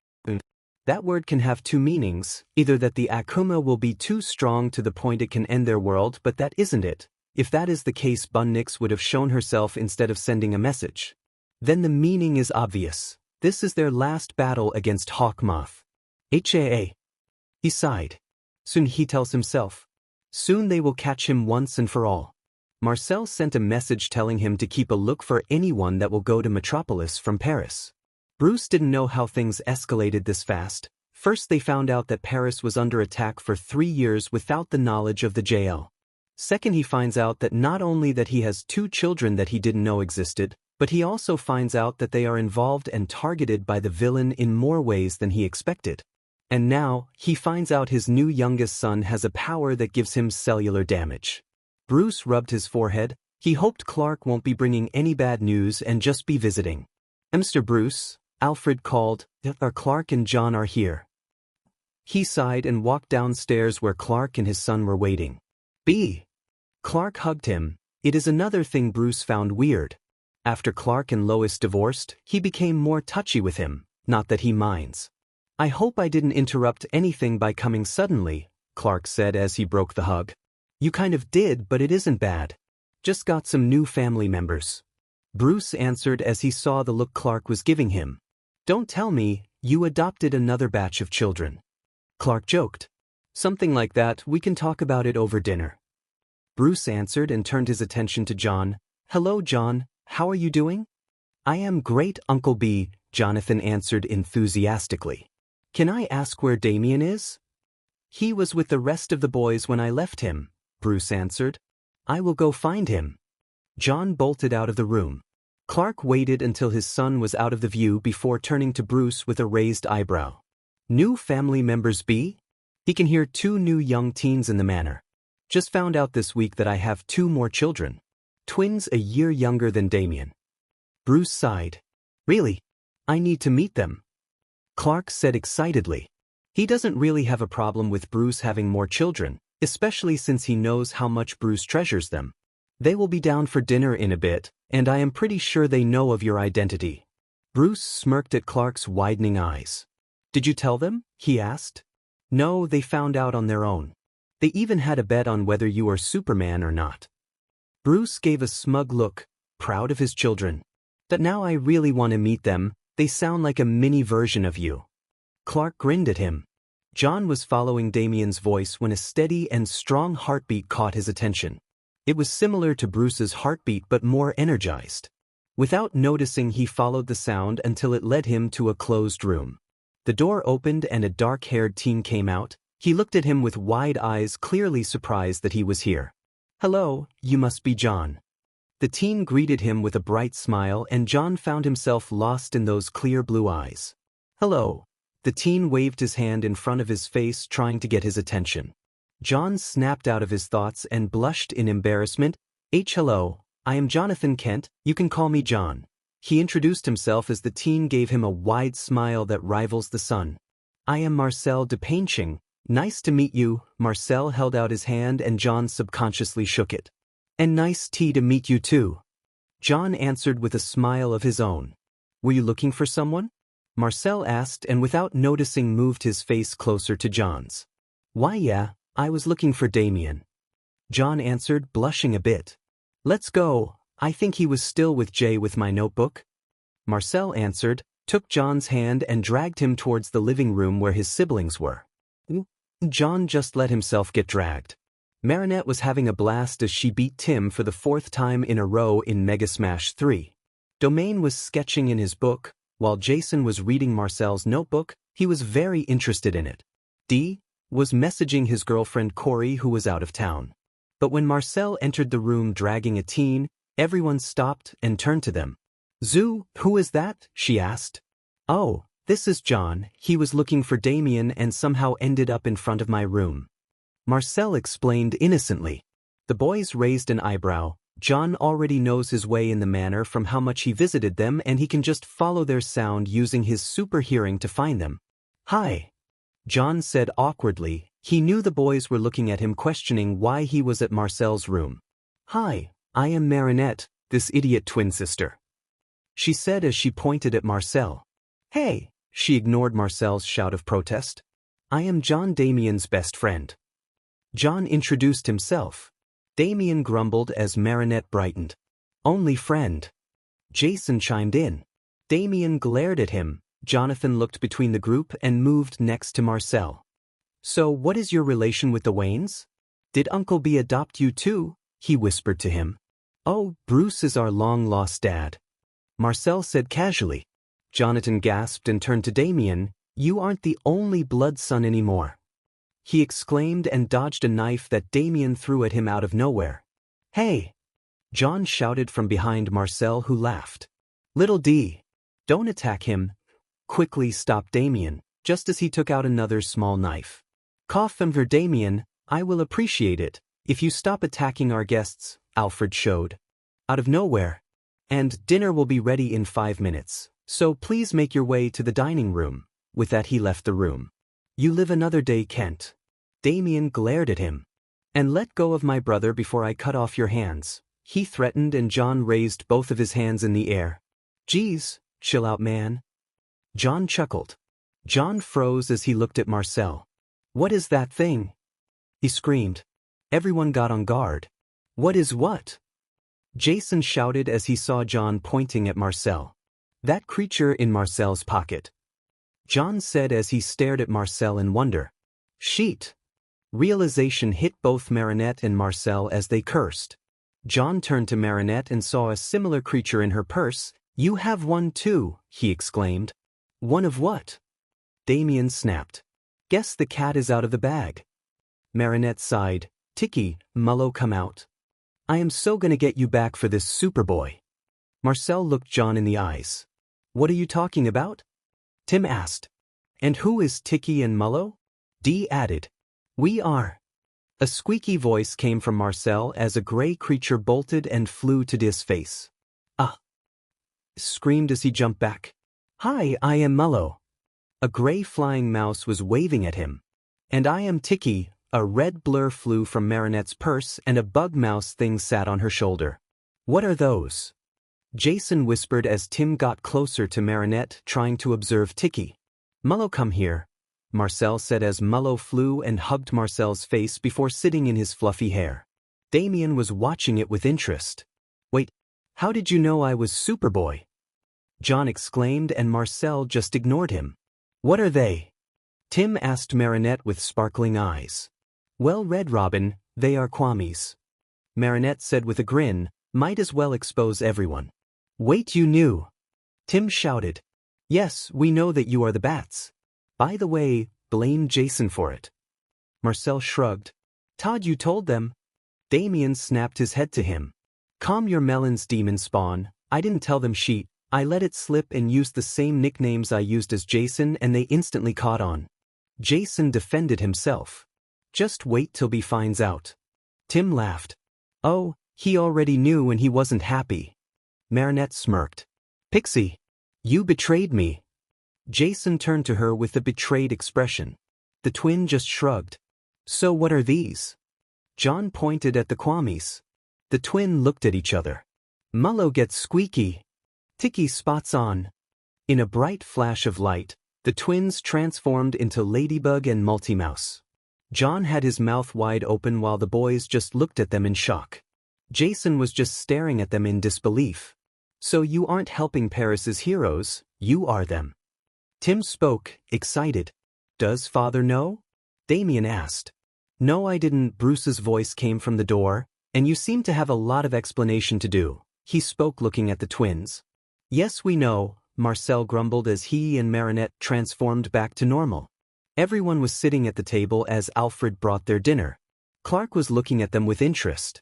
That word can have 2 meanings, either that the Akuma will be too strong to the point it can end their world, but that isn't it. If that is the case, Bunnix would have shown herself instead of sending a message. Then the meaning is obvious. This is their last battle against Hawkmoth. He sighed. Soon, he tells himself. Soon they will catch him once and for all. Marcel sent a message telling him to keep a look for anyone that will go to Metropolis from Paris. Bruce didn't know how things escalated this fast. First, they found out that Paris was under attack for 3 years without the knowledge of the JL. Second, he finds out that not only that he has 2 children that he didn't know existed, but he also finds out that they are involved and targeted by the villain in more ways than he expected. And now, he finds out his new youngest son has a power that gives him cellular damage. Bruce rubbed his forehead. He hoped Clark won't be bringing any bad news and just be visiting. Mr. Bruce, Alfred called. Our Clark and John are here. He sighed and walked downstairs where Clark and his son were waiting. Clark hugged him. It is another thing Bruce found weird. After Clark and Lois divorced, he became more touchy with him, not that he minds. I hope I didn't interrupt anything by coming suddenly, Clark said as he broke the hug. You kind of did, but it isn't bad. Just got some new family members. Bruce answered as he saw the look Clark was giving him. Don't tell me, you adopted another batch of children. Clark joked. Something like that. We can talk about it over dinner. Bruce answered and turned his attention to John. Hello, John. How are you doing? I am great, Uncle B, Jonathan answered enthusiastically. Can I ask where Damian is? He was with the rest of the boys when I left him, Bruce answered. I will go find him. John bolted out of the room. Clark waited until his son was out of the view before turning to Bruce with a raised eyebrow. New family members be? He can hear 2 new young teens in the manor. Just found out this week that I have 2 more children. Twins a year younger than Damian. Bruce sighed. Really? I need to meet them. Clark said excitedly. He doesn't really have a problem with Bruce having more children, especially since he knows how much Bruce treasures them. They will be down for dinner in a bit, and I am pretty sure they know of your identity. Bruce smirked at Clark's widening eyes. Did you tell them? He asked. No, they found out on their own. They even had a bet on whether you are Superman or not. Bruce gave a smug look, proud of his children. But now I really want to meet them, they sound like a mini version of you. Clark grinned at him. John was following Damian's voice when a steady and strong heartbeat caught his attention. It was similar to Bruce's heartbeat but more energized. Without noticing, he followed the sound until it led him to a closed room. The door opened and a dark-haired teen came out. He looked at him with wide eyes, clearly surprised that he was here. Hello, you must be John. The teen greeted him with a bright smile, and John found himself lost in those clear blue eyes. Hello. The teen waved his hand in front of his face, trying to get his attention. John snapped out of his thoughts and blushed in embarrassment. Hello, I am Jonathan Kent, you can call me John. He introduced himself as the teen gave him a wide smile that rivals the sun. I am Marcel de Painting. Nice to meet you. Marcel held out his hand and John subconsciously shook it. And nice to meet you too. John answered with a smile of his own. Were you looking for someone? Marcel asked, and without noticing moved his face closer to John's. Why yeah, I was looking for Damian. John answered, blushing a bit. Let's go, I think he was still with Jay with my notebook. Marcel answered, took John's hand and dragged him towards the living room where his siblings were. John just let himself get dragged. Marinette was having a blast as she beat Tim for the 4th time in a row in Mega Smash 3. Domain was sketching in his book, while Jason was reading Marcel's notebook. He was very interested in it. D was messaging his girlfriend Corey, who was out of town. But when Marcel entered the room dragging a teen, everyone stopped and turned to them. Zoo, who is that? She asked. Oh, this is John. He was looking for Damian and somehow ended up in front of my room. Marcel explained innocently. The boys raised an eyebrow. John already knows his way in the manor from how much he visited them, and he can just follow their sound using his super hearing to find them. Hi. John said awkwardly. He knew the boys were looking at him, questioning why he was at Marcel's room. Hi, I am Marinette, this idiot twin sister. She said as she pointed at Marcel. Hey, she ignored Marcel's shout of protest. I am John, Damian's best friend. John introduced himself. Damian grumbled as Marinette brightened. Only friend. Jason chimed in. Damian glared at him. Jonathan looked between the group and moved next to Marcel. So what is your relation with the Waynes? Did Uncle B adopt you too? He whispered to him. Oh, Bruce is our long-lost dad. Marcel said casually. Jonathan gasped and turned to Damian. You aren't the only blood son anymore. He exclaimed and dodged a knife that Damian threw at him out of nowhere. Hey! John shouted from behind Marcel, who laughed. Little D. Don't attack him. Quickly stopped Damian, just as he took out another small knife. Cough for Damian, I will appreciate it, if you stop attacking our guests, Alfred showed. Out of nowhere. And dinner will be ready in 5 minutes, so please make your way to the dining room. With that he left the room. You live another day, Kent. Damian glared at him. And let go of my brother before I cut off your hands, he threatened, and John raised both of his hands in the air. Geez, chill out, man. John chuckled. John froze as he looked at Marcel. What is that thing? He screamed. Everyone got on guard. What is what? Jason shouted as he saw John pointing at Marcel. That creature in Marcel's pocket. John said as he stared at Marcel in wonder. Sheet. Realization hit both Marinette and Marcel as they cursed. John turned to Marinette and saw a similar creature in her purse. You have one too, he exclaimed. One of what? Damian snapped. Guess the cat is out of the bag. Marinette sighed. Tiki, Mullo, come out. I am so gonna get you back for this Superboy. Marcel looked John in the eyes. What are you talking about? Tim asked. And who is Tiki and Mullo? Dee added. We are. A squeaky voice came from Marcel as a gray creature bolted and flew to Dee's face. Ah! Screamed as he jumped back. Hi, I am Mullo. A gray flying mouse was waving at him. And I am Tiki. A red blur flew from Marinette's purse and a bug mouse thing sat on her shoulder. What are those? Jason whispered as Tim got closer to Marinette, trying to observe Tiki. Mullo, come here, Marcel said as Mullo flew and hugged Marcel's face before sitting in his fluffy hair. Damian was watching it with interest. Wait, how did you know I was Superboy? John exclaimed and Marcel just ignored him. What are they? Tim asked Marinette with sparkling eyes. Well read, Robin, they are Kwamis. Marinette said with a grin, might as well expose everyone. Wait, you knew? Tim shouted. Yes, we know that you are the bats. By the way, blame Jason for it. Marcel shrugged. Todd, you told them. Damian snapped his head to him. Calm your melons, demon spawn. I didn't tell them shit. I let it slip and used the same nicknames I used as Jason and they instantly caught on. Jason defended himself. Just wait till B finds out. Tim laughed. Oh, he already knew and he wasn't happy. Marinette smirked. Pixie, you betrayed me. Jason turned to her with a betrayed expression. The twin just shrugged. So what are these? John pointed at the Kwamis. The twin looked at each other. Mullo gets squeaky. Tiki spots on. In a bright flash of light, the twins transformed into Ladybug and Multimouse. John had his mouth wide open while the boys just looked at them in shock. Jason was just staring at them in disbelief. So you aren't helping Paris's heroes, you are them. Tim spoke, excited. Does father know? Damian asked. No, I didn't. Bruce's voice came from the door, and you seem to have a lot of explanation to do. He spoke looking at the twins. Yes, we know, Marcel grumbled as he and Marinette transformed back to normal. Everyone was sitting at the table as Alfred brought their dinner. Clark was looking at them with interest.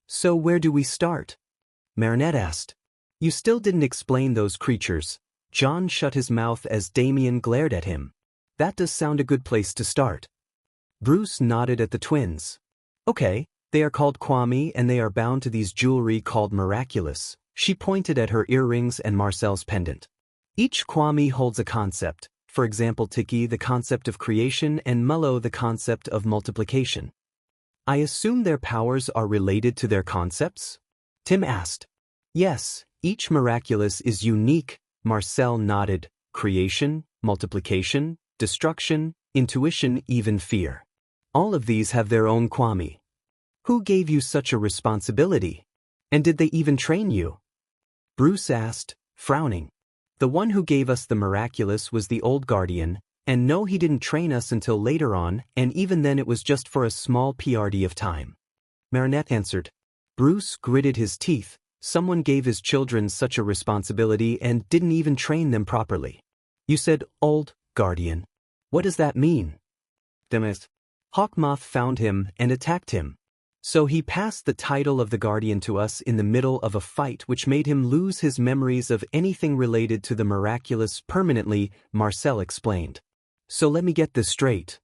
So where do we start? Marinette asked. You still didn't explain those creatures. John shut his mouth as Damian glared at him. That does sound a good place to start. Bruce nodded at the twins. Okay, they are called Kwami and they are bound to these jewelry called Miraculous. She pointed at her earrings and Marcel's pendant. Each Kwami holds a concept, for example Tiki the concept of creation and Mullo the concept of multiplication. I assume their powers are related to their concepts? Tim asked. Yes, each Miraculous is unique, Marcel nodded. Creation, multiplication, destruction, intuition, even fear. All of these have their own Kwami. Who gave you such a responsibility? And did they even train you? Bruce asked, frowning. The one who gave us the Miraculous was the old guardian, and no, he didn't train us until later on, and even then it was just for a small PRD of time. Marinette answered. Bruce gritted his teeth. Someone gave his children such a responsibility and didn't even train them properly. You said, old guardian. What does that mean? Demis. Hawkmoth found him and attacked him. So he passed the title of the guardian to us in the middle of a fight which made him lose his memories of anything related to the Miraculous permanently, Marcel explained. So let me get this straight.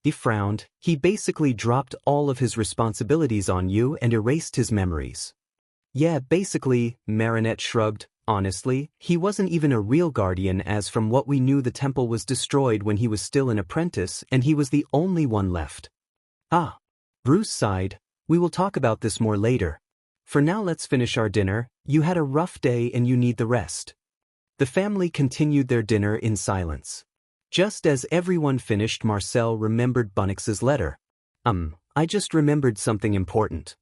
He frowned. He basically dropped all of his responsibilities on you and erased his memories. Yeah, basically, Marinette shrugged. Honestly, he wasn't even a real guardian as from what we knew the temple was destroyed when he was still an apprentice and he was the only one left. Ah. Bruce sighed. We will talk about this more later. For now let's finish our dinner. You had a rough day and you need the rest. The family continued their dinner in silence. Just as everyone finished, Marcel remembered Bunnix's letter. I just remembered something important.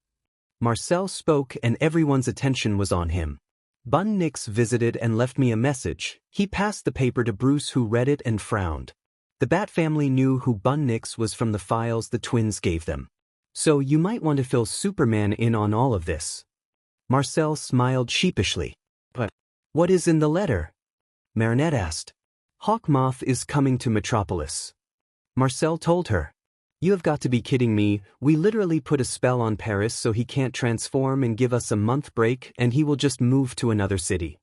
Marcel spoke and everyone's attention was on him. Bunnix visited and left me a message. He passed the paper to Bruce who read it and frowned. The Bat family knew who Bunnix was from the files the twins gave them. So you might want to fill Superman in on all of this. Marcel smiled sheepishly. But what is in the letter? Marinette asked. Hawkmoth is coming to Metropolis. Marcel told her. You have got to be kidding me, we literally put a spell on Paris so he can't transform and give us a month break and he will just move to another city.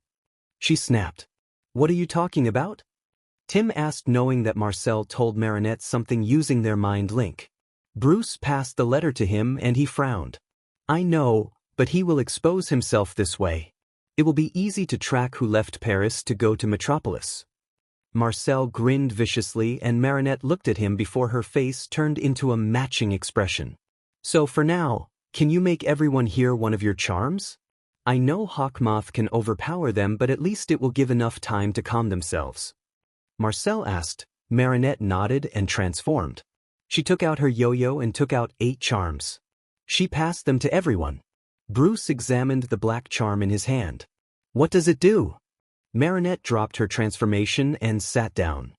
She snapped. What are you talking about? Tim asked, knowing that Marcel told Marinette something using their mind link. Bruce passed the letter to him and he frowned. I know, but he will expose himself this way. It will be easy to track who left Paris to go to Metropolis. Marcel grinned viciously and Marinette looked at him before her face turned into a matching expression. So for now, can you make everyone hear one of your charms? I know Hawkmoth can overpower them, but at least it will give enough time to calm themselves. Marcel asked. Marinette nodded and transformed. She took out her yo-yo and took out 8 charms. She passed them to everyone. Bruce examined the black charm in his hand. What does it do? Marinette dropped her transformation and sat down.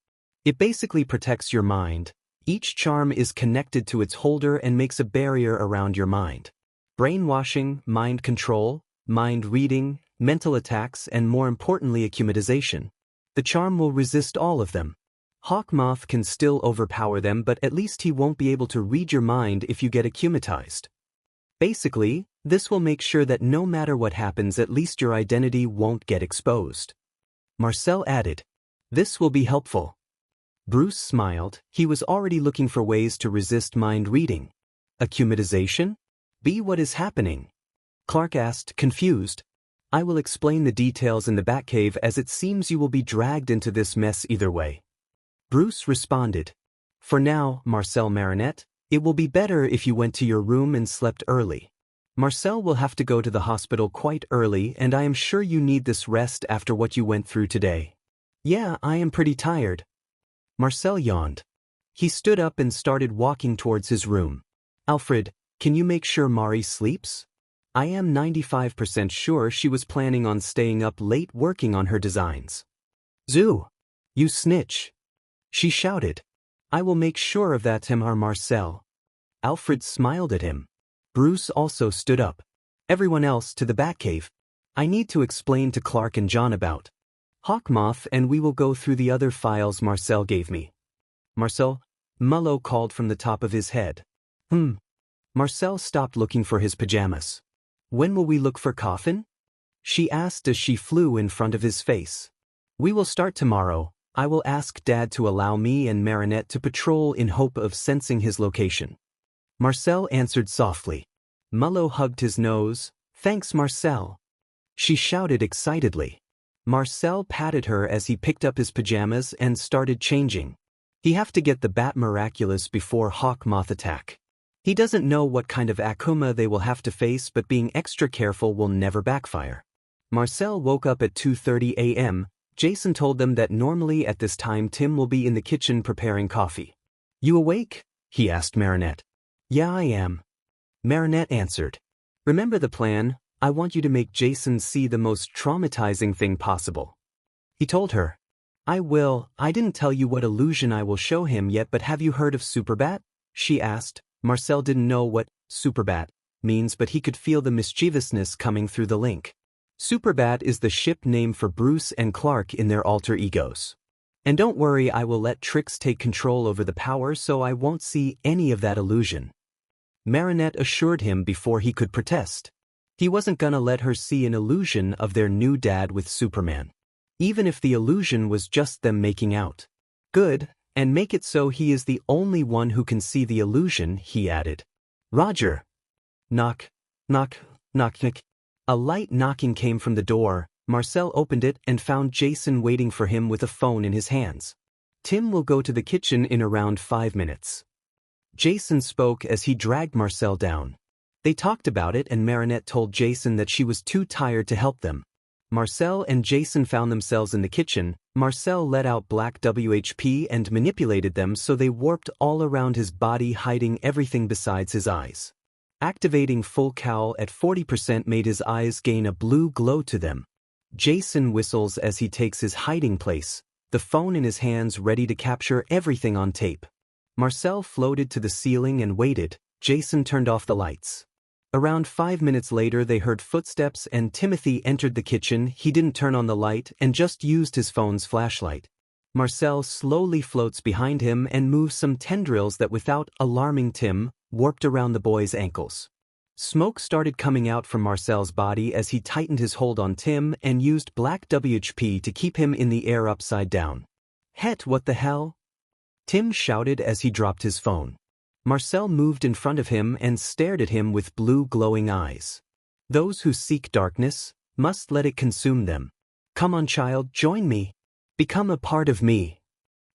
It basically protects your mind. Each charm is connected to its holder and makes a barrier around your mind. Brainwashing, mind control, mind reading, mental attacks, and more importantly akumatization. The charm will resist all of them. Hawkmoth can still overpower them, but at least he won't be able to read your mind if you get akumatized. Basically, this will make sure that no matter what happens, at least your identity won't get exposed. Marcel added, this will be helpful. Bruce smiled. He was already looking for ways to resist mind reading. Akumatization? Be what is happening? Clark asked, confused. I will explain the details in the Batcave, as it seems you will be dragged into this mess either way. Bruce responded. For now, Marcel Marinette, it will be better if you went to your room and slept early. Marcel will have to go to the hospital quite early, and I am sure you need this rest after what you went through today. Yeah, I am pretty tired. Marcel yawned. He stood up and started walking towards his room. Alfred, can you make sure Mari sleeps? I am 95% sure she was planning on staying up late working on her designs. Zoo! You snitch! She shouted. I will make sure of that, Marcel. Alfred smiled at him. Bruce also stood up. Everyone else to the Batcave. I need to explain to Clark and John about Hawkmoth, and we will go through the other files Marcel gave me. Marcel, Mullo called from the top of his head. Marcel stopped looking for his pajamas. When will we look for Coffin? She asked as she flew in front of his face. We will start tomorrow. I will ask Dad to allow me and Marinette to patrol in hope of sensing his location. Marcel answered softly. Mullo hugged his nose. Thanks, Marcel. She shouted excitedly. Marcel patted her as he picked up his pajamas and started changing. He have to get the Bat Miraculous before Hawkmoth attack. He doesn't know what kind of Akuma they will have to face, but being extra careful will never backfire. Marcel woke up at 2:30 a.m. Jason told them that normally at this time Tim will be in the kitchen preparing coffee. You awake? He asked Marinette. Yeah, I am. Marinette answered. Remember the plan? I want you to make Jason see the most traumatizing thing possible. He told her. I will. I didn't tell you what illusion I will show him yet, but have you heard of Superbat? She asked. Marcel didn't know what Superbat means, but he could feel the mischievousness coming through the link. Superbat is the ship name for Bruce and Clark in their alter egos. And don't worry, I will let Trix take control over the power, so I won't see any of that illusion. Marinette assured him before he could protest. He wasn't gonna let her see an illusion of their new dad with Superman. Even if the illusion was just them making out. Good, and make it so he is the only one who can see the illusion, he added. Roger. Knock, knock, knock, knock. A light knocking came from the door. Marcel opened it and found Jason waiting for him with a phone in his hands. Tim will go to the kitchen in around 5 minutes. Jason spoke as he dragged Marcel down. They talked about it and Marinette told Jason that she was too tired to help them. Marcel and Jason found themselves in the kitchen. Marcel let out black WHP and manipulated them so they warped all around his body, hiding everything besides his eyes. Activating full cowl at 40% made his eyes gain a blue glow to them. Jason whistles as he takes his hiding place, the phone in his hands ready to capture everything on tape. Marcel floated to the ceiling and waited. Jason turned off the lights. Around 5 minutes later they heard footsteps and Timothy entered the kitchen. He didn't turn on the light and just used his phone's flashlight. Marcel slowly floats behind him and moves some tendrils that, without alarming Tim, warped around the boy's ankles. Smoke started coming out from Marcel's body as he tightened his hold on Tim and used black WHP to keep him in the air upside down. "Het, what the hell?" Tim shouted as he dropped his phone. Marcel moved in front of him and stared at him with blue glowing eyes. Those who seek darkness must let it consume them. "Come on, child, join me. Become a part of me."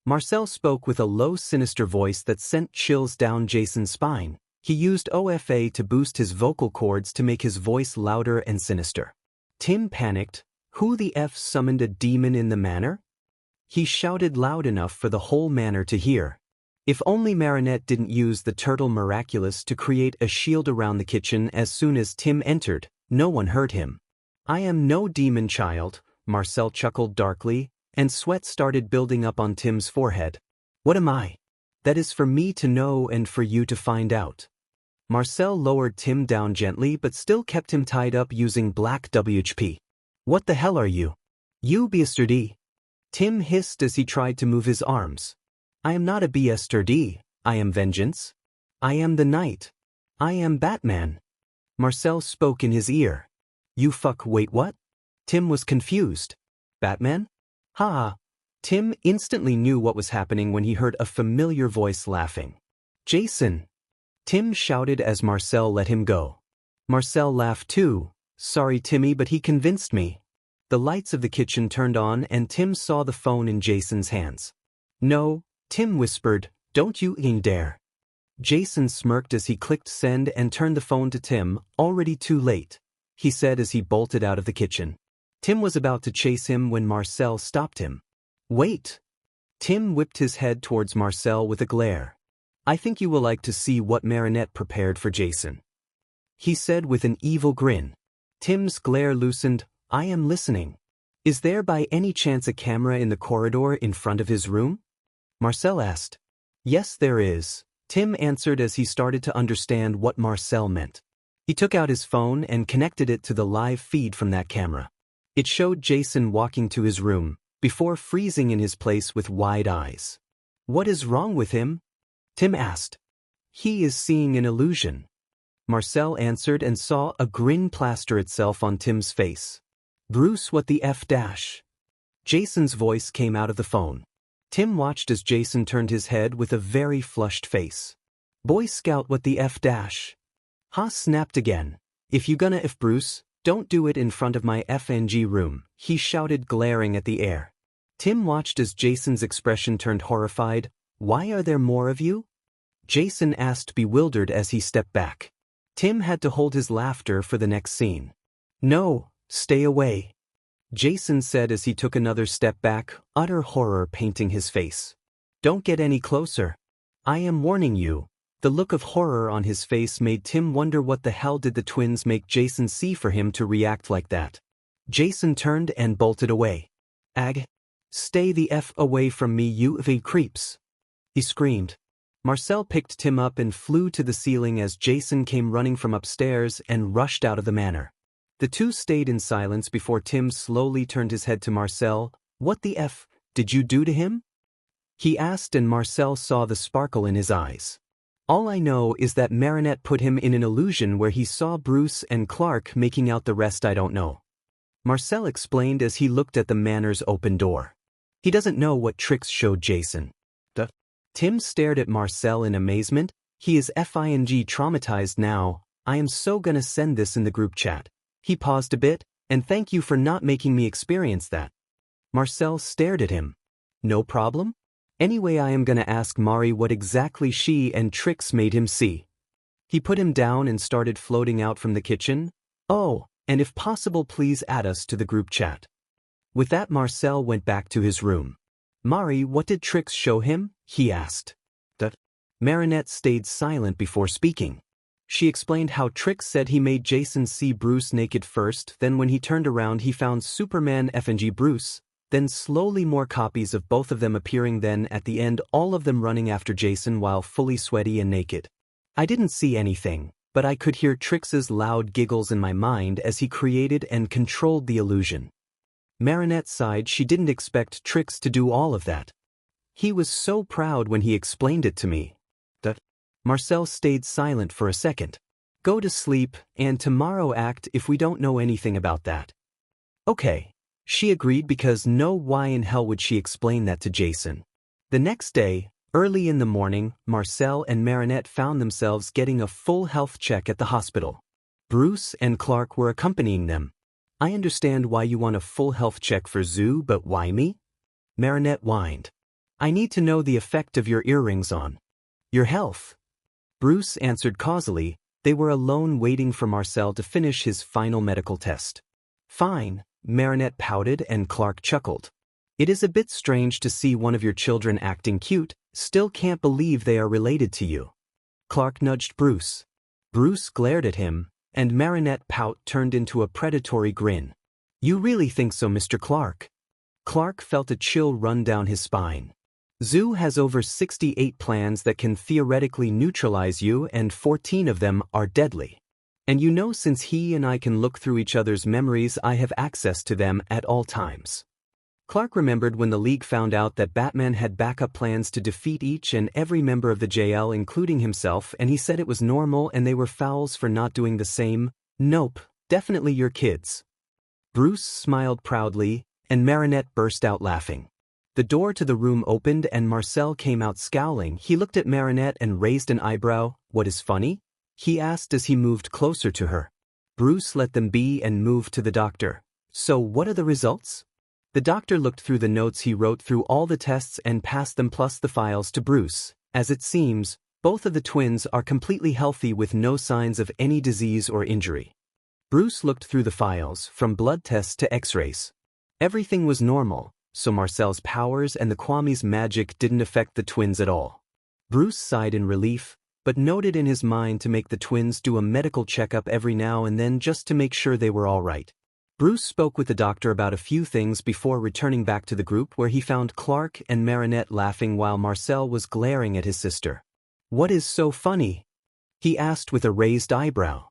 Marcel spoke with a low, sinister voice that sent chills down Jason's spine. He used OFA to boost his vocal cords to make his voice louder and sinister. Tim panicked. Who the F summoned a demon in the manor? He shouted loud enough for the whole manor to hear. If only Marinette didn't use the turtle Miraculous to create a shield around the kitchen as soon as Tim entered, no one heard him. "I am no demon, child," Marcel chuckled darkly, and sweat started building up on Tim's forehead. "What am I? That is for me to know and for you to find out." Marcel lowered Tim down gently but still kept him tied up using black WHP. "What the hell are you? You Bustier?" Tim hissed as he tried to move his arms. "I am not a Bustier. I am vengeance. I am the night. I am Batman." Marcel spoke in his ear. Wait, what?" Tim was confused. "Batman? Ha!" Tim instantly knew what was happening when he heard a familiar voice laughing. "Jason!" Tim shouted as Marcel let him go. Marcel laughed too. "Sorry, Timmy, but he convinced me." The lights of the kitchen turned on and Tim saw the phone in Jason's hands. "No," Tim whispered, "don't you dare." Jason smirked as he clicked send and turned the phone to Tim. "Already too late," he said as he bolted out of the kitchen. Tim was about to chase him when Marcel stopped him. "Wait." Tim whipped his head towards Marcel with a glare. "I think you will like to see what Marinette prepared for Jason," he said with an evil grin. Tim's glare loosened. "I am listening. Is there by any chance a camera in the corridor in front of his room?" Marcel asked. "Yes, there is," Tim answered as he started to understand what Marcel meant. He took out his phone and connected it to the live feed from that camera. It showed Jason walking to his room, before freezing in his place with wide eyes. "What is wrong with him?" Tim asked. "He is seeing an illusion," Marcel answered and saw a grin plaster itself on Tim's face. "Bruce, what the F dash?" Jason's voice came out of the phone. Tim watched as Jason turned his head with a very flushed face. "Boy Scout, what the F dash?" Ha snapped again. "If you gonna F Bruce, don't do it in front of my FNG room," he shouted, glaring at the air. Tim watched as Jason's expression turned horrified. "Why are there more of you?" Jason asked, bewildered as he stepped back. Tim had to hold his laughter for the next scene. "No, stay away," Jason said as he took another step back, utter horror painting his face. "Don't get any closer. I am warning you." The look of horror on his face made Tim wonder what the hell did the twins make Jason see for him to react like that. Jason turned and bolted away. "Ag. Stay the F away from me, you creeps," he screamed. Marcel picked Tim up and flew to the ceiling as Jason came running from upstairs and rushed out of the manor. The two stayed in silence before Tim slowly turned his head to Marcel. "What the F did you do to him?" he asked, and Marcel saw the sparkle in his eyes. "All I know is that Marinette put him in an illusion where he saw Bruce and Clark making out. The rest I don't know," Marcel explained as he looked at the manor's open door. "He doesn't know what tricks showed Jason." Duh. Tim stared at Marcel in amazement. "He is FING traumatized now. I am so gonna send this in the group chat." He paused a bit. "And thank you for not making me experience that." Marcel stared at him. "No problem? Anyway, I am gonna ask Mari what exactly she and Trix made him see." He put him down and started floating out from the kitchen. "Oh, and if possible, please add us to the group chat." With that, Marcel went back to his room. "Mari, what did Trix show him?" he asked. Marinette stayed silent before speaking. She explained how Trix said he made Jason see Bruce naked first, then when he turned around he found Superman FNG Bruce, then slowly more copies of both of them appearing, then at the end all of them running after Jason while fully sweaty and naked. "I didn't see anything, but I could hear Trix's loud giggles in my mind as he created and controlled the illusion." Marinette sighed. She didn't expect Trix to do all of that. He was so proud when he explained it to me. Marcel stayed silent for a second. Go to sleep, and tomorrow act if we don't know anything about that. Okay. She agreed because why in hell would she explain that to Jason? The next day, early in the morning, Marcel and Marinette found themselves getting a full health check at the hospital. Bruce and Clark were accompanying them. I understand why you want a full health check for Zoo, but why me? Marinette whined. I need to know the effect of your earrings on your health. Bruce answered causally. They were alone waiting for Marcel to finish his final medical test. Fine, Marinette pouted and Clark chuckled. It is a bit strange to see one of your children acting cute, still can't believe they are related to you. Clark nudged Bruce. Bruce glared at him, and Marinette pout turned into a predatory grin. You really think so, Mr. Clark? Clark felt a chill run down his spine. Zoo has over 68 plans that can theoretically neutralize you, and 14 of them are deadly. And you know, since he and I can look through each other's memories, I have access to them at all times. Clark remembered when the League found out that Batman had backup plans to defeat each and every member of the JL, including himself, and he said it was normal and they were fouls for not doing the same. Nope, definitely your kids. Bruce smiled proudly, and Marinette burst out laughing. The door to the room opened and Marcel came out scowling. He looked at Marinette and raised an eyebrow. What is funny? He asked as he moved closer to her. Bruce let them be and moved to the doctor. So what are the results? The doctor looked through the notes he wrote through all the tests and passed them plus the files to Bruce. As it seems, both of the twins are completely healthy with no signs of any disease or injury. Bruce looked through the files, from blood tests to x-rays. Everything was normal, so Marcel's powers and the Kwame's magic didn't affect the twins at all. Bruce sighed in relief, but noted in his mind to make the twins do a medical checkup every now and then just to make sure they were all right. Bruce spoke with the doctor about a few things before returning back to the group, where he found Clark and Marinette laughing while Marcel was glaring at his sister. What is so funny? He asked with a raised eyebrow.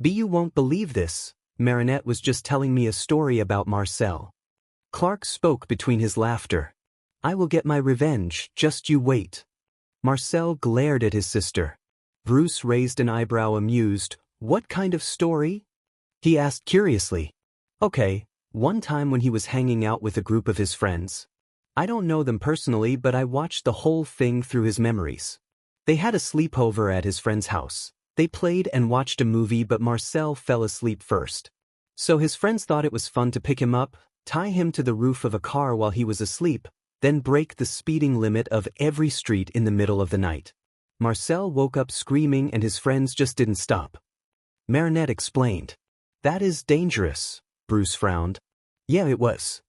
You won't believe this. Marinette was just telling me a story about Marcel. Clark spoke between his laughter. I will get my revenge, just you wait. Marcel glared at his sister. Bruce raised an eyebrow, amused. What kind of story? He asked curiously. Okay, one time when he was hanging out with a group of his friends. I don't know them personally, but I watched the whole thing through his memories. They had a sleepover at his friend's house. They played and watched a movie, but Marcel fell asleep first. So his friends thought it was fun to pick him up, tie him to the roof of a car while he was asleep, then break the speeding limit of every street in the middle of the night. Marcel woke up screaming and his friends just didn't stop. Marinette explained. That is dangerous, Bruce frowned. Yeah, it was.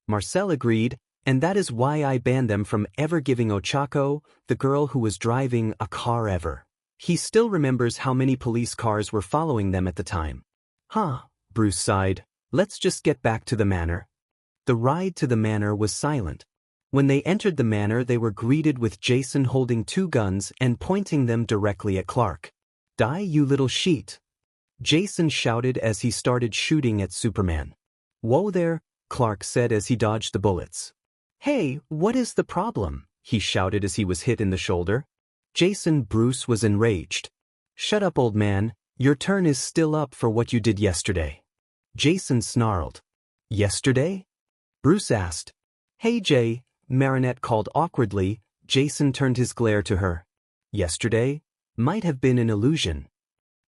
Marcel agreed, and that is why I banned them from ever giving Ochako, the girl who was driving, a car ever. He still remembers how many police cars were following them at the time. Huh, Bruce sighed. Let's just get back to the manor. The ride to the manor was silent. When they entered the manor, they were greeted with Jason holding 2 guns and pointing them directly at Clark. Die, you little sheet! Jason shouted as he started shooting at Superman. Whoa there, Clark said as he dodged the bullets. Hey, what is the problem? He shouted as he was hit in the shoulder. Bruce was enraged. Shut up, old man, your turn is still up for what you did yesterday. Jason snarled. Yesterday? Bruce asked. Hey Jay, Marinette called awkwardly. Jason turned his glare to her. Yesterday? Might have been an illusion.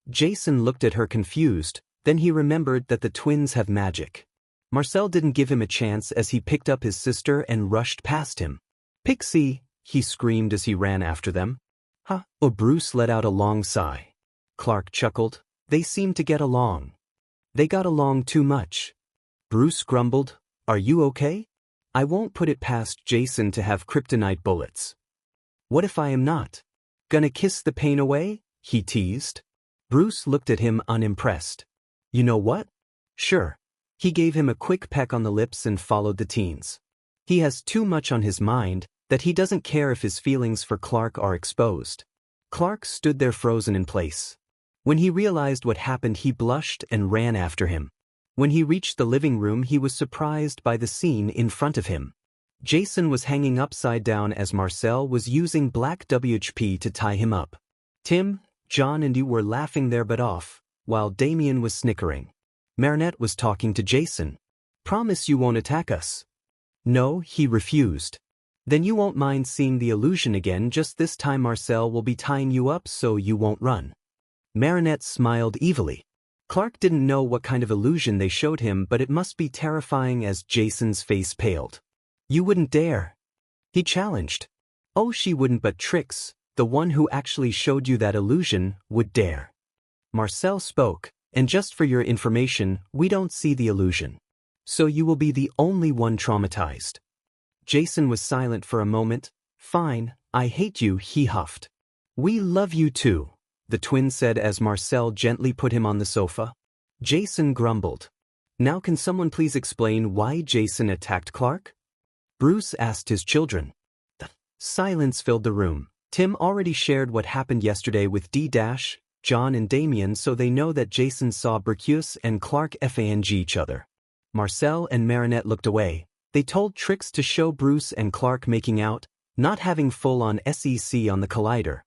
Jason looked at her confused, then he remembered that the twins have magic. Marcel didn't give him a chance as he picked up his sister and rushed past him. Pixie, he screamed as he ran after them. Huh, Bruce let out a long sigh. Clark chuckled. They seemed to get along. They got along too much. Bruce grumbled. Are you okay? I won't put it past Jason to have kryptonite bullets. What if I am not? Gonna kiss the pain away? He teased. Bruce looked at him unimpressed. You know what? Sure. He gave him a quick peck on the lips and followed the teens. He has too much on his mind that he doesn't care if his feelings for Clark are exposed. Clark stood there frozen in place. When he realized what happened, he blushed and ran after him. When he reached the living room, he was surprised by the scene in front of him. Jason was hanging upside down as Marcel was using black WHP to tie him up. Tim, John and you were laughing their butt off, while Damian was snickering. Marinette was talking to Jason. Promise you won't attack us. No, he refused. Then you won't mind seeing the illusion again, just this time Marcel will be tying you up so you won't run. Marinette smiled evilly. Clark didn't know what kind of illusion they showed him, but it must be terrifying as Jason's face paled. You wouldn't dare. He challenged. Oh, she wouldn't, but Trix, the one who actually showed you that illusion, would dare. Marcel spoke, and just for your information, we don't see the illusion. So you will be the only one traumatized. Jason was silent for a moment. Fine, I hate you, he huffed. We love you too, the twin said as Marcel gently put him on the sofa. Jason grumbled. Now can someone please explain why Jason attacked Clark? Bruce asked his children. Silence filled the room. Tim already shared what happened yesterday with John and Damian, so they know that Jason saw Bruce and Clark fang each other. Marcel and Marinette looked away. They told Trix to show Bruce and Clark making out, not having full-on SEC on the collider.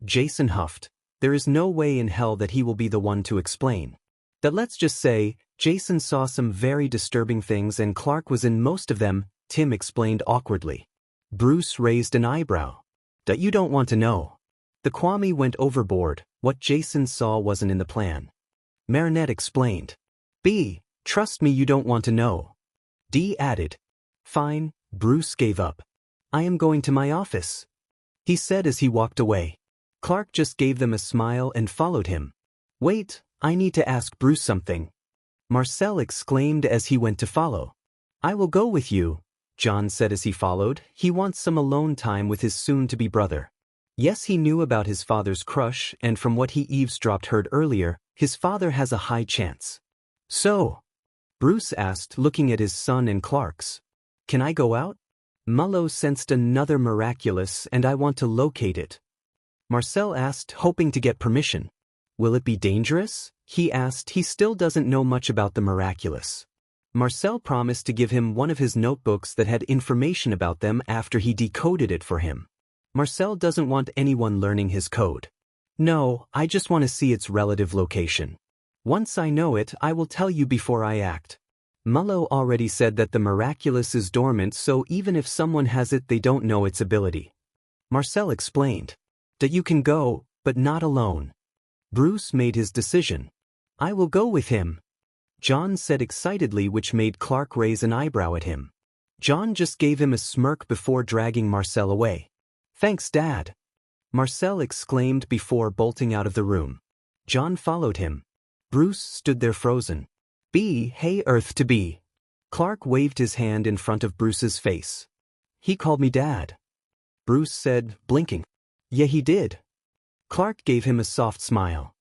Jason huffed. There is no way in hell that he will be the one to explain. That let's just say, Jason saw some very disturbing things and Clark was in most of them, Tim explained awkwardly. Bruce raised an eyebrow. That you don't want to know. The Kwame went overboard. What Jason saw wasn't in the plan. Marinette explained. B, trust me, you don't want to know. D added. Fine, Bruce gave up. I am going to my office, he said as he walked away. Clark just gave them a smile and followed him. Wait, I need to ask Bruce something, Marcel exclaimed as he went to follow. I will go with you, John said as he followed. He wants some alone time with his soon-to-be brother. Yes, he knew about his father's crush, and from what he eavesdropped heard earlier, his father has a high chance. So, Bruce asked, looking at his son and Clark's. Can I go out? Mullo sensed another Miraculous and I want to locate it. Marcel asked, hoping to get permission. Will it be dangerous? He asked. He still doesn't know much about the Miraculous. Marcel promised to give him one of his notebooks that had information about them after he decoded it for him. Marcel doesn't want anyone learning his code. No, I just want to see its relative location. Once I know it, I will tell you before I act. Mullo already said that the Miraculous is dormant, so even if someone has it, they don't know its ability. Marcel explained. That you can go, but not alone. Bruce made his decision. I will go with him, John said excitedly, which made Clark raise an eyebrow at him. John just gave him a smirk before dragging Marcel away. Thanks, Dad, Marcel exclaimed before bolting out of the room. John followed him. Bruce stood there frozen. B, hey Earth to be. Clark waved his hand in front of Bruce's face. He called me Dad, Bruce said, blinking. Yeah, he did. Clark gave him a soft smile.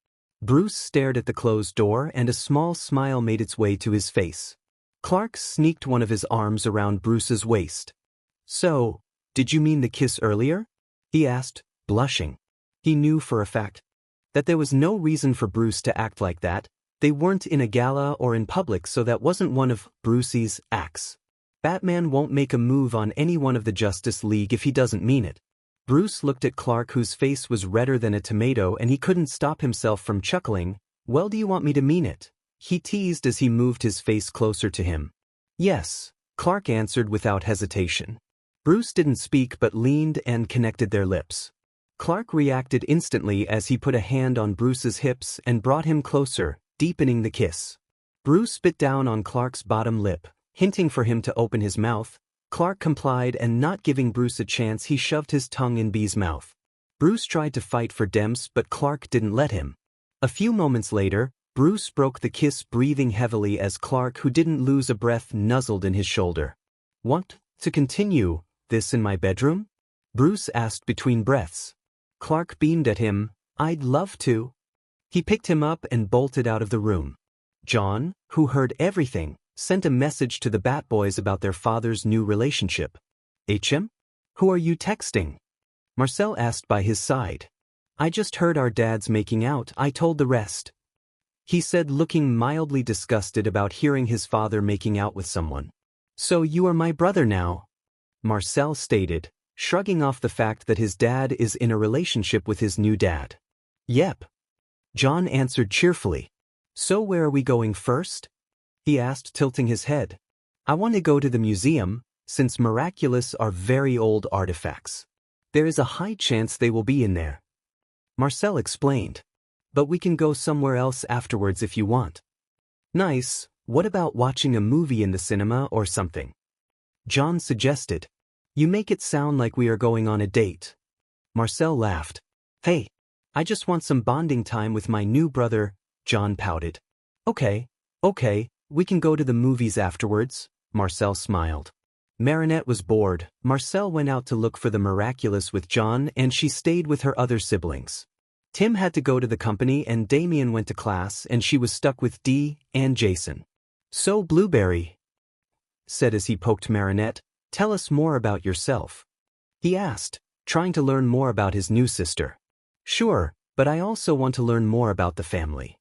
Bruce stared at the closed door and a small smile made its way to his face. Clark sneaked one of his arms around Bruce's waist. So, did you mean the kiss earlier? He asked, blushing. He knew for a fact that there was no reason for Bruce to act like that. They weren't in a gala or in public, so that wasn't one of Bruce's acts. Batman won't make a move on any one of the Justice League if he doesn't mean it. Bruce looked at Clark, whose face was redder than a tomato, and he couldn't stop himself from chuckling. Well, do you want me to mean it? He teased as he moved his face closer to him. Yes, Clark answered without hesitation. Bruce didn't speak but leaned and connected their lips. Clark reacted instantly as he put a hand on Bruce's hips and brought him closer, deepening the kiss. Bruce bit down on Clark's bottom lip, hinting for him to open his mouth. Clark complied, and not giving Bruce a chance, he shoved his tongue in B's mouth. Bruce tried to fight for Demps, but Clark didn't let him. A few moments later, Bruce broke the kiss, breathing heavily as Clark, who didn't lose a breath, nuzzled in his shoulder. Want to continue this in my bedroom? Bruce asked between breaths. Clark beamed at him. I'd love to. He picked him up and bolted out of the room. John, who heard everything, sent a message to the Bat Boys about their father's new relationship. HM? Who are you texting? Marcel asked by his side. I just heard our dads making out, I told the rest. he said, looking mildly disgusted about hearing his father making out with someone. So you are my brother now, Marcel stated, shrugging off the fact that his dad is in a relationship with his new dad. Yep. John answered cheerfully. So where are we going first? He asked, tilting his head. I want to go to the museum, since Miraculous are very old artifacts. There is a high chance they will be in there. Marcel explained. But we can go somewhere else afterwards if you want. Nice, what about watching a movie in the cinema or something? John suggested. You make it sound like we are going on a date. Marcel laughed. Hey, I just want some bonding time with my new brother, John pouted. Okay, we can go to the movies afterwards, Marcel smiled. Marinette was bored. Marcel went out to look for the Miraculous with John and she stayed with her other siblings. Tim had to go to the company and Damian went to class and she was stuck with Dee and Jason. So Blueberry said as he poked Marinette, tell us more about yourself. He asked, trying to learn more about his new sister. Sure, but I also want to learn more about the family.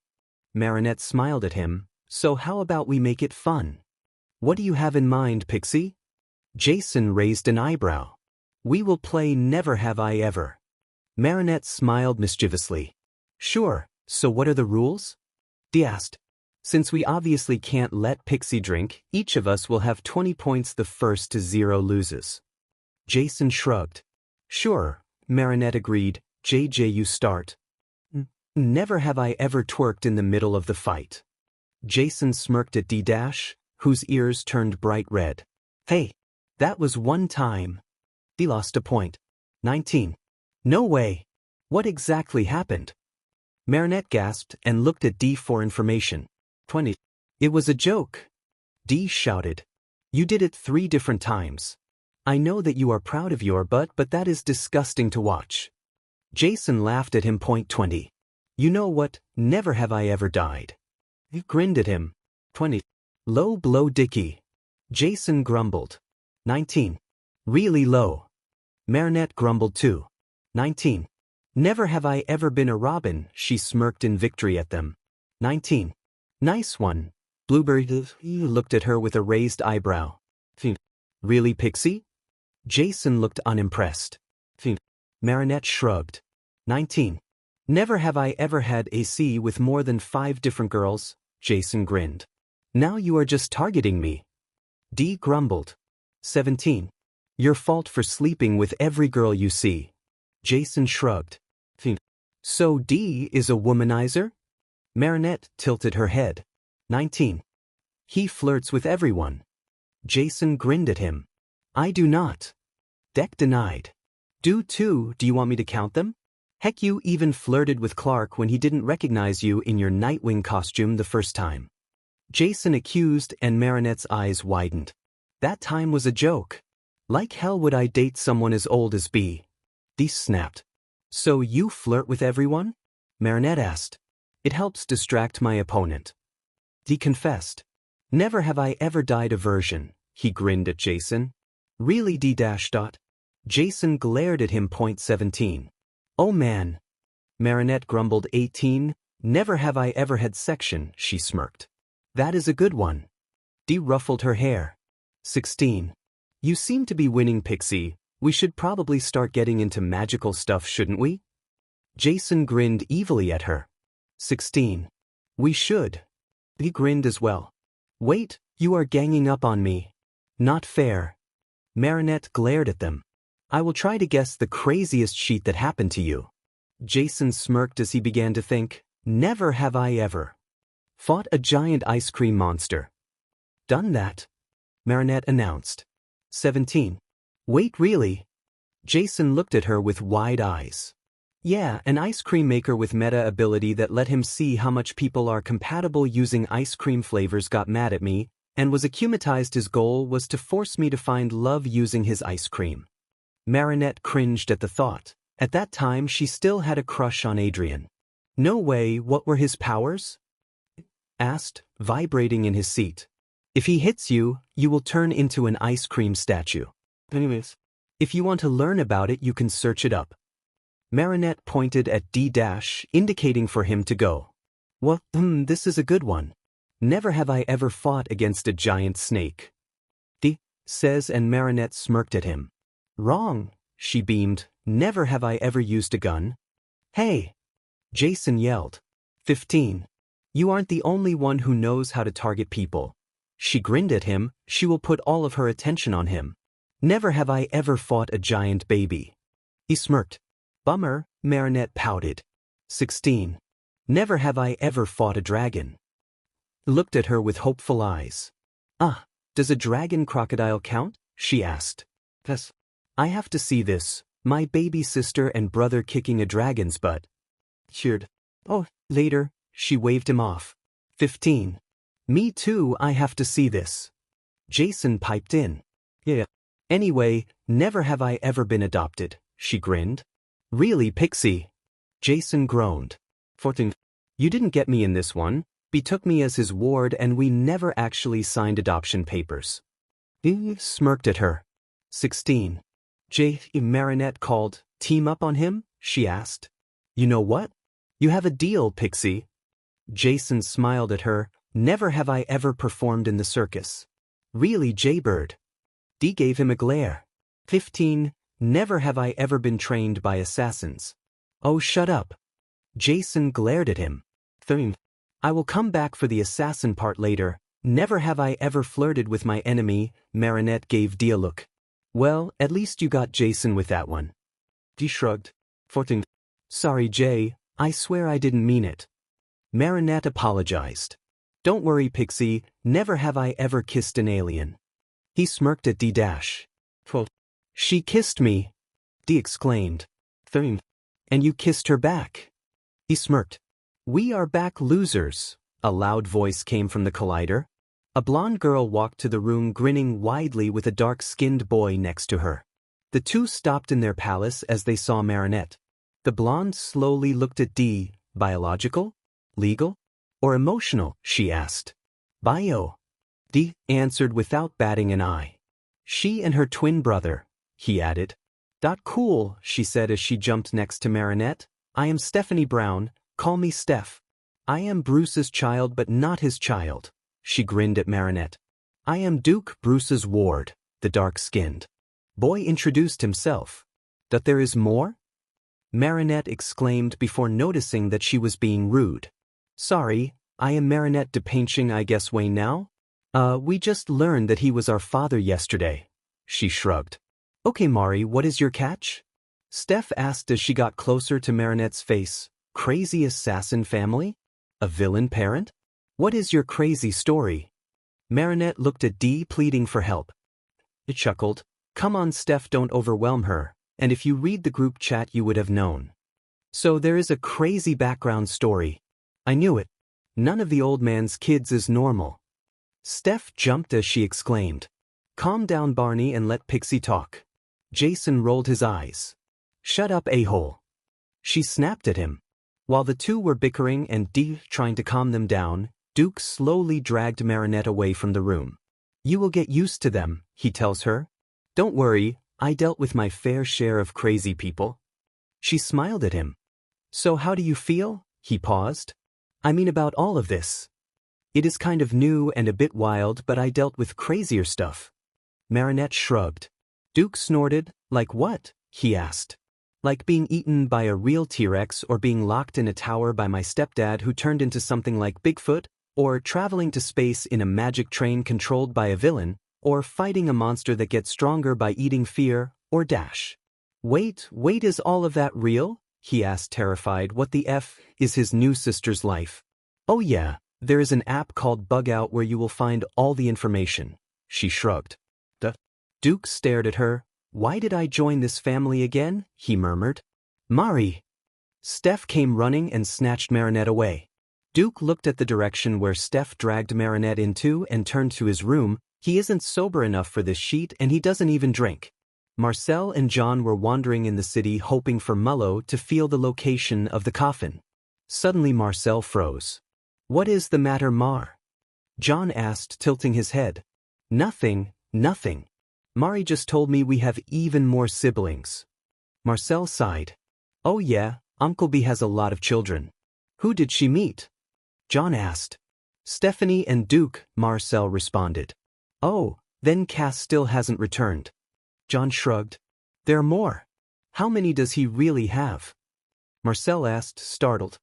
Marinette smiled at him, so how about we make it fun? What do you have in mind, Pixie? Jason raised an eyebrow. We will play Never Have I Ever. Marinette smiled mischievously. Sure, so what are the rules? Dee asked. Since we obviously can't let Pixie drink, each of us will have 20 points the first to 0 loses. Jason shrugged. Sure, Marinette agreed. JJ, you start. Never have I ever twerked in the middle of the fight. Jason smirked at D-, whose ears turned bright red. Hey, that was one time. He lost a point. 19. No way. What exactly happened? Marinette gasped and looked at D for information. 20. It was a joke. D shouted. You did it 3 different times. I know that you are proud of your butt, but that is disgusting to watch. Jason laughed at him. 20. You know what? Never have I ever died. He grinned at him. 20. Low blow Dicky. Jason grumbled. 19. Really low. Marinette grumbled too. 19. Never have I ever been a robin, she smirked in victory at them. 19. Nice one. Blueberry looked at her with a raised eyebrow. Really, Pixie? Jason looked unimpressed. Marinette shrugged. 19. Never have I ever had AC with more than 5 different girls, Jason grinned. Now you are just targeting me. D grumbled. 17. Your fault for sleeping with every girl you see. Jason shrugged. So D is a womanizer? Marinette tilted her head. 19. He flirts with everyone. Jason grinned at him. I do not. Deck denied. Do too, do you want me to count them? Heck, you even flirted with Clark when he didn't recognize you in your Nightwing costume the first time. Jason accused and Marinette's eyes widened. That time was a joke. Like hell would I date someone as old as B? D snapped. So you flirt with everyone? Marinette asked. It helps distract my opponent. D confessed. Never have I ever died aversion, he grinned at Jason. Really D-. Jason glared at him. 17. Oh man. Marinette grumbled. 18. Never have I ever had section, she smirked. That is a good one. D ruffled her hair. 16. You seem to be winning, Pixie. We should probably start getting into magical stuff, shouldn't we? Jason grinned evilly at her. 16. We should. He grinned as well. Wait, you are ganging up on me. Not fair. Marinette glared at them. I will try to guess the craziest sheet that happened to you. Jason smirked as he began to think. Never have I ever fought a giant ice cream monster. Done that, Marinette announced. 17. Wait, really? Jason looked at her with wide eyes. Yeah, an ice cream maker with meta ability that let him see how much people are compatible using ice cream flavors got mad at me, and was akumatized. His goal was to force me to find love using his ice cream. Marinette cringed at the thought. At that time she still had a crush on Adrien. No way, what were his powers? Asked, vibrating in his seat. If he hits you, you will turn into an ice cream statue. Anyways, if you want to learn about it, you can search it up. Marinette pointed at D-, indicating for him to go. Well, this is a good one. Never have I ever fought against a giant snake. D says, and Marinette smirked at him. Wrong, she beamed. Never have I ever used a gun. Hey! Jason yelled. 15. You aren't the only one who knows how to target people. She grinned at him. She will put all of her attention on him. Never have I ever fought a giant baby. He smirked. Bummer, Marinette pouted. 16. Never have I ever fought a dragon. Looked at her with hopeful eyes. Does a dragon crocodile count? She asked. Yes. I have to see this, my baby sister and brother kicking a dragon's butt. Cheered. Oh, later, she waved him off. 15. Me too, I have to see this. Jason piped in. Yeah. Anyway, never have I ever been adopted, she grinned. Really, Pixie? Jason groaned. 14. You didn't get me in this one. He took me as his ward and we never actually signed adoption papers. He smirked at her. 16. Marinette called, team up on him? She asked. You know what? You have a deal, Pixie. Jason smiled at her. Never have I ever performed in the circus. Really, Jaybird? Dee gave him a glare. 15. Never have I ever been trained by assassins. Oh, shut up. Jason glared at him. 13. I will come back for the assassin part later. Never have I ever flirted with my enemy. Marinette gave Dee a look. Well, at least you got Jason with that one. Dee shrugged. 14. Sorry, Jay, I swear I didn't mean it. Marinette apologized. Don't worry, Pixie, never have I ever kissed an alien. He smirked at D-. 12. She kissed me, Dee exclaimed. 13. And you kissed her back. He smirked. We are back, losers, a loud voice came from the collider. A blonde girl walked to the room grinning widely with a dark-skinned boy next to her. The two stopped in their palace as they saw Marinette. The blonde slowly looked at Dee. Biological? Legal? Or emotional? She asked. Bio. Dee answered without batting an eye. She and her twin brother, he added. Cool, she said as she jumped next to Marinette. I am Stephanie Brown, call me Steph. I am Bruce's child but not his child. She grinned at Marinette. I am Duke Bruce's ward, the dark-skinned boy introduced himself. That there is more? Marinette exclaimed before noticing that she was being rude. Sorry, I am Marinette de Painting, I guess way now? We just learned that he was our father yesterday. She shrugged. Okay, Mari, what is your catch? Steph asked as she got closer to Marinette's face. Crazy assassin family? A villain parent? What is your crazy story? Marinette looked at Dee, pleading for help. It chuckled. Come on, Steph, don't overwhelm her, and if you read the group chat you would have known. So there is a crazy background story. I knew it. None of the old man's kids is normal. Steph jumped as she exclaimed. Calm down, Barney, and let Pixie talk. Jason rolled his eyes. Shut up, a-hole. She snapped at him. While the two were bickering and Dee trying to calm them down, Duke slowly dragged Marinette away from the room. You will get used to them, he tells her. Don't worry, I dealt with my fair share of crazy people. She smiled at him. So how do you feel? He paused. I mean about all of this. It is kind of new and a bit wild, but I dealt with crazier stuff. Marinette shrugged. Duke snorted. Like what? He asked. Like being eaten by a real T-Rex, or being locked in a tower by my stepdad who turned into something like Bigfoot, or traveling to space in a magic train controlled by a villain, or fighting a monster that gets stronger by eating fear, or dash. Wait, is all of that real? He asked, terrified. What the F is his new sister's life? Oh yeah, there is an app called Bug Out where you will find all the information. She shrugged. Duke stared at her. Why did I join this family again? He murmured. Mari. Steph came running and snatched Marinette away. Duke looked at the direction where Steph dragged Marinette into and turned to his room. He isn't sober enough for this sheet and he doesn't even drink. Marcel and John were wandering in the city hoping for Mullo to feel the location of the coffin. Suddenly Marcel froze. What is the matter, Mar? John asked, tilting his head. Nothing. Mari just told me we have even more siblings. Marcel sighed. Oh yeah, Uncle B has a lot of children. Who did she meet? John asked. Stephanie and Duke, Marcel responded. Oh, then Cass still hasn't returned. John shrugged. There are more. How many does he really have? Marcel asked, startled.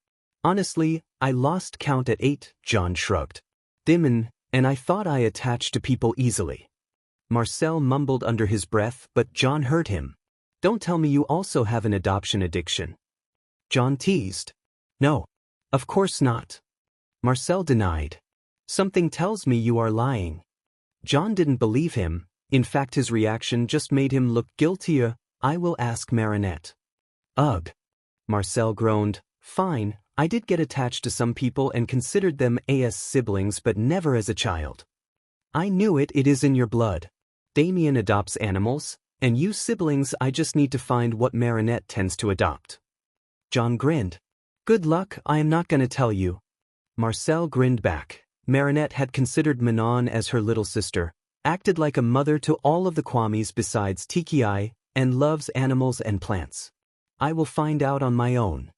Honestly, I lost count at 8, John shrugged. Damian, and I thought I attached to people easily. Marcel mumbled under his breath, but John heard him. Don't tell me you also have an adoption addiction. John teased. No. Of course not. Marcel denied. Something tells me you are lying. John didn't believe him. In fact, his reaction just made him look guiltier. I will ask Marinette. Ugh. Marcel groaned. Fine, I did get attached to some people and considered them as siblings, but never as a child. I knew it is in your blood. Damian adopts animals, and you siblings I just need to find what Marinette tends to adopt. John grinned. Good luck, I am not going to tell you. Marcel grinned back. Marinette had considered Manon as her little sister, acted like a mother to all of the Kwamis besides Tiki, and loves animals and plants. I will find out on my own.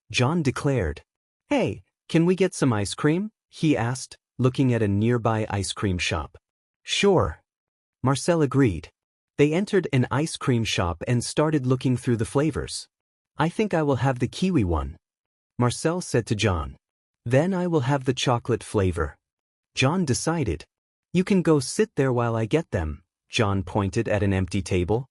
John declared. Hey, can we get some ice cream? He asked, looking at a nearby ice cream shop. Sure. Marcel agreed. They entered an ice cream shop and started looking through the flavors. I think I will have the kiwi one. Marcel said to John. Then I will have the chocolate flavor. John decided. You can go sit there while I get them. John pointed at an empty table.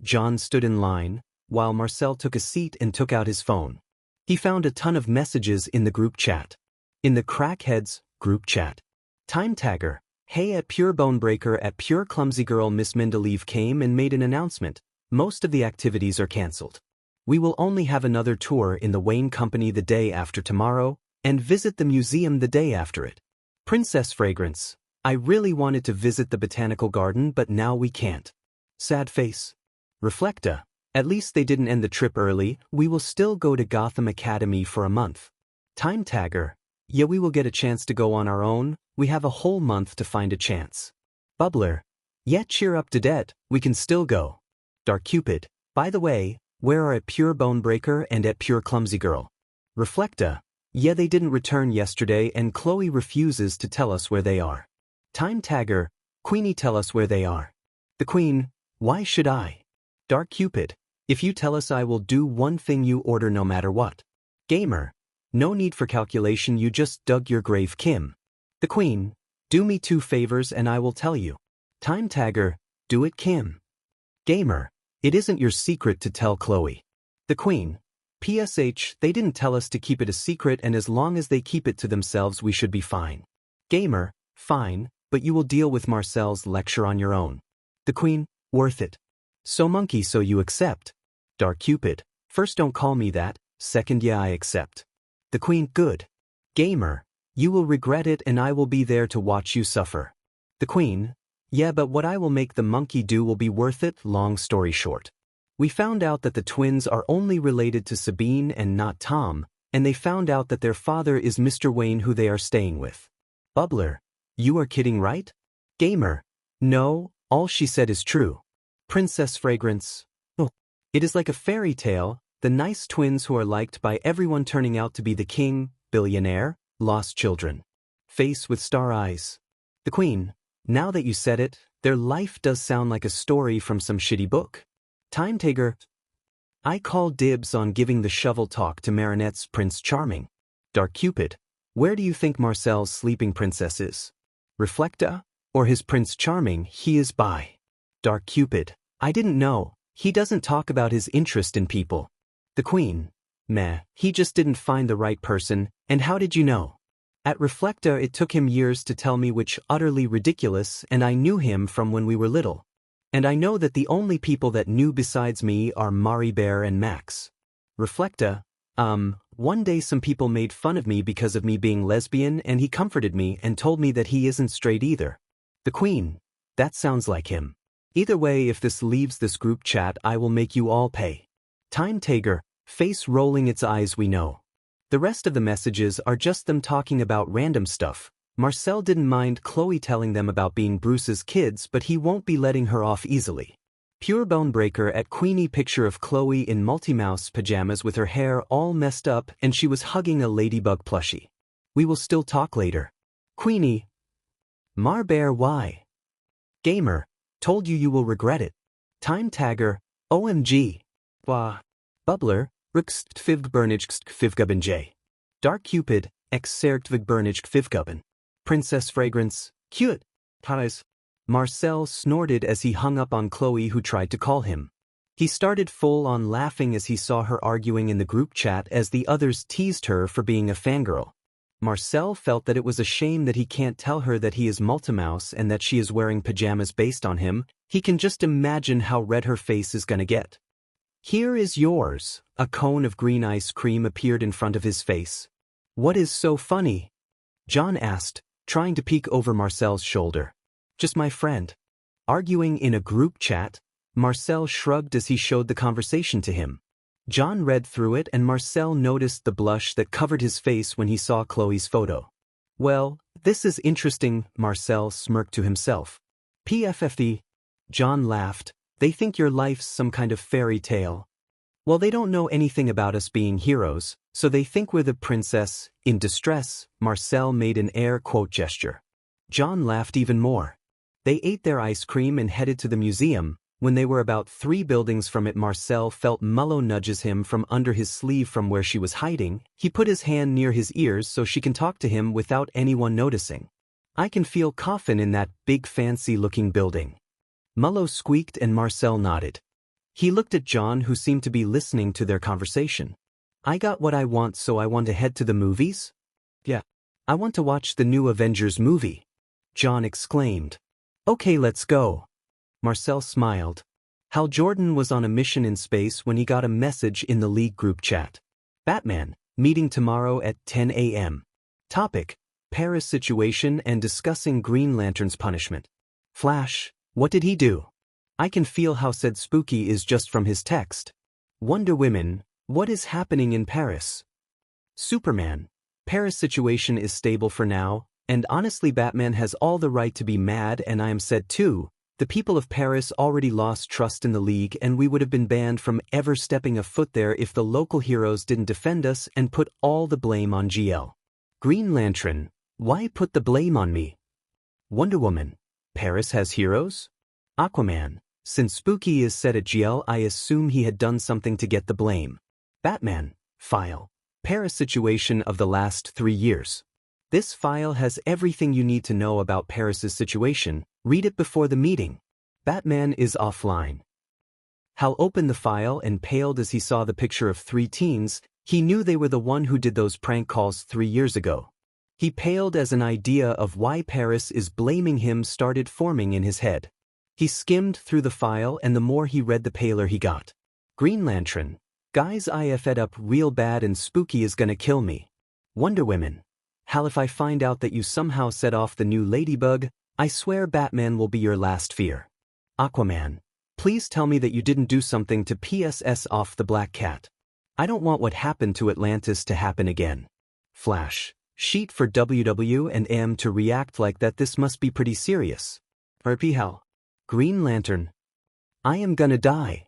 John stood in line, while Marcel took a seat and took out his phone. He found a ton of messages in the group chat. In the Crackheads group chat. Time tagger. Hey, at Pure Bonebreaker at Pure Clumsy Girl, Miss Mendeleev came and made an announcement. Most of the activities are cancelled. We will only have another tour in the Wayne Company the day after tomorrow, and visit the museum the day after it. Princess Fragrance. I really wanted to visit the botanical garden, but now we can't. Sad face. Reflecta. At least they didn't end the trip early. We will still go to Gotham Academy for a month. Time tagger. Yeah, we will get a chance to go on our own. We have a whole month to find a chance. Bubbler. Yeah, cheer up, Dedette. We can still go. Dark Cupid. By the way, where are at Pure Bonebreaker and at Pure Clumsy Girl? Reflecta. Yeah, they didn't return yesterday and Chloe refuses to tell us where they are. Time tagger. Queenie, tell us where they are. The Queen. Why should I? Dark Cupid. If you tell us, I will do one thing you order no matter what. Gamer. No need for calculation, you just dug your grave, Kim. The Queen. Do me 2 favors and I will tell you. Time tagger. Do it, Kim. Gamer. It isn't your secret to tell Chloe. The Queen. PSH, they didn't tell us to keep it a secret, and as long as they keep it to themselves we should be fine. Gamer. Fine, but you will deal with Marcel's lecture on your own. The Queen. Worth it. So monkey, so you accept. Dark Cupid. First, don't call me that. Second, yeah, I accept. The Queen. Good. Gamer. You will regret it and I will be there to watch you suffer. The Queen. Yeah, but what I will make the monkey do will be worth it. Long story short. We found out that the twins are only related to Sabine and not Tom, and they found out that their father is Mr. Wayne, who they are staying with. Bubbler. You are kidding, right? Gamer. No, all she said is true. Princess Fragrance. Oh. It is like a fairy tale, the nice twins who are liked by everyone turning out to be the king, billionaire, lost children. Face with star eyes. The Queen. Now that you said it, their life does sound like a story from some shitty book. Time tagger. I call dibs on giving the shovel talk to Marinette's Prince Charming. Dark Cupid. Where do you think Marcel's sleeping princess is? Reflecta? Or his Prince Charming? He is bi. Dark Cupid. I didn't know. He doesn't talk about his interest in people. The Queen. Meh, he just didn't find the right person, and how did you know? At Reflecta it took him years to tell me, which utterly ridiculous, and I knew him from when we were little. And I know that the only people that knew besides me are Mari Bear and Max. Reflecta. One day some people made fun of me because of me being lesbian, and he comforted me and told me that he isn't straight either. The Queen. That sounds like him. Either way, if this leaves this group chat, I will make you all pay. Time tagger. Face rolling its eyes. We know. The rest of the messages are just them talking about random stuff. Marcel didn't mind Chloe telling them about being Bruce's kids, but he won't be letting her off easily. Pure Bonebreaker at Queenie. Picture of Chloe in multi-mouse pajamas with her hair all messed up, and she was hugging a ladybug plushie. We will still talk later. Queenie. Marbear why? Gamer. Told you will regret it. Time Tagger. OMG. Wah. Bubbler. Rixtvgbernijgtvgubbenj. Dark Cupid. Exergtvgbernijgtvgubben. Princess Fragrance. Cute. Ties. Marcel snorted as he hung up on Chloe, who tried to call him. He started full-on laughing as he saw her arguing in the group chat as the others teased her for being a fangirl. Marcel felt that it was a shame that he can't tell her that he is Multimouse and that she is wearing pajamas based on him. He can just imagine how red her face is gonna get. Here is yours. A cone of green ice cream appeared in front of his face. What is so funny? John asked, trying to peek over Marcel's shoulder. Just my friend. Arguing in a group chat, Marcel shrugged as he showed the conversation to him. John read through it and Marcel noticed the blush that covered his face when he saw Chloe's photo. Well, this is interesting, Marcel smirked to himself. PFFD. John laughed. They think your life's some kind of fairy tale. Well, they don't know anything about us being heroes, so they think we're the princess in distress. Marcel made an air quote gesture. John laughed even more. They ate their ice cream and headed to the museum. When they were about 3 buildings from it, Marcel felt Mullo nudges him from under his sleeve from where she was hiding. He put his hand near his ears so she can talk to him without anyone noticing. I can feel coffin in that big fancy-looking building. Mullo squeaked and Marcel nodded. He looked at John, who seemed to be listening to their conversation. I got what I want, so I want to head to the movies? Yeah. I want to watch the new Avengers movie. John exclaimed. Okay, let's go. Marcel smiled. Hal Jordan was on a mission in space when he got a message in the League group chat. Batman, meeting tomorrow at 10 a.m. Topic, Paris situation and discussing Green Lantern's punishment. Flash, what did he do? I can feel how said spooky is just from his text. Wonder Woman, what is happening in Paris? Superman, Paris situation is stable for now, and honestly Batman has all the right to be mad, and I am sad too. The people of Paris already lost trust in the League, and we would have been banned from ever stepping a foot there if the local heroes didn't defend us and put all the blame on GL. Green Lantern, why put the blame on me? Wonder Woman, Paris has heroes? Aquaman, since Spooky is set at GL, I assume he had done something to get the blame. Batman, file, Paris situation of the last 3 years. This file has everything you need to know about Paris's situation. Read it before the meeting. Batman is offline. Hal opened the file and paled as he saw the picture of 3 teens. He knew they were the one who did those prank calls 3 years ago. He paled as an idea of why Paris is blaming him started forming in his head. He skimmed through the file, and the more he read the paler he got. Green Lantern, guys, I fed up real bad and Spooky is gonna kill me. Wonder Woman, Hal, if I find out that you somehow set off the new ladybug, I swear Batman will be your last fear. Aquaman, please tell me that you didn't do something to PSS off the Black Cat. I don't want what happened to Atlantis to happen again. Flash, sheet for WW&M to react like that. This must be pretty serious. RP Hal. Green Lantern, I am gonna die.